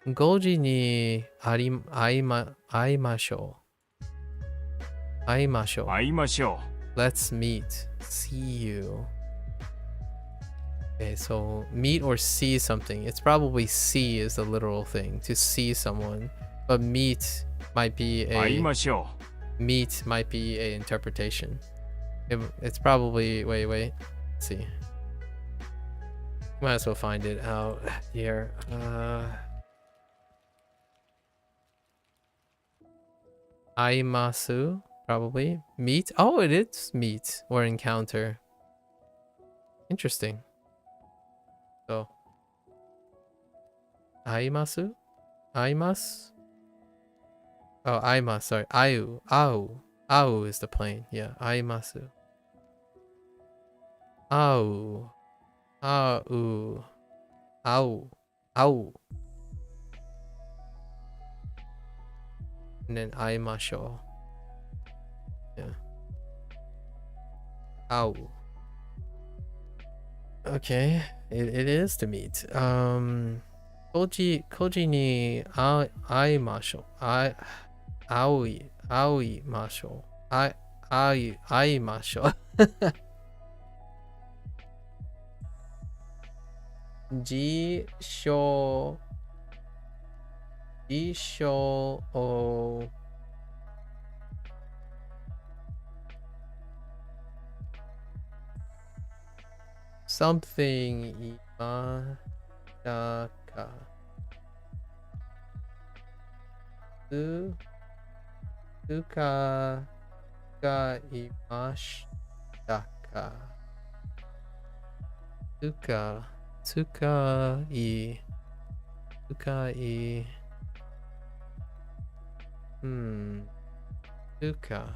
5時に会いましょう。会いましょう。う。会いましょ Let's meet. See you. Okay, so meet or see something. It's probably see is the literal thing, to see someone. But meet might be う。会い a ましょ meet might be a interpretation. It's probably wait. Let's see. Might as well find it out here. Aimasu, probably. Meet? Oh, it is meet or encounter. Interesting. So. Aimasu? Aimas? Oh, Aimas, sorry. Au. Au. Au is the plane. Yeah, Aimasu. Au. Au. Au. Au. And then aimasho. Yeah. Ow. Okay, it is to meet. Koji ni aimasho. Aoi masho. Aimasho. Jisho o something imadaka. Suka ga imashitaka. Suka i. Suka.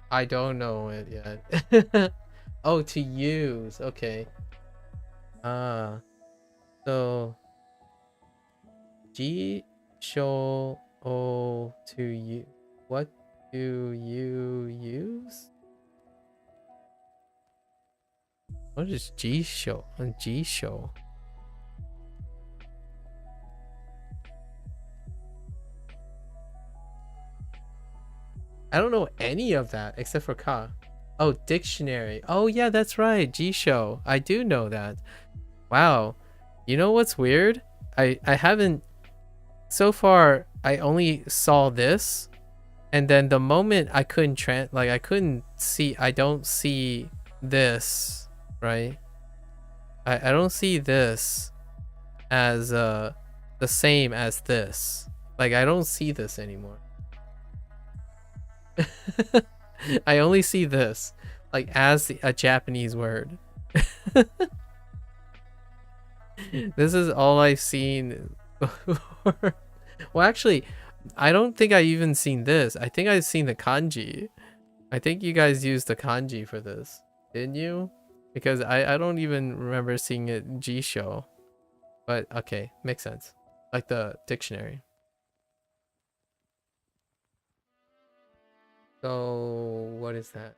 I don't know it yet. Oh, to use. Okay. So G show O to you. What do you use? What is G show? G show. I don't know any of that except for ka. Oh, dictionary. Oh yeah, that's right. G show. I do know that. Wow. You know what's weird? I haven't so far. I only saw this, and then the moment I couldn't I couldn't see. I don't see this, right? I don't see this as the same as this. Like I don't see this anymore. I only see this like as a Japanese word. This is all I've seen before. Well, actually, I don't think I even seen this. I think I've seen the kanji. I think you guys used the kanji for this, didn't you? Because I don't even remember seeing it Jisho. But okay, makes sense. Like the dictionary. So what is that?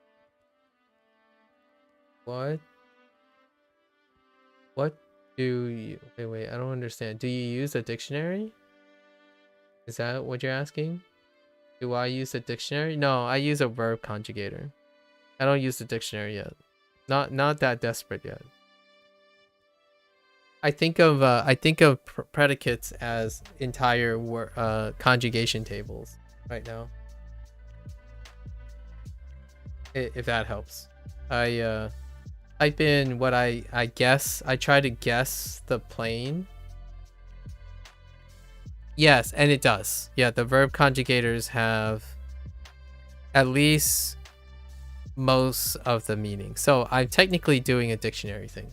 What do you wait, I don't understand. Do you use a dictionary? Is that what you're asking? Do I use a dictionary? No, I use a verb conjugator. I don't use the dictionary yet. Not that desperate yet. I think of predicates as entire conjugation tables right now. If that helps. I type in what I guess. I try to guess the plane. Yes, and it does. Yeah, the verb conjugators have at least most of the meaning. So I'm technically doing a dictionary thing,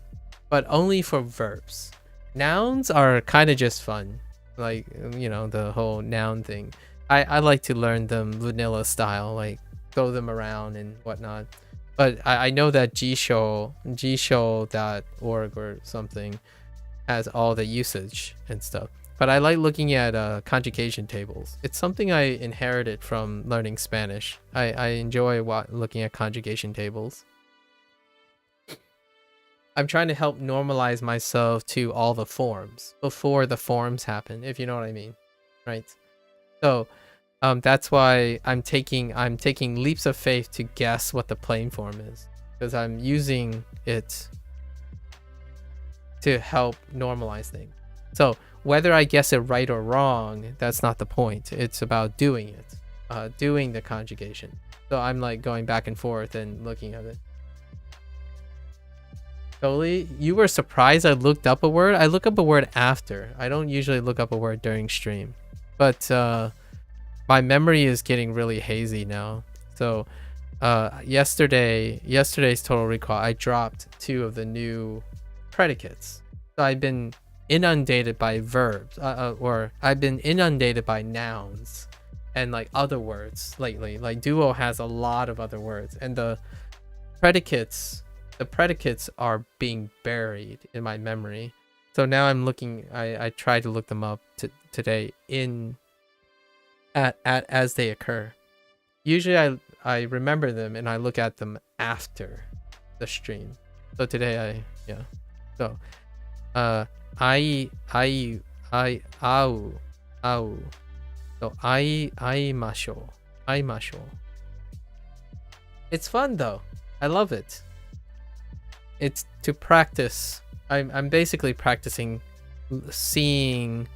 but only for verbs. Nouns are kind of just fun. Like, you know, the whole noun thing. I like to learn them vanilla style, like throw them around and whatnot. But I know that gshow.org or something has all the usage and stuff. But I like looking at conjugation tables. It's something I inherited from learning Spanish. I enjoy looking at conjugation tables. I'm trying to help normalize myself to all the forms before the forms happen, if you know what I mean, right? So that's why I'm taking leaps of faith to guess what the plain form is, because I'm using it to help normalize things. So whether I guess it right or wrong, that's not the point. It's about doing it, doing the conjugation. So I'm like going back and forth and looking at it. Totally. You were surprised I looked up a word? I look up a word after. I don't usually look up a word during stream. But my memory is getting really hazy now. So yesterday's Total Recall, I dropped 2 of the new predicates. So I've been inundated by verbs, or I've been inundated by nouns and like other words lately. Like Duo has a lot of other words, and the predicates are being buried in my memory. So now I'm looking, I try to look them up today as they occur. Usually I remember them and I look at them after the stream. So today so so aimasho. It's fun though. I love it. It's to practice. I'm basically practicing seeing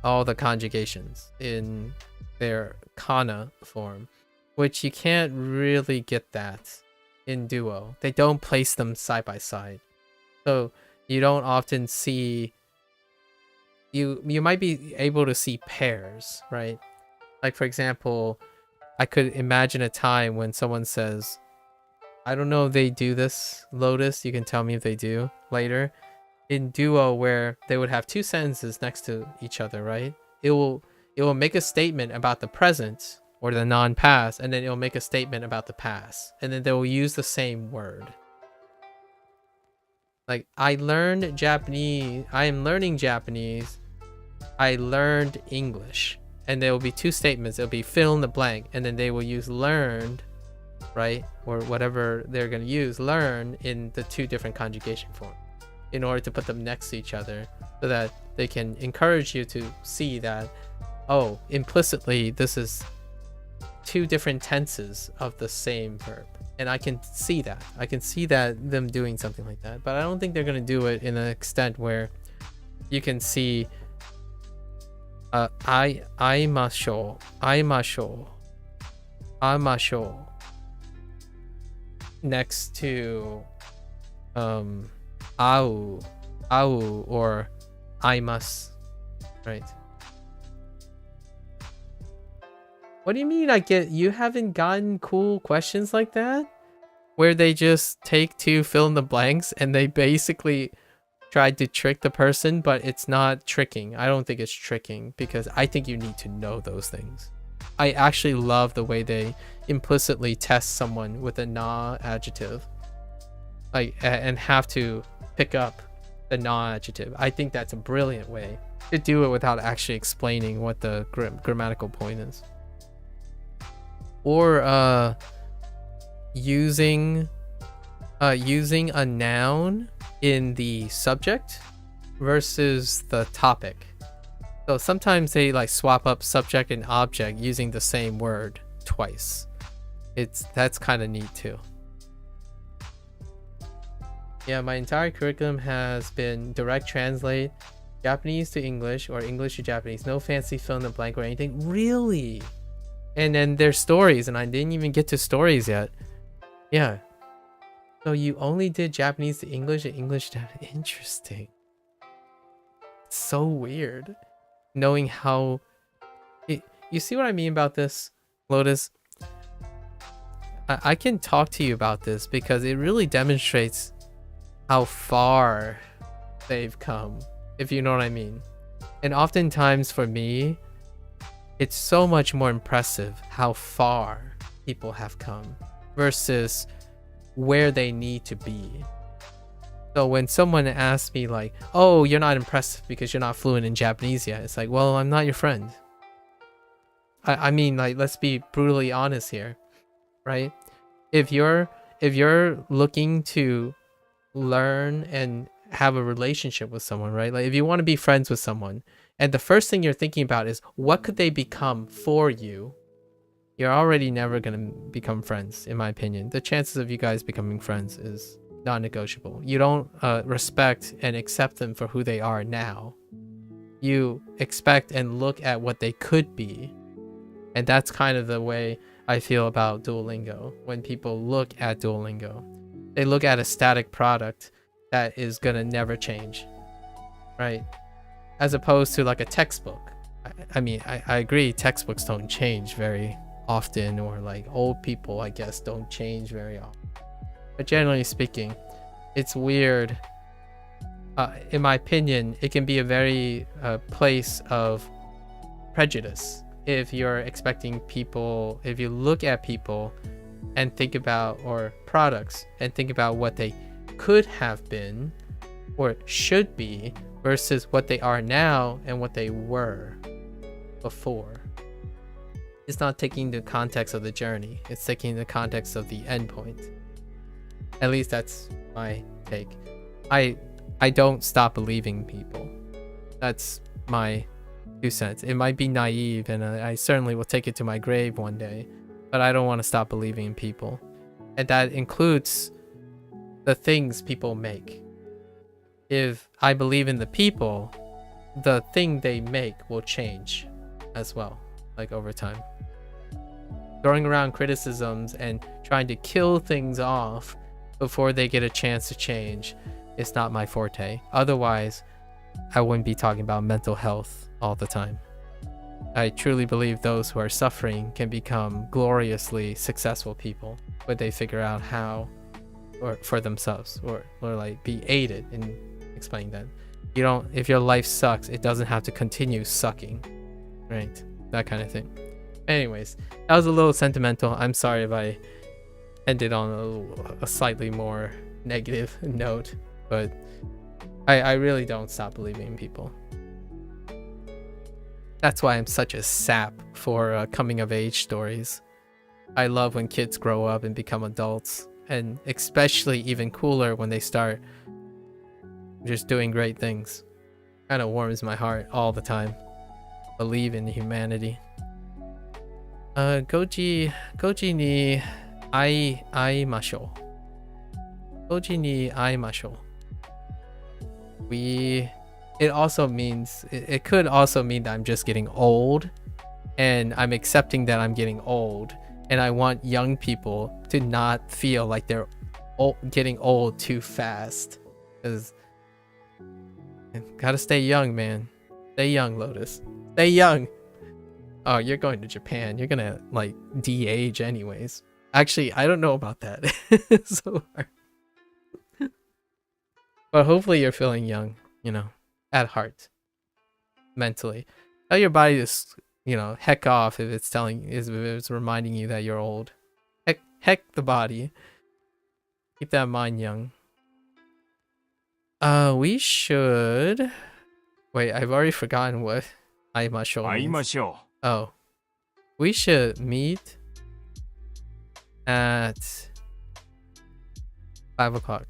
all the conjugations in their kana form, which you can't really get that in Duo. They don't place them side by side, so you don't often see. You might be able to see pairs, right? Like for example, I could imagine a time when someone says, I don't know if they do this, Lotus, you can tell me if they do later, in Duo, where they would have 2 sentences next to each other, right? It will make a statement about the present or the non-past, and then it will make a statement about the past, and then they will use the same word. Like, I learned Japanese, I am learning Japanese, I learned English, and there will be 2 statements. It'll be fill in the blank, and then they will use learned, right, or whatever they're going to use, learn, in the 2 different conjugation forms in order to put them next to each other so that they can encourage you to see that, oh, implicitly this is 2 different tenses of the same verb. And I can see that them doing something like that, but I don't think they're going to do it in an extent where you can see aimasho next to au or aimas, right? What do you mean you haven't gotten cool questions like that? Where they just take 2 fill in the blanks and they basically tried to trick the person, but it's not tricking. I don't think it's tricking, because I think you need to know those things. I actually love the way they implicitly test someone with a na adjective, like, and have to pick up the na adjective. I think that's a brilliant way to do it without actually explaining what the grammatical point is. Or using a noun in the subject versus the topic. So sometimes they like swap up subject and object using the same word twice. That's kind of neat too. Yeah, my entire curriculum has been direct translate Japanese to English or English to Japanese. No fancy fill in the blank or anything. Really? And then there's stories, and I didn't even get to stories yet. Yeah. So you only did Japanese to English and English to... Interesting. It's so weird. Knowing how... You see what I mean about this, Lotus? I can talk to you about this because it really demonstrates how far they've come if you know what I mean. And oftentimes for me, it's so much more impressive how far people have come versus where they need to be. So when someone asks me like, oh, you're not impressed because you're not fluent in Japanese yet, it's like, well, I'm not your friend. I mean, like, let's be brutally honest here, right? If you're looking to learn and have a relationship with someone, right? Like if you want to be friends with someone and the first thing you're thinking about is what could they become for you, you're already never going to become friends, in my opinion. The chances of you guys becoming friends is non-negotiable. You don't respect and accept them for who they are now. You expect and look at what they could be. And that's kind of the way I feel about Duolingo. When people look at Duolingo, they look at a static product that is gonna never change, right? As opposed to like a textbook. I mean, I agree textbooks don't change very often, or like old people, I guess, don't change very often. But generally speaking, it's weird. In my opinion, it can be a very place of prejudice. If you're expecting people, if you look at people and think about, or products, and think about what they could have been or should be versus what they are now and what they were before. It's not taking the context of the journey, it's taking the context of the endpoint. At least that's my take. I don't stop believing people. That's my 2 cents. It might be naive, and I certainly will take it to my grave one day, but I don't want to stop believing in people. And that includes the things people make. If I believe in the people, the thing they make will change as well, like over time. Throwing around criticisms and trying to kill things off before they get a chance to change is not my forte. Otherwise, I wouldn't be talking about mental health all the time. I truly believe those who are suffering can become gloriously successful people when they figure out how, or for themselves, or like be aided in explaining that. You don't, if your life sucks, it doesn't have to continue sucking, right? That kind of thing. Anyways, that was a little sentimental. I'm sorry if I ended on a slightly more negative note, but I really don't stop believing in people. That's why I'm such a sap for coming of age stories. I love when kids grow up and become adults, and especially even cooler when they start just doing great things. Kind of warms my heart all the time. Believe in humanity. Goji ni aimashou. Goji ni aimashou. It also means, it could also mean that I'm just getting old, and I'm accepting that I'm getting old, and I want young people to not feel like they're getting old too fast, because gotta stay young, man. Stay young, Lotus. Stay young. Oh, you're going to Japan. You're gonna like de-age anyways. Actually, I don't know about that. So hard. But hopefully you're feeling young, you know, at heart, mentally. Tell your body to, you know, heck off if it's reminding you that you're old. Heck the body. Keep that mind young. We should. Wait, I've already forgotten what aimashou means. Oh, we should meet at 5 o'clock.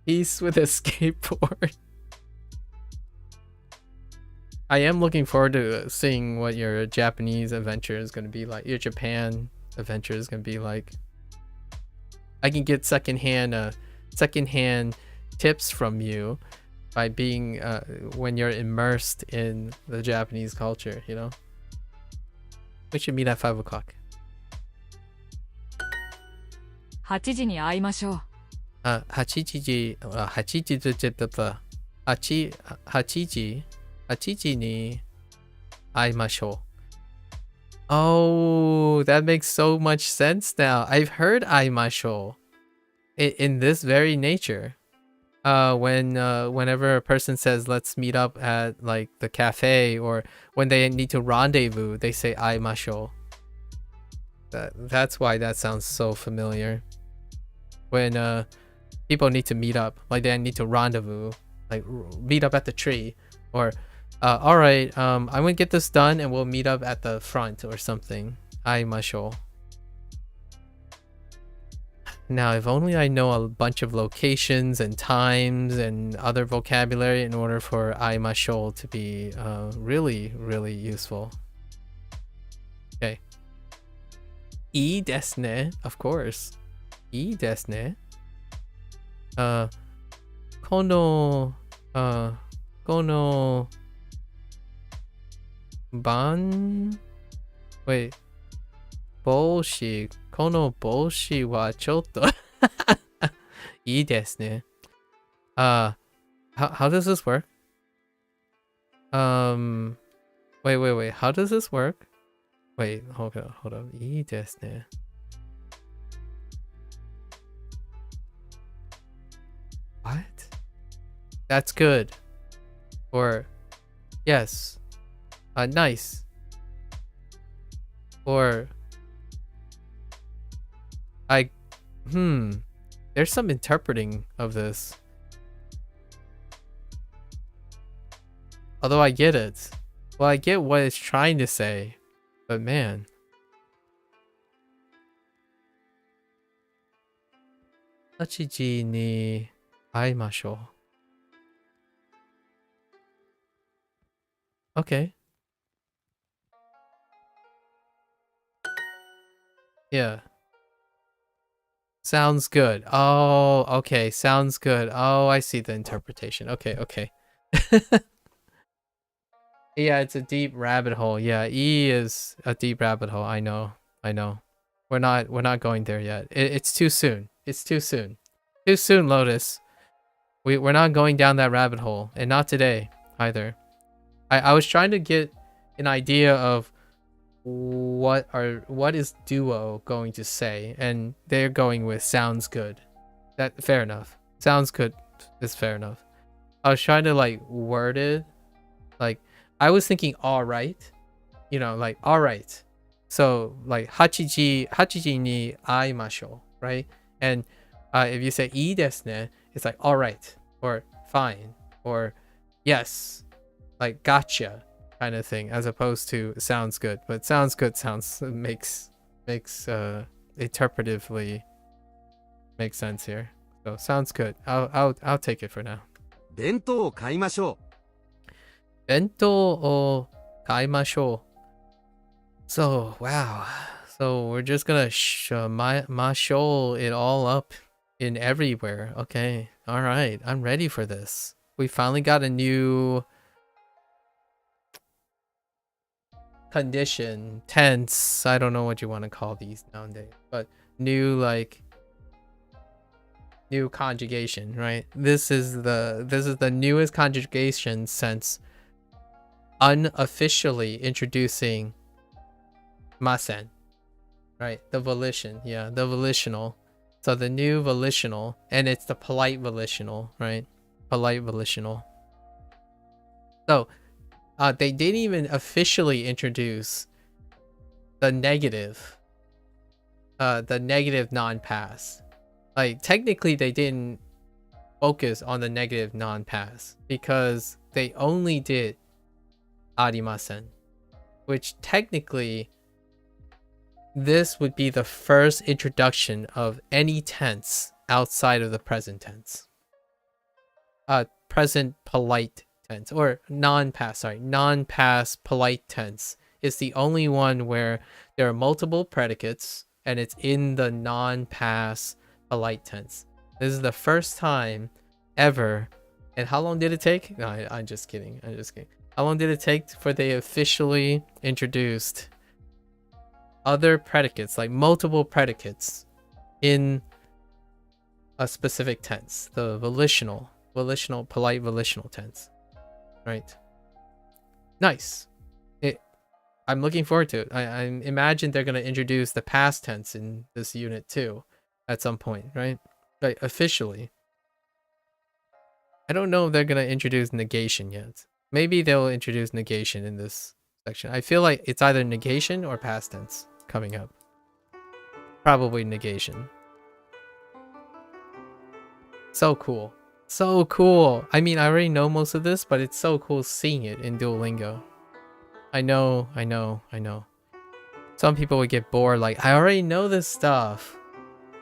Peace with a skateboard. I am looking forward to seeing what your Japanese adventure is going to be like. Your Japan adventure is going to be like. I can get secondhand tips from you by being when you're immersed in the Japanese culture, you know. We should meet at 5 o'clock. 8時に会いましょう。8時に会いましょう。Oh, that makes so much sense now. I've heard aimasho in this very nature. Whenever a person says let's meet up at like the cafe, or when they need to rendezvous, they say aimasho. That's why that sounds so familiar. When people need to meet up, like they need to rendezvous, like meet up at the tree, or all right, I'm gonna get this done and we'll meet up at the front or something. Aimasho. Now, if only I know a bunch of locations and times and other vocabulary in order for aimasho to be really, really useful. Okay. いいですね, of course. いいですね. このwait, この帽子はちょっといいですね. How does this work? Wait, how does this work? Wait, hold on. いいですね. What? That's good. Or yes. Nice. Or there's some interpreting of this. Although I get it. Well, I get what it's trying to say. But man. 8時に会いましょう. Okay. Yeah. Sounds good. Oh, okay. Sounds good. Oh, I see the interpretation. Okay. Yeah, it's a deep rabbit hole. Yeah, E is a deep rabbit hole. I know. We're not going there yet. It's too soon. It's too soon. Too soon, Lotus. We're not going down that rabbit hole, and not today either. I was trying to get an idea of what is Duo going to say, and they're going with sounds good. That fair enough. Sounds good is fair enough. I was trying to like word it like I was thinking all right, like all right. So like hachiji ni aimashou, right? And if you say ii desu ne, it's like all right or fine or yes, like gotcha kind of thing, as opposed to sounds good. But sounds good makes interpretively makes sense here. So sounds good. I'll take it for now. 弁当を買いましょう。弁当を買いましょう. So wow. So we're just gonna show it all up in everywhere. Okay. All right. I'm ready for this. We finally got a new condition, tense. I don't know what you want to call these nowadays, but new conjugation, right? This is the newest conjugation since unofficially introducing masen, right? The volition, yeah, the volitional. So the new volitional, and it's the polite volitional, right? Polite volitional. So they didn't even officially introduce the negative non-pass. Like technically they didn't focus on the negative non-pass because they only did arimasen, which technically this would be the first introduction of any tense outside of the present tense. Present polite tense, or non-pass polite tense is the only one where there are multiple predicates and it's in the non-pass polite tense. This is the first time ever. And how long did it take? No, I'm just kidding. How long did it take for they officially introduced other predicates, like multiple predicates in a specific tense? The volitional, polite volitional tense. Right. Nice. I'm looking forward to it. I imagine they're gonna introduce the past tense in this unit too, at some point, right? Like officially. I don't know if they're gonna introduce negation yet. Maybe they'll introduce negation in this section. I feel like it's either negation or past tense coming up. Probably negation. So cool. So cool. I mean, I already know most of this, but it's so cool seeing it in Duolingo. I know. Some people would get bored, like, I already know this stuff.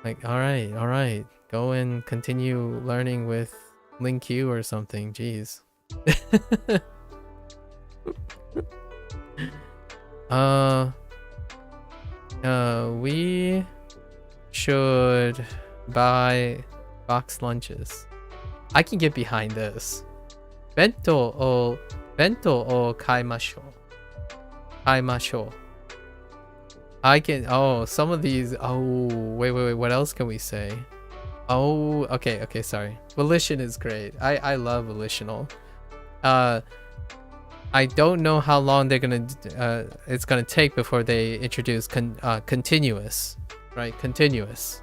Like, alright. Go and continue learning with LinQ or something. Jeez. We should buy box lunches. I can get behind this. Bento o kaimashou. I can, oh, some of these, oh, wait, what else can we say? Oh, okay, sorry. Volition is great. I love volitional. I don't know how long they're gonna, it's gonna take before they introduce continuous, right? Continuous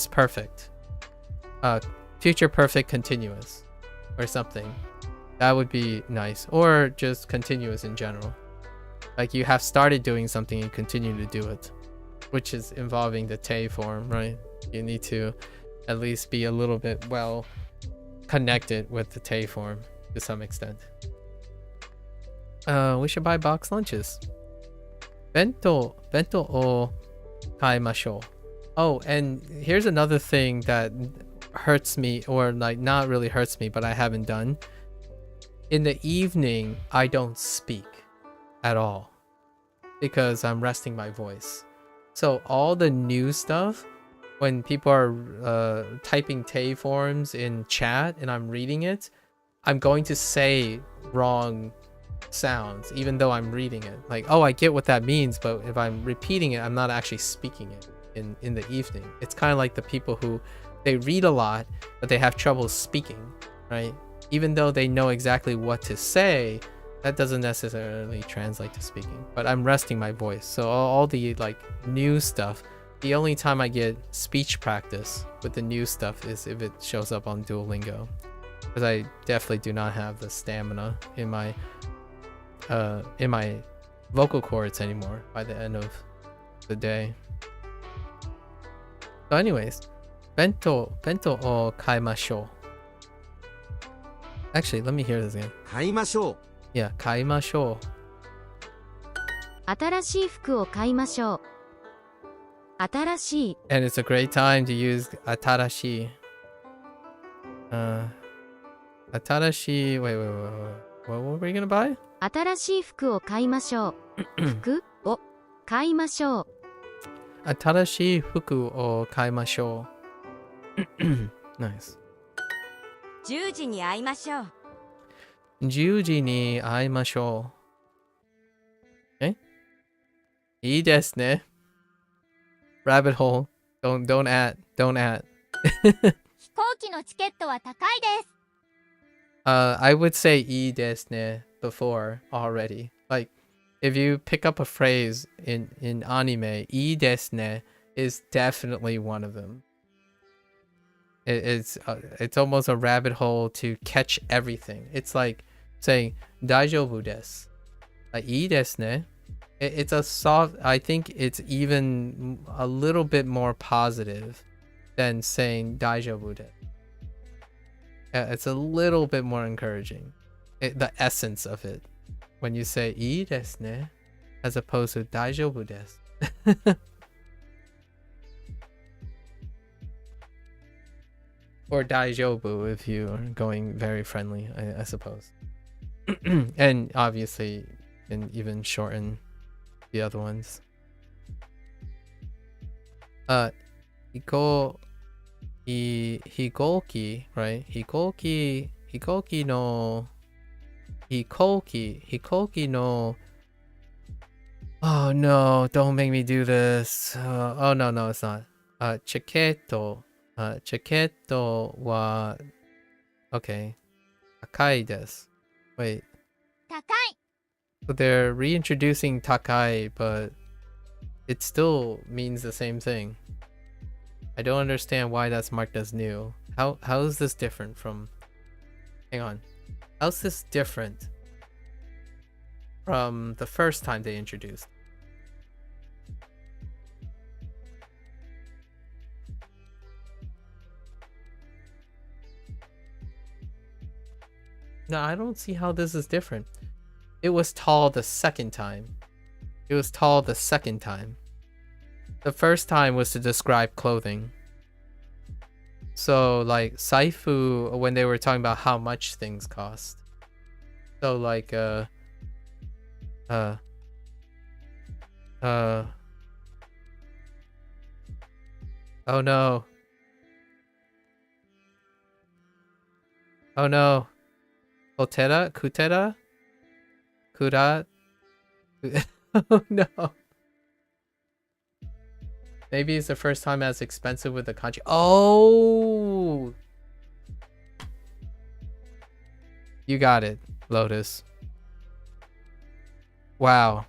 perfect. Future perfect continuous or something. That would be nice. Or just continuous in general. Like you have started doing something and continue to do it, which is involving the te form, right? You need to at least be a little bit well connected with the te form to some extent. We should buy box lunches. Bento o kaimashou. Oh, and here's another thing that hurts me, or like not really hurts me, but I haven't done. In the evening, I don't speak at all because I'm resting my voice. So all the new stuff, when people are typing te forms in chat and I'm reading it, I'm going to say wrong sounds even though I'm reading it. Like, oh, I get what that means, but if I'm repeating it, I'm not actually speaking it in the evening. It's kind of like the people who they read a lot but they have trouble speaking, right? Even though they know exactly what to say, that doesn't necessarily translate to speaking. But I'm resting my voice, so all the like new stuff, the only time I get speech practice with the new stuff is if it shows up on Duolingo, because I definitely do not have the stamina in my vocal cords anymore by the end of the day. So anyways, bento o kaimashou. Actually, let me hear this again. 買いましょう。 Yeah, 買いましょう。新しい服を買いましょう。新しい。 And it's a great time to use 新しい。新しい。Wait. What were we gonna buy? 新しい服を買いましょう。服を買いましょう。新しい服を買いましょう。Nice. 10時に会いましょう。10時に会いましょう。いいですね。Rabbit hole. Don't add. 飛行機のチケットは高いです。I would say いいですね before already. Like, if you pick up a phrase in anime, いいですね is definitely one of them. It's almost a rabbit hole to catch everything. It's like saying 大丈夫です。いいですね. It's a soft, I think it's even a little bit more positive than saying 大丈夫です. It's a little bit more encouraging. The essence of it. When you say いいですね as opposed to 大丈夫です. Or 大丈夫 if you are going very friendly, I suppose. And obviously, you can even shorten the other ones. 飛行機, right? 飛行機の Oh no, don't make me do this. Oh no, it's not. チケットは Okay. 高いです. Wait. 高い。So they're reintroducing takai, but it still means the same thing. I don't understand why that's marked as new. How is this different from... Hang on. How's this different from the first time they introduced? No, I don't see how this is different. It was tall the second time. It was tall the second time. The first time was to describe clothing. So like saifu, when they were talking about how much things cost. So like oh no. Oh no. Kutera? Kura? Oh no. Maybe it's the first time as expensive with the kanji. Oh! You got it, Lotus. Wow.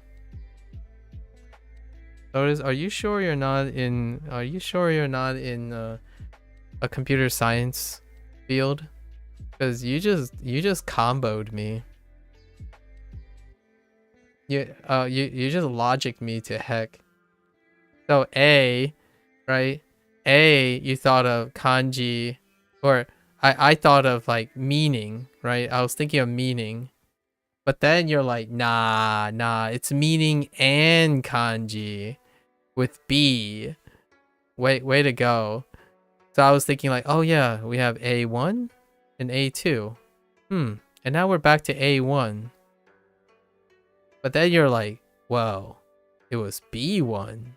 Lotus, are you sure you're not in a computer science field? Because you just comboed me. You just logicked me to heck. So A, right? A, you thought of kanji, or I thought of like meaning, right? I was thinking of meaning. But then you're like, nah, it's meaning and kanji with B. Way to go. So I was thinking like, oh yeah, we have A1 and A2. And now we're back to A1. But then you're like, whoa, it was B1.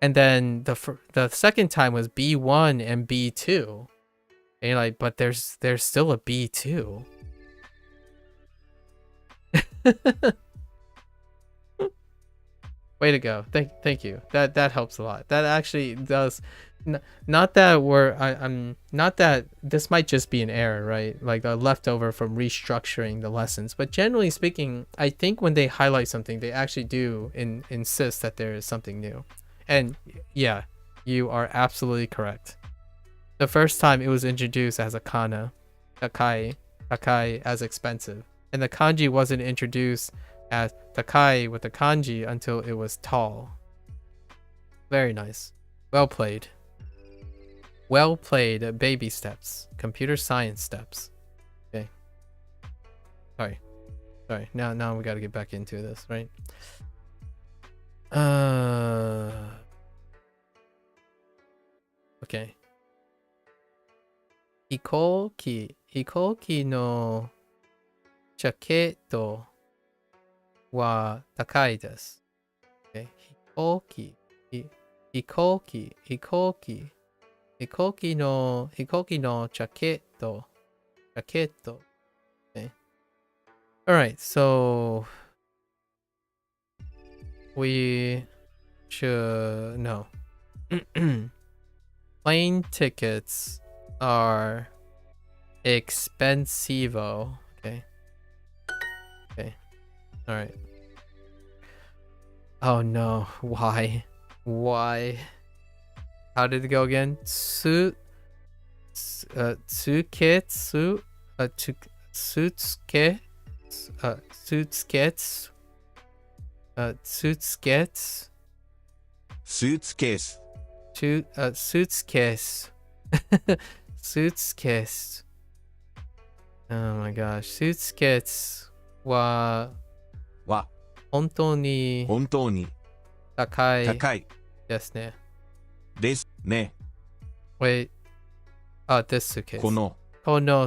And then the second time was B1 and B2. And you're like, but there's still a B2. Way to go. Thank you. That helps a lot. That actually does. Not that I'm not that this might just be an error, right? Like a leftover from restructuring the lessons. But generally speaking, I think when they highlight something, they actually do insist that there is something new. And yeah, you are absolutely correct. The first time it was introduced as a kana, takai as expensive. And the kanji wasn't introduced as takai with the kanji until it was tall. Very nice. Well played. Well played. Baby steps. Computer science steps. Okay. Sorry. Now we gotta get back into this, right? Okay. Hikoki no jacket wa takai desu. Okay. Hikoki no jacket. Okay. Alright, so we should know. Plane tickets are expensivo. Okay. Alright. Oh no. Why? How did it go again? Suitcase. Oh my gosh. Suitcase wa 本当に高いですね。ですね。Wait. This suitcase. この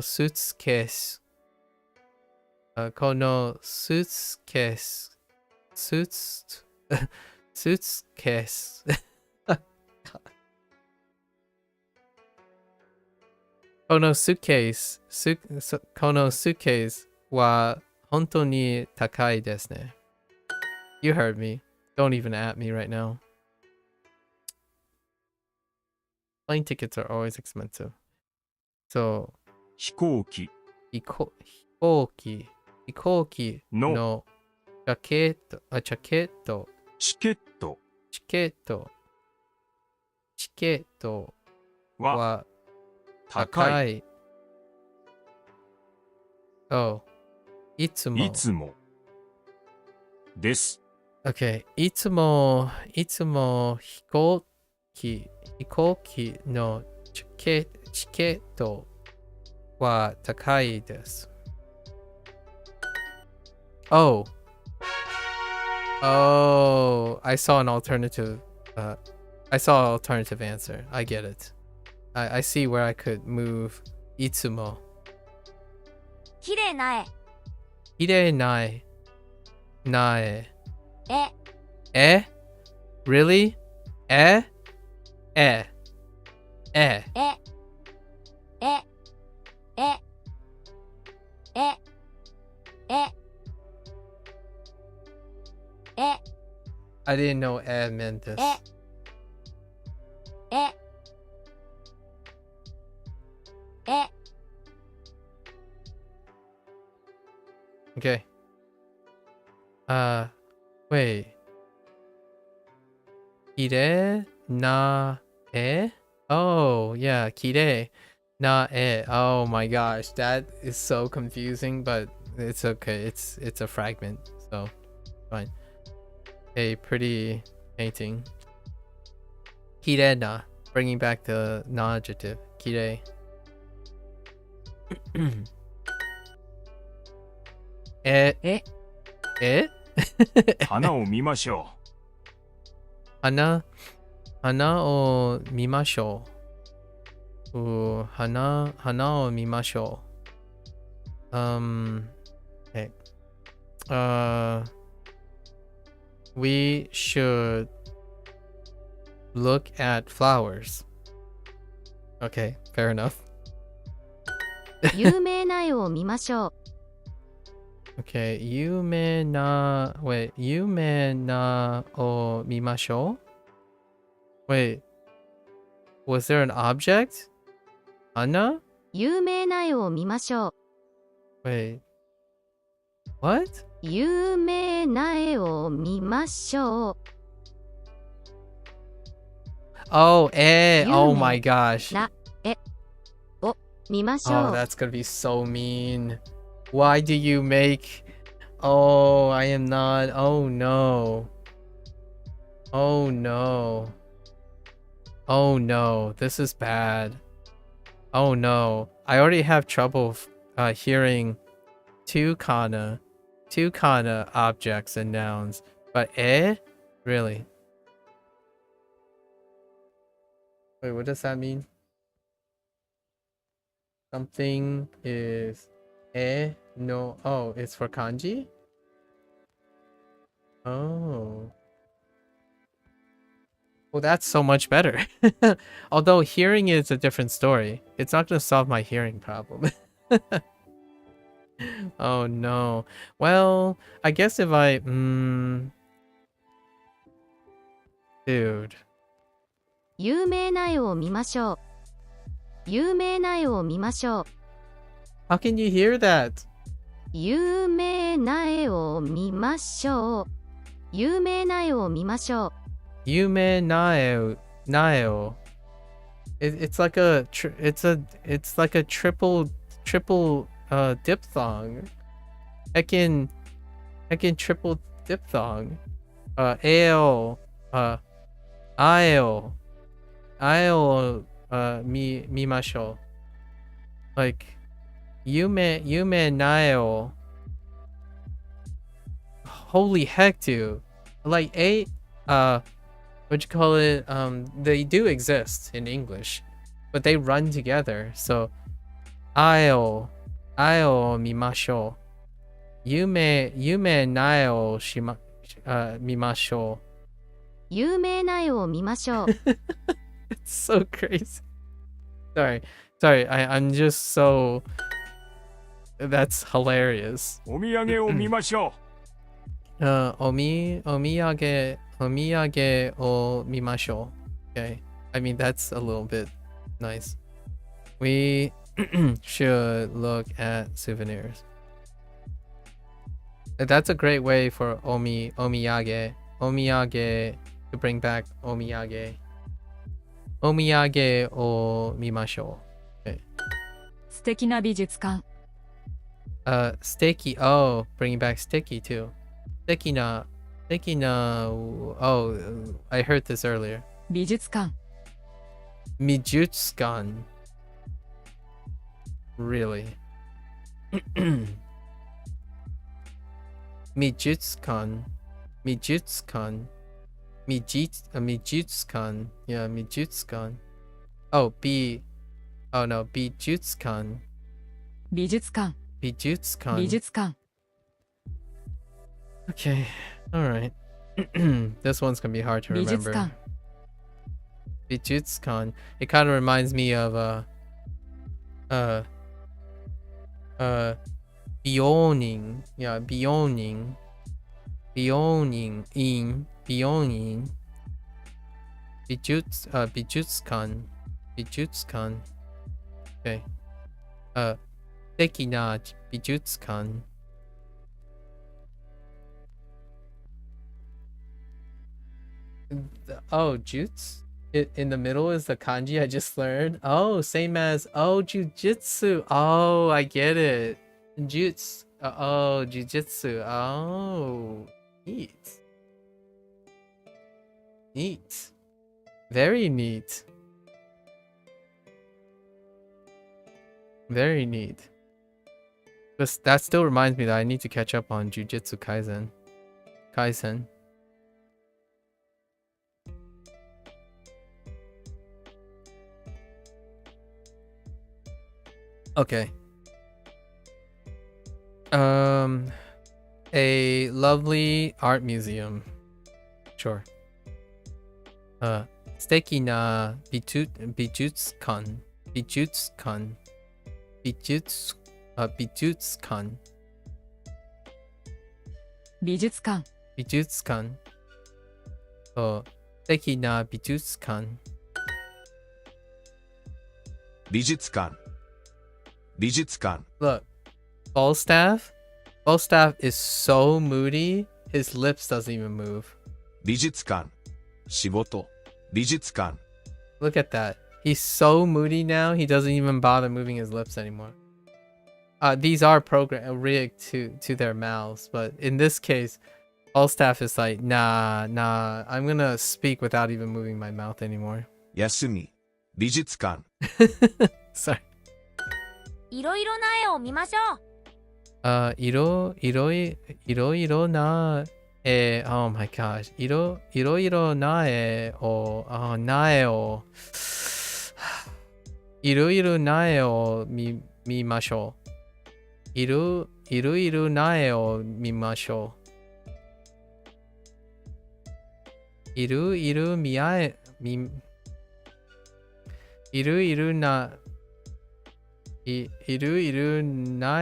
suitcase. この suitcase. Suitcase. この suitcase. この suitcase は本当に高いですね。You heard me. Don't even at me right now. Plane tickets are always expensive. So 飛行機飛行機のジャケット、チケット、チケットチケット、チケットはは高高い。い。Oh, いつも。いつも。です。Okay. いつも飛行機のチケットは高いです。Oh. Oh, I saw an alternative. I saw an alternative answer. I get it. I see where I could move いつも。綺麗な絵。綺麗な絵。なえ。絵。Really? 絵。絵。絵。絵。絵。絵。 I didn't know "eh" meant this. 絵。 Okay. Wait. 綺麗な絵? Oh, yeah, 綺麗な絵. Oh my gosh, that is so confusing, but it's okay. It's a fragment, so fine. A pretty painting. 綺麗な, bringing back the na adjective. 綺麗. え花を見ましょ花を見ましょう。花を見ましょう。Okay. We should look at flowers. Okay, fair enough. 有名な絵を見ましょう。Okay, 有名なを見ましょう。Wait, was there an object? 花? 有名な絵を見ましょう。Wait, what? 有名な絵を見ましょう。Oh, oh my gosh. な絵を見ましょう。 Oh, that's gonna be so mean. Why do you make... Oh, I am not... Oh no. Oh no. Oh no, this is bad. Oh no. I already have trouble hearing two kana objects and nouns. But really? Wait, what does that mean? Something is no. Oh, it's for kanji? Oh. Well, that's so much better. Although hearing is a different story. It's not going to solve my hearing problem. Oh no. Well, I guess if I... Dude. 有名な絵を見ましょう。有名な絵を見ましょう。 How can you hear that? 有名な絵を見ましょう。有名な絵を見ましょう。 Yume naeo. It's like a it's like a triple diphthong. Heckin triple diphthong. Ao I'll mimasho. Like yume naeo. Holy heck, dude. Like what you call it? They do exist in English, but they run together. So I'll mimasho. Yume naeo mimasho. 有名な絵を見ましょう。 It's so crazy. Sorry. I'm just so... That's hilarious. う。お土産を見ましょう。お土産を見ましょう。Okay. I mean, that's a little bit nice. We should look at souvenirs. That's a great way for omiyage. Omiyage to bring back omiyage. Omiyage o mimashou. Okay. 素敵な美術館 Sticky. Oh, bringing back sticky too. Sticky na. Oh, I heard this earlier. 美術館 Mijutsukan. Really? Mijutsukan. Mijutsukan. Yeah, Mijutsukan. Oh, oh no, Bijutsukan. 美術館 Bijutsukan. 美術館 Okay, alright. This one's gonna be hard to remember. 美術館 Bijutsukan. It kind of reminds me of Bioning. Yeah, Bioning. Bioning. Bijutsukan. Okay. Tekina Bijutsukan. Oh, jutsu? In the middle is the kanji I just learned. Oh, same as jujitsu. Oh, I get it. Jutsu. Oh, jujitsu. Oh, neat. Neat. Very neat. Very neat. But that still reminds me that I need to catch up on Jujutsu Kaisen. Okay. A lovely art museum. Sure. Suteki na bijutsukan. Bijutsukan. 美術館 美術館 美術館 素敵な美術館 美術館 美術館 Look, Falstaff is so moody, his lips doesn't even move. 美術館仕事美術館 Look at that. He's so moody now, he doesn't even bother moving his lips anymore. These are rigged to their mouths, but in this case, Falstaff is like, nah, I'm gonna speak without even moving my mouth anymore. 休み美術館 Sorry. いろいろな絵を見ましょう。いろいろなoh my gosh. いろいろな絵を、いろいろな絵を見ましょう。いろいろな絵を見ましょう。いろいろな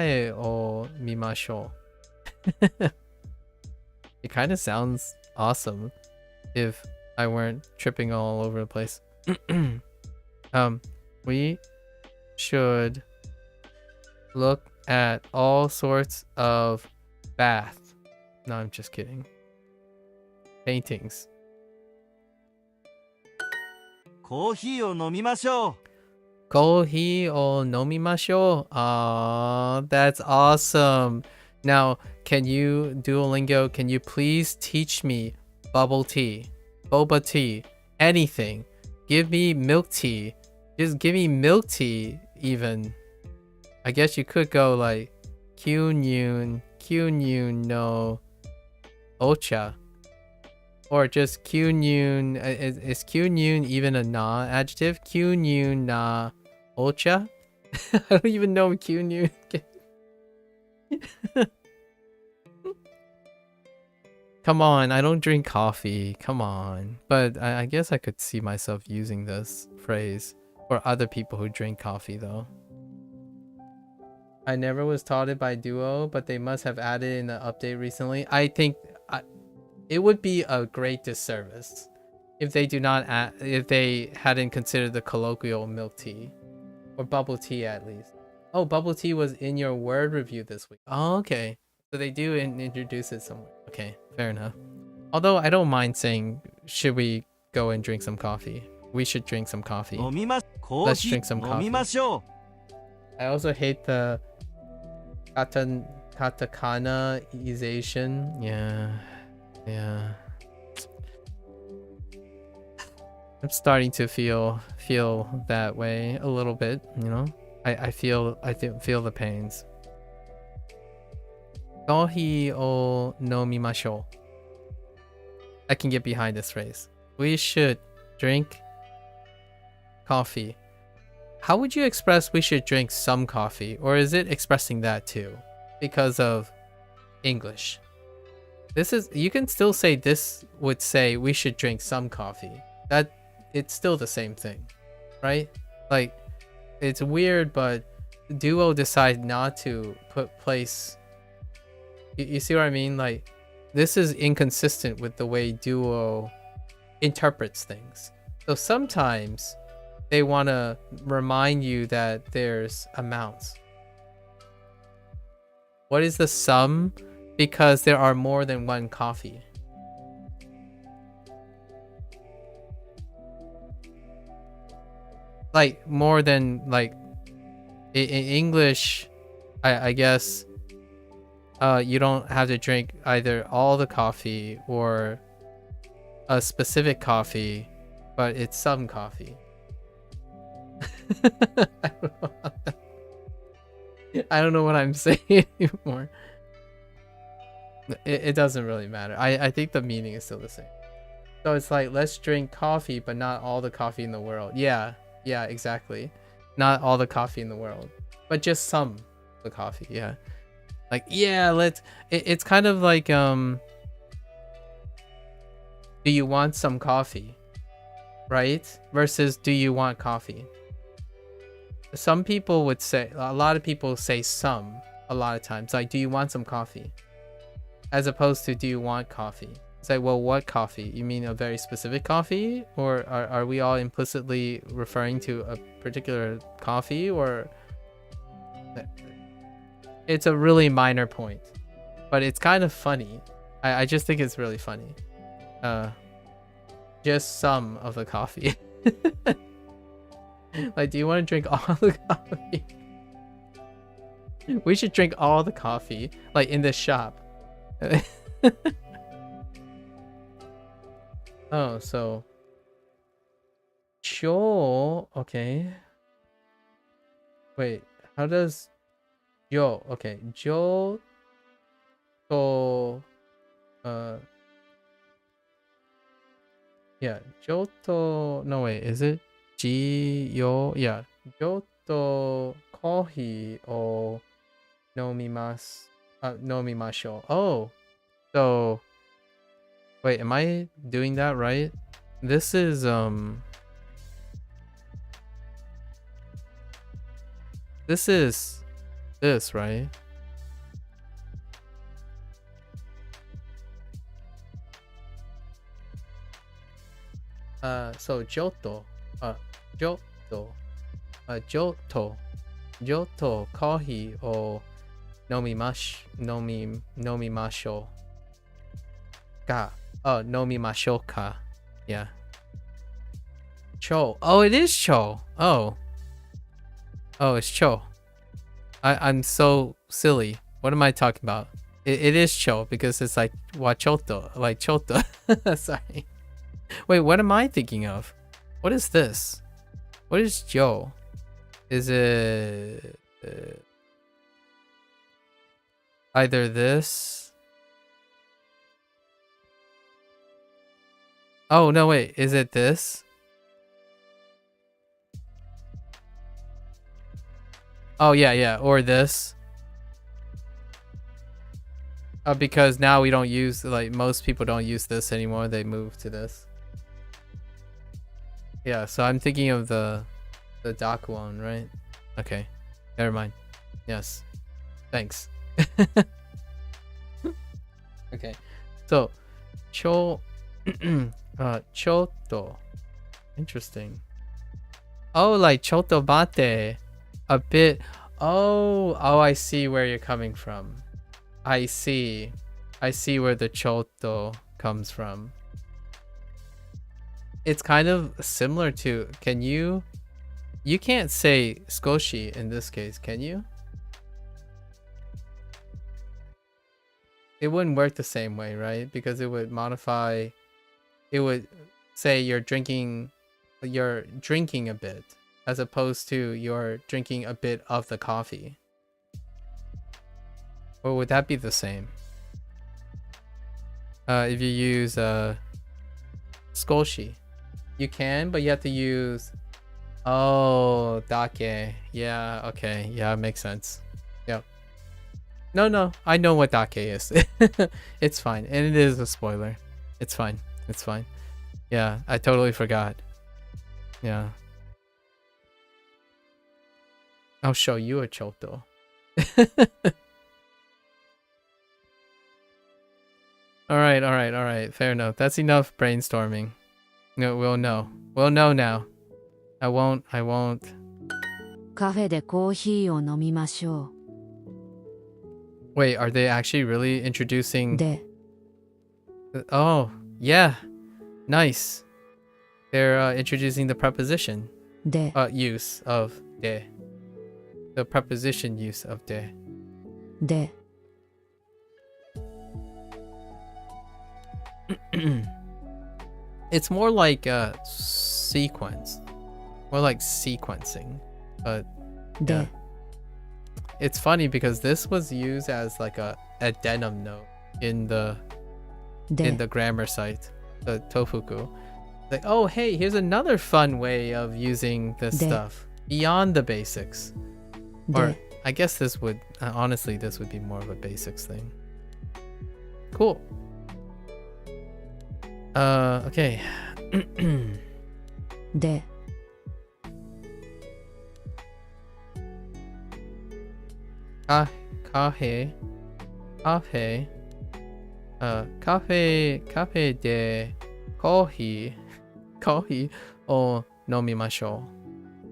絵を見ましょう。It kind of sounds awesome if I weren't tripping all over the place. We should look at all sorts of bath. No, I'm just kidding. Paintings. コーヒーを飲みましょう。コーヒーを飲みましょう。Aw, that's awesome. Now, Duolingo, can you please teach me bubble tea, boba tea, anything? Give me milk tea. Just give me milk tea, even. I guess you could go like Kyunyun no ocha. Or just Kyunyun. Is Kyunyun even a na adjective? Kyunyun na ocha? I don't even know Kyunyun. Come on, I don't drink coffee. Come on. But I guess I could see myself using this phrase for other people who drink coffee, though. I never was taught it by Duo, but they must have added in the update recently. I think it would be a great disservice if they if they hadn't considered the colloquial milk tea or bubble tea at least. Oh, bubble tea was in your word review this week. Oh, okay. So they do introduce it somewhere. Okay, fair enough. Although I don't mind saying, should we go and drink some coffee? We should drink some coffee. Let's drink some coffee. I also hate the katakana-ization. Yeah. I'm starting to feel that way a little bit, you know? I feel the pains. Kohi o nomimashou. I can get behind this phrase. We should drink coffee. How would you express we should drink some coffee? Or is it expressing that too? Because of English. You can still say this would say we should drink some coffee. That it's still the same thing, right? Like, it's weird, but Duo decide not to place. You see what I mean? Like, this is inconsistent with the way Duo interprets things. So sometimes they want to remind you that there's amounts. What is the sum? Because there are more than one coffee. Like, more than, like, in English, I guess, you don't have to drink either all the coffee or a specific coffee, but it's some coffee. I don't know what I'm saying anymore. It doesn't really matter. I think the meaning is still the same. So it's like, let's drink coffee, but not all the coffee in the world. Yeah, exactly. Not all the coffee in the world, but just some of the coffee. Yeah. Like, yeah, it's kind of like, do you want some coffee? Right? Versus, do you want coffee? Some people would say, a lot of people say some a lot of times. Like, do you want some coffee? As opposed to, do you want coffee? It's like, well, what coffee? You mean a very specific coffee? Or are we all implicitly referring to a particular coffee? Or it's a really minor point, but it's kind of funny. I just think it's really funny. Just some of the coffee. Like, do you want to drink all the coffee? We should drink all the coffee, like, in this shop. Oh, so Cho, okay. Wait, how does Yo? Okay, Jo to yeah, Joto. No, wait, is it Yo? Yeah, Joto kohi o nomimasu. Nomimashou. Oh, so wait, am I doing that right? This is this, right? So Joto, Joto kohi o nomimashou ka. Oh, nomimashou ka. Yeah. Cho. Oh, it is Cho. Oh, it's Cho. I'm so silly. What am I talking about? It is Cho because it's like wachoto, like choto. Sorry. Wait, what am I thinking of? What is this? What is Jo? Is it either this? Oh, no, wait. Is it this? Oh, yeah. Or this. Because now we don't use, like, most people don't use this anymore. They move to this. Yeah, so I'm thinking of the Dakuon, right? Okay. Never mind. Yes. Thanks. Okay. So, choto. Interesting. Oh, like chotobate. A bit. Oh, I see where you're coming from. I see. I see where the choto comes from. It's kind of similar to, can you can't say skoshi in this case, can you? It wouldn't work the same way, right? Because it would modify, it would say you're drinking a bit, as opposed to you're drinking a bit of the coffee. Or would that be the same? If you use skoshi, you can, but you have to use, oh, dake. Yeah, okay. Yeah, it makes sense. Yep. No, I know what dake is. It's fine. And it is a spoiler. It's fine. It's fine. Yeah, I totally forgot. Yeah. I'll show you a choto. All right. Fair enough. That's enough brainstorming. No, we'll know. We'll know now. I won't. カフェでコーヒーを飲みましょ Wait, are they actually really introducing... う。で、 Oh, yeah. Nice. They're introducing the preposition で、 use of de. The preposition use of de. で、 It's more like a sequence. More like sequencing. But で、 it's funny because this was used as like a addendum note in the で、 grammar site, the Tofuku. Like, oh, hey, here's another fun way of using this De. stuff beyond the basics. Or で、 I guess this would, honestly, this would be more of a basics thing. Cool. Okay. で、 Cafe de coffee o nomimashou.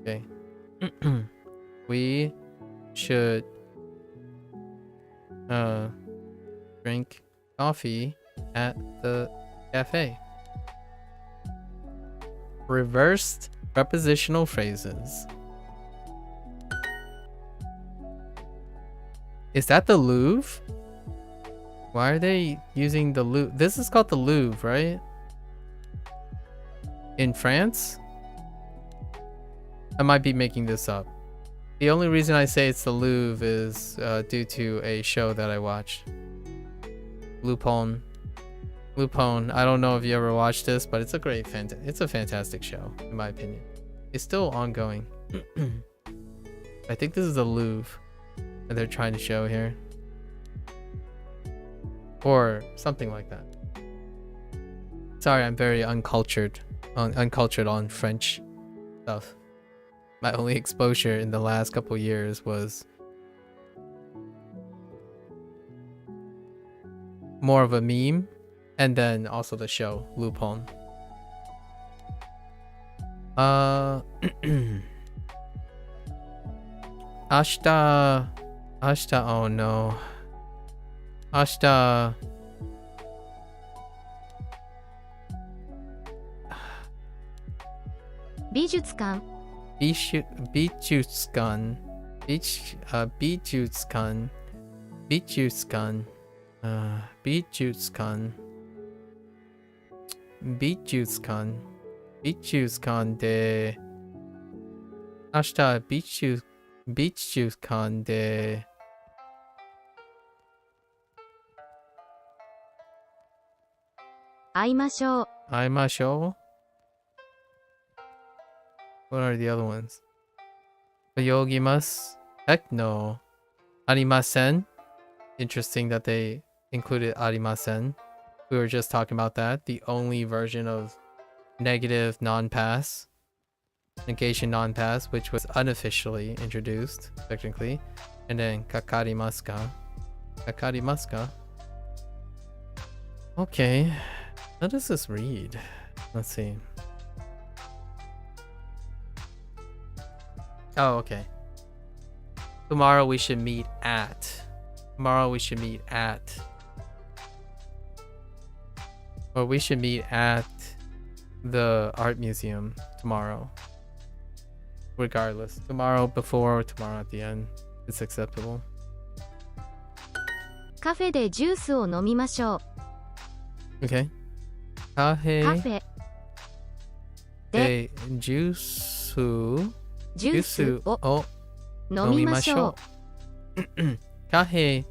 Okay. We should drink coffee at the cafe. Reversed prepositional phrases. Is that the Louvre? Why are they using the Louvre? This is called the Louvre, right? In France? I might be making this up. The only reason I say it's the Louvre is due to a show that I watched. Lupin. I don't know if you ever watched this, but it's a it's a fantastic show, in my opinion. It's still ongoing. I think this is the Louvre that they're trying to show here. Or something like that. Sorry, I'm very uncultured on French stuff. My only exposure in the last couple years was more of a meme, and then also the show Lupin. Ashita, oh no. Ashita. Bijutsukan. Bijutsukan. Bijutsukan de... Ashita Bijutsukan de... Aimashou. Aimashou? What are the other ones? Yogimas? Heck no. Arimasen? Interesting that they included arimasen. We were just talking about that. The only version of negative non-pass. Negation non-pass, which was unofficially introduced, technically. And then kakarimaska. Kakarimaska? Okay. How does this read? Let's see. Oh, okay. Tomorrow we should meet at Tomorrow we should meet at. Or we should meet at the art museum tomorrow. Regardless. Tomorrow before or tomorrow at the end. It's acceptable. カフェでジュースを飲みましょう。 Okay. カフ Kafe ェ de juice ジュースを を飲みましょう。 Kafe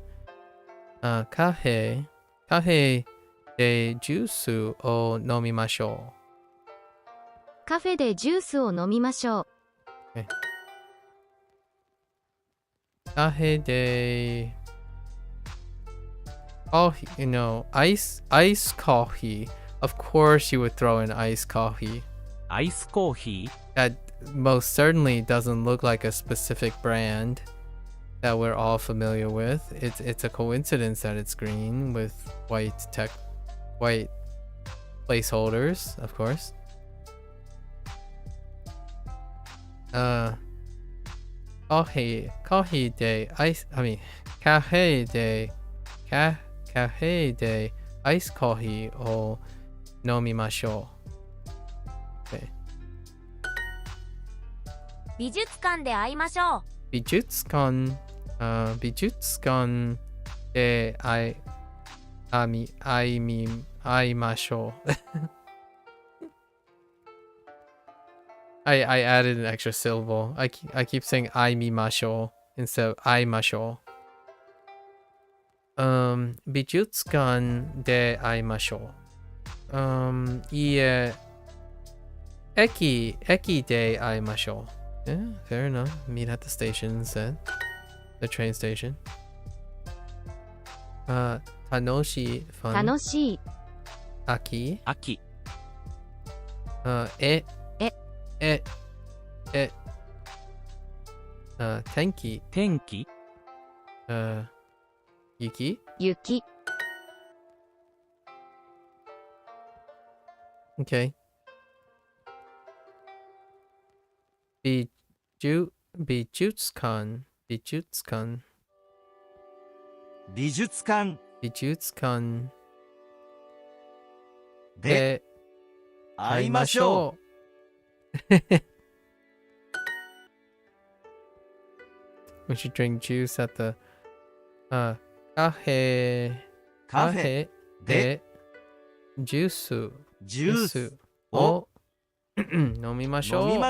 Kafe de juice を飲みましょカフェでジュースを飲みましょう。う。Kafe de coffee, you know, ice coffee. Of course you would throw in iced coffee. アイスコーヒー That most certainly doesn't look like a specific brand that we're all familiar with. It's a coincidence that it's green with white placeholders, of course. Coffee de ice. I mean, cafe de ice coffee を飲みましょう。Okay. 美術館で会いましょう。美術館で会いましょう。I added an extra syllable. I keep saying 会いみましょう instead of 会いましょう。美術館で会いましょう。いえ、駅で会いましょう。Yeah, fair enough. Meet at the station instead. The train station. 楽しい fun. 楽しい。秋秋天気天気雪雪。 Okay. 美術館美術館で会いましょう。We should drink juice at the カフェでジュースを飲みましょう。Sorry.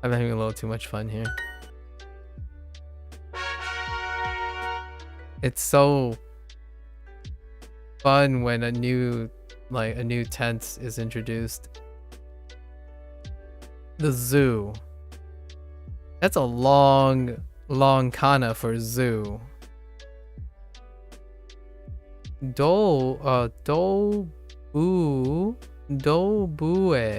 I'm having a little too much fun here. It's so fun when a new tense is introduced. The zoo. That's a long kana for zoo. Dobuen.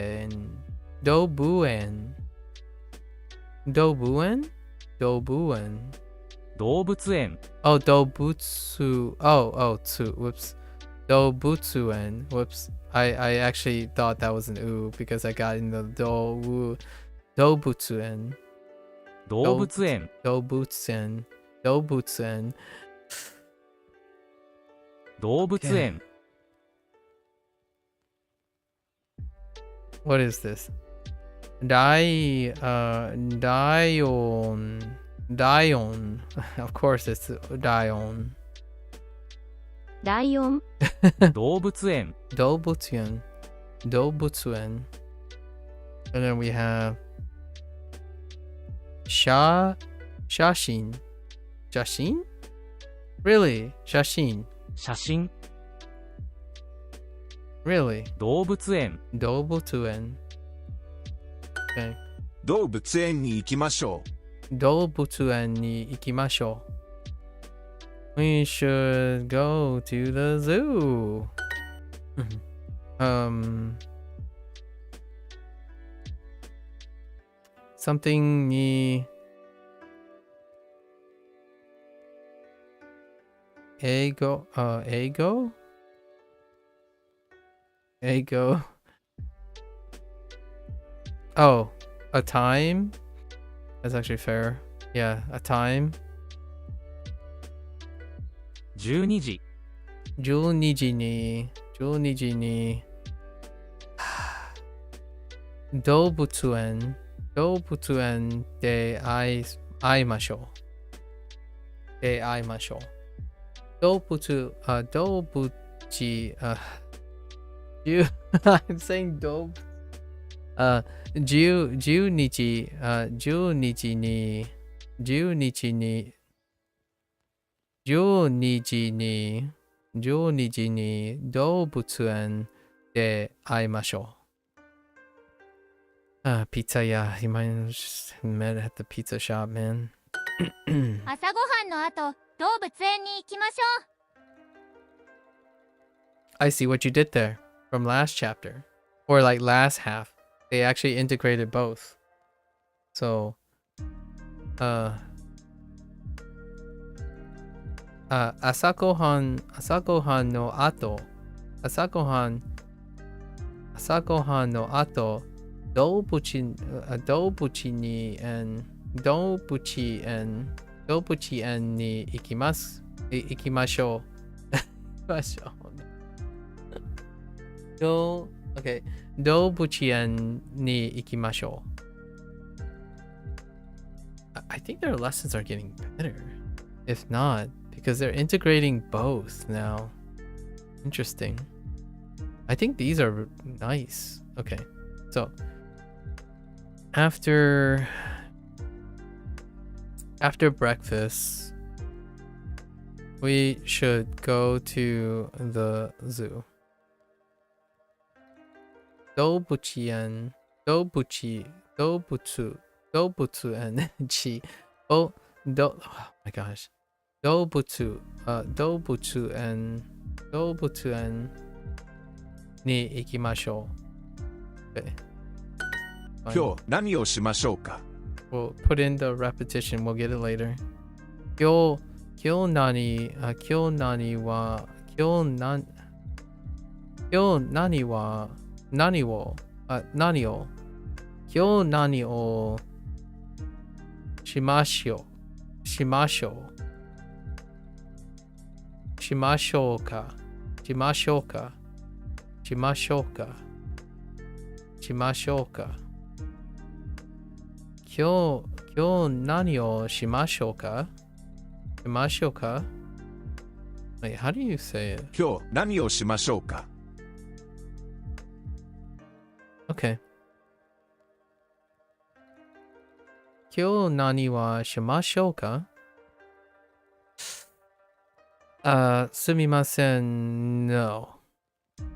動物園 Oh, dobutsu. Oh, tsu. Whoops. Dobutsuen. Whoops. I actually thought that was an oo because I got in the dobutsuen. 動物園 Dobutsen. 動物園 What is this? Dion. Of course it's Dion. ライオン。動物園 Dobutsen. And then we have Shashin. Really? Shashin. 写真 Really? 動物園 Dobutsen. Okay. 動物園に行きましょう。動物園に行きましょう。We should go to the zoo. Something に英語 Oh, a time? That's actually fair. Yeah, a time. 12時。12時に、12時に、動物園で会いましょう。会いましょう。動物、I'm saying 動物。12日、12日に、12日に、12時に、12時に動物園で会いましょう。pizza, yeah. You might have just met at the pizza shop, man. 朝ごはんの後、動物園に行きましょう。I see what you did there from last chapter. Or like last half. They actually integrated both. So,朝ごはんの後、朝ごはんの後、動物園に行きましょう。Okay. 動物園に行きましょう。I think their lessons are getting better. If not, because they're integrating both now. Interesting. I think these are nice. Okay. So, after breakfast, we should go to the zoo. 動物園地 oh my gosh 動物園に行きましょう。Okay. 今日何をしましょうか？ We'll put in the repetition. We'll get it later. 今日何をしましょうか。今日何をしましょうか。Wait, how do you say it? 今日何をしましょうか？ Okay. 今日何はしましょうか？すみません。No.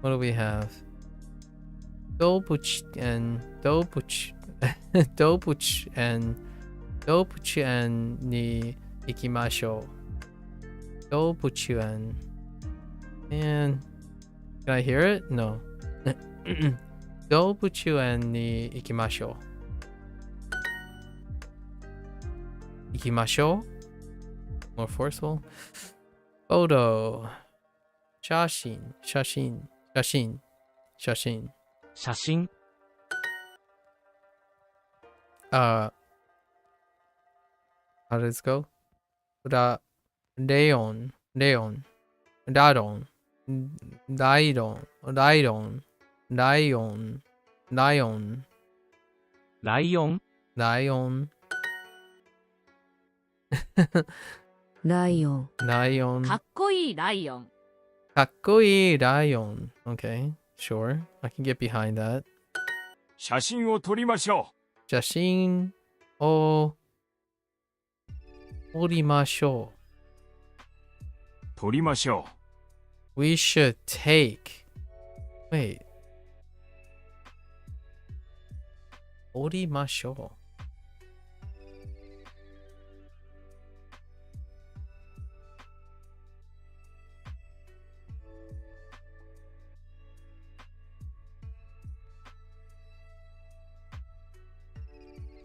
What do we have? 動物園に行きましょう。動物園。And can I hear it? No. 動物園に行きましょう。More forceful. Photo. 写真。How does it go? ライオン。ライオン。かっこいいライオン。Okay, sure. I can get behind that. 写真を撮りましょ写真を撮りましょう。う。撮りましょう。We should take. Wait. 撮りましょう。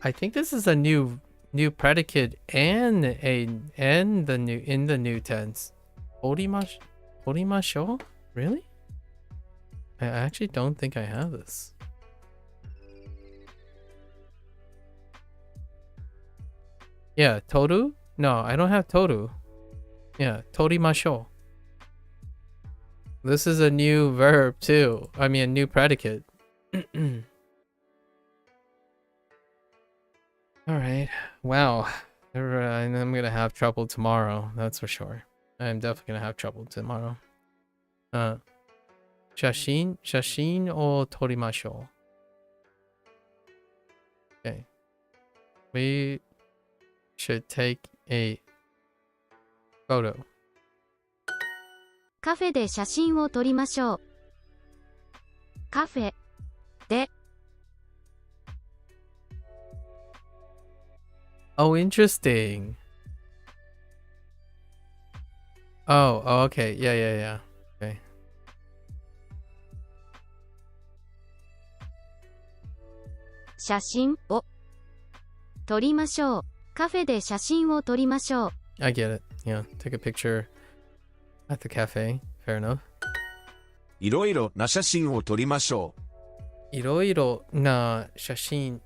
I think this is a new predicate and in the new tense. 撮りましょう? Really? I actually don't think I have this. Yeah, toru? No, I don't have toru. Yeah, 撮りましょう. This is a new verb too. I mean, a new predicate. Alright. Wow. I'm gonna have trouble tomorrow. That's for sure. I'm definitely gonna have trouble tomorrow. 写真を撮りましょう. Okay. We should take a photo. カフェで写真を撮りましょう。カフェで Oh, interesting. Oh, okay. Yeah. Okay. 写真を撮りましょう。カフェで写真を撮りましょう。I get it. Yeah, take a picture at the cafe. Fair enough. いろいろな写真を撮りましょう。いろいろな写真。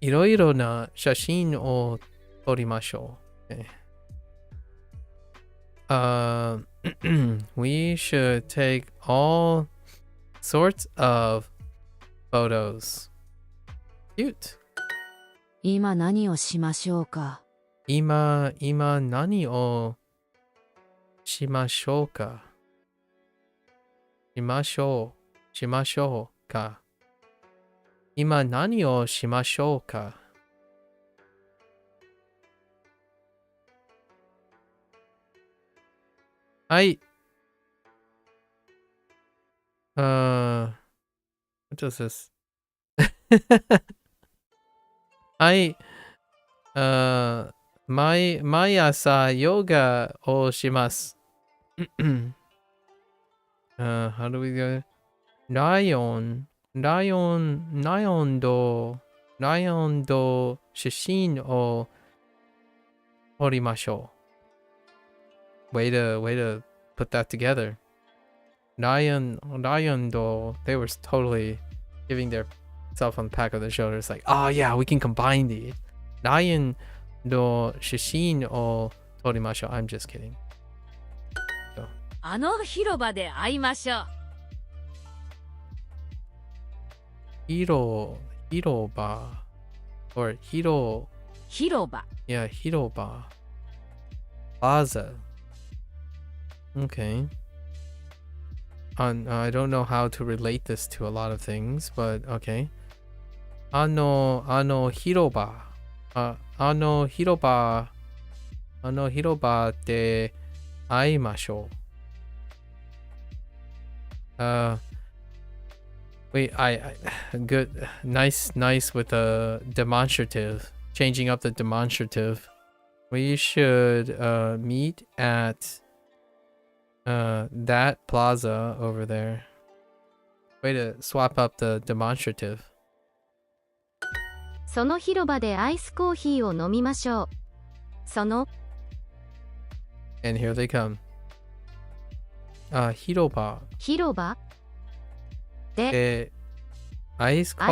いろいろな写真を撮りましょう。Okay. We should take all sorts of photos. Cute. 今何をしましょうか。今何をしましょうか。しましょうか。今何をしましょうか。はい。What is this? はい。毎朝ヨガをします。How do we go? ライオンと写真を撮りましょう。Way to put that together. Lion to, they were totally giving their self on the back of their shoulders like, oh yeah, we can combine these. Lion to 写真を撮りましょう。I'm just kidding. あの広場で会いましょう。広場 or 広場 yeah 広場 plaza. Okay. I don't know how to relate this to a lot of things, but okay. あの広場で会いましょう。Wait, good, nice with the demonstrative, changing up the demonstrative. We should meet at that plaza over there. Way to swap up the demonstrative. その広場でアイスコーヒーを飲みましょう。その And here they come. 広場でアイスコ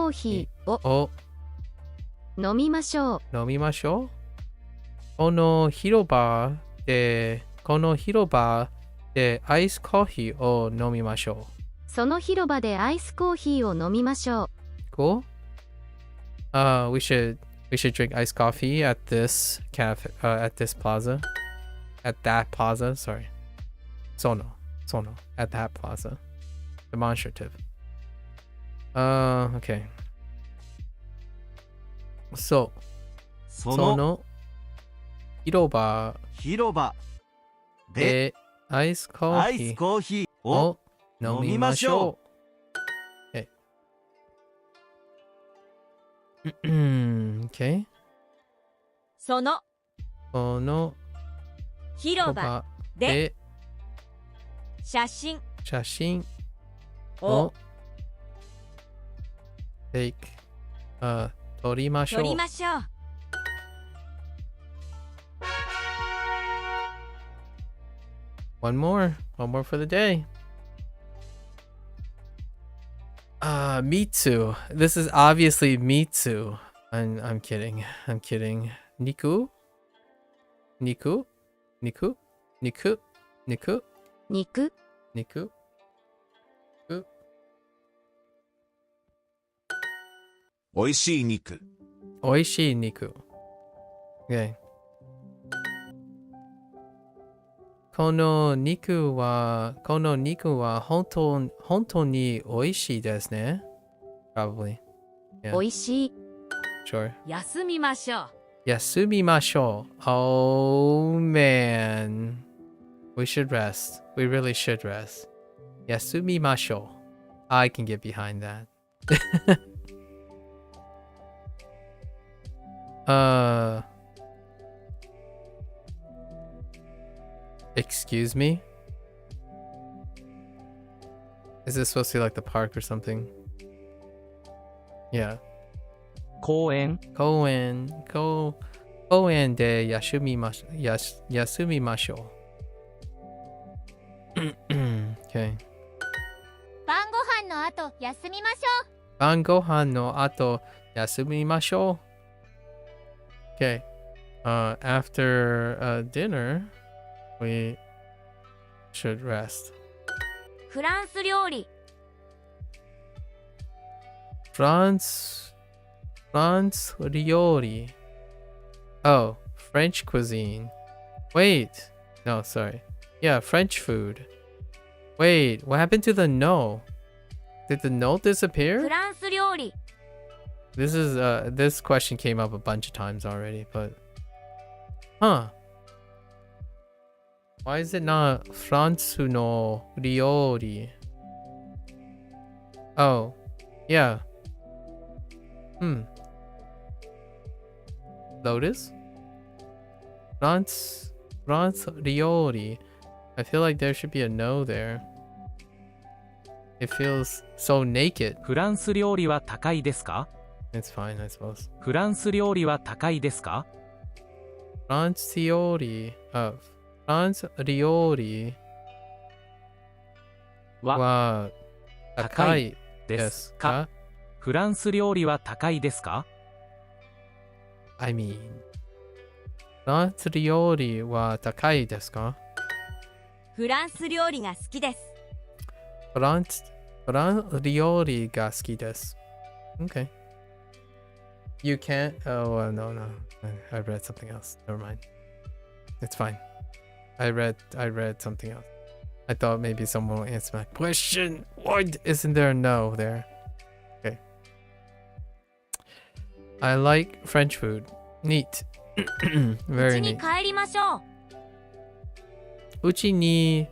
ーヒーを飲みましょう。この広場でアイスコーヒーを飲みましょう。その広場でアイスコーヒーを飲みましょう。Cool. We should drink iced coffee at this cafe, at this plaza, at that plaza. Sorry, sono, at that plaza. Demonstrative. Okay. その広場でアイスコーヒーを飲みましょう。Okay. その広場で写真を撮りましょう。One more for the day. Mitsu. This is obviously Mitsu. I'm kidding. Niku. 肉肉、肉おいしい肉。おいしい肉。Okay. この肉は本当に美味しいですね。Probably. Yeah. おいしい。Sure. 休みましょう。休みましょう。Oh man. We should rest. We really should rest. 休みましょう。I can get behind that. Excuse me? Is this supposed to be like the park or something? Yeah. 公園公園で休みましょう。Okay. 晩ご飯の後休みましょう。晩ご飯の後休みましょう。Okay. After dinner, we should rest. フランス料理。フランス料理。Oh, French cuisine. Wait. No, sorry. Yeah, French food. Wait, what happened to the no? Did the no フ disappear? ランス料理。 This question came up a bunch of times already, but huh. Why is it not フランスの料理? Oh, yeah. Lotus? France Riori. I feel like there should be a no there. It feels so naked. フランス料理は高いですか？ It's fine, I suppose. フランス料理は高いですか？ France Riori. France Riori は高いですか？フランス料理は高いですか？ I mean, フランス料理は高いですか？フランス料理が好きです。フランス料理が好きです。Okay. You can't. Oh, no. I read something else. Never mind. It's fine. I read something else. I thought maybe someone will answer my question. What? Isn't there a no there? Okay. I like French food. Neat. う Very ちに neat. 帰りましょう。うちに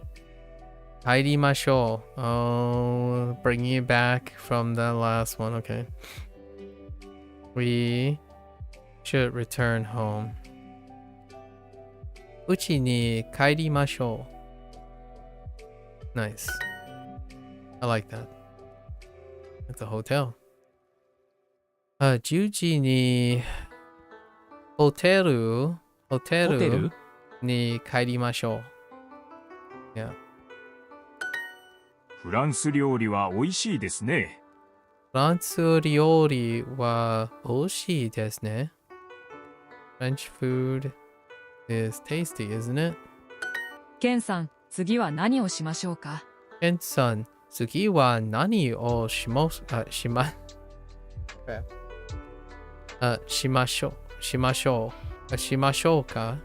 帰りましょう。Oh, bringing it back from the last one. Okay. We should return home. うちに帰りましょう。Nice. I like that. It's a hotel. 10時にホテルに帰りましょう。Yeah. フランス料理は美味しいですね。フランス料理は美味しいですね。French food is tasty, isn't it? ケンさん、次は何をしましょうか？ケンさん、次は何をしましょうか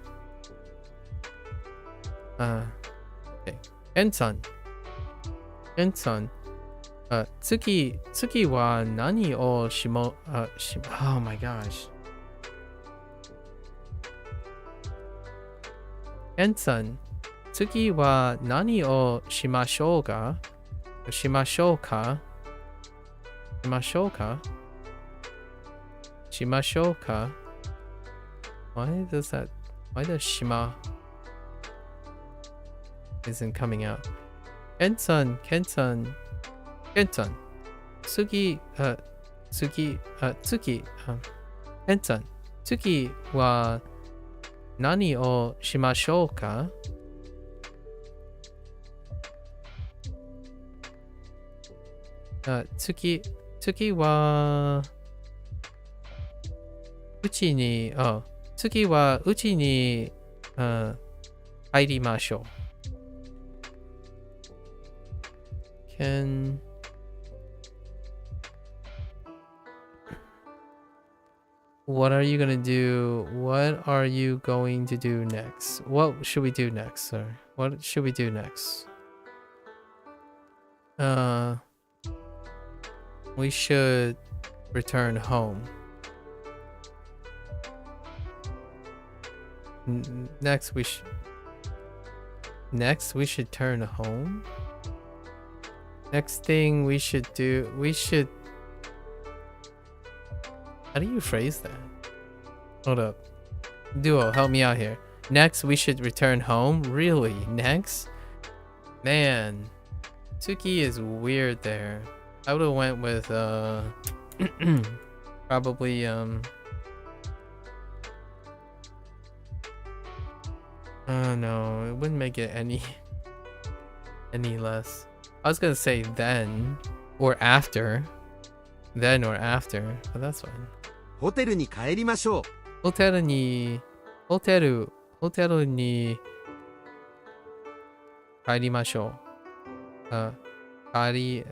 ？Okay. ケンさん、次は何をOh my gosh. ケンさん、次は何をしましょうか？ Why does shima isn't coming out? ケンさん、次、ケンさん、次は何をしましょうか？次はうちに、入りましょう。can... What are you gonna do? What are you going to do next? What should we do next, sir? What should we do next? We should return home. Next we should turn home. Next thing we should do, how do you phrase that? Hold up. Duo, help me out here. Next, we should return home? Really? Next? Man. Tsuki is weird there. I would've went with, probably, no, it wouldn't make it any less. I was gonna say then, or after. Then or after, but that's fine. ホテルに帰りましょう。ホテルに帰りましょう。帰り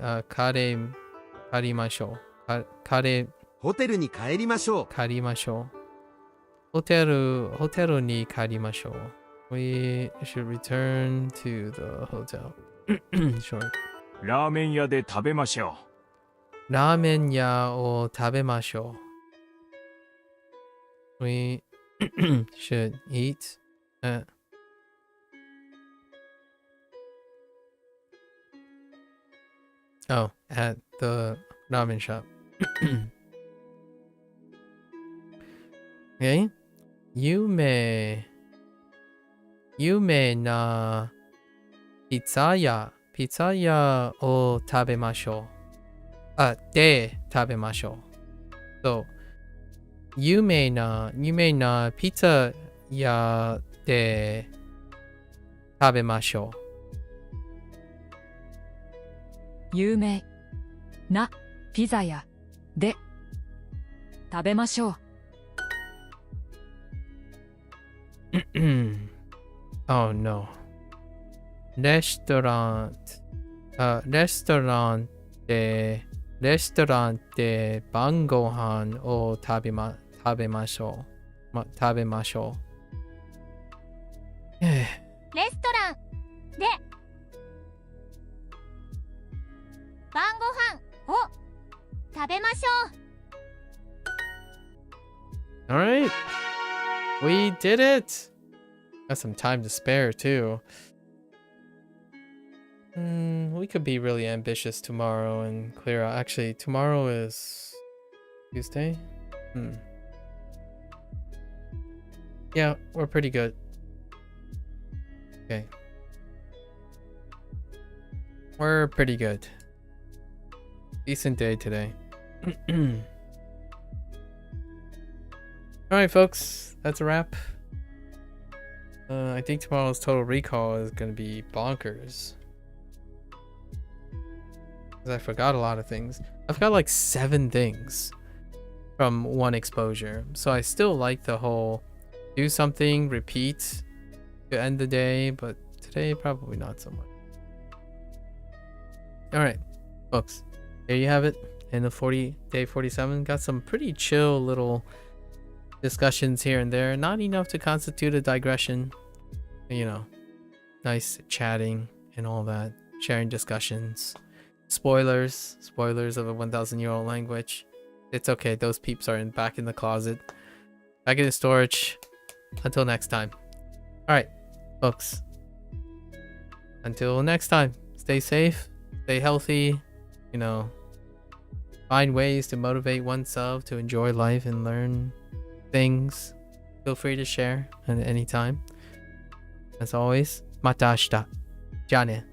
ましょう。ホテルに帰りましょう。帰りましょう。ホテルに帰りましょう。We should return to the hotel. Sure. ラーメン屋で食べましょう。ラーメン屋を食べましょう。We should eat at at the ramen shop. Okay. 有名なピザ屋を食べましょう。で食べましょう。So, 有名なピザ屋で食べましょう。有名なピザ屋で食べましょう。Oh no. レストランで晩ご飯を食べましょう。食べましょう。レストランで晩ご飯を食べましょう。 Alright. We did it! Got some time to spare too. We could be really ambitious tomorrow and clear out. Actually, tomorrow is Tuesday? Yeah, we're pretty good. Okay. We're pretty good. Decent day today. Alright, folks. That's a wrap. I think tomorrow's Total Recall is going to be bonkers. Because I forgot a lot of things. I've got like 7 things from one exposure. So I still like the whole do something, repeat to end the day. But today, probably not so much. Alright, folks. There you have it. In the day 47. Got some pretty chill little discussions here and there. Not enough to constitute a digression. You know, nice chatting and all that. Sharing discussions. Spoilers of a 1,000-year-old language. It's okay. Those peeps are back in the closet. Back in the storage. Until next time. Alright, folks. Until next time. Stay safe. Stay healthy. You know, find ways to motivate oneself to enjoy life and learn things. Feel free to share at any time. As always, また明日。じゃあね。